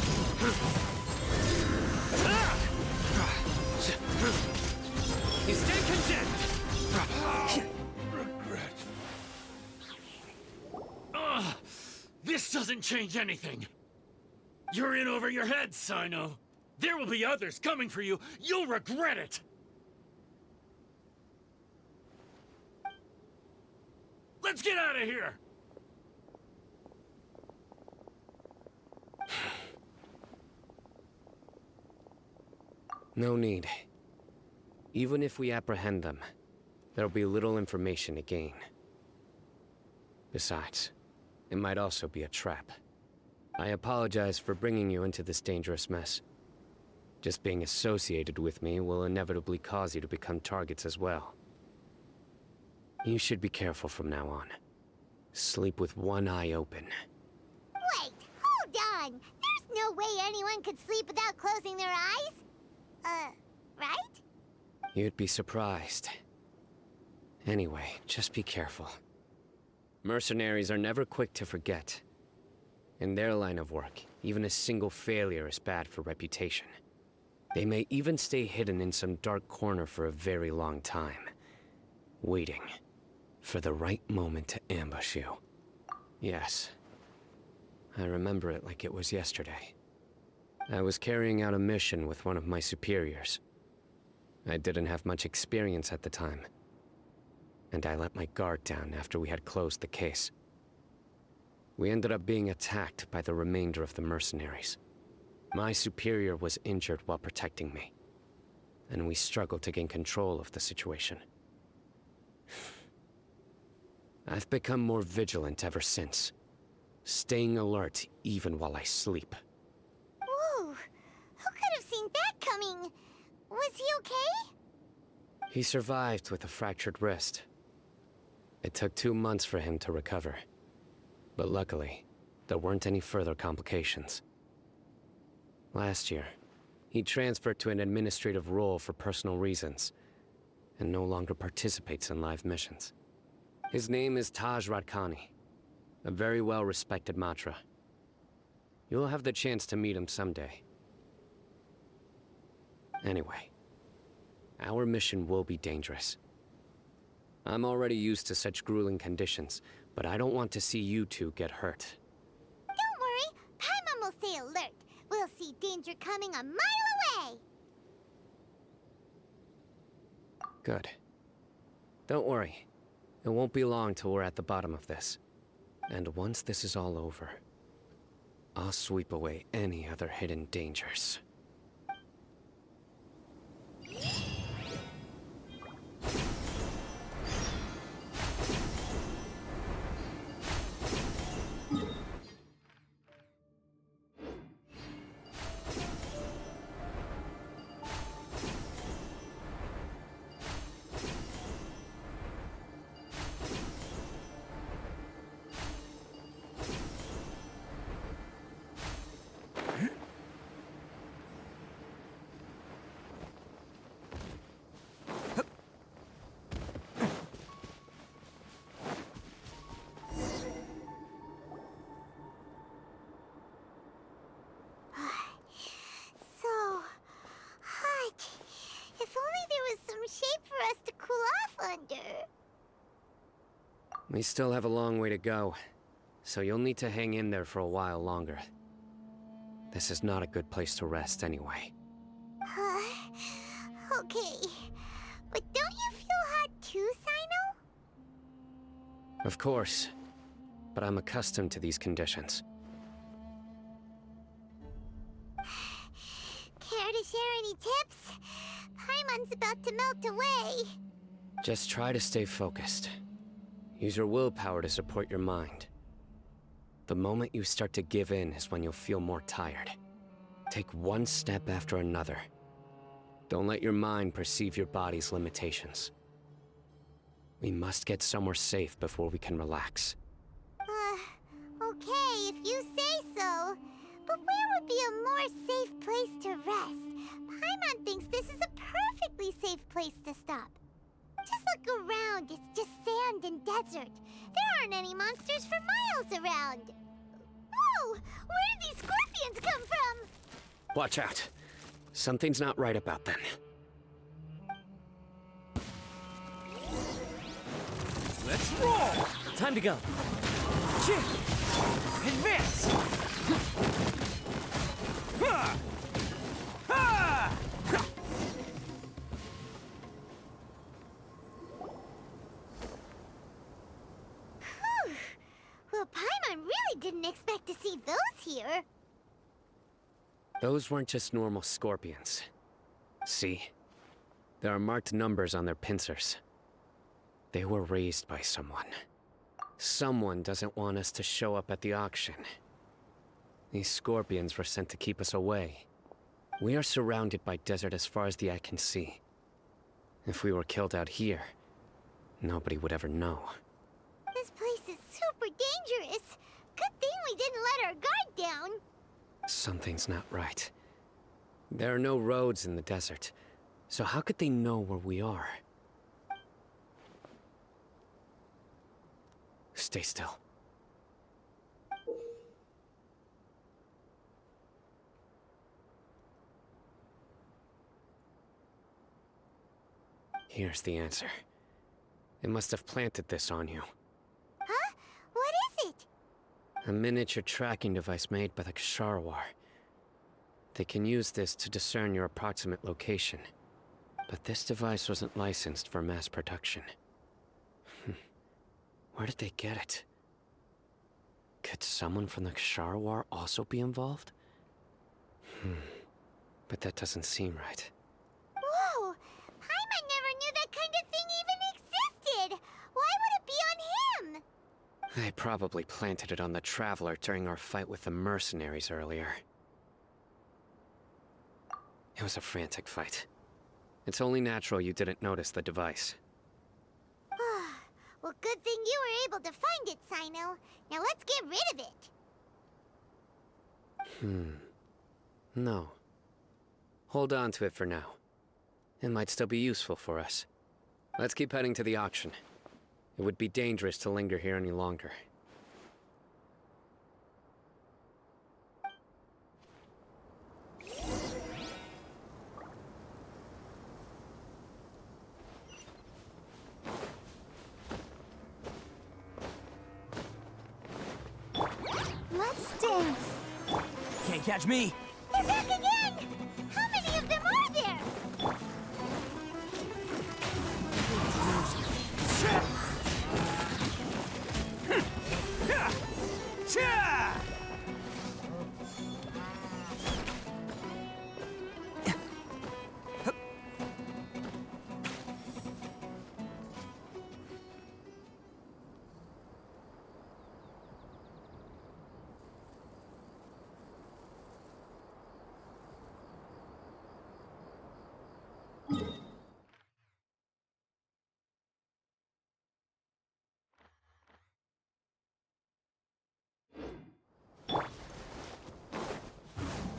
doesn't change anything. You're in over your head, Sino. There will be others coming for you. You'll regret it. Let's get out of here!
No need. Even if we apprehend them, there'll be little information to gain. Besides, it might also be a trap. I apologize for bringing you into this dangerous mess. Just being associated with me will inevitably cause you to become targets as well. You should be careful from now on. Sleep with one eye open.
Wait, hold on! There's no way anyone could sleep without closing their eyes? Right?
You'd be surprised. Anyway, just be careful. Mercenaries are never quick to forget. In their line of work, even a single failure is bad for reputation. They may even stay hidden in some dark corner for a very long time, waiting for the right moment to ambush you. Yes, I remember it like it was yesterday. I was carrying out a mission with one of my superiors. I didn't have much experience at the time, and I let my guard down after we had closed the case. We ended up being attacked by the remainder of the mercenaries. My superior was injured while protecting me, and we struggled to gain control of the situation. I've become more vigilant ever since, staying alert even while I sleep.
Whoa! Who could have seen that coming? Was he okay?
He survived with a fractured wrist. It took 2 months for him to recover. But luckily, there weren't any further complications. Last year, he transferred to an administrative role for personal reasons, and no longer participates in live missions. His name is Taj Radkani, a very well-respected Matra. You'll have the chance to meet him someday. Anyway, our mission will be dangerous. I'm already used to such grueling conditions, but I don't want to see you two get hurt.
Don't worry, Paimon will stay alert. We'll see danger coming a mile away.
Good. Don't worry. It won't be long till we're at the bottom of this. And once this is all over, I'll sweep away any other hidden dangers.
So hot. If only there was some shape for us to cool off under.
We still have a long way to go, so you'll need to hang in there for a while longer. This is not a good place to rest anyway.
Okay. But don't you feel hot too, Sino?
Of course, but I'm accustomed to these conditions.
Care to share any tips? Paimon's about to melt away.
Just try to stay focused. Use your willpower to support your mind. The moment you start to give in is when you'll feel more tired. Take one step after another. Don't let your mind perceive your body's limitations. We must get somewhere safe before we can relax.
Okay, if you say so. But where would be a more safe place to rest? Paimon thinks this is a perfectly safe place to stop. Just look around, it's just sand and desert. There aren't any monsters for miles around. Whoa! Where did these scorpions come from?
Watch out. Something's not right about them.
Let's roll! Time to go. Advance!
Well, Paimon really didn't expect to see those here.
Those weren't just normal scorpions. See? There are marked numbers on their pincers. They were raised by someone. Someone doesn't want us to show up at the auction. These scorpions were sent to keep us away. We are surrounded by desert as far as the eye can see. If we were killed out here, nobody would ever know.
This place is super dangerous. Good thing we didn't let our guard down.
Something's not right. There are no roads in the desert, so how could they know where we are? Stay still. Here's the answer. It must have planted this on you.
Huh? What is it?
A miniature tracking device made by the Ksharawar. They can use this to discern your approximate location. But this device wasn't licensed for mass production. Where did they get it? Could someone from the Ksharawar also be involved? But that doesn't seem right.
Whoa! Paimon never knew that kind of thing even existed! Why would it be on him?
They probably planted it on the Traveler during our fight with the mercenaries earlier. It was a frantic fight. It's only natural you didn't notice the device.
Well, good thing you were able to find it, Sino. Now let's get rid of it.
No. Hold on to it for now. It might still be useful for us. Let's keep heading to the auction. It would be dangerous to linger here any longer.
Let's dance.
Can't catch me!
They're back again! How many of them are there?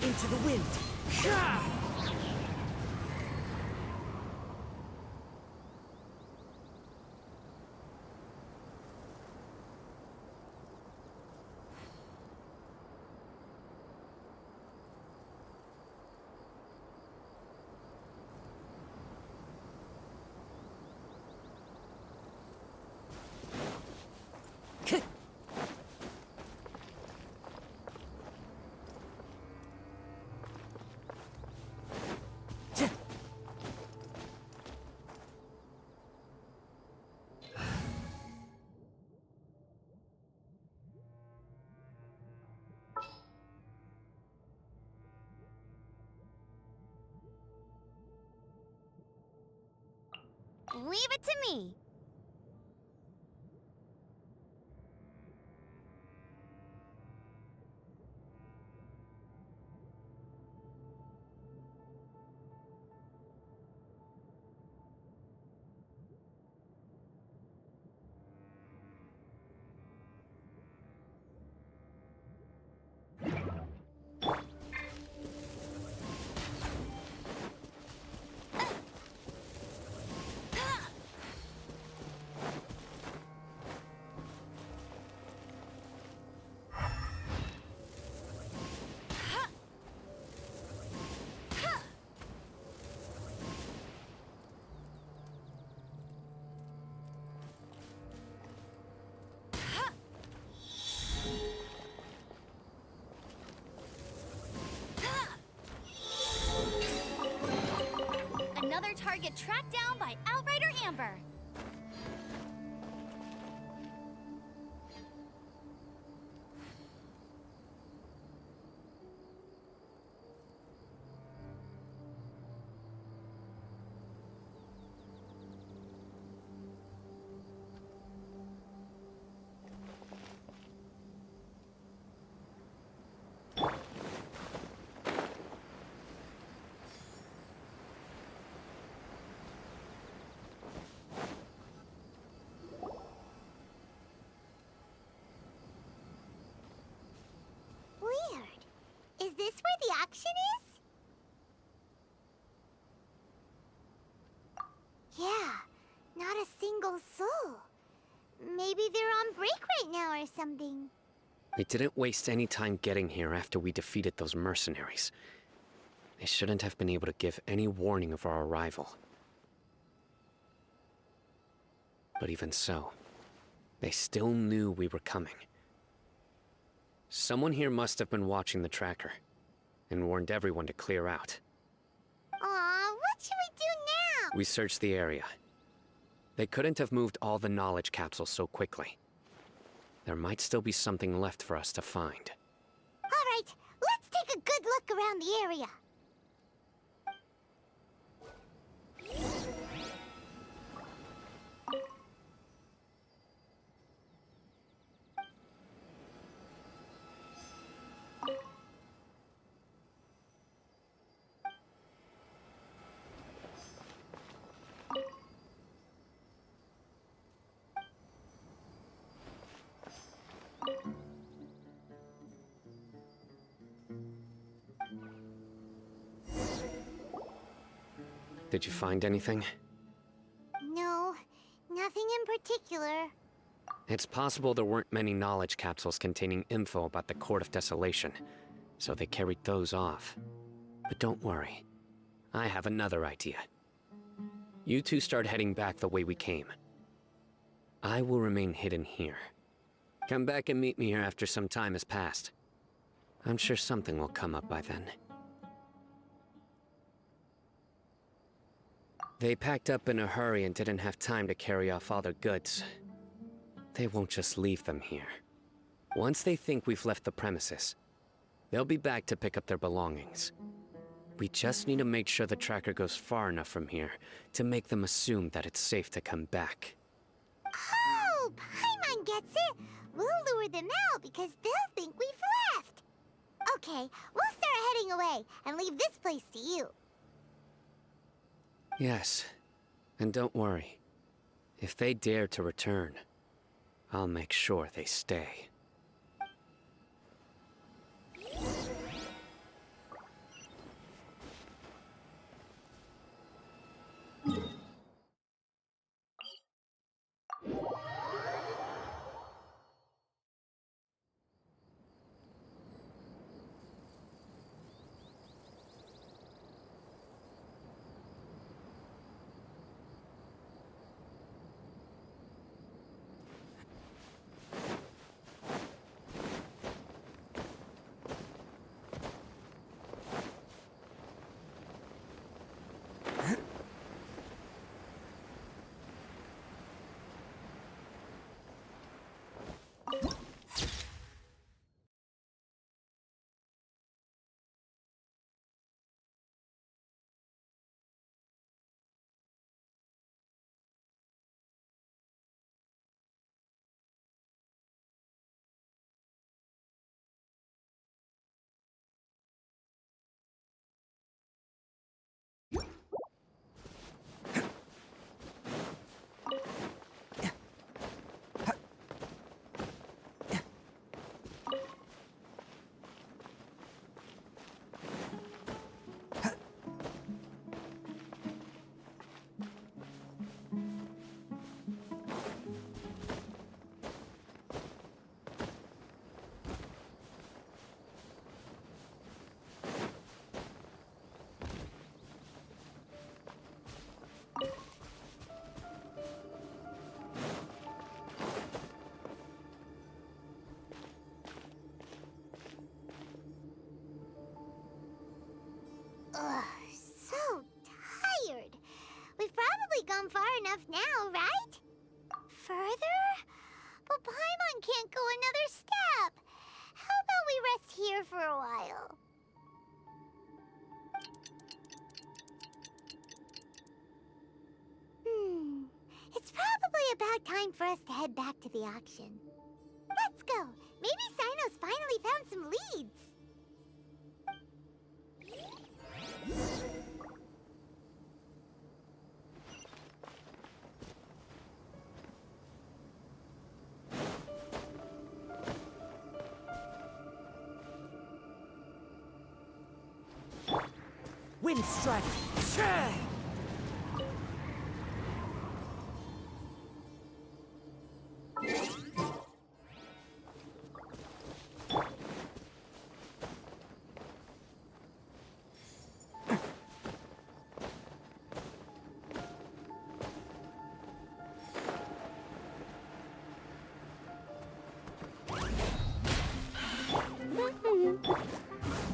Into the wind!
Leave it to me.
Scholar target tracked down by Outrider Amber.
Weird. Is this where the auction is? Yeah, not a single soul. Maybe they're on break right now or something.
We didn't waste any time getting here after we defeated those mercenaries. They shouldn't have been able to give any warning of our arrival. But even so, they still knew we were coming. Someone here must have been watching the tracker, and warned everyone to clear out.
Aw, what should we do now?
We searched the area. They couldn't have moved all the knowledge capsules so quickly. There might still be something left for us to find.
All right, let's take a good look around the area.
Did you find anything?
No, nothing in particular.
It's possible there weren't many knowledge capsules containing info about the Court of Desolation, so they carried those off. But don't worry. I have another idea. You two start heading back the way we came. I will remain hidden here. Come back and meet me here after some time has passed. I'm sure something will come up by then. They packed up in a hurry and didn't have time to carry off all their goods. They won't just leave them here. Once they think we've left the premises, they'll be back to pick up their belongings. We just need to make sure the tracker goes far enough from here to make them assume that it's safe to come back.
Oh, Paimon gets it. We'll lure them out because they'll think we've left. Okay, we'll start heading away and leave this place to you.
Yes, and don't worry. If they dare to return, I'll make sure they stay.
Ugh, so tired. enough now, right? Further? But Paimon can't go another step. How about we rest here for a while? It's probably about time for us to head back to the auction. Let's go. Maybe Sino's finally found some leads.
Wind strike!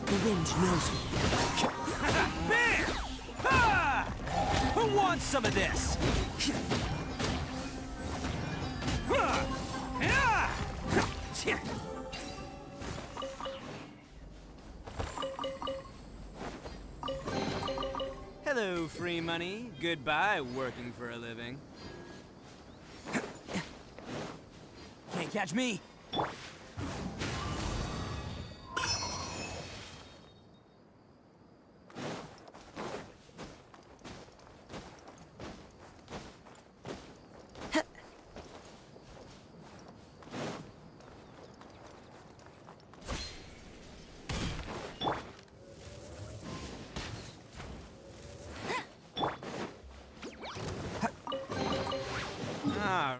The wind knows me.
Bam! Ah! Who wants some of this? Hello, free money. Goodbye, working for a living. Can't catch me. Ah.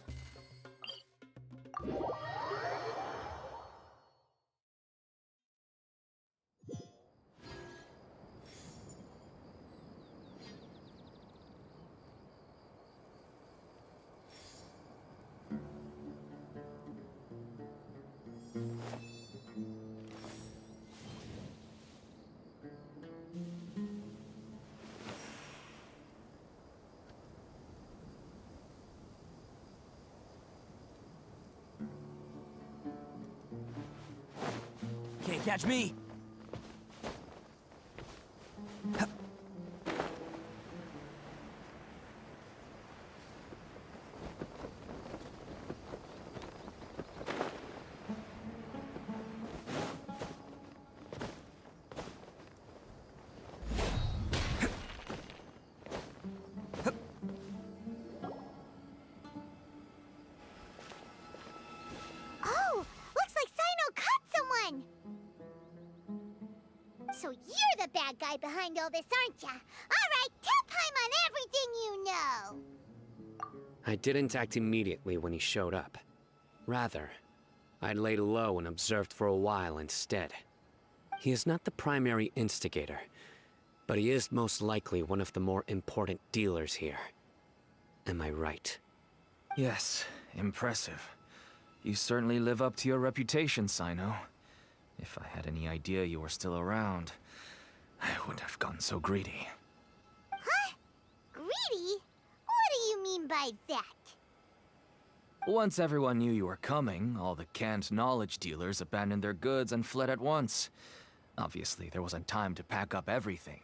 Can't catch me.
Oh, looks like Sino caught someone. So you're the bad guy behind all this, aren't ya? All right, tell Paimon everything you know.
I didn't act immediately when he showed up. Rather, I laid low and observed for a while instead. He is not the primary instigator, but he is most likely one of the more important dealers here. Am I right?
Yes, impressive. You certainly live up to your reputation, Sino. If I had any idea you were still around, I wouldn't have gotten so greedy.
Huh? Greedy? What do you mean by that?
Once everyone knew you were coming, all the canned knowledge dealers abandoned their goods and fled at once. Obviously, there wasn't time to pack up everything.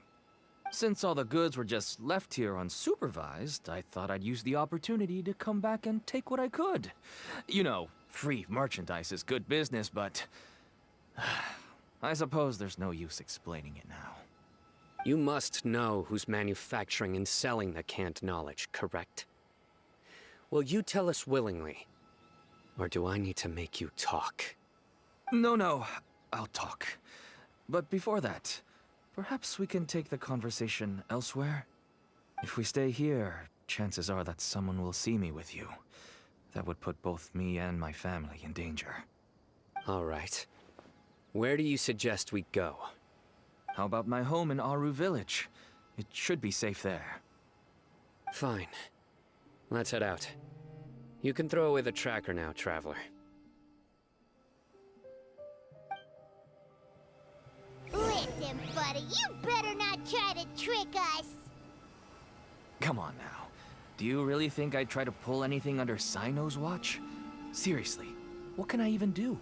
Since all the goods were just left here unsupervised, I thought I'd use the opportunity to come back and take what I could. You know, free merchandise is good business, but I suppose there's no use explaining it now.
You must know who's manufacturing and selling the canned knowledge, correct? Will you tell us willingly? Or do I need to make you talk?
No, I'll talk. But before that, perhaps we can take the conversation elsewhere? If we stay here, chances are that someone will see me with you. That would put both me and my family in danger.
All right. Where do you suggest we go?
How about my home in Aru Village? It should be safe there.
Fine. Let's head out. You can throw away the tracker now, traveler.
Listen, buddy, you better not try to trick us.
Come on now. Do you really think I'd try to pull anything under Sino's watch? Seriously, what can I even do?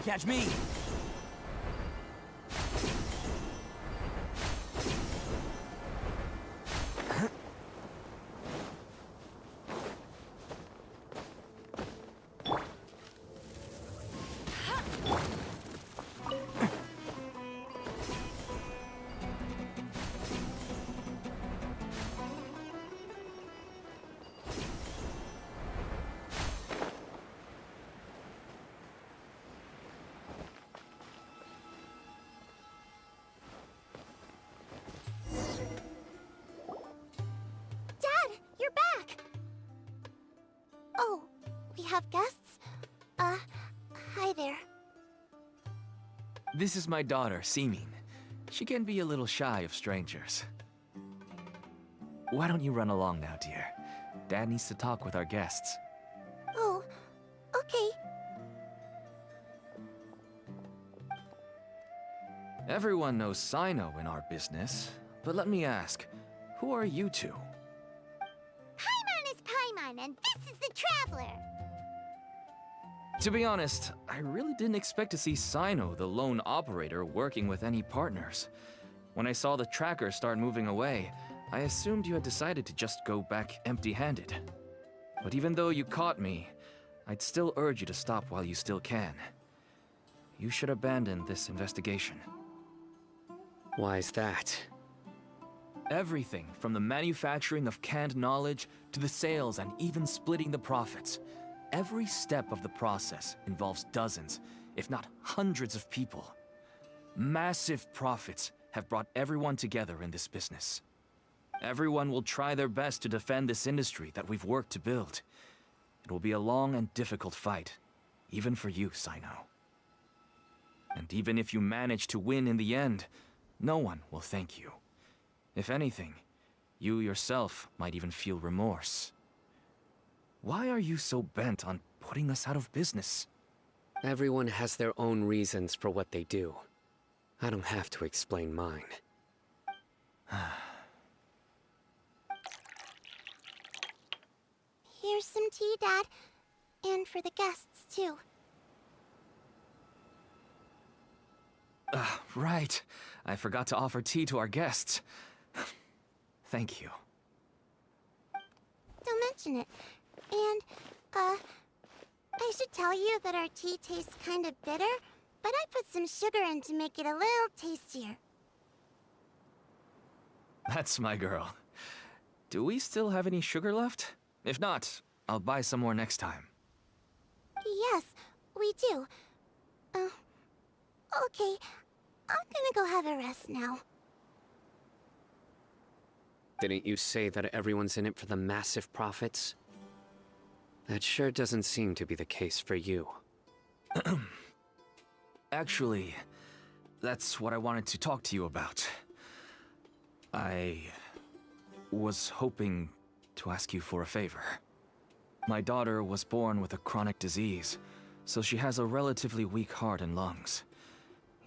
catch me!
Dad, you're back! Oh, we have guests? Hi there.
This is my daughter, Seeming. She can be a little shy of strangers. Why don't you run along now, dear? Dad needs to talk with our guests.
Oh, okay.
Everyone knows Sino in our business, but let me ask, who are you two?
Paimon is Paimon, and this is the Traveler.
To be honest, I really didn't expect to see Sino, the lone operator, working with any partners. When I saw the tracker start moving away, I assumed you had decided to just go back empty-handed. But even though you caught me, I'd still urge you to stop while you still can. You should abandon this investigation.
Why is that?
Everything from the manufacturing of canned knowledge to the sales and even splitting the profits. Every step of the process involves dozens, if not hundreds of people. Massive profits have brought everyone together in this business. Everyone will try their best to defend this industry that we've worked to build. It will be a long and difficult fight, even for you, Sino. And even if you manage to win in the end, no one will thank you. If anything, you yourself might even feel remorse. Why are you so bent on putting us out of business?
Everyone has their own reasons for what they do. I don't have to explain mine.
Here's some tea, Dad. And for the guests, too.
Right. I forgot to offer tea to our guests. Thank you.
Don't mention it. And, I should tell you that our tea tastes kind of bitter, but I put some sugar in to make it a little tastier.
That's my girl. Do we still have any sugar left? If not, I'll buy some more next time.
Yes, we do. Okay. I'm gonna go have a rest now.
Didn't you say that everyone's in it for the massive profits? That sure doesn't seem to be the case for you.
Actually, that's what I wanted to talk to you about. I was hoping to ask you for a favor. My daughter was born with a chronic disease, so she has a relatively weak heart and lungs.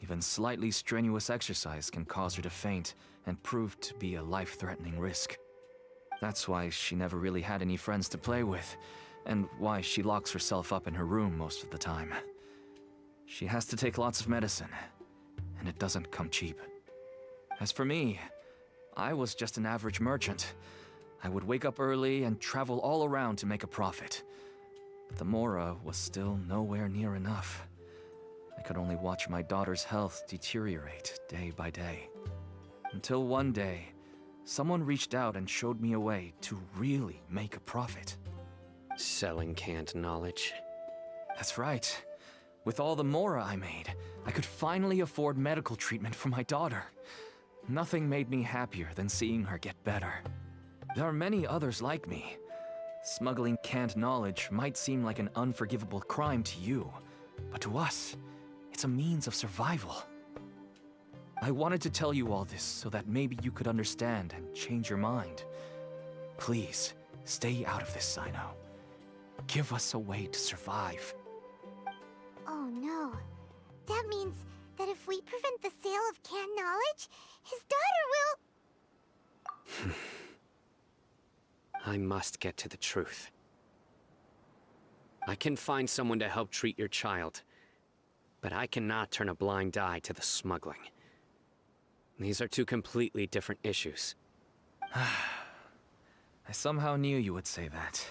Even slightly strenuous exercise can cause her to faint and prove to be a life-threatening risk. That's why she never really had any friends to play with, and why she locks herself up in her room most of the time. She has to take lots of medicine, and it doesn't come cheap. As for me, I was just an average merchant. I would wake up early and travel all around to make a profit. But the Mora was still nowhere near enough. I could only watch my daughter's health deteriorate day by day. Until one day, someone reached out and showed me a way to really make a profit.
Selling canned knowledge?
That's right. With all the Mora I made, I could finally afford medical treatment for my daughter. Nothing made me happier than seeing her get better. There are many others like me. Smuggling canned knowledge might seem like an unforgivable crime to you, but to us, it's a means of survival. I wanted to tell you all this so that maybe you could understand and change your mind. Please, stay out of this, Sino. Give us a way to survive.
Oh no. That means that if we prevent the sale of canned knowledge, his daughter will...
I must get to the truth. I can find someone to help treat your child. but I cannot turn a blind eye to the smuggling. These are two completely different issues.
I somehow knew you would say that.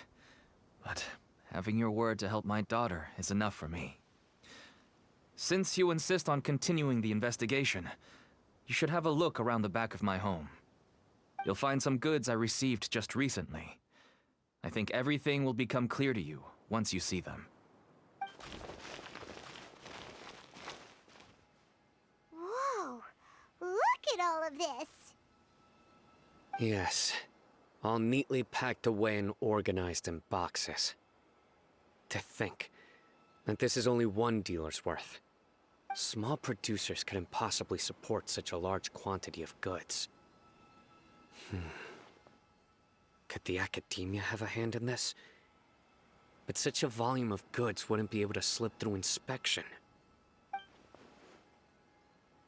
But having your word to help my daughter is enough for me. Since you insist on continuing the investigation, you should have a look around the back of my home. You'll find some goods I received just recently. I think everything will become clear to you once you see them.
Whoa! Look at all of this!
Yes, all neatly packed away and organized in boxes. To think that this is only one dealer's worth. Small producers couldn't possibly support such a large quantity of goods. Could the Academia have a hand in this? But such a volume of goods wouldn't be able to slip through inspection.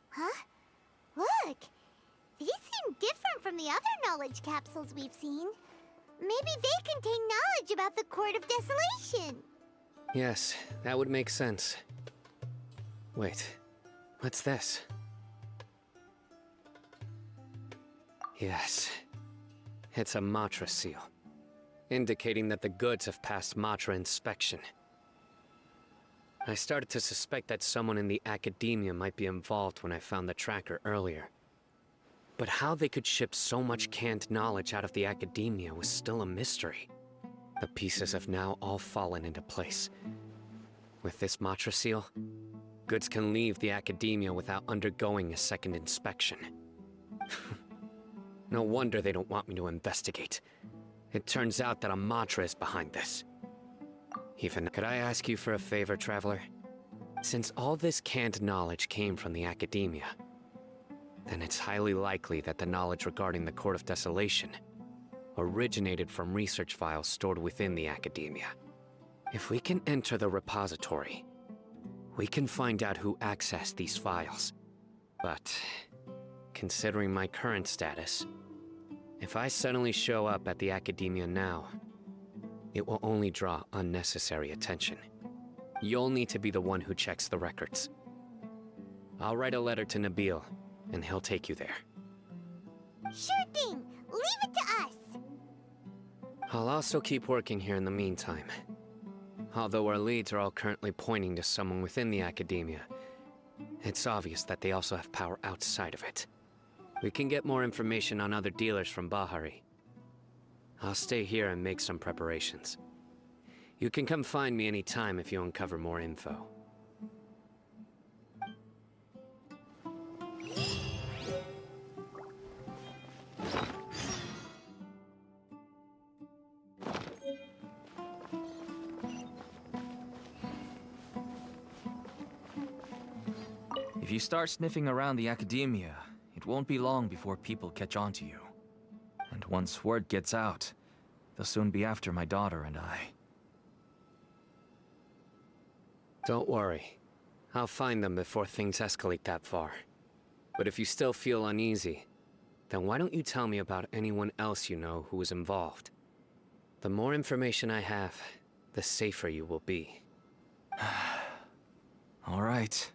Huh? Look! These seem different from the other knowledge capsules we've seen. Maybe they contain knowledge about the Court of Desolation.
Yes, that would make sense. Wait, what's this? Yes, it's a Matra seal, indicating that the goods have passed Matra inspection. I started to suspect that someone in the Academia might be involved when I found the tracker earlier. But how they could ship so much canned knowledge out of the Academia was still a mystery. The pieces have now all fallen into place. With this Matra seal, goods can leave the Academia without undergoing a second inspection. No wonder they don't want me to investigate. It turns out that a Matra is behind this. Could I ask you for a favor, Traveler? Since all this canned knowledge came from the Academia, then it's highly likely that the knowledge regarding the Court of Desolation originated from research files stored within the Academia. If we can enter the repository, we can find out who accessed these files. But, considering my current status, if I suddenly show up at the Academia now, it will only draw unnecessary attention. You'll need to be the one who checks the records. I'll write a letter to Nabil, and he'll take you there.
Sure thing! Leave it to us!
I'll also keep working here in the meantime. Although our leads are all currently pointing to someone within the Academia, it's obvious that they also have power outside of it. We can get more information on other dealers from Bahari. I'll stay here and make some preparations. You can come find me anytime if you uncover more info.
If you start sniffing around the Academia, it won't be long before people catch on to you. And once word gets out, they'll soon be after my daughter and I.
Don't worry. I'll find them before things escalate that far. But if you still feel uneasy, then why don't you tell me about anyone else you know who was involved? The more information I have, the safer you will be.
All right.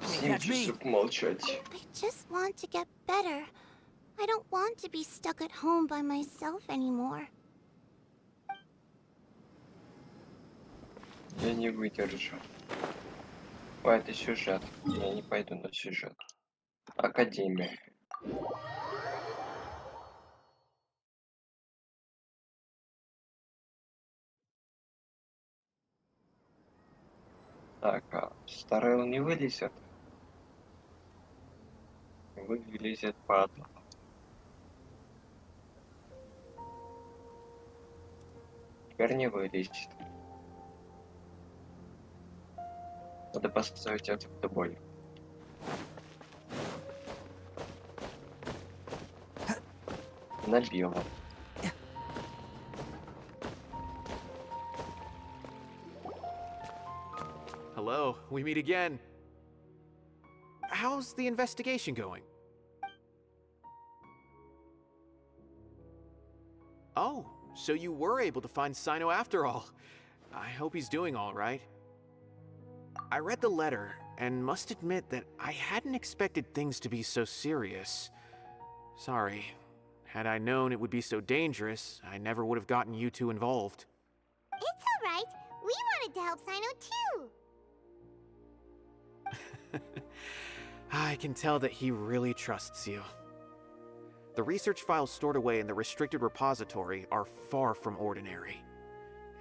С ним часы помолчать.
I just want to get better. I don't want to be stuck at home by myself anymore.
Я не выдержу. О, это сюжет. Я не пойду на сюжет. Академия. Так, а старый он не вылезет? Вылезет, падла. Теперь не вылезет. Надо поставить это в бой. На белом.
Hello, we meet again. How's the investigation going? Oh, so you were able to find Sino after all. I hope he's doing all right. I read the letter and must admit that I hadn't expected things to be so serious. Sorry. Had I known it would be so dangerous, I never would have gotten you two involved.
It's alright. We wanted to help Sino too.
I can tell that he really trusts you. The research files stored away in the restricted repository are far from ordinary.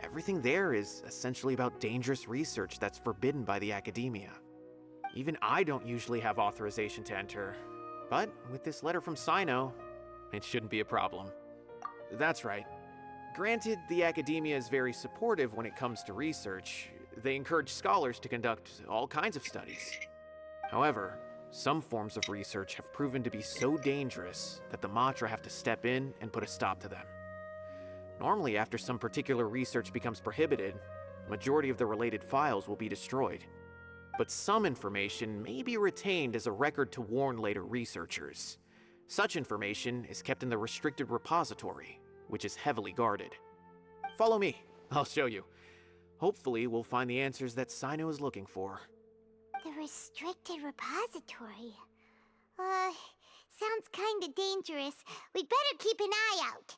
Everything there is essentially about dangerous research that's forbidden by the academia. Even I don't usually have authorization to enter, but with this letter from Sino, it shouldn't be a problem. That's right. Granted, the academia is very supportive when it comes to research. They encourage scholars to conduct all kinds of studies. However, some forms of research have proven to be so dangerous that the Matra have to step in and put a stop to them. Normally, after some particular research becomes prohibited, the majority of the related files will be destroyed. But some information may be retained as a record to warn later researchers. Such information is kept in the restricted repository, which is heavily guarded. Follow me, I'll show you. Hopefully, we'll find the answers that Sino is looking for.
The restricted repository. Sounds kinda dangerous. We'd better keep an eye out.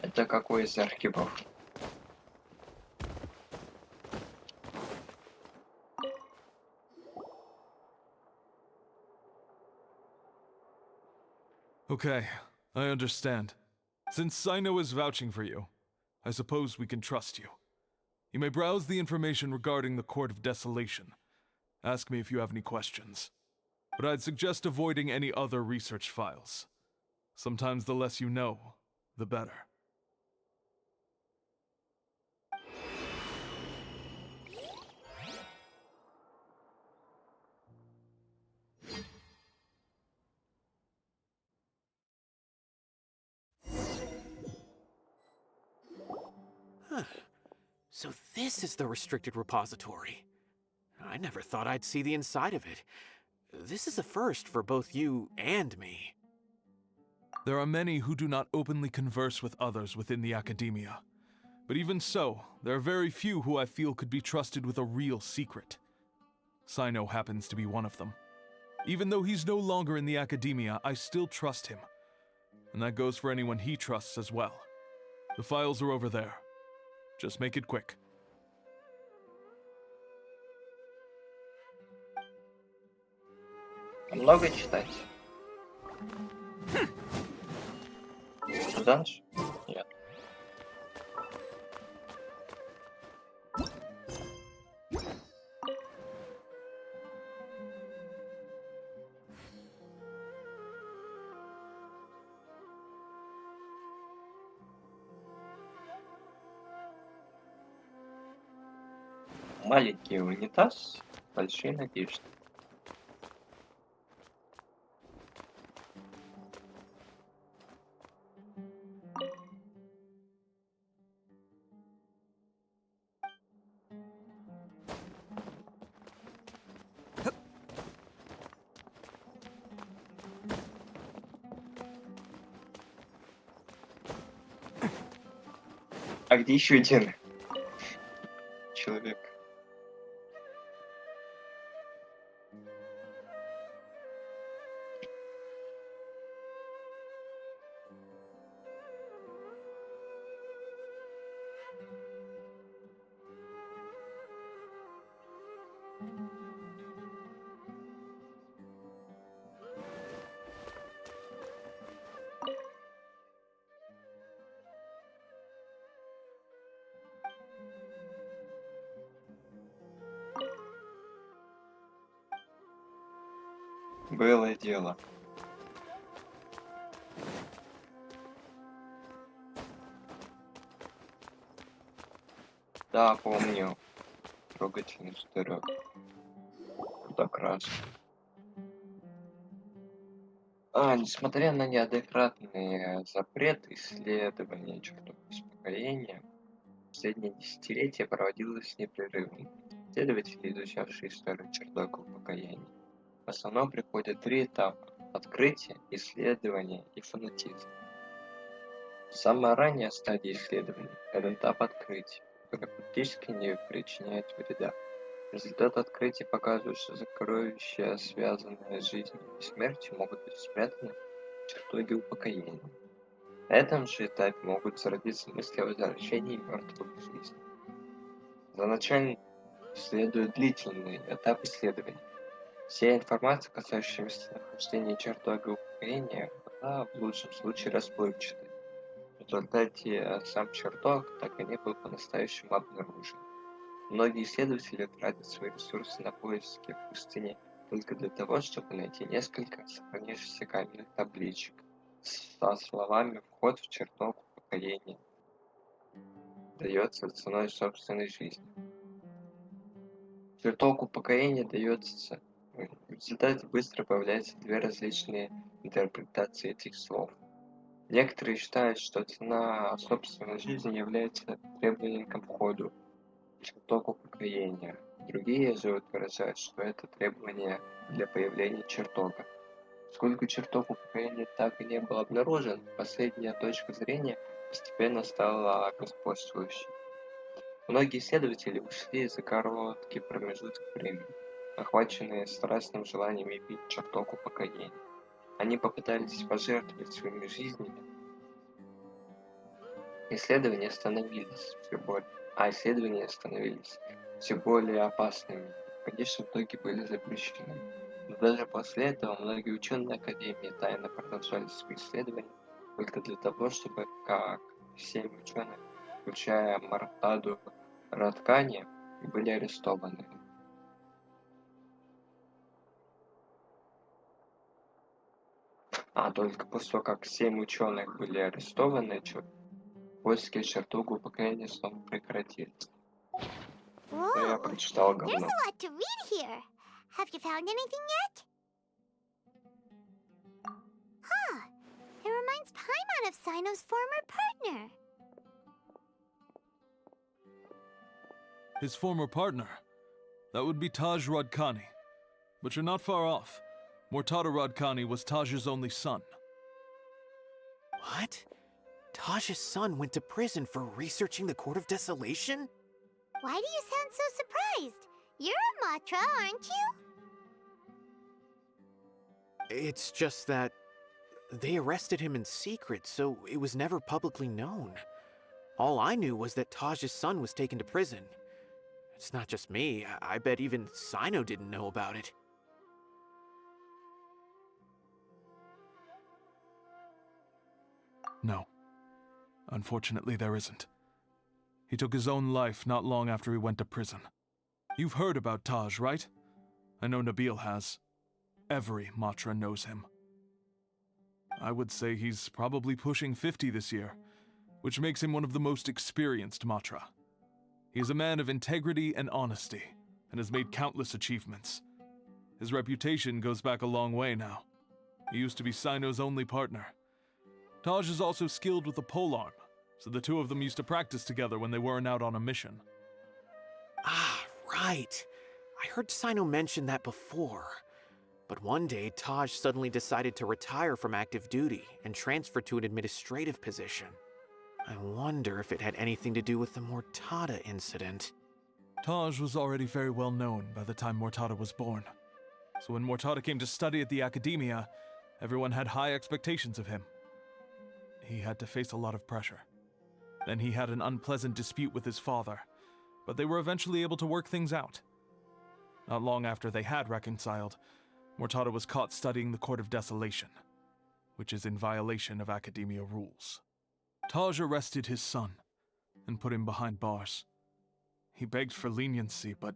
Это какой из архивов?
Okay, I understand. Since Sino is vouching for you, I suppose we can trust you. You may browse the information regarding the Court of Desolation. Ask me if you have any questions. But I'd suggest avoiding any other research files. Sometimes the less you know, the better.
Huh. So this is the restricted repository. I never thought I'd see the inside of it. This is a first for both you and me.
There are many who do not openly converse with others within the academia. But even so, there are very few who I feel could be trusted with a real secret. Sino happens to be one of them. Even though he's no longer in the academia, I still trust him. And that goes for anyone he trusts as well. The files are over there. Just make it quick.
Много читать? Данж? Нет. Маленький унитаз, большие надежды. А где еще один человек? Было дело. Да, помню. Трогательный старик. Так раз. Несмотря на неоднократные запреты исследования чертов успокоения, последнее десятилетие проводилось непрерывно. Исследователи, изучавшие старый чердак упокоения, в основном приходят три этапа: открытие, исследование и фанатизм. Самая ранняя стадия исследования– это этап открытия, который практически не причиняет вреда. Результаты открытия показывают, что сокровища, связанные с жизнью и смертью, могут быть спрятаны в чертоге упокоения. На этом же этапе могут зародиться мысли о возвращении мертвых к жизни. За начальным следует длительный этап исследования. Вся информация, касающаяся нахождения чертога упокоения, была в лучшем случае расплывчатой. В результате сам чертог так и не был по-настоящему обнаружен. Многие исследователи тратят свои ресурсы на поиски в пустыне только для того, чтобы найти несколько сохранившихся каменных табличек со словами «Вход в чертог упокоения дается ценой собственной жизни». Чертог упокоения дается. В результате быстро появляются две различные интерпретации этих слов. Некоторые считают, что цена собственной жизни является требованием к входу в чертог упокоения. Другие же выражают, что это требование для появления чертога. Поскольку чертог упокоения так и не был обнаружен, последняя точка зрения постепенно стала господствующей. Многие исследователи ушли за короткий промежуток времени, охваченные страстным желанием явить чертог упокоения. Они попытались пожертвовать своими жизнями. Исследования становились все более опасными, и в конечном итоге были запрещены. Но даже после этого многие ученые Академии тайно продолжали свои исследования только для того, чтобы, как 7 ученых, включая Мартаду Раткани, были арестованы. Только после того, как 7 ученых были арестованы, поиски чертога упокоения снова прекратились. Я
Whoa,
прочитал
there's
говно.
a lot to read here. Have you found anything yet? Huh, it reminds Paimon of Sino's former partner.
His former partner? That would be Taj Radkani. But you're not far off. Mortada Radkani was Taj's only son.
What? Taj's son went to prison for researching the Court of Desolation?
Why do you sound so surprised? You're a Matra, aren't you?
It's just that they arrested him in secret, so it was never publicly known. All I knew was that Taj's son was taken to prison. It's not just me. I bet even Sino didn't know about it.
No. Unfortunately, there isn't. He took his own life not long after he went to prison. You've heard about Taj, right? I know Nabil has. Every Matra knows him. I would say he's probably pushing 50 this year, which makes him one of the most experienced Matra. He is a man of integrity and honesty, and has made countless achievements. His reputation goes back a long way now. He used to be Sino's only partner. Taj is also skilled with the polearm, so the two of them used to practice together when they weren't out on a mission.
Ah, right. I heard Sino mention that before. But one day, Taj suddenly decided to retire from active duty and transfer to an administrative position. I wonder if it had anything to do with the Mortada incident.
Taj was already very well known by the time Mortada was born. So when Mortada came to study at the Academia, everyone had high expectations of him. He had to face a lot of pressure. Then he had an unpleasant dispute with his father, but they were eventually able to work things out. Not long after they had reconciled, Mortada was caught studying the Court of Desolation, which is in violation of Academia rules. Taj arrested his son and put him behind bars. He begged for leniency, but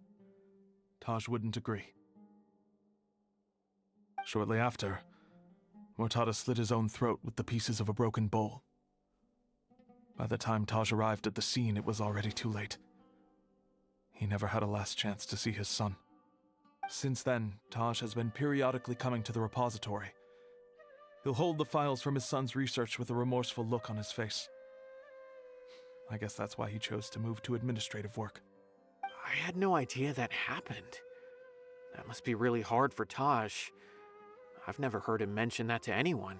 Taj wouldn't agree. Shortly after, Mortada slit his own throat with the pieces of a broken bowl. By the time Taj arrived at the scene, it was already too late. He never had a last chance to see his son. Since then, Taj has been periodically coming to the repository. He'll hold the files from his son's research with a remorseful look on his face. I guess that's why he chose to move to administrative work.
I had no idea that happened. That must be really hard for Taj. I've never heard him mention that to anyone.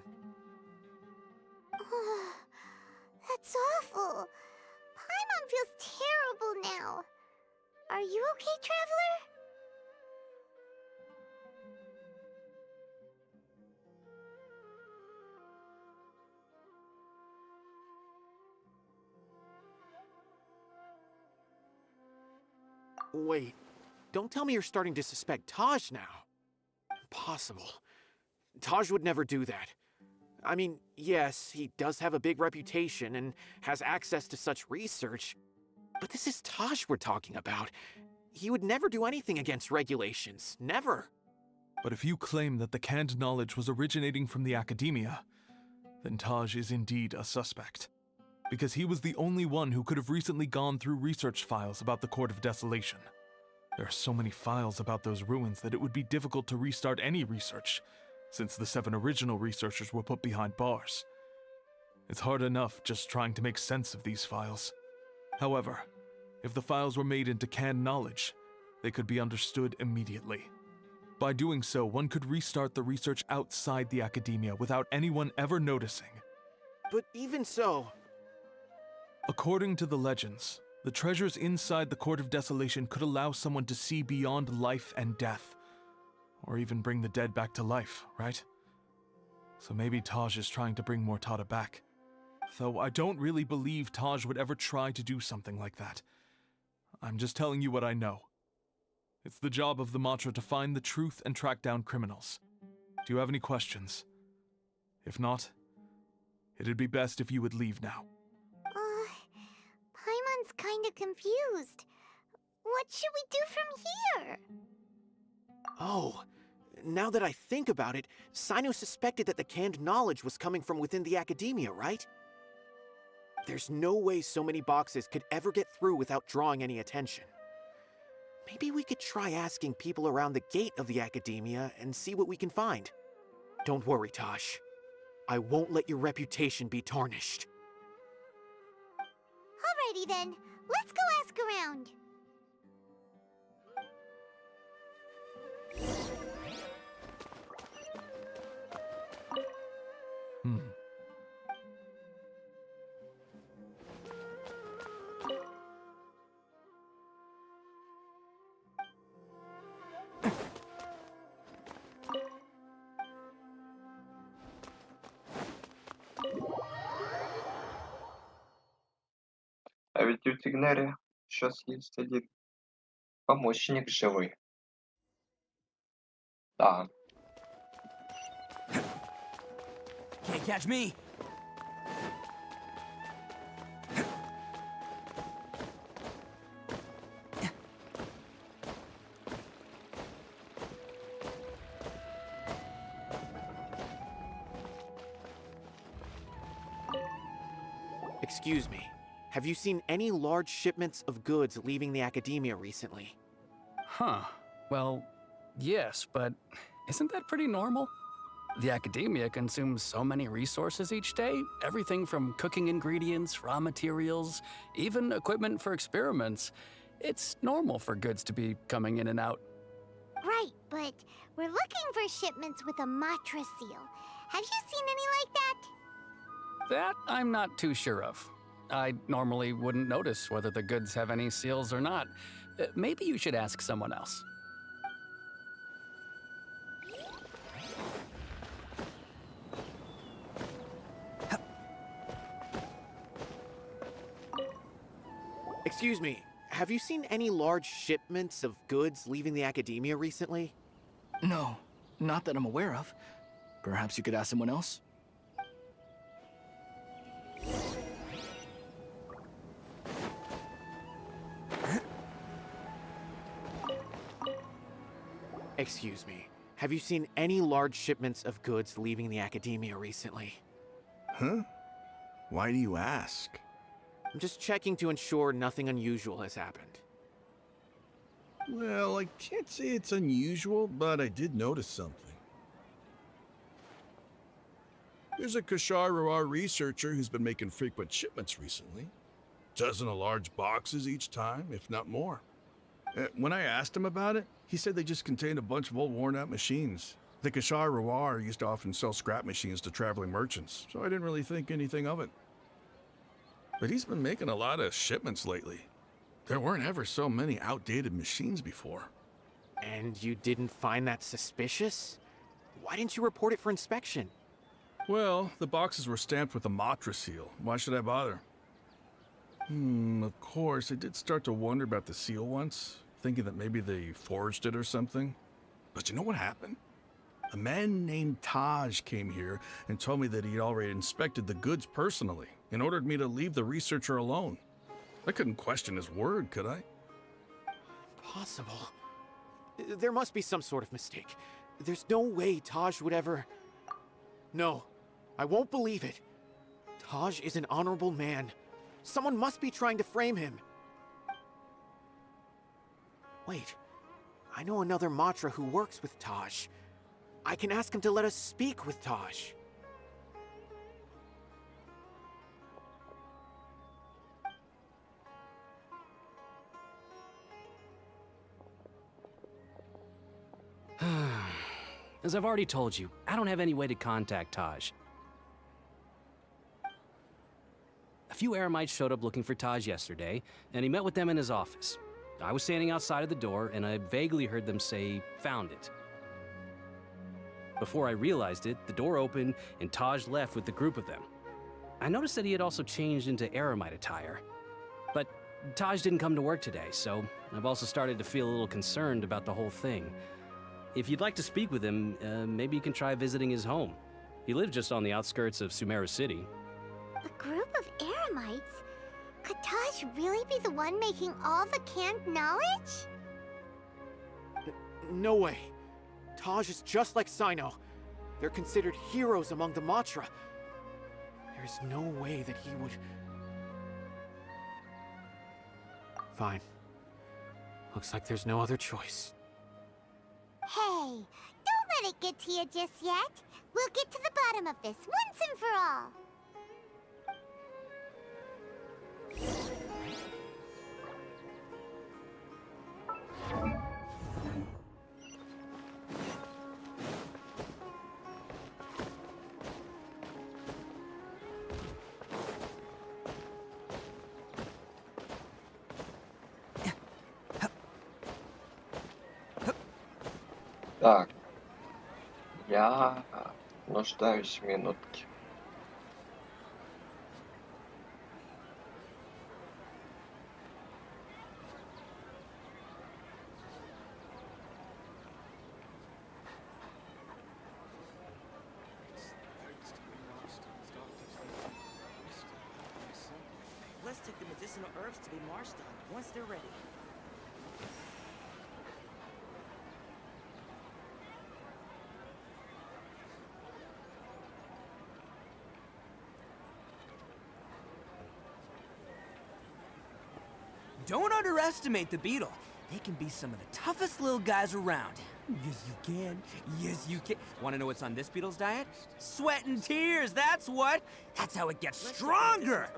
That's awful. Paimon feels terrible now. Are you okay, Traveler?
Wait, don't tell me you're starting to suspect Taj now. Impossible. Taj would never do that. I mean, yes, he does have a big reputation and has access to such research, but this is Taj we're talking about. He would never do anything against regulations. Never.
But if you claim that the canned knowledge was originating from the academia, then Taj is indeed a suspect. Because he was the only one who could have recently gone through research files about the Court of Desolation. There are so many files about those ruins that it would be difficult to restart any research, since the 7 original researchers were put behind bars. It's hard enough just trying to make sense of these files. However, if the files were made into canned knowledge, they could be understood immediately. By doing so, one could restart the research outside the academia without anyone ever noticing.
But even so...
According to the legends, the treasures inside the Court of Desolation could allow someone to see beyond life and death, or even bring the dead back to life, right? So maybe Taj is trying to bring Mortada back. Though I don't really believe Taj would ever try to do something like that. I'm just telling you what I know. It's the job of the Matra to find the truth and track down criminals. Do you have any questions? If not, it'd be best if you would leave now.
Paimon's kinda confused. What should we do from here?
Oh, now that I think about it, Sino suspected that the canned knowledge was coming from within the academia, right? There's no way so many boxes could ever get through without drawing any attention. Maybe we could try asking people around the gate of the academia and see what we can find. Don't worry, Tosh. I won't let your reputation be tarnished.
Alrighty then, let's go ask around.
А ведь у Тигнаря сейчас есть один помощник живой. Да.
Can't catch me!
Excuse me. Have you seen any large shipments of goods leaving the academia recently?
Huh. Well, yes, but isn't that pretty normal? The academia consumes so many resources each day. Everything from cooking ingredients, raw materials, even equipment for experiments. It's normal for goods to be coming in and out.
Right, but we're looking for shipments with a Matra seal. Have you seen any like that?
That I'm not too sure of. I normally wouldn't notice whether the goods have any seals or not. Maybe you should ask someone else.
Excuse me, have you seen any large shipments of goods leaving the academia recently?
No, not that I'm aware of. Perhaps you could ask someone else?
Excuse me, have you seen any large shipments of goods leaving the academia recently?
Huh? Why do you ask?
I'm just checking to ensure nothing unusual has happened.
Well, I can't say it's unusual, but I did notice something. There's a Kashar researcher who's been making frequent shipments recently. Dozen of large boxes each time, if not more. When I asked him about it, he said they just contained a bunch of old worn-out machines. The Kashar Rawar used to often sell scrap machines to traveling merchants, so I didn't really think anything of it. But he's been making a lot of shipments lately. There weren't ever so many outdated machines before.
And you didn't find that suspicious? Why didn't you report it for inspection?
Well, the boxes were stamped with a Matra seal. Why should I bother? Of course, I did start to wonder about the seal once, thinking that maybe they forged it or something. But you know what happened? A man named Taj came here and told me that he'd already inspected the goods personally and ordered me to leave the researcher alone. I couldn't question his word, could I?
Impossible. There must be some sort of mistake. There's no way Taj would ever... No, I won't believe it. Taj is an honorable man. Someone must be trying to frame him. Wait, I know another Matra who works with Taj. I can ask him to let us speak with Taj.
As I've already told you, I don't have any way to contact Taj. A few Eremites showed up looking for Taj yesterday, and he met with them in his office. I was standing outside of the door, and I vaguely heard them say, "Found it." Before I realized it, the door opened, and Taj left with the group of them. I noticed that he had also changed into Eremite attire. But Taj didn't come to work today, so I've also started to feel a little concerned about the whole thing. If you'd like to speak with him, maybe you can try visiting his home. He lives just on the outskirts of Sumeru City.
A group of Eremites? Could Taj really be the one making all the canned knowledge?
No way. Taj is just like Sino. They're considered heroes among the Matra. There's no way that he would... Fine. Looks like there's no other choice.
Hey, don't let it get to you just yet. We'll get to the bottom of this once and for all.
Так, я нуждаюсь в минутке.
Let's take the medicinal herbs to be marched on once they're ready. Don't underestimate the beetle. They can be some of the toughest little guys around. Yes, you can. Yes, you can. Want to know what's on this beetle's diet? Sweat and tears, that's what. That's how it gets stronger.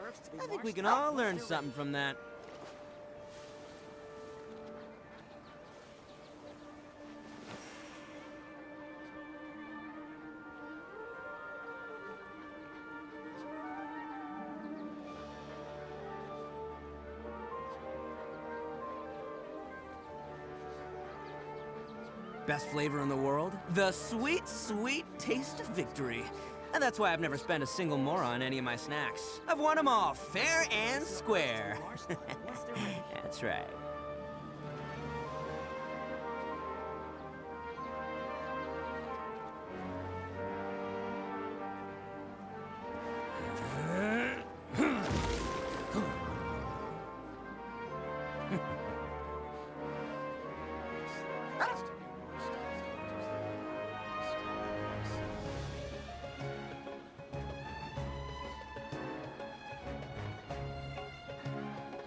I think we can all learn something from that. Best flavor in the world? The sweet, sweet taste of victory. And that's why I've never spent a single more on any of my snacks. I've won them all, fair and square. That's right.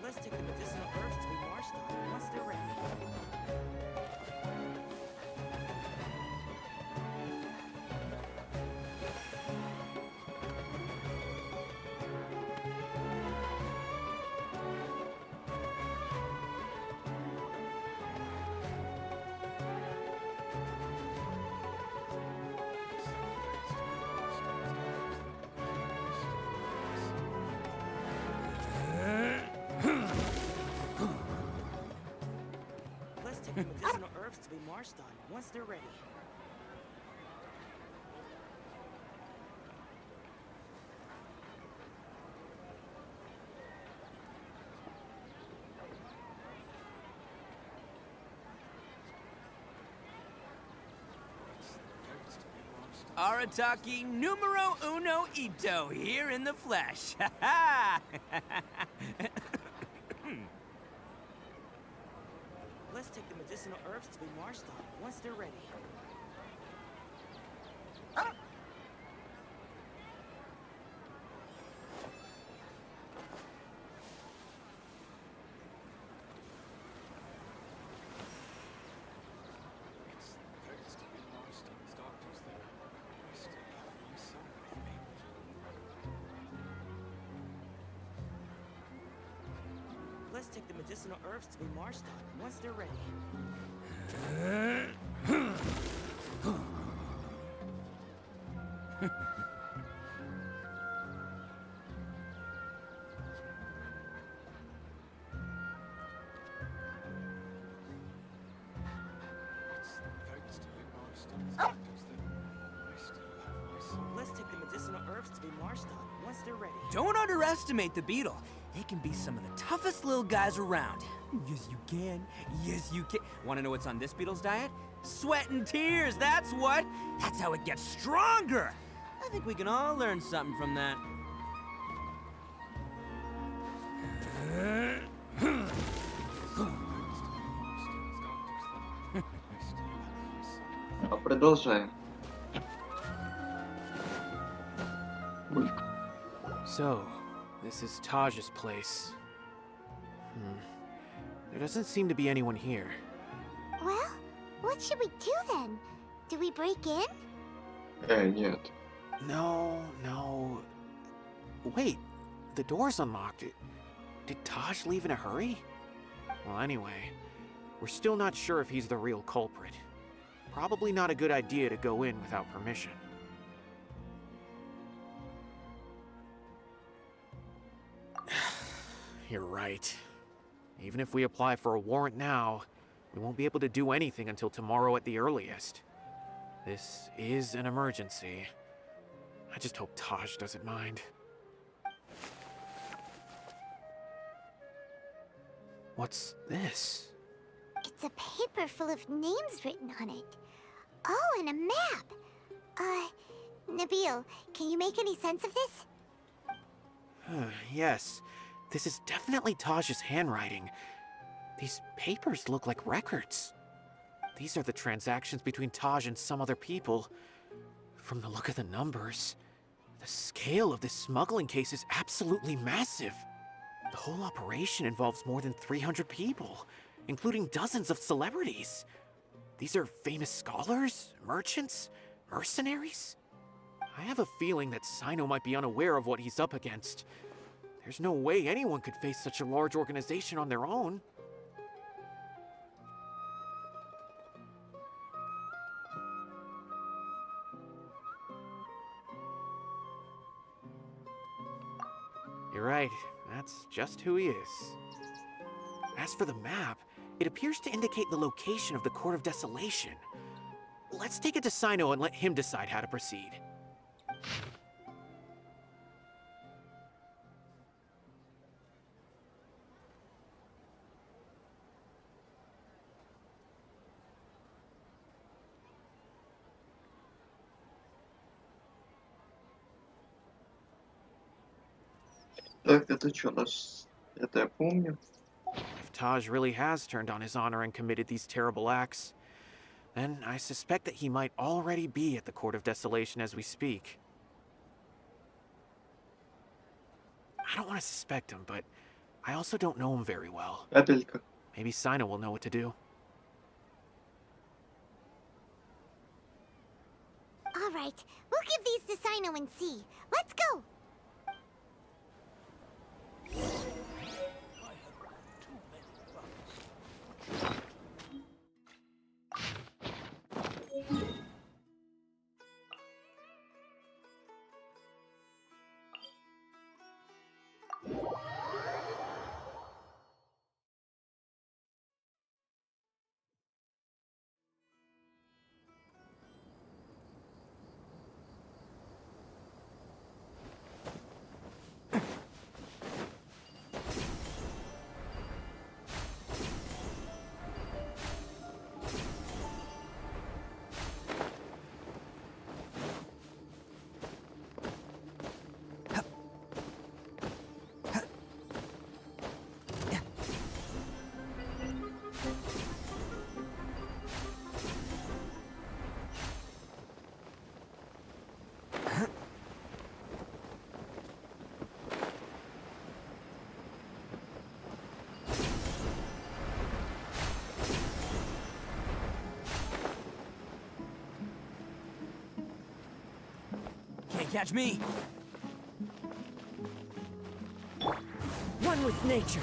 Let's take the medicinal herbs to be marched
medicinal herbs to be marched on once they're ready.
Arataki numero uno ito here in the flesh. Ha ha!
Let's take the medicinal herbs to be marched on once they're ready. Let's take the medicinal herbs to be marched on once they're ready. Let's take the medicinal herbs to be marched on once they're ready.
Don't underestimate the beetle. They can be some of the toughest little guys around. Yes, you can. Yes, you can. Want to know what's on this beetle's diet? Sweat and tears, that's what. That's how it gets stronger. I think we can all learn something from that.
Продолжаем.
So, this is Taj's place. There doesn't seem to be anyone here.
Well, what should we do then? Do we break in?
Нет.
No. Wait, the door's unlocked. Did Taj leave in a hurry? Well, anyway, we're still not sure if he's the real culprit. Probably not a good idea to go in without permission. You're right. Even if we apply for a warrant now, we won't be able to do anything until tomorrow at the earliest. This is an emergency. I just hope Taj doesn't mind. What's this?
It's a paper full of names written on it. Oh, and a map. Nabil, can you make any sense of this?
Yes, this is definitely Taj's handwriting. These papers look like records. These are the transactions between Taj and some other people. From the look of the numbers, the scale of this smuggling case is absolutely massive. The whole operation involves more than 300 people, including dozens of celebrities. These are famous scholars, merchants, mercenaries. I have a feeling that Sino might be unaware of what he's up against. There's no way anyone could face such a large organization on their own. You're right, that's just who he is. As for the map, it appears to indicate the location of the Court of Desolation. Let's take it to Sino and let him decide how to proceed.
Так, это что у нас? Это я помню.
If Taj really has turned on his honor and committed these terrible acts, then I suspect that he might already be at the Court of Desolation as we speak. I don't want to suspect him, but I also don't know him very well.
Капелька.
Maybe Sino will know what to do.
All right, we'll give these to Sino and see. Let's go!
catch me? One with nature.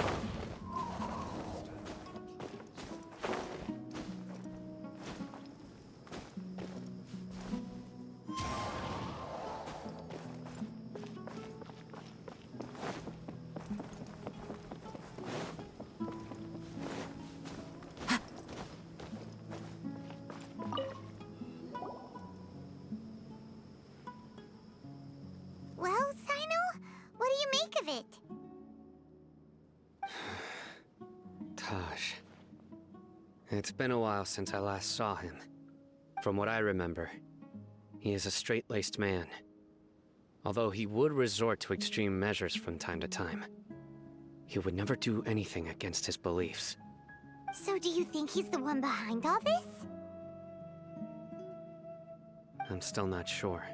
Well, Sino, what do you make of it?
Taj. It's been a while since I last saw him. From what I remember, he is a straight-laced man. Although he would resort to extreme measures from time to time, he would never do anything against his beliefs.
So do you think he's the one behind all this?
I'm still not sure.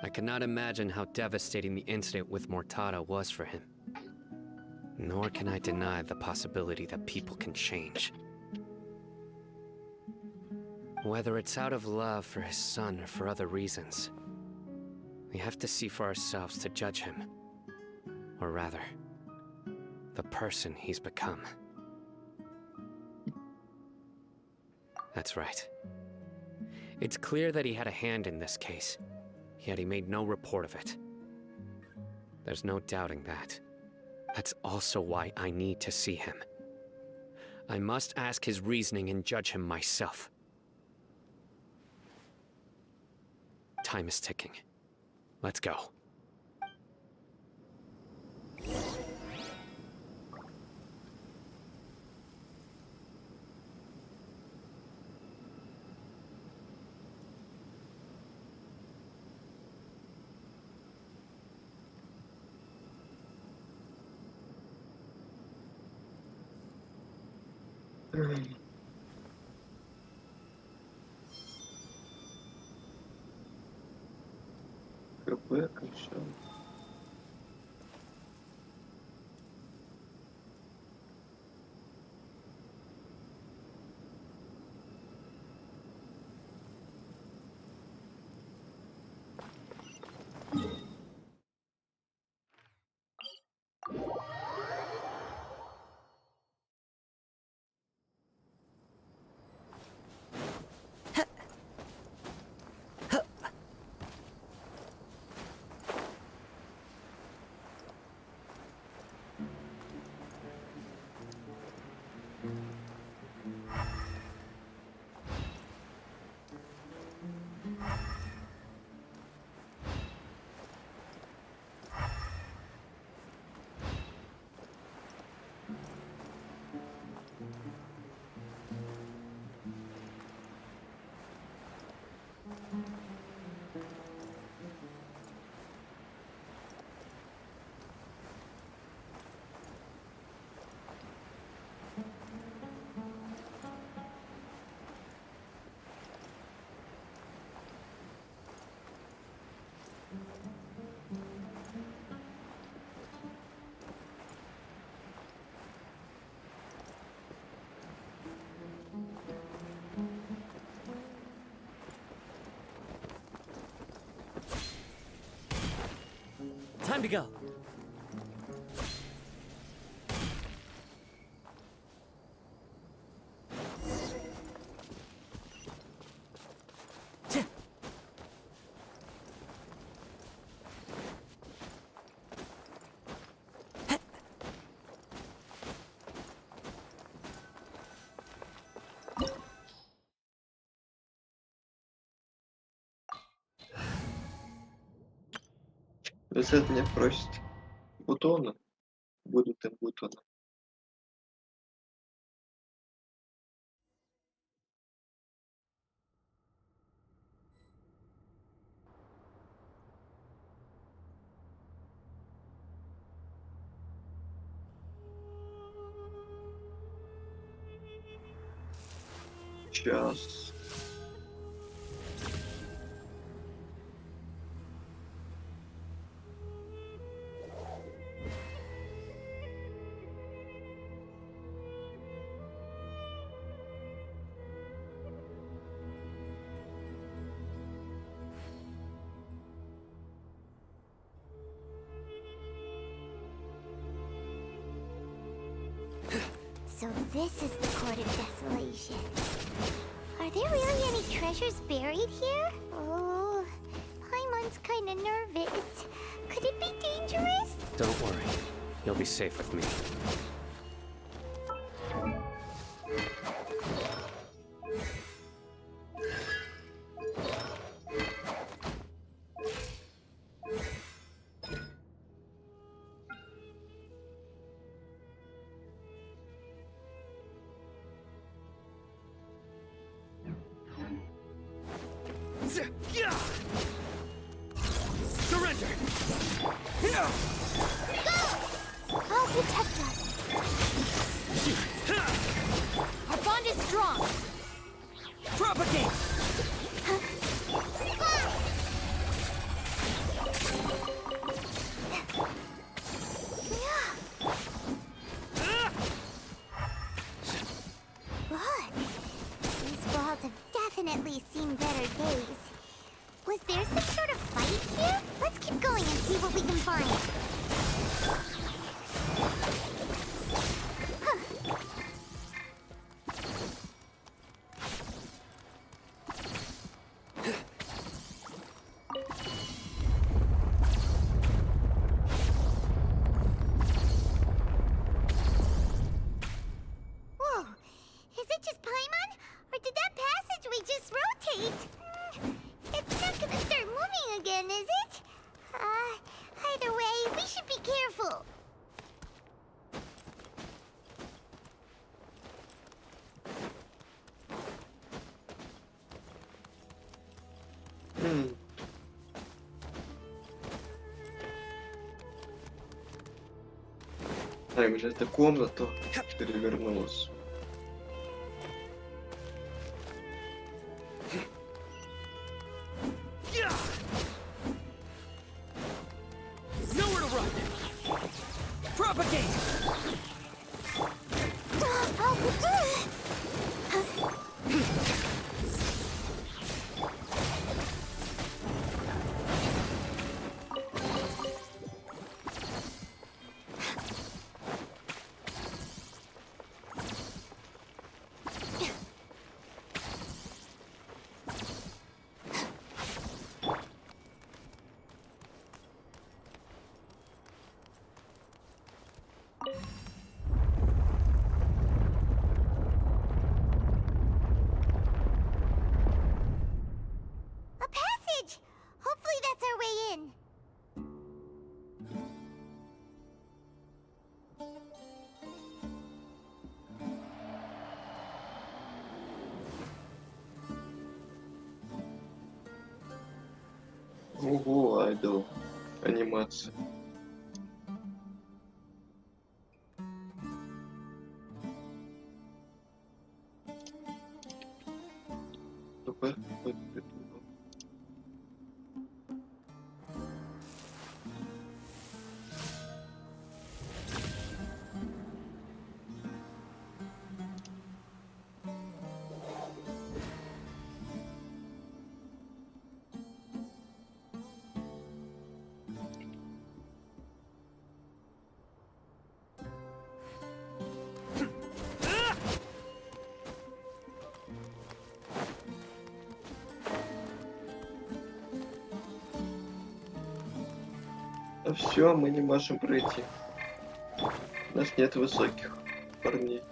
I cannot imagine how devastating the incident with Mortada was for him. Nor can I deny the possibility that people can change. Whether it's out of love for his son or for other reasons, we have to see for ourselves to judge him. Or rather, the person he's become. That's right. It's clear that he had a hand in this case, yet he made no report of it. There's no doubting that. That's also why I need to see him. I must ask his reasoning and judge him myself. Time is ticking. Let's go.
КП окончал.
Time to go.
Рецепт меня просит. Бутоны. Будут им бутоны. Сейчас.
So this is the Court of Desolation. Are there really any treasures buried here? Oh, Paimon's kinda nervous. Could it be dangerous?
Don't worry. You'll be safe with me.
Surrender! Go! I'll protect us.
Our bond is strong.
Propagate!
Look, these walls have definitely seen better days. Was there some sort of fight here? Let's keep going and see what we can find. Whoa, is it just Paimon? Or did that passageway just rotate? It's not gonna start moving again, is it? Either way, we should be careful.
Также эта комната перевернулась.
Nowhere to run! Propagate!
A passage! Hopefully that's our way in.
Ого, айдол. Анимация. Супер. А все, мы не можем пройти. У нас нет высоких парней.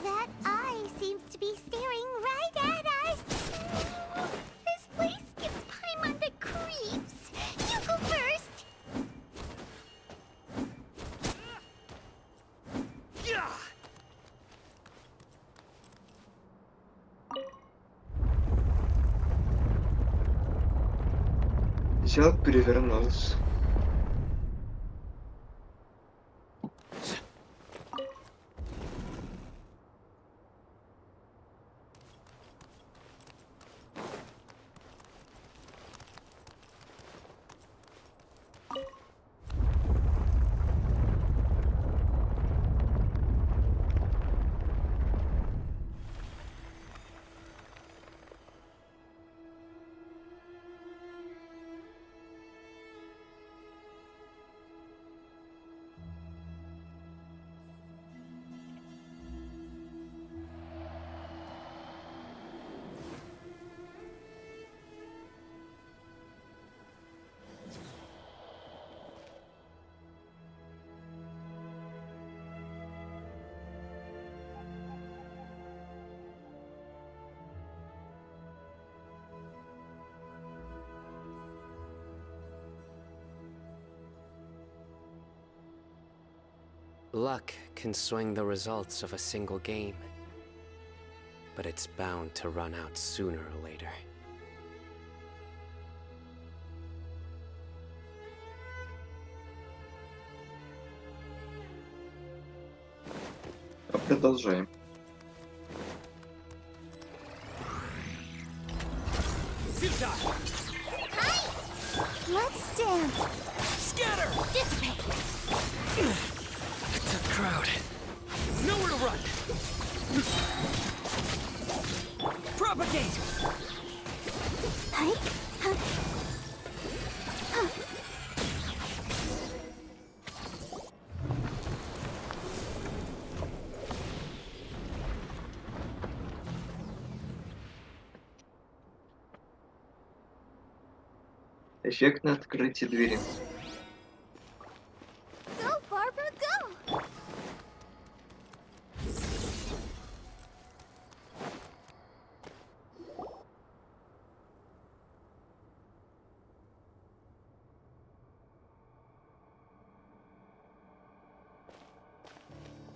That eye seems to be staring right at us. This place gives Paimon the creeps. You go first.
Взял, перевернулся.
Luck can swing the results of a single game, but it's bound to run out sooner or later.
Продолжаем.
Let's dance.
Scatter!
Dissipate!
It's a crowd. Nowhere to run! Propagate!
Hi.
Эффектное открытие двери.
Go, Barbara, go!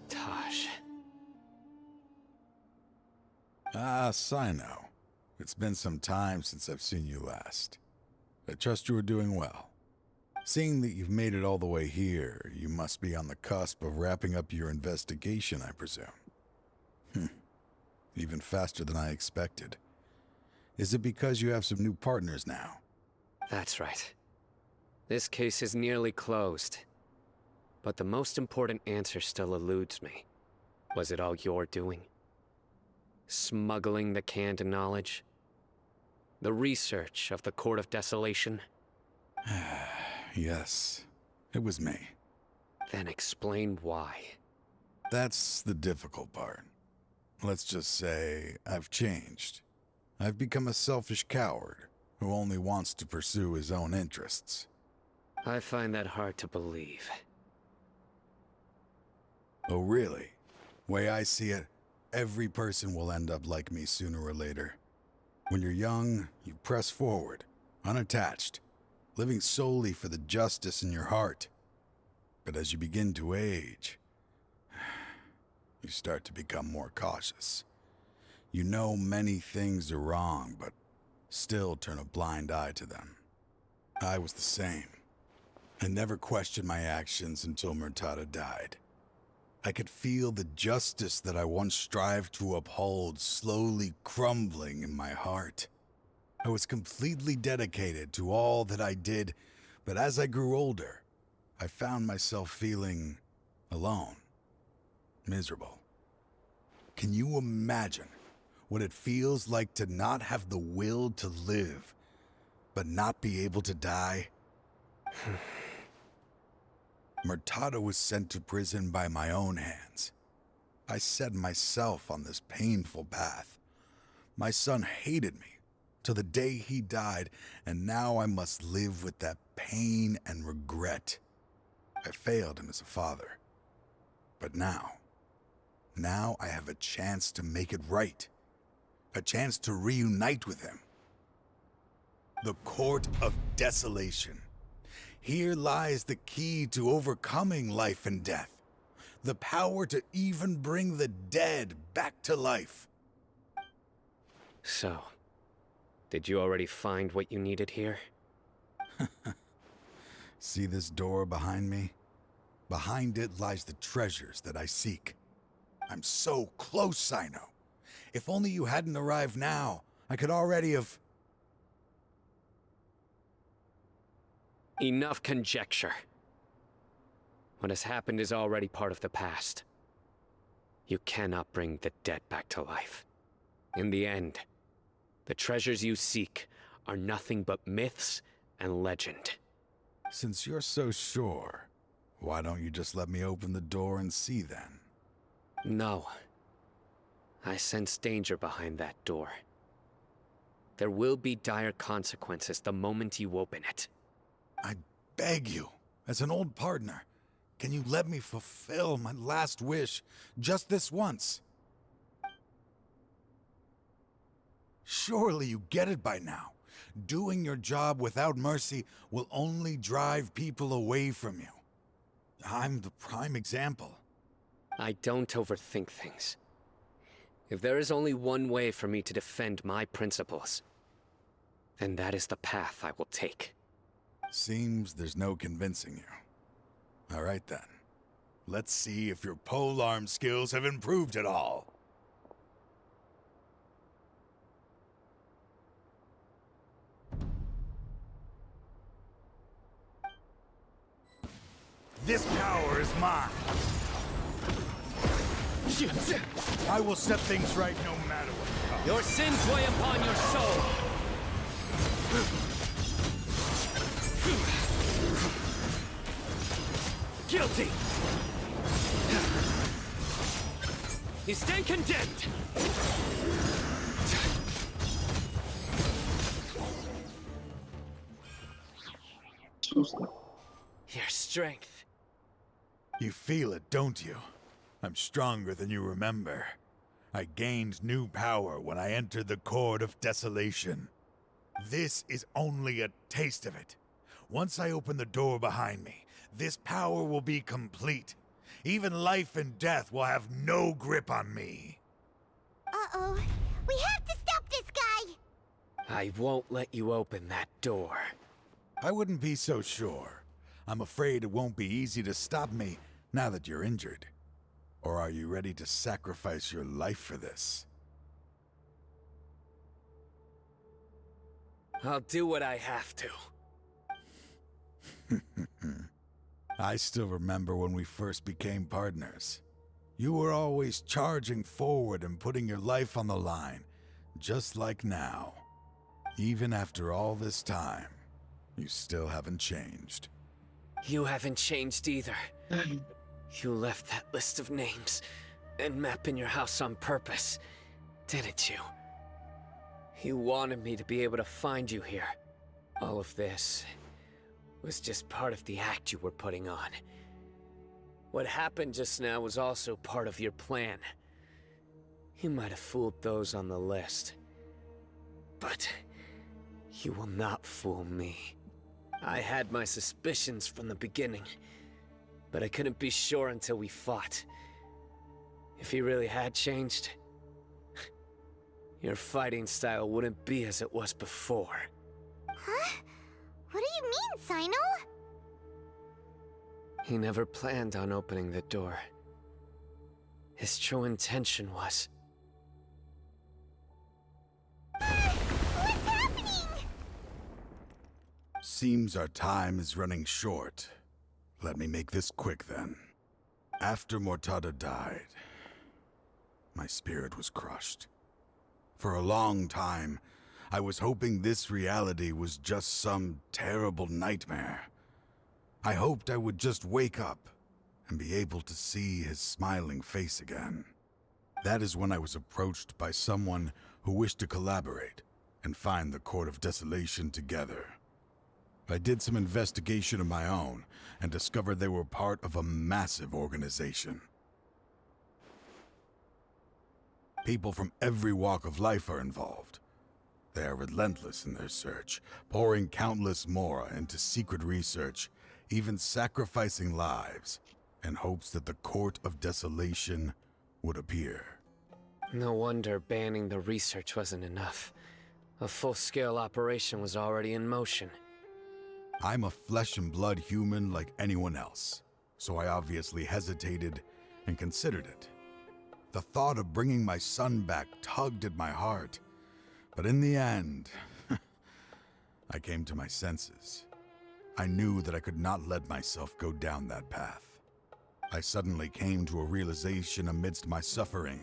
Taj.
Ah, Sino. It's been some time since I've seen you last. I trust you are doing well. Seeing that you've made it all the way here, you must be on the cusp of wrapping up your investigation, I presume. Even faster than I expected. Is it because you have some new partners now?
That's right. This case is nearly closed. But the most important answer still eludes me. Was it all your doing? Smuggling the canned knowledge? The research of the Court of Desolation?
Yes, it was me.
Then explain why.
That's the difficult part. Let's just say I've changed. I've become a selfish coward who only wants to pursue his own interests.
I find that hard to believe.
Oh, really? Way I see it, every person will end up like me sooner or later. When you're young, you press forward, unattached, living solely for the justice in your heart. But as you begin to age, you start to become more cautious. You know many things are wrong, but still turn a blind eye to them. I was the same. I never questioned my actions until Murtada died. I could feel the justice that I once strived to uphold slowly crumbling in my heart. I was completely dedicated to all that I did, but as I grew older, I found myself feeling alone, miserable. Can you imagine what it feels like to not have the will to live, but not be able to die? Murtada was sent to prison by my own hands. I set myself on this painful path. My son hated me till the day he died, and now I must live with that pain and regret. I failed him as a father. But now I have a chance to make it right. A chance to reunite with him. The Court of Desolation. Here lies the key to overcoming life and death. The power to even bring the dead back to life.
So, did you already find what you needed here?
See this door behind me? Behind it lies the treasures that I seek. I'm so close, Sino. If only you hadn't arrived now, I could already have...
Enough conjecture. What has happened is already part of the past. You cannot bring the dead back to life. In the end, the treasures you seek are nothing but myths and legend.
Since you're so sure, why don't you just let me open the door and see then?
No. I sense danger behind that door. There will be dire consequences the moment you open it.
I beg you, as an old partner, can you let me fulfill my last wish just this once? Surely you get it by now. Doing your job without mercy will only drive people away from you. I'm the prime example.
I don't overthink things. If there is only one way for me to defend my principles, then that is the path I will take.
Seems there's no convincing you. All right then. Let's see if your polearm skills have improved at all. This power is mine. I will set things right no matter what it costs.
Your sins weigh upon your soul. Guilty. You stand condemned. Your strength.
You feel it, don't you? I'm stronger than you remember. I gained new power when I entered the Court of Desolation. This is only a taste of it. Once I open the door behind me, this power will be complete. Even life and death will have no grip on me.
Uh-oh. We have to stop this guy!
I won't let you open that door.
I wouldn't be so sure. I'm afraid it won't be easy to stop me now that you're injured. Or are you ready to sacrifice your life for this?
I'll do what I have to.
I still remember when we first became partners. You were always charging forward and putting your life on the line, just like now. Even after all this time, you still haven't changed.
You haven't changed either. You left that list of names and map in your house on purpose, didn't you? You wanted me to be able to find you here. All of this was just part of the act you were putting on. What happened just now was also part of your plan. You might have fooled those on the list, but you will not fool me. I had my suspicions from the beginning, but I couldn't be sure until we fought. If he really had changed, your fighting style wouldn't be as it was before.
Huh? What do you mean, Sino?
He never planned on opening the door. His true intention was...
What's happening?
Seems our time is running short. Let me make this quick then. After Mortada died, my spirit was crushed. For a long time, I was hoping this reality was just some terrible nightmare. I hoped I would just wake up and be able to see his smiling face again. That is when I was approached by someone who wished to collaborate and find the Court of Desolation together. I did some investigation of my own and discovered they were part of a massive organization. People from every walk of life are involved. They are relentless in their search, pouring countless mora into secret research, even sacrificing lives, in hopes that the Court of Desolation would appear.
No wonder banning the research wasn't enough. A full-scale operation was already in motion.
I'm a flesh and blood human like anyone else, so I obviously hesitated and considered it. The thought of bringing my son back tugged at my heart, but in the end, I came to my senses. I knew that I could not let myself go down that path. I suddenly came to a realization amidst my suffering.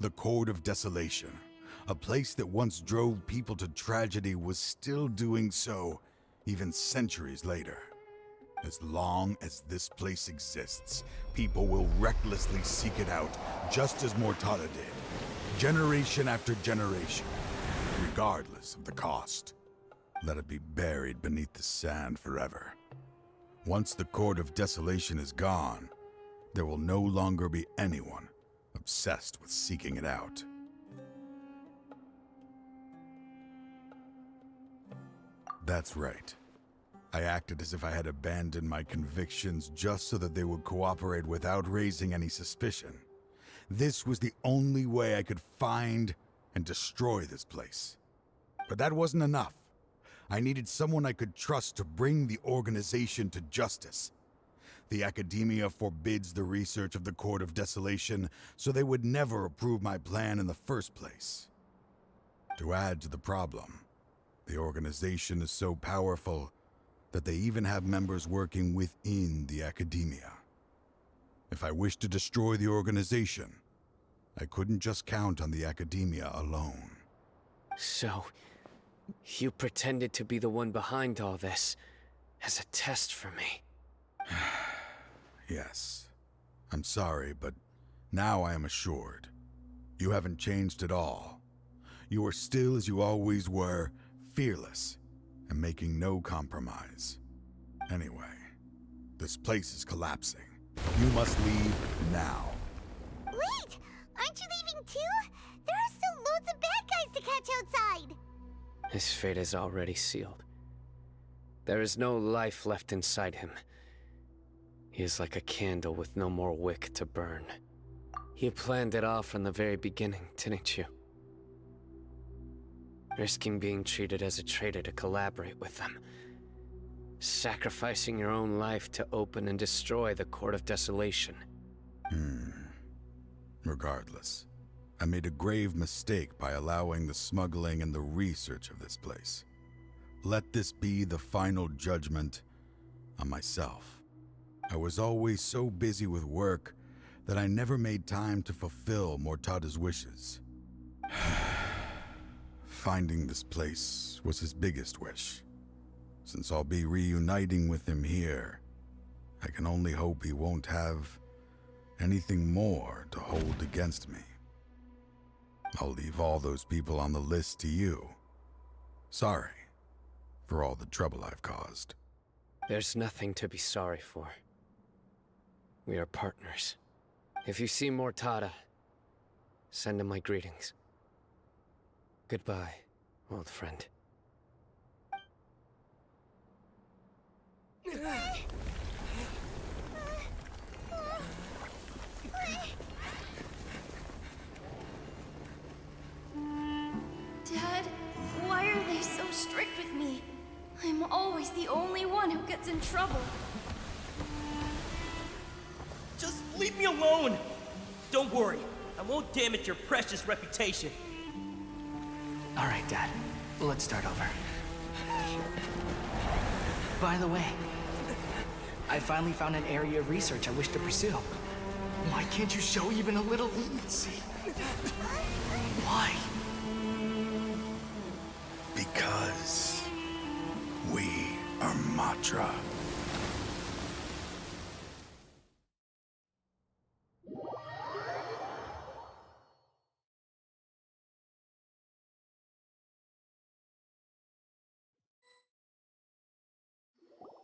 The Court of Desolation, a place that once drove people to tragedy, was still doing so, even centuries later. As long as this place exists, people will recklessly seek it out, just as Mortada did, generation after generation, regardless of the cost. Let it be buried beneath the sand forever. Once the Court of Desolation is gone, there will no longer be anyone obsessed with seeking it out. That's right. I acted as if I had abandoned my convictions just so that they would cooperate without raising any suspicion. This was the only way I could find and destroy this place. But that wasn't enough. I needed someone I could trust to bring the organization to justice. The Academia forbids the research of the Court of Desolation, so they would never approve my plan in the first place. To add to the problem, the organization is so powerful that they even have members working within the Academia. If I wished to destroy the organization, I couldn't just count on the Academia alone.
So, you pretended to be the one behind all this as a test for me.
Yes. I'm sorry, but now I am assured. You haven't changed at all. You are still as you always were, fearless, and making no compromise. Anyway, this place is collapsing. You must leave now.
Wait! Aren't you leaving too? There are still loads of bad guys to catch outside!
His fate is already sealed. There is no life left inside him. He is like a candle with no more wick to burn. You planned it all from the very beginning, didn't you? Risking being treated as a traitor to collaborate with them. Sacrificing your own life to open and destroy the Court of Desolation.
Regardless, I made a grave mistake by allowing the smuggling and the research of this place. Let this be the final judgment on myself. I was always so busy with work that I never made time to fulfill Mortada's wishes. Finding this place was his biggest wish. Since I'll be reuniting with him here, I can only hope he won't have anything more to hold against me. I'll leave all those people on the list to you. Sorry for all the trouble I've caused.
There's nothing to be sorry for. We are partners. If you see Mortada, send him my greetings. Goodbye, old friend.
Dad, why are they so strict with me? I'm always the only one who gets in trouble.
Just leave me alone! Don't worry, I won't damage your precious reputation.
All right, Dad. Let's start over. By the way, I finally found an area of research I wish to pursue. Why can't you show even a little leniency? Why?
Because we are Matra.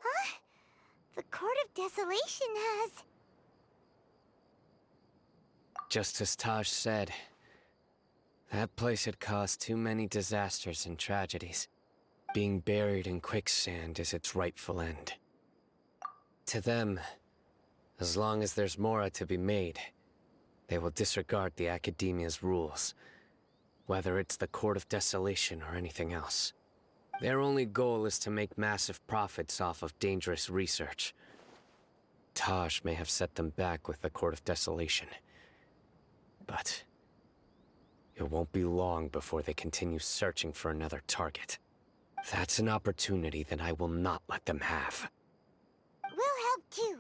Huh? The Court of Desolation has...
Just as Taj said, that place had caused too many disasters and tragedies. Being buried in quicksand is its rightful end. To them, as long as there's Mora to be made, they will disregard the Academia's rules, whether it's the Court of Desolation or anything else. Their only goal is to make massive profits off of dangerous research. Taj may have set them back with the Court of Desolation, but it won't be long before they continue searching for another target. That's an opportunity that I will not let them have.
We'll help too.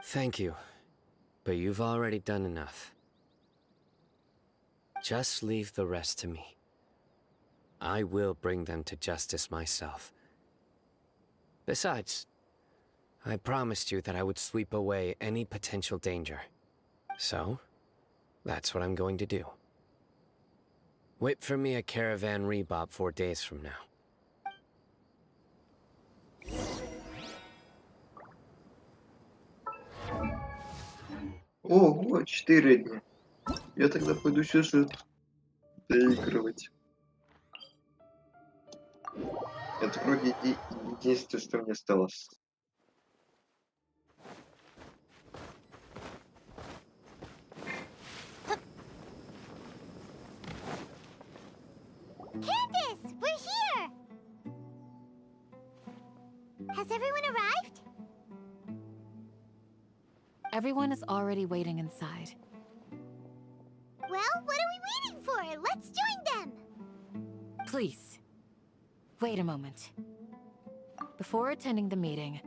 Thank you, but you've already done enough. Just leave the rest to me. I will bring them to justice myself. Besides, I promised you that I would sweep away any potential danger. So, that's what I'm going to do. Wait for me at Caravan Rebob 4 days from now.
Ого, 4 дня. Я тогда пойду сюжет доигрывать. Это вроде единственное, что мне осталось.
Candace, we're here! Has everyone arrived?
Everyone is already waiting inside.
Well, what are we waiting for? Let's join them!
Please, wait a moment. Before attending the meeting,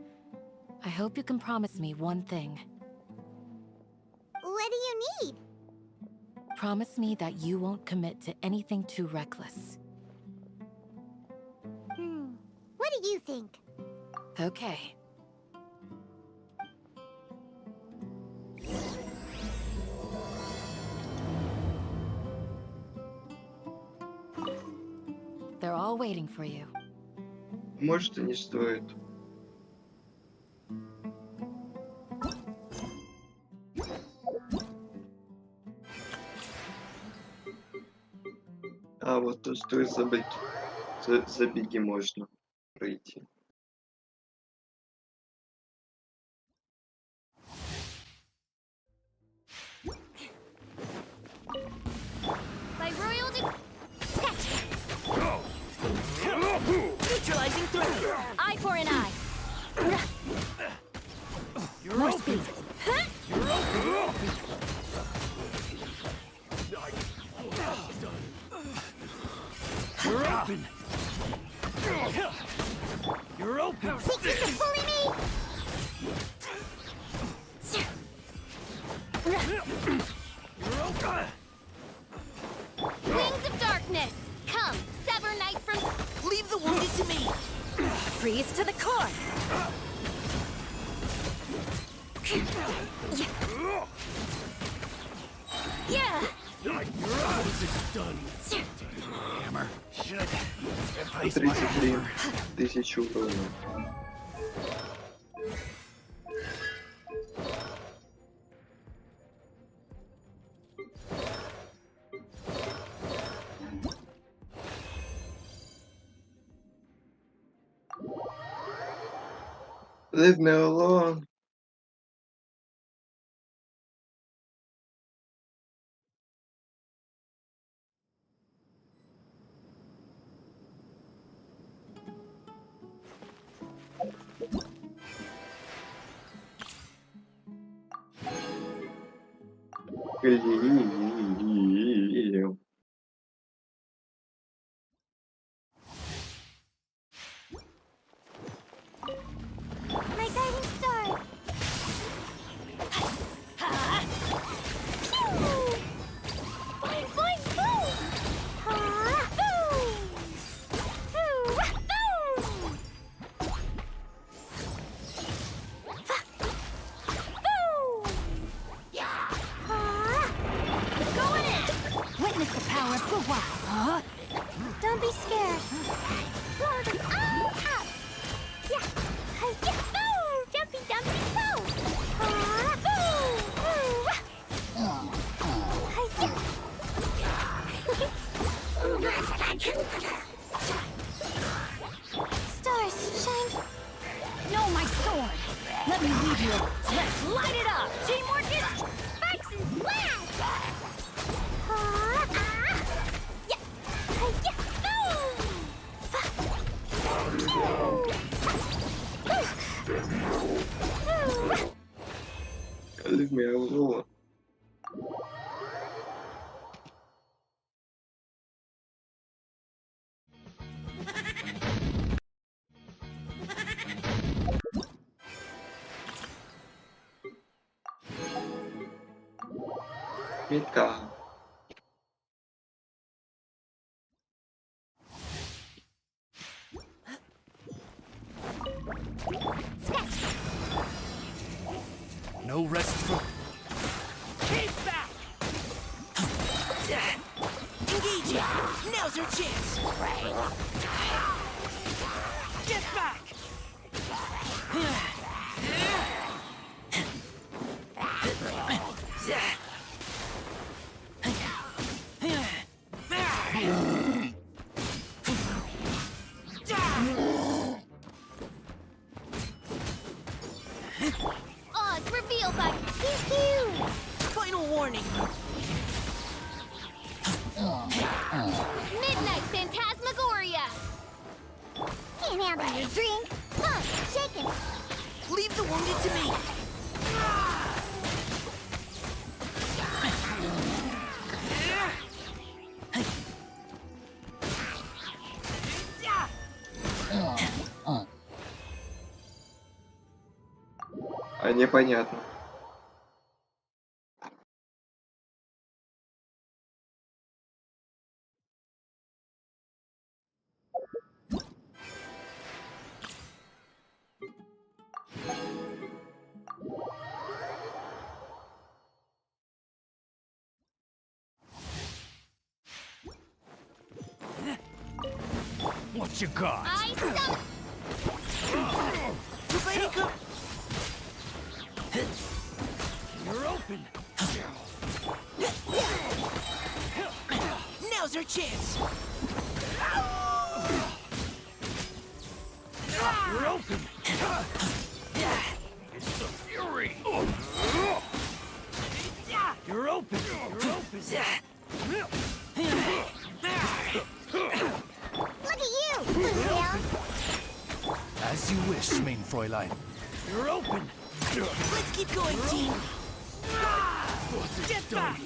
I hope you can promise me one thing.
What do you need?
Promise me that you won't commit to anything too reckless.
What do you think?
Okay. They're all waiting for you.
Может, и не стоит. А вот то, что из забеги можно пройти.
By royal
Neutralizing threat!
eye for an eye.
More speed.
You're open! You're open!
Think you can bully me?
You're open!
Wings of darkness. Come, sever knight from.
Leave the wounded to me!
Freeze to the core.
Yeah.
This is done. Hammer. Should replace my
33
hammer.
тысячи урона. Leave me alone. Блин.
My guiding star! Boing, boing, boom! Boom! Boom!
Going in.
Witness the power of the wild.
Don't be scared. Blow them all up. Yeah. Yeah. Boom! Jumpy, jumpy, boom! Boom! Boom! Stars, shine.
No, my sword. Let me lead you. Let's light it up. Teamwork is
Sparks and flash! Yeah. Yeah. Boom!
Leave me alone. Метка.
No rest for.
Keep back! Engage it! Now's your chance! Get back! Final warning.
Midnight Phantasmagoria! Can't handle your drink. Shake it.
Leave the wounded to me.
А непонятно.
What you got?
I summon.
You're open.
Now's our chance.
You're open. It's the fury. You're open. You're open.
Look at you, Lucille.
As you wish, main Fräulein. You're open.
Let's keep going, team.
Get back.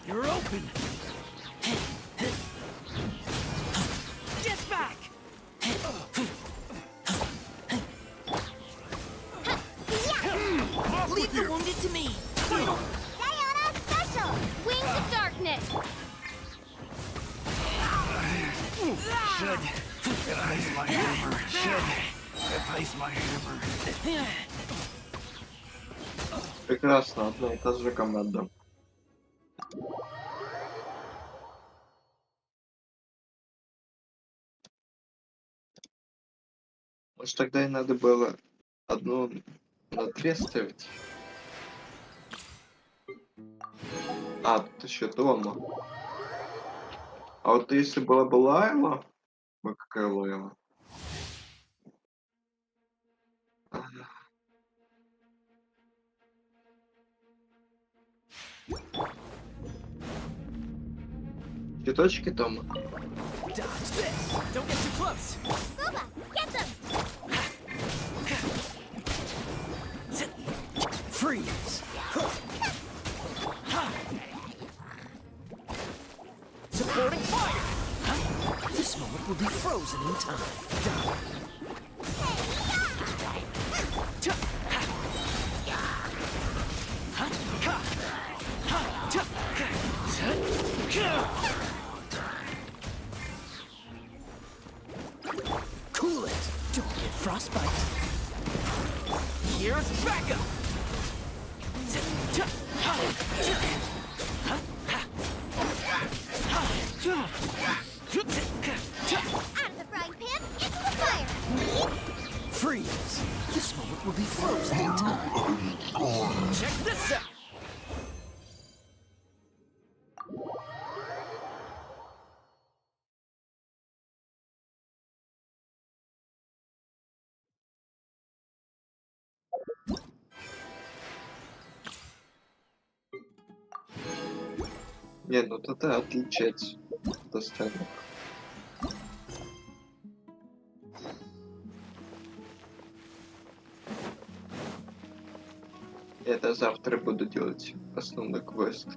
You're open. Get back.
Leave the wounded to me.
Diana Special! Wings of Darkness!
Should replace my hammer. Should replace my hammer.
Прекрасно, одна и та же команда. Может, тогда и надо было одну на 2 ставить? А, тут еще дома. А вот если была бы Лайла... Ой, какая Лайла? Цветочки дома.
Dodge this. Don't get too close.
Booba, get them!
Freeze. Supporting fire. This moment will be frozen in time. Cool it. Don't get frostbite. Here's backup.
Out of the frying pan, into the fire!
Freeze. This moment will be frozen in time. Check this out.
Не, ну тогда отличать от остальных. Это завтра буду делать основной квест.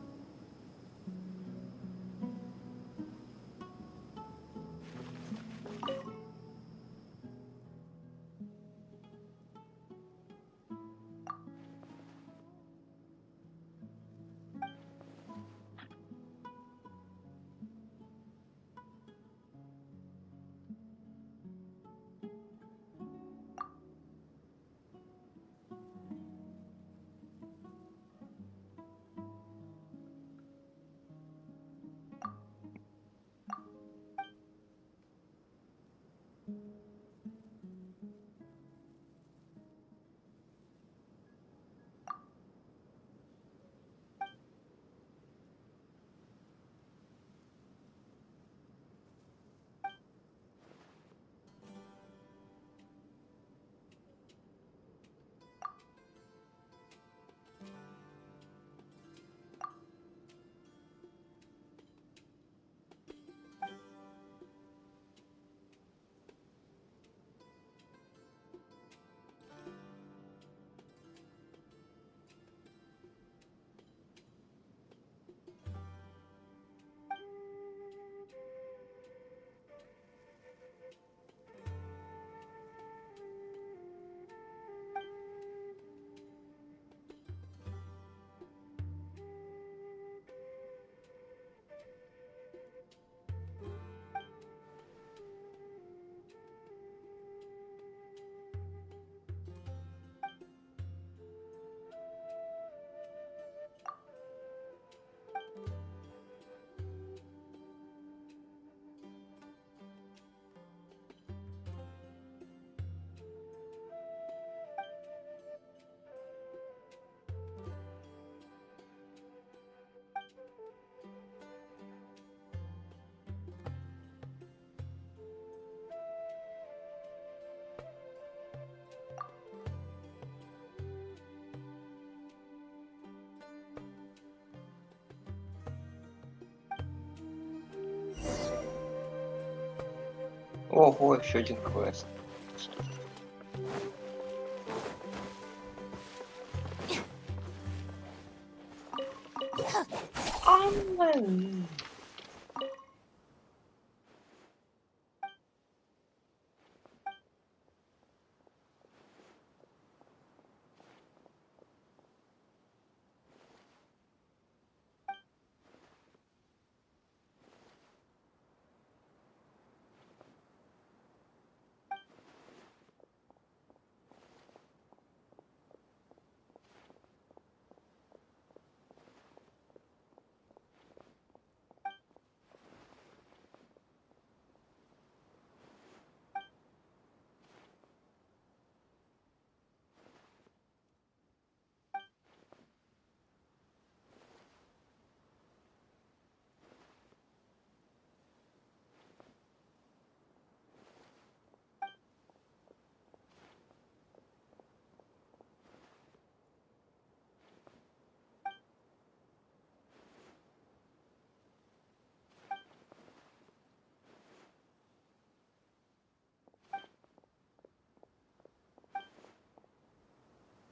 Ого, еще один квест.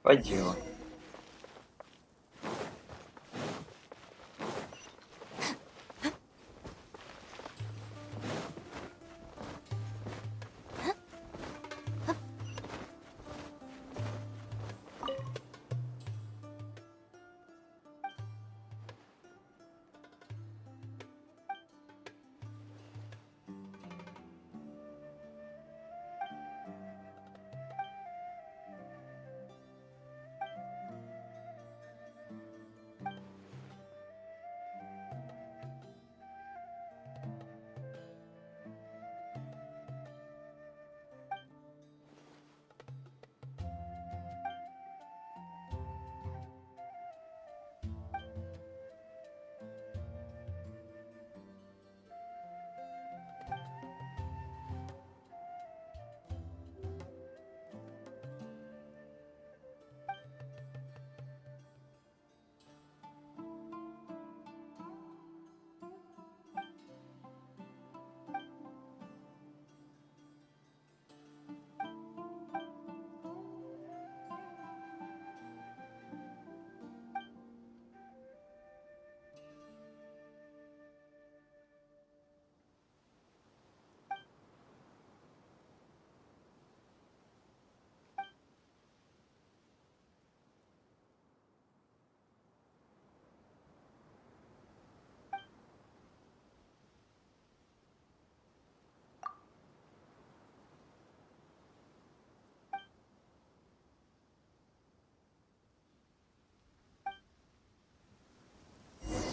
По делу.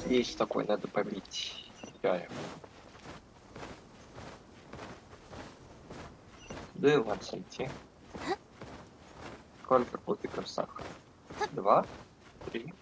Есть такой, надо побить. Чаю. Куда его отсойти? Сколько кубиков сахара? 2? 3?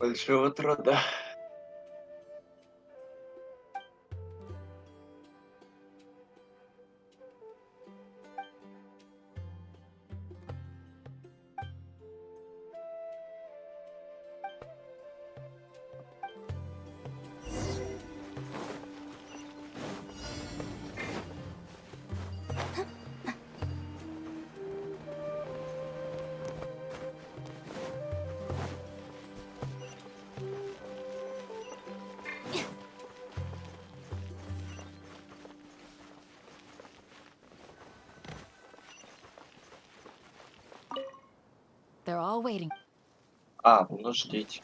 Большого труда.
They're all waiting.
А, ну ждите.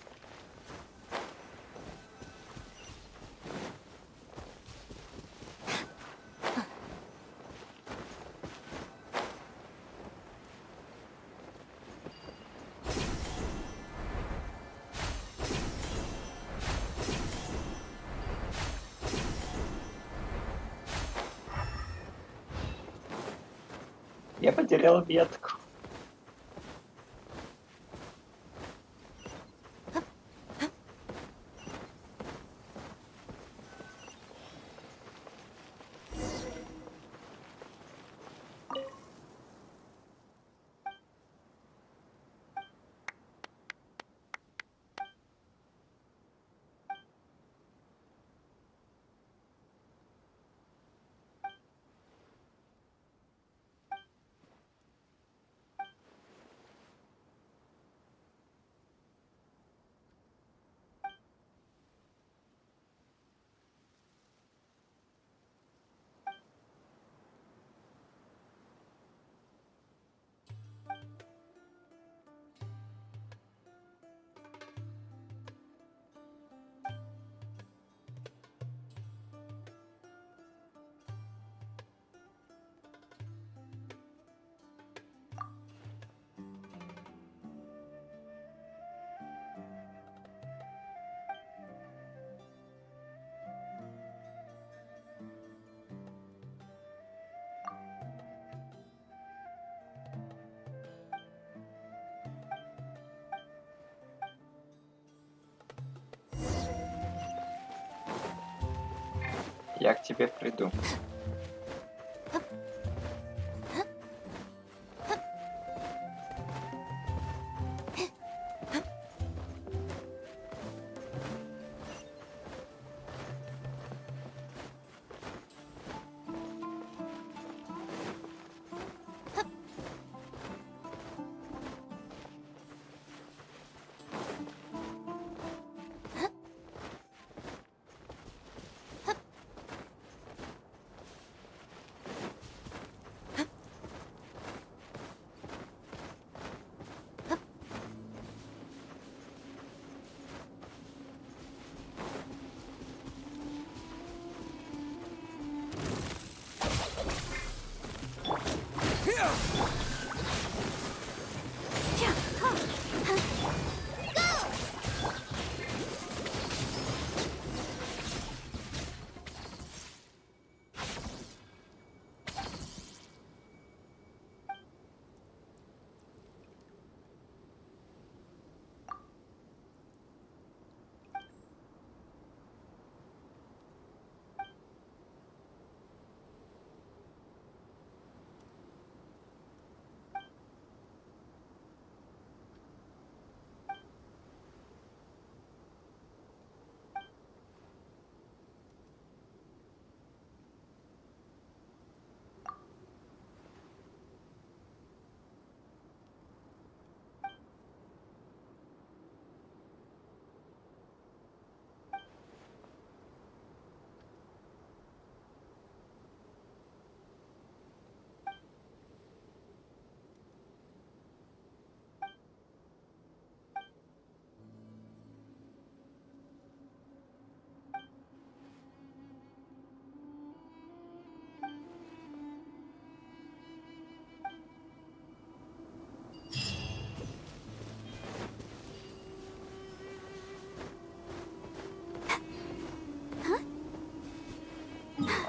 Я потерял ветку. Я к тебе приду.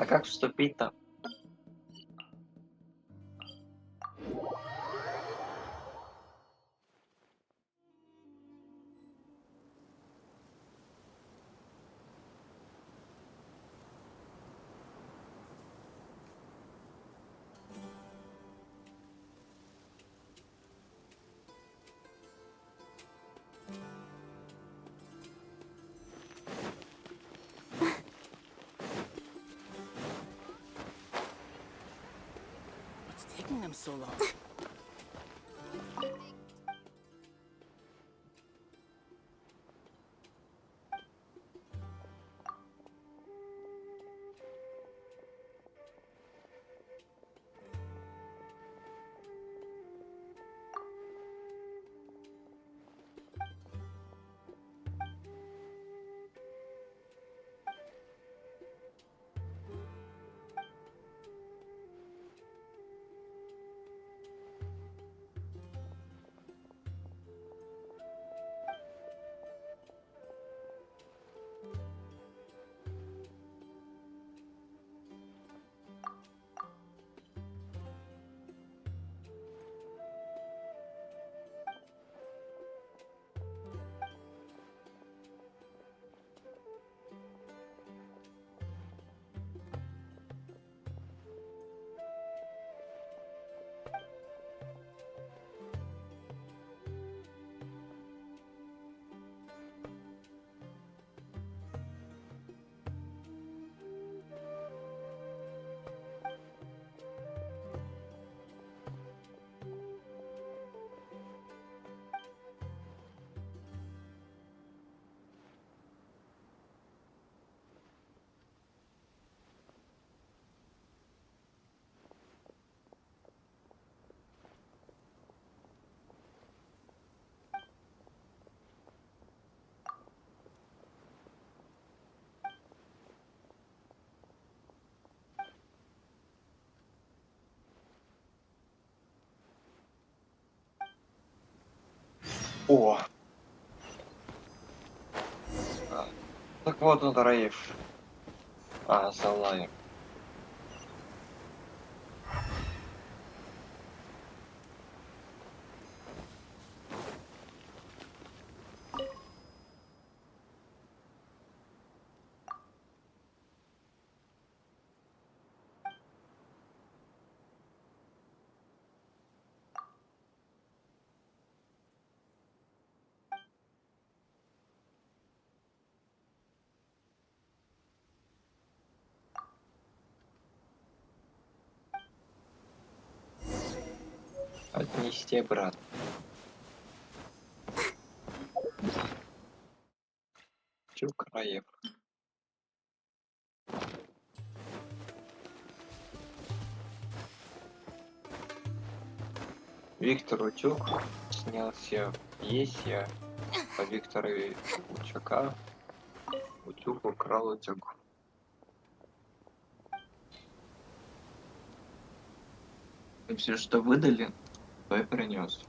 А как вступить-то?
taking them so long?
О! Так вот он, Раиф. Салаем. Отнести обратно. Тюк Раев. Виктор Утюг снялся в пьесе по Виктору Утюга. Утюг украл утюг. И все, что выдали, то и принес.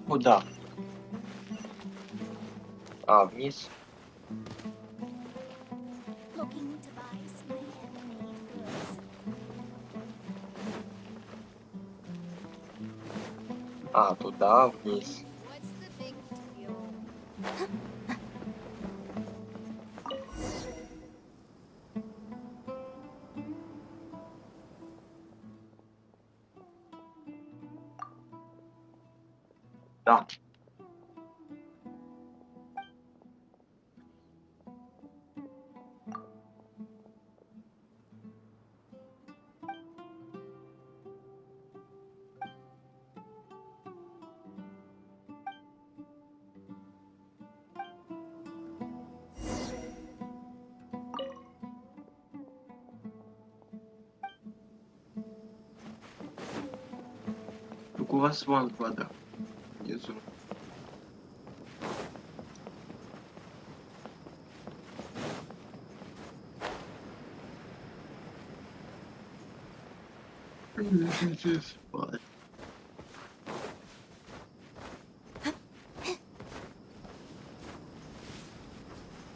Куда? Вниз. Туда, вниз. Да. Так у вас вон вода внизу. Идите спать.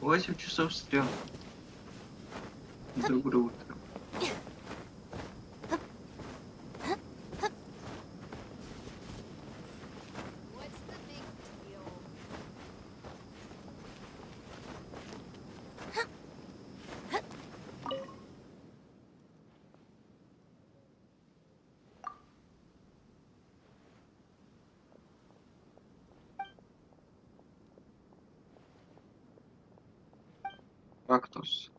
Восемь часов стрел. Доброе утро. Кактус.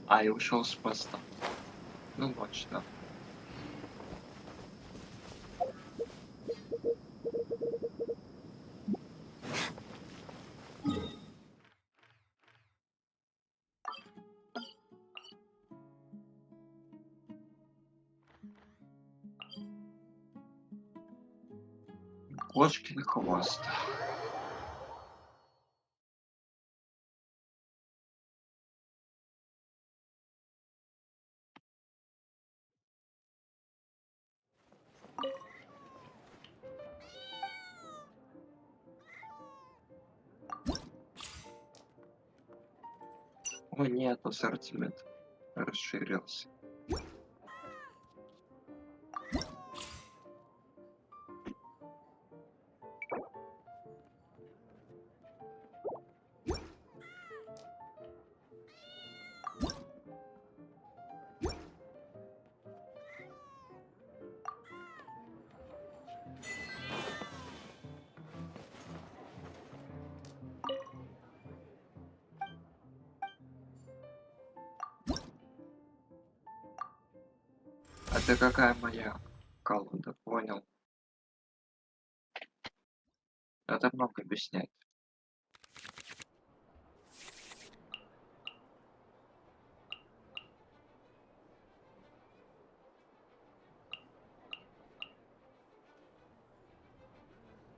А, я ушел с поста. Ну вот что. Кошкин хвост. О нет, ассортимент расширился. Это какая моя колода, понял? Это много объясняет.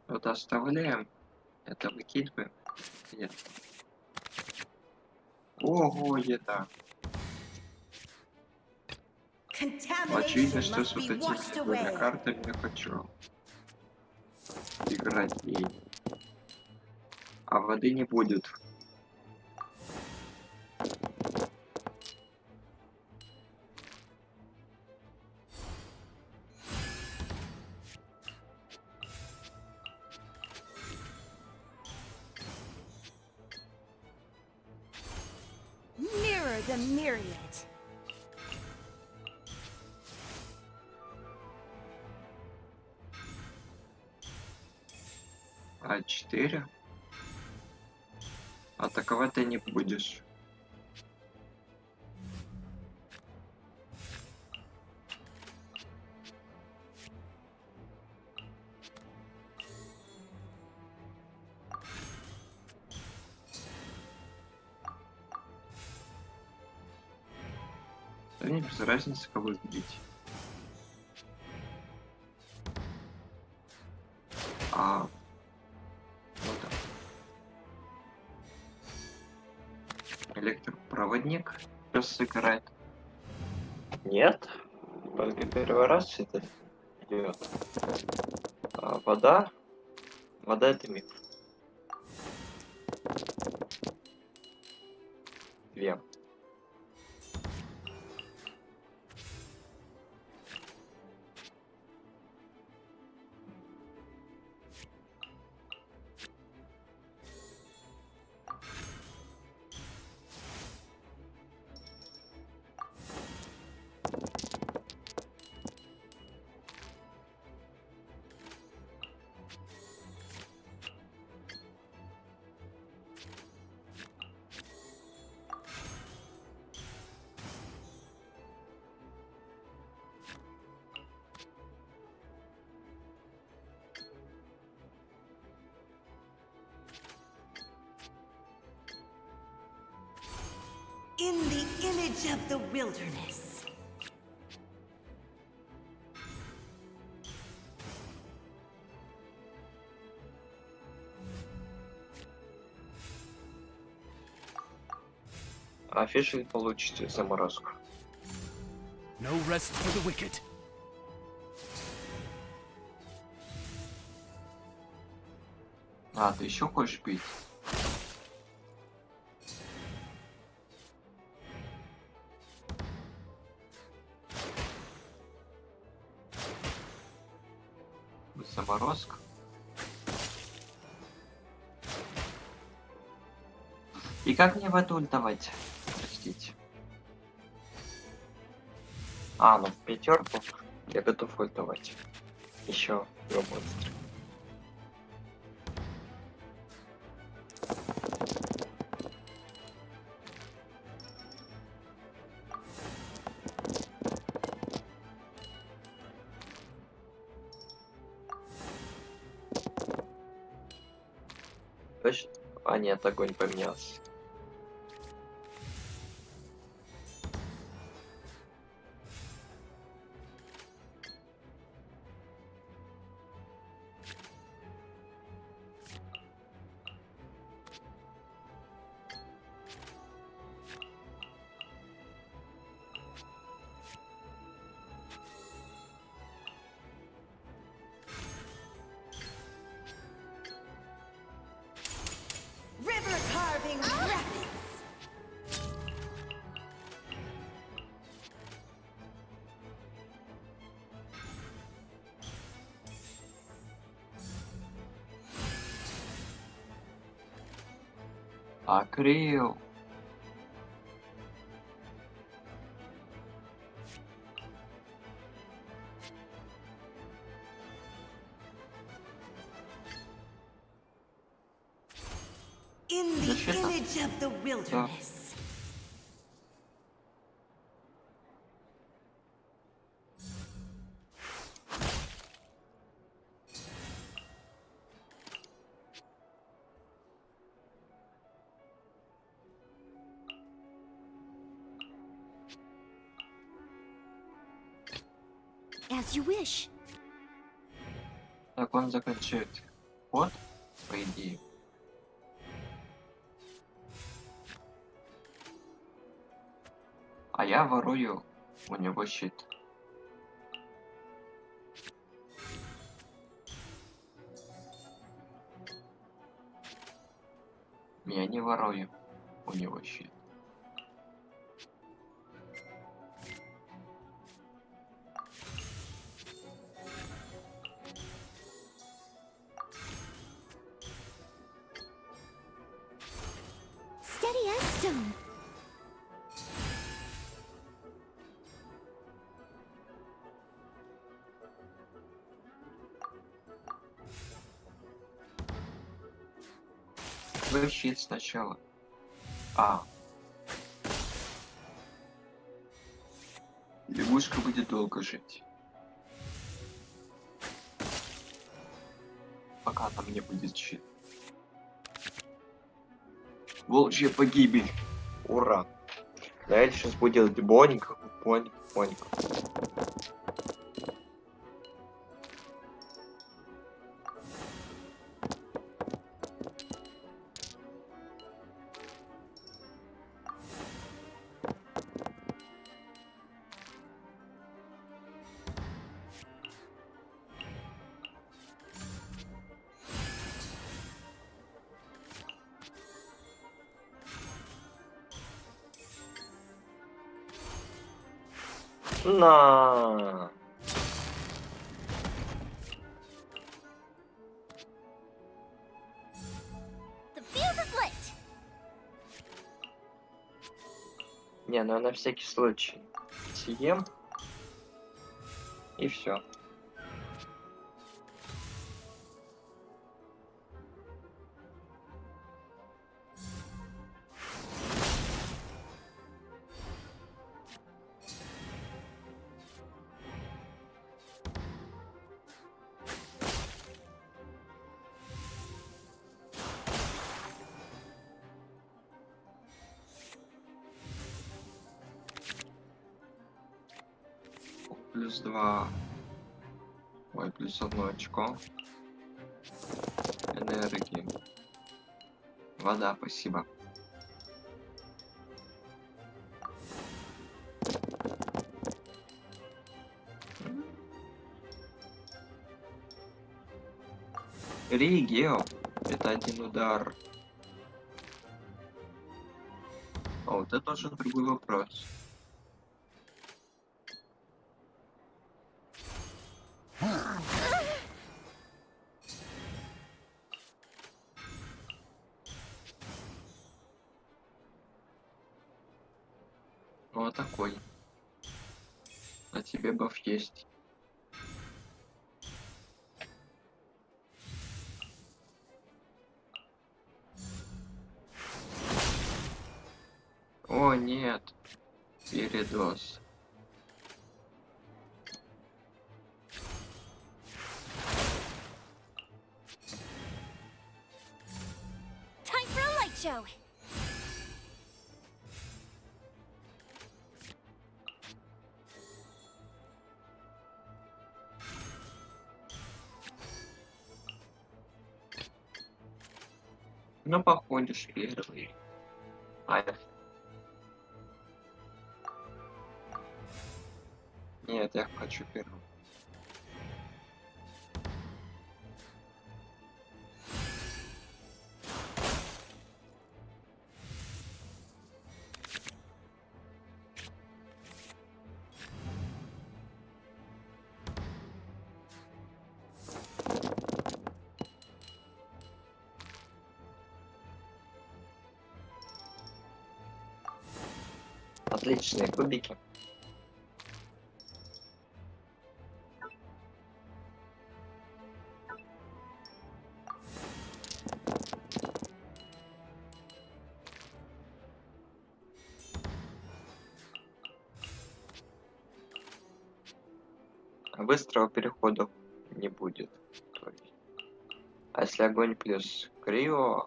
Вот оставляем, это выкидываем. Нет. Ого, еда. Очевидно, что с вот этими двумя картами я хочу играть ей. А воды не будет.
Mirror the myriad.
А4. Атаковать ты не будешь. Да мне без разницы, кого бить. А вот так. Электропроводник сейчас сыграет. Нет, только первый раз это идет. А вода это миф. Две.
In the image of the wilderness.
А Фишель получит заморозку.
No rest for the wicked.
А, ты еще хочешь пить? Заморозка. И как мне в эту ультовать? Простите. А, ну в пятерку я готов ультовать. Еще два монстра. Точно? А нет, огонь поменялся.
River carving rapids.
Акрил.
In the
Защита.
image of the wilderness.
As you wish.
Так он заканчивает ход, по идее. А я ворую у него щит. Я не ворую у него щит.
Steady as stone.
Твой щит сначала. А. Лягушка будет долго жить. Пока там не будет щит. Волчья погибель. Ура. Дальше сейчас будет бонька, бонька, бонька. На.
The fuse is lit.
Не, ну на всякий случай. Съем. И все. Плюс 2. Ой, плюс 1 очко. Энергии. Вода, спасибо. Ри и Гео — это один удар. А вот это уже другой вопрос. Вот такой. На тебе баф есть. О, нет. Передоз.
Time for a light show.
Ну, походишь первый. Ай. Нет, я хочу первый. Отличные кубики. Быстрого перехода не будет. То есть. А если огонь плюс крио,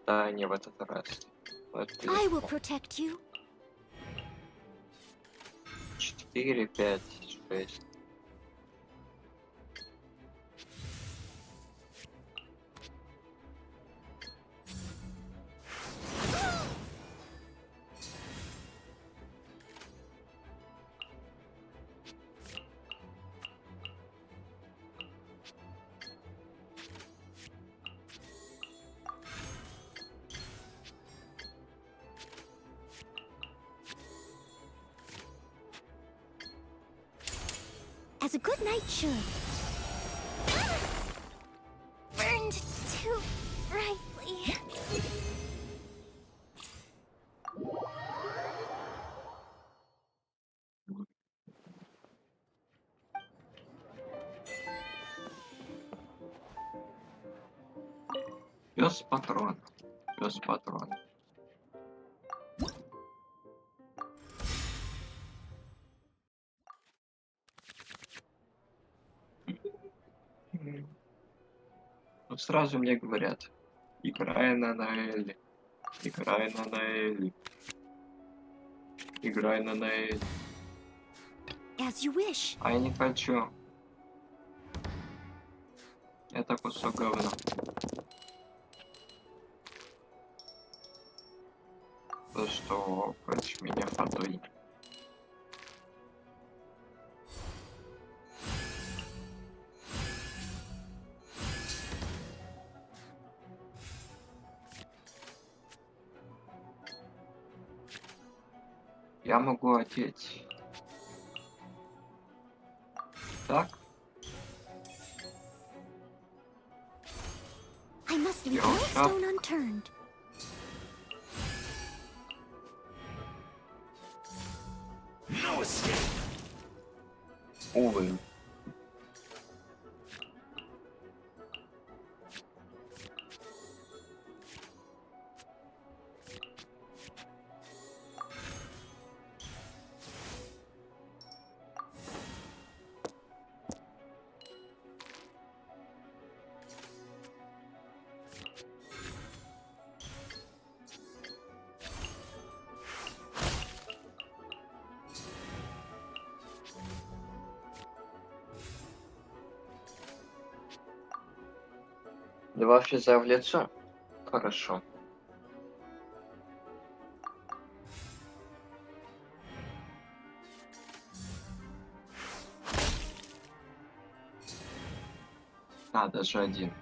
да, не в этот раз. Вот
I will protect you.
4, 5, 6.
As a good knight should. Burned too brightly.
Пес патрон. Пес патрон. Ну, сразу мне говорят, играй на Наэле, играй на Наэле, играй на Наэле.
As you wish.
А я не хочу. Это кусок говна. За что хочешь меня фатой? Я могу одеть. Так?
I must leave no stone unturned.
No escape. Увы. Два физа в лицо? Хорошо. А, даже один.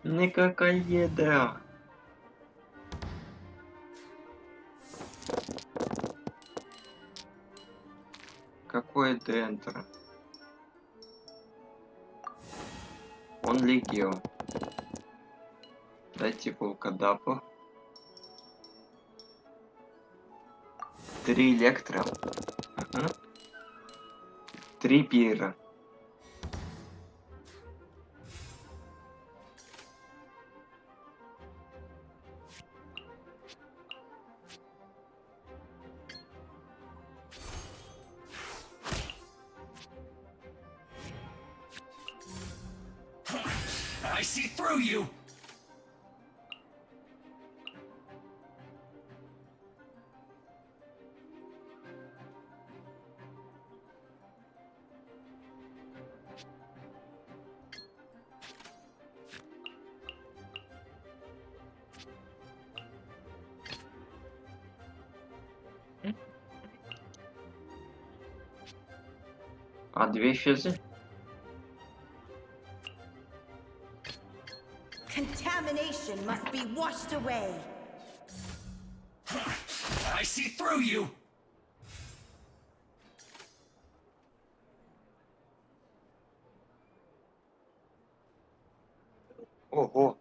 Никакая еда. Какой дентр? Он легион. Дайте волкодапа. 3 электро. Ага. 3 пира.
I see through you!
А 2 физы?
Contamination must be washed away.
I see through you!
Ого.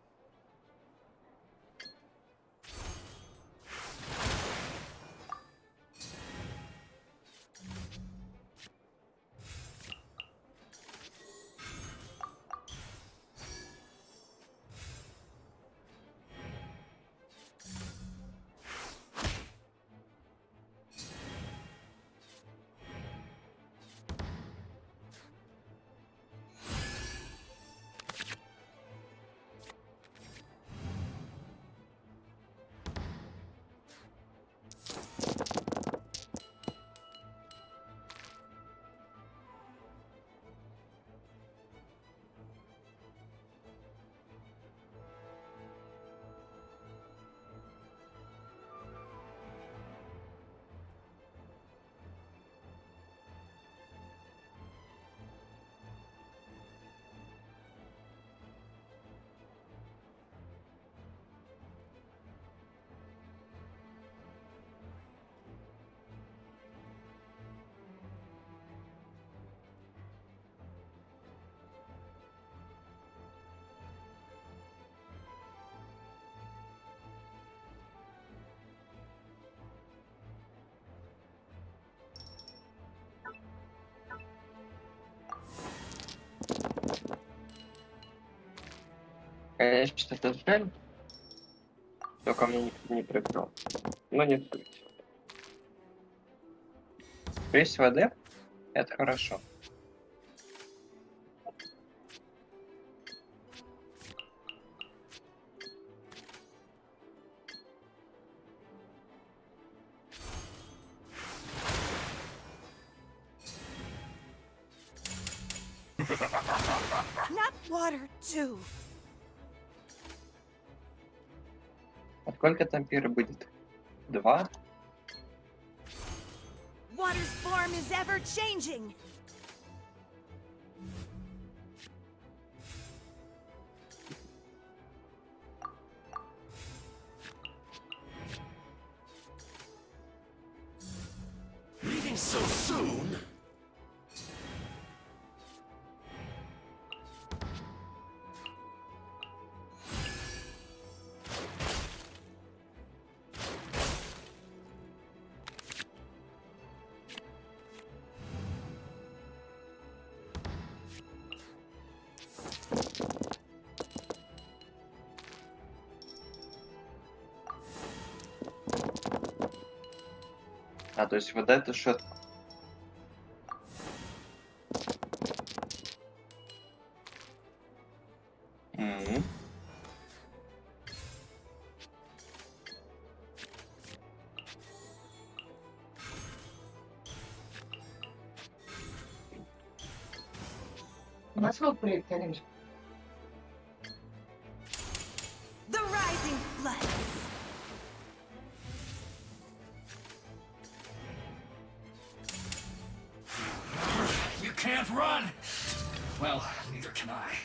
Конечно, это жаль. Только мне никто не прыгнул. Но не суть. Есть воды? Это хорошо.
Not water, too.
А сколько там пира будет? 2?
Water's form is ever changing.
Leaving so soon?
А, то есть вот это что?
The rising flood.
You can't run! Well, neither can I.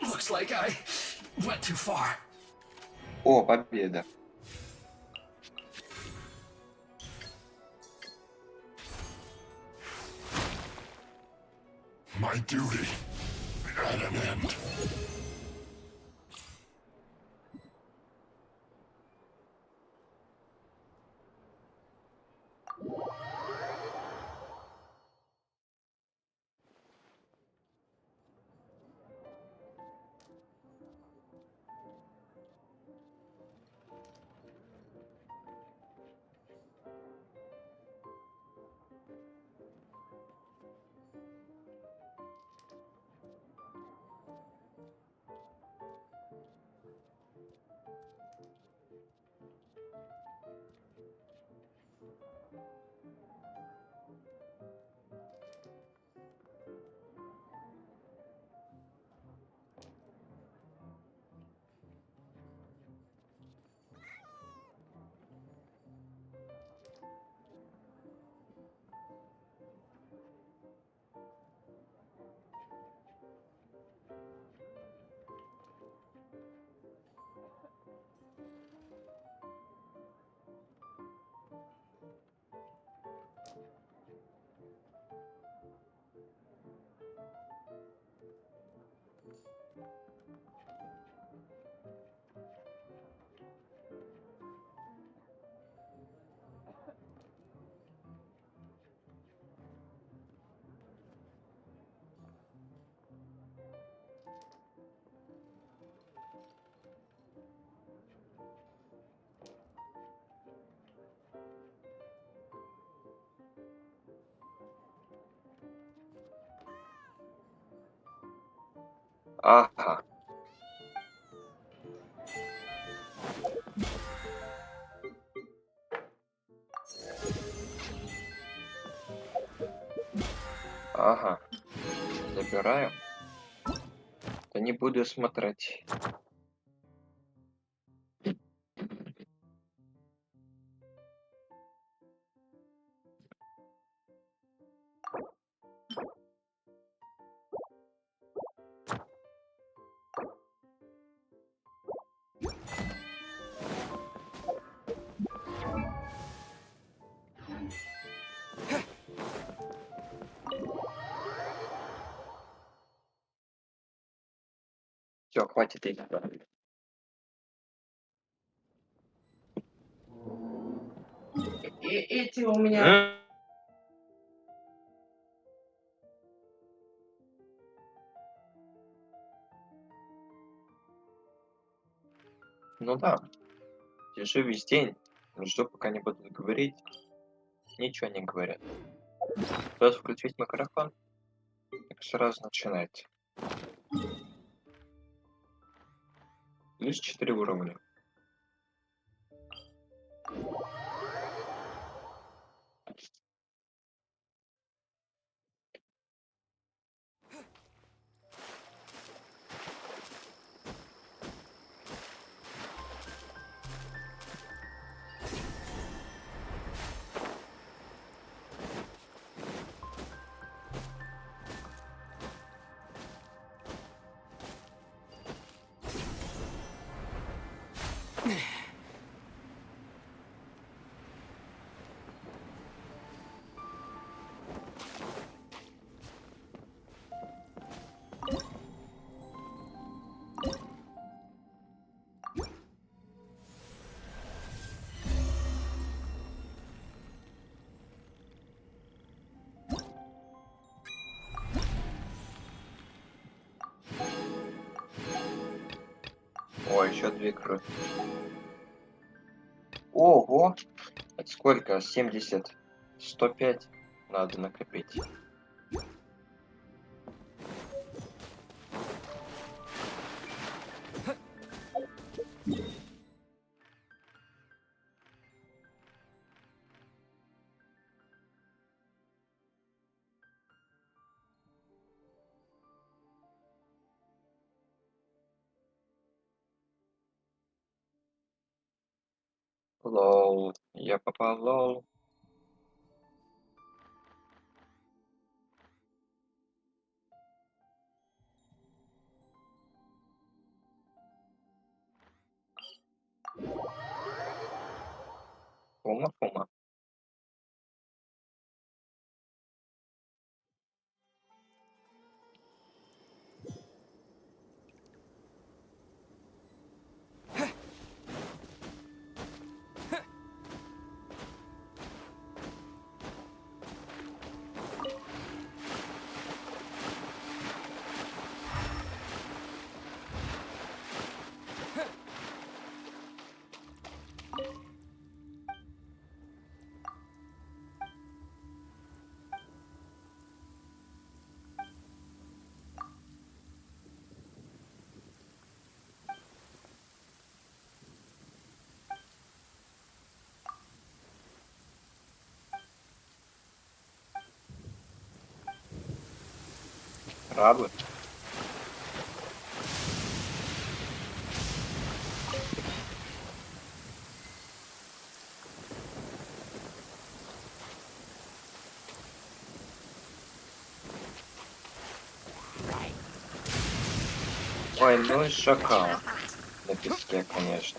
Looks like I went too far.
О, победа.
My duty at an end.
Ага. Ага. Забираю. Да не буду смотреть. Все, хватит играть. Эти у меня... Ну да, держу весь день. Жду, пока не будут говорить. Ничего не говорят. Стоит включить микрофон, так сразу начинать. Лишь 4 уровня. О, еще 2 кровь. Ого! Это сколько? 70. 105 надо накопить. Лол. Я попал, лол. Фума. Крабы. Ой, ну и шакал. На песке, конечно.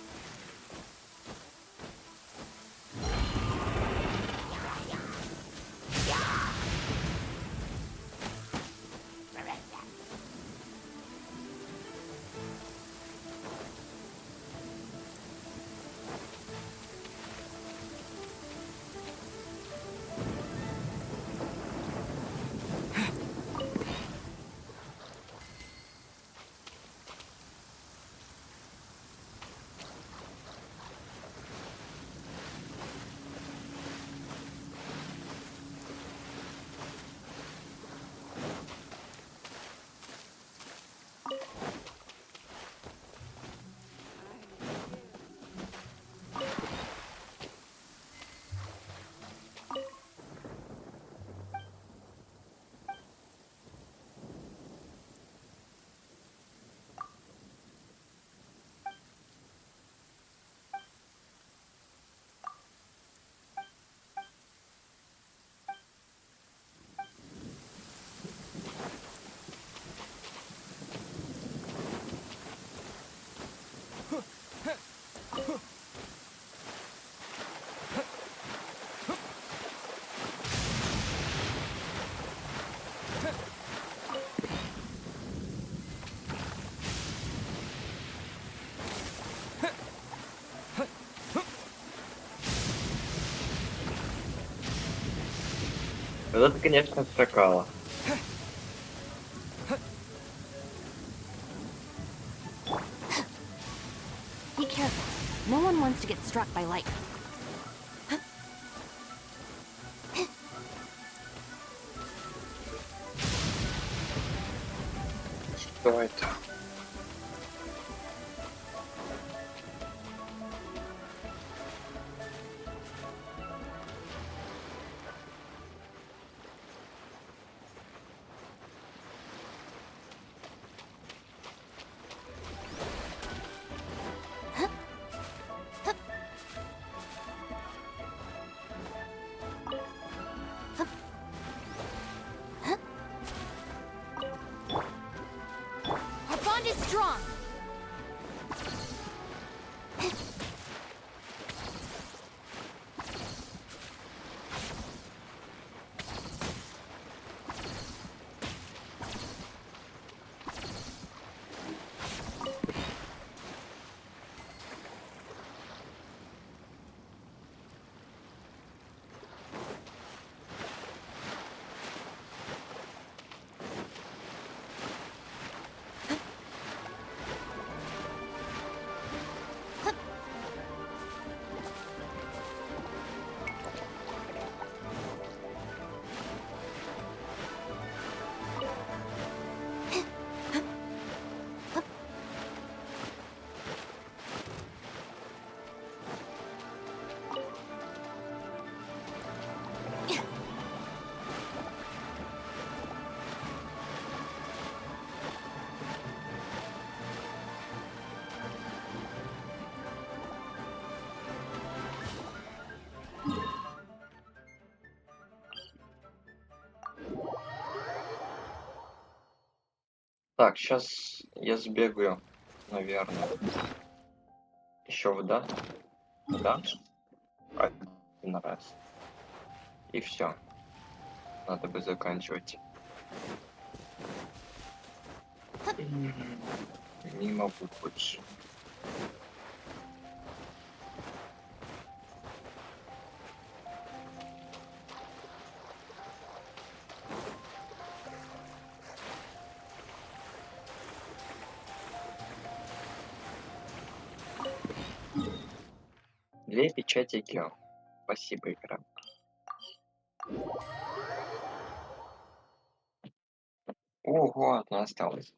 Вот это, конечно, шакала.
Be careful. No one wants to get struck by lightning.
Что это? Так, сейчас я сбегаю, наверное. Еще в данж. Один раз. И все. Надо бы заканчивать. Не могу больше. Две печати Гео. Спасибо, игра. Ого, одна осталась.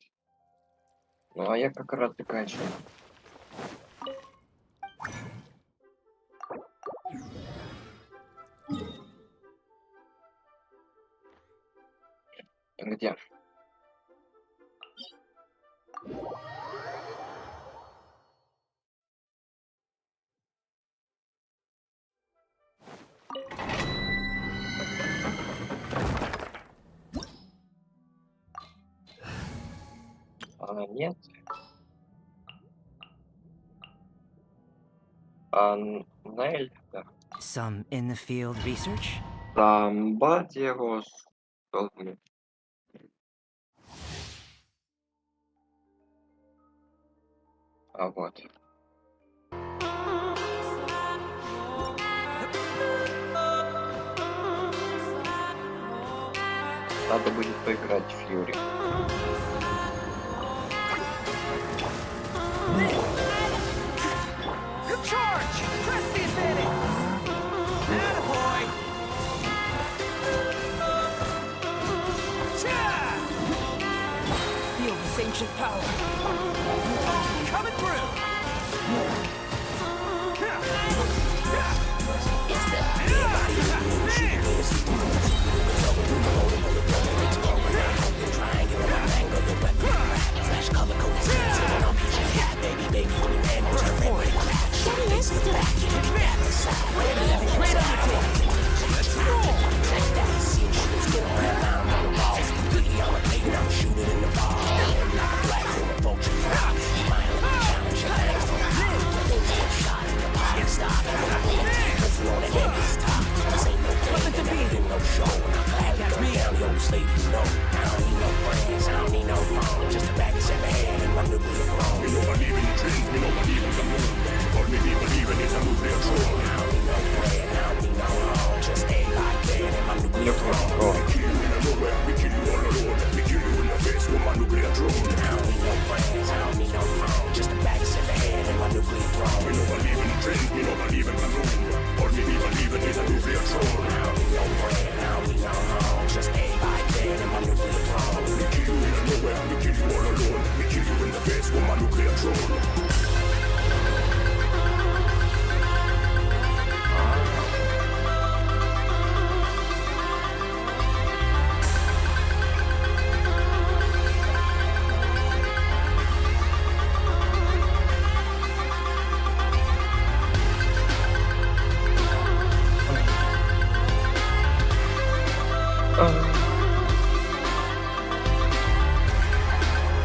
Ну а я как раз заканчиваю. Где? Нет. Нель, да.
Some in-the-field research?
Там Бадио с долгими. А вот. Надо будет поиграть в Фьюри.
Charge! Press the advantage! Attaboy! Feel this ancient power. Coming through! It's the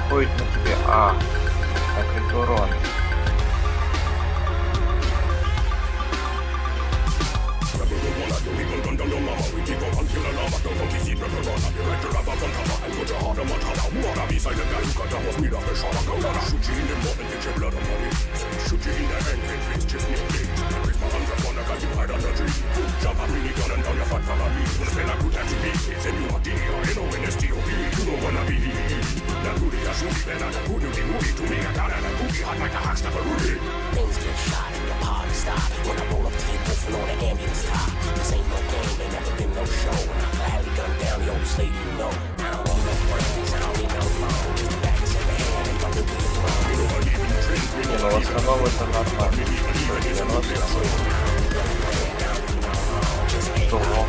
Будет на тебе накрыть урон.
Things get shot and your party stop. When I roll up to your booth and on the ambulance top. This ain't no game, ain't never been no show. And I gladly gun down the oldest lady you know. I don't need no friends, I don't need no phone. Just the back in the hand and my nuclear throne.
Не, ну в основном это нормально. Что ломом?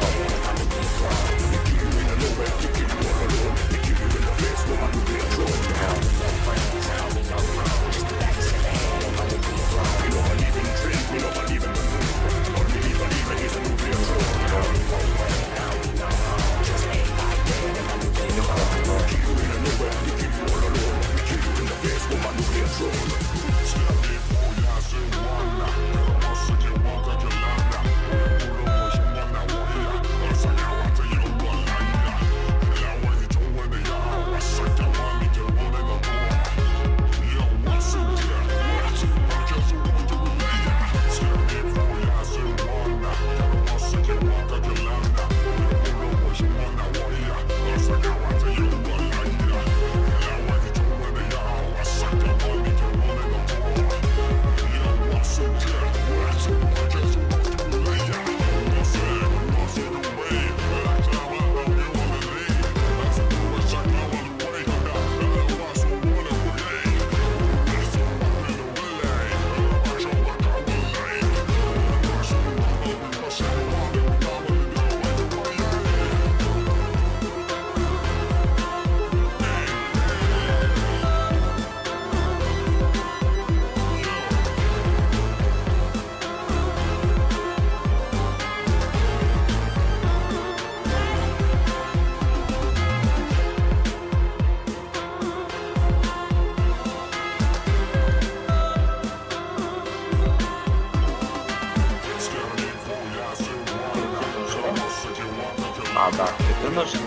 А, да, ты нужен.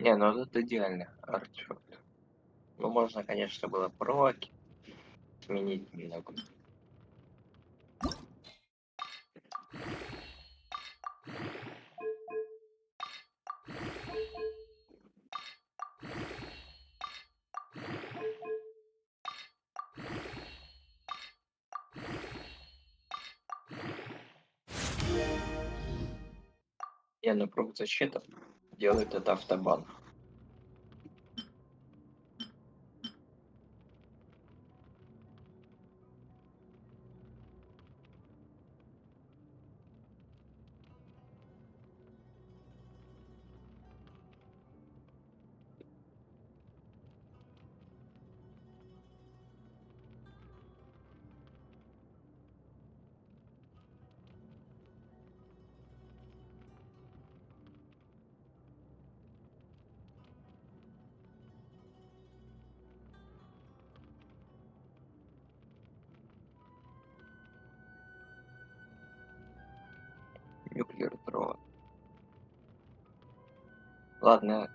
Не, ну это идеально, артефакт. Ну, можно, конечно, было проки сменить немного. Не, ну круг защиты делает это автобан. Нюклер дрова. Ладно.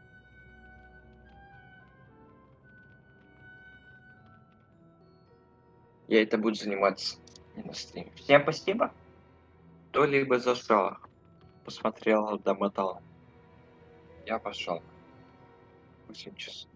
Я это буду заниматься не на стриме. Всем спасибо. Кто-либо зашел, посмотрел, домотал. Я пошел. 8 часов.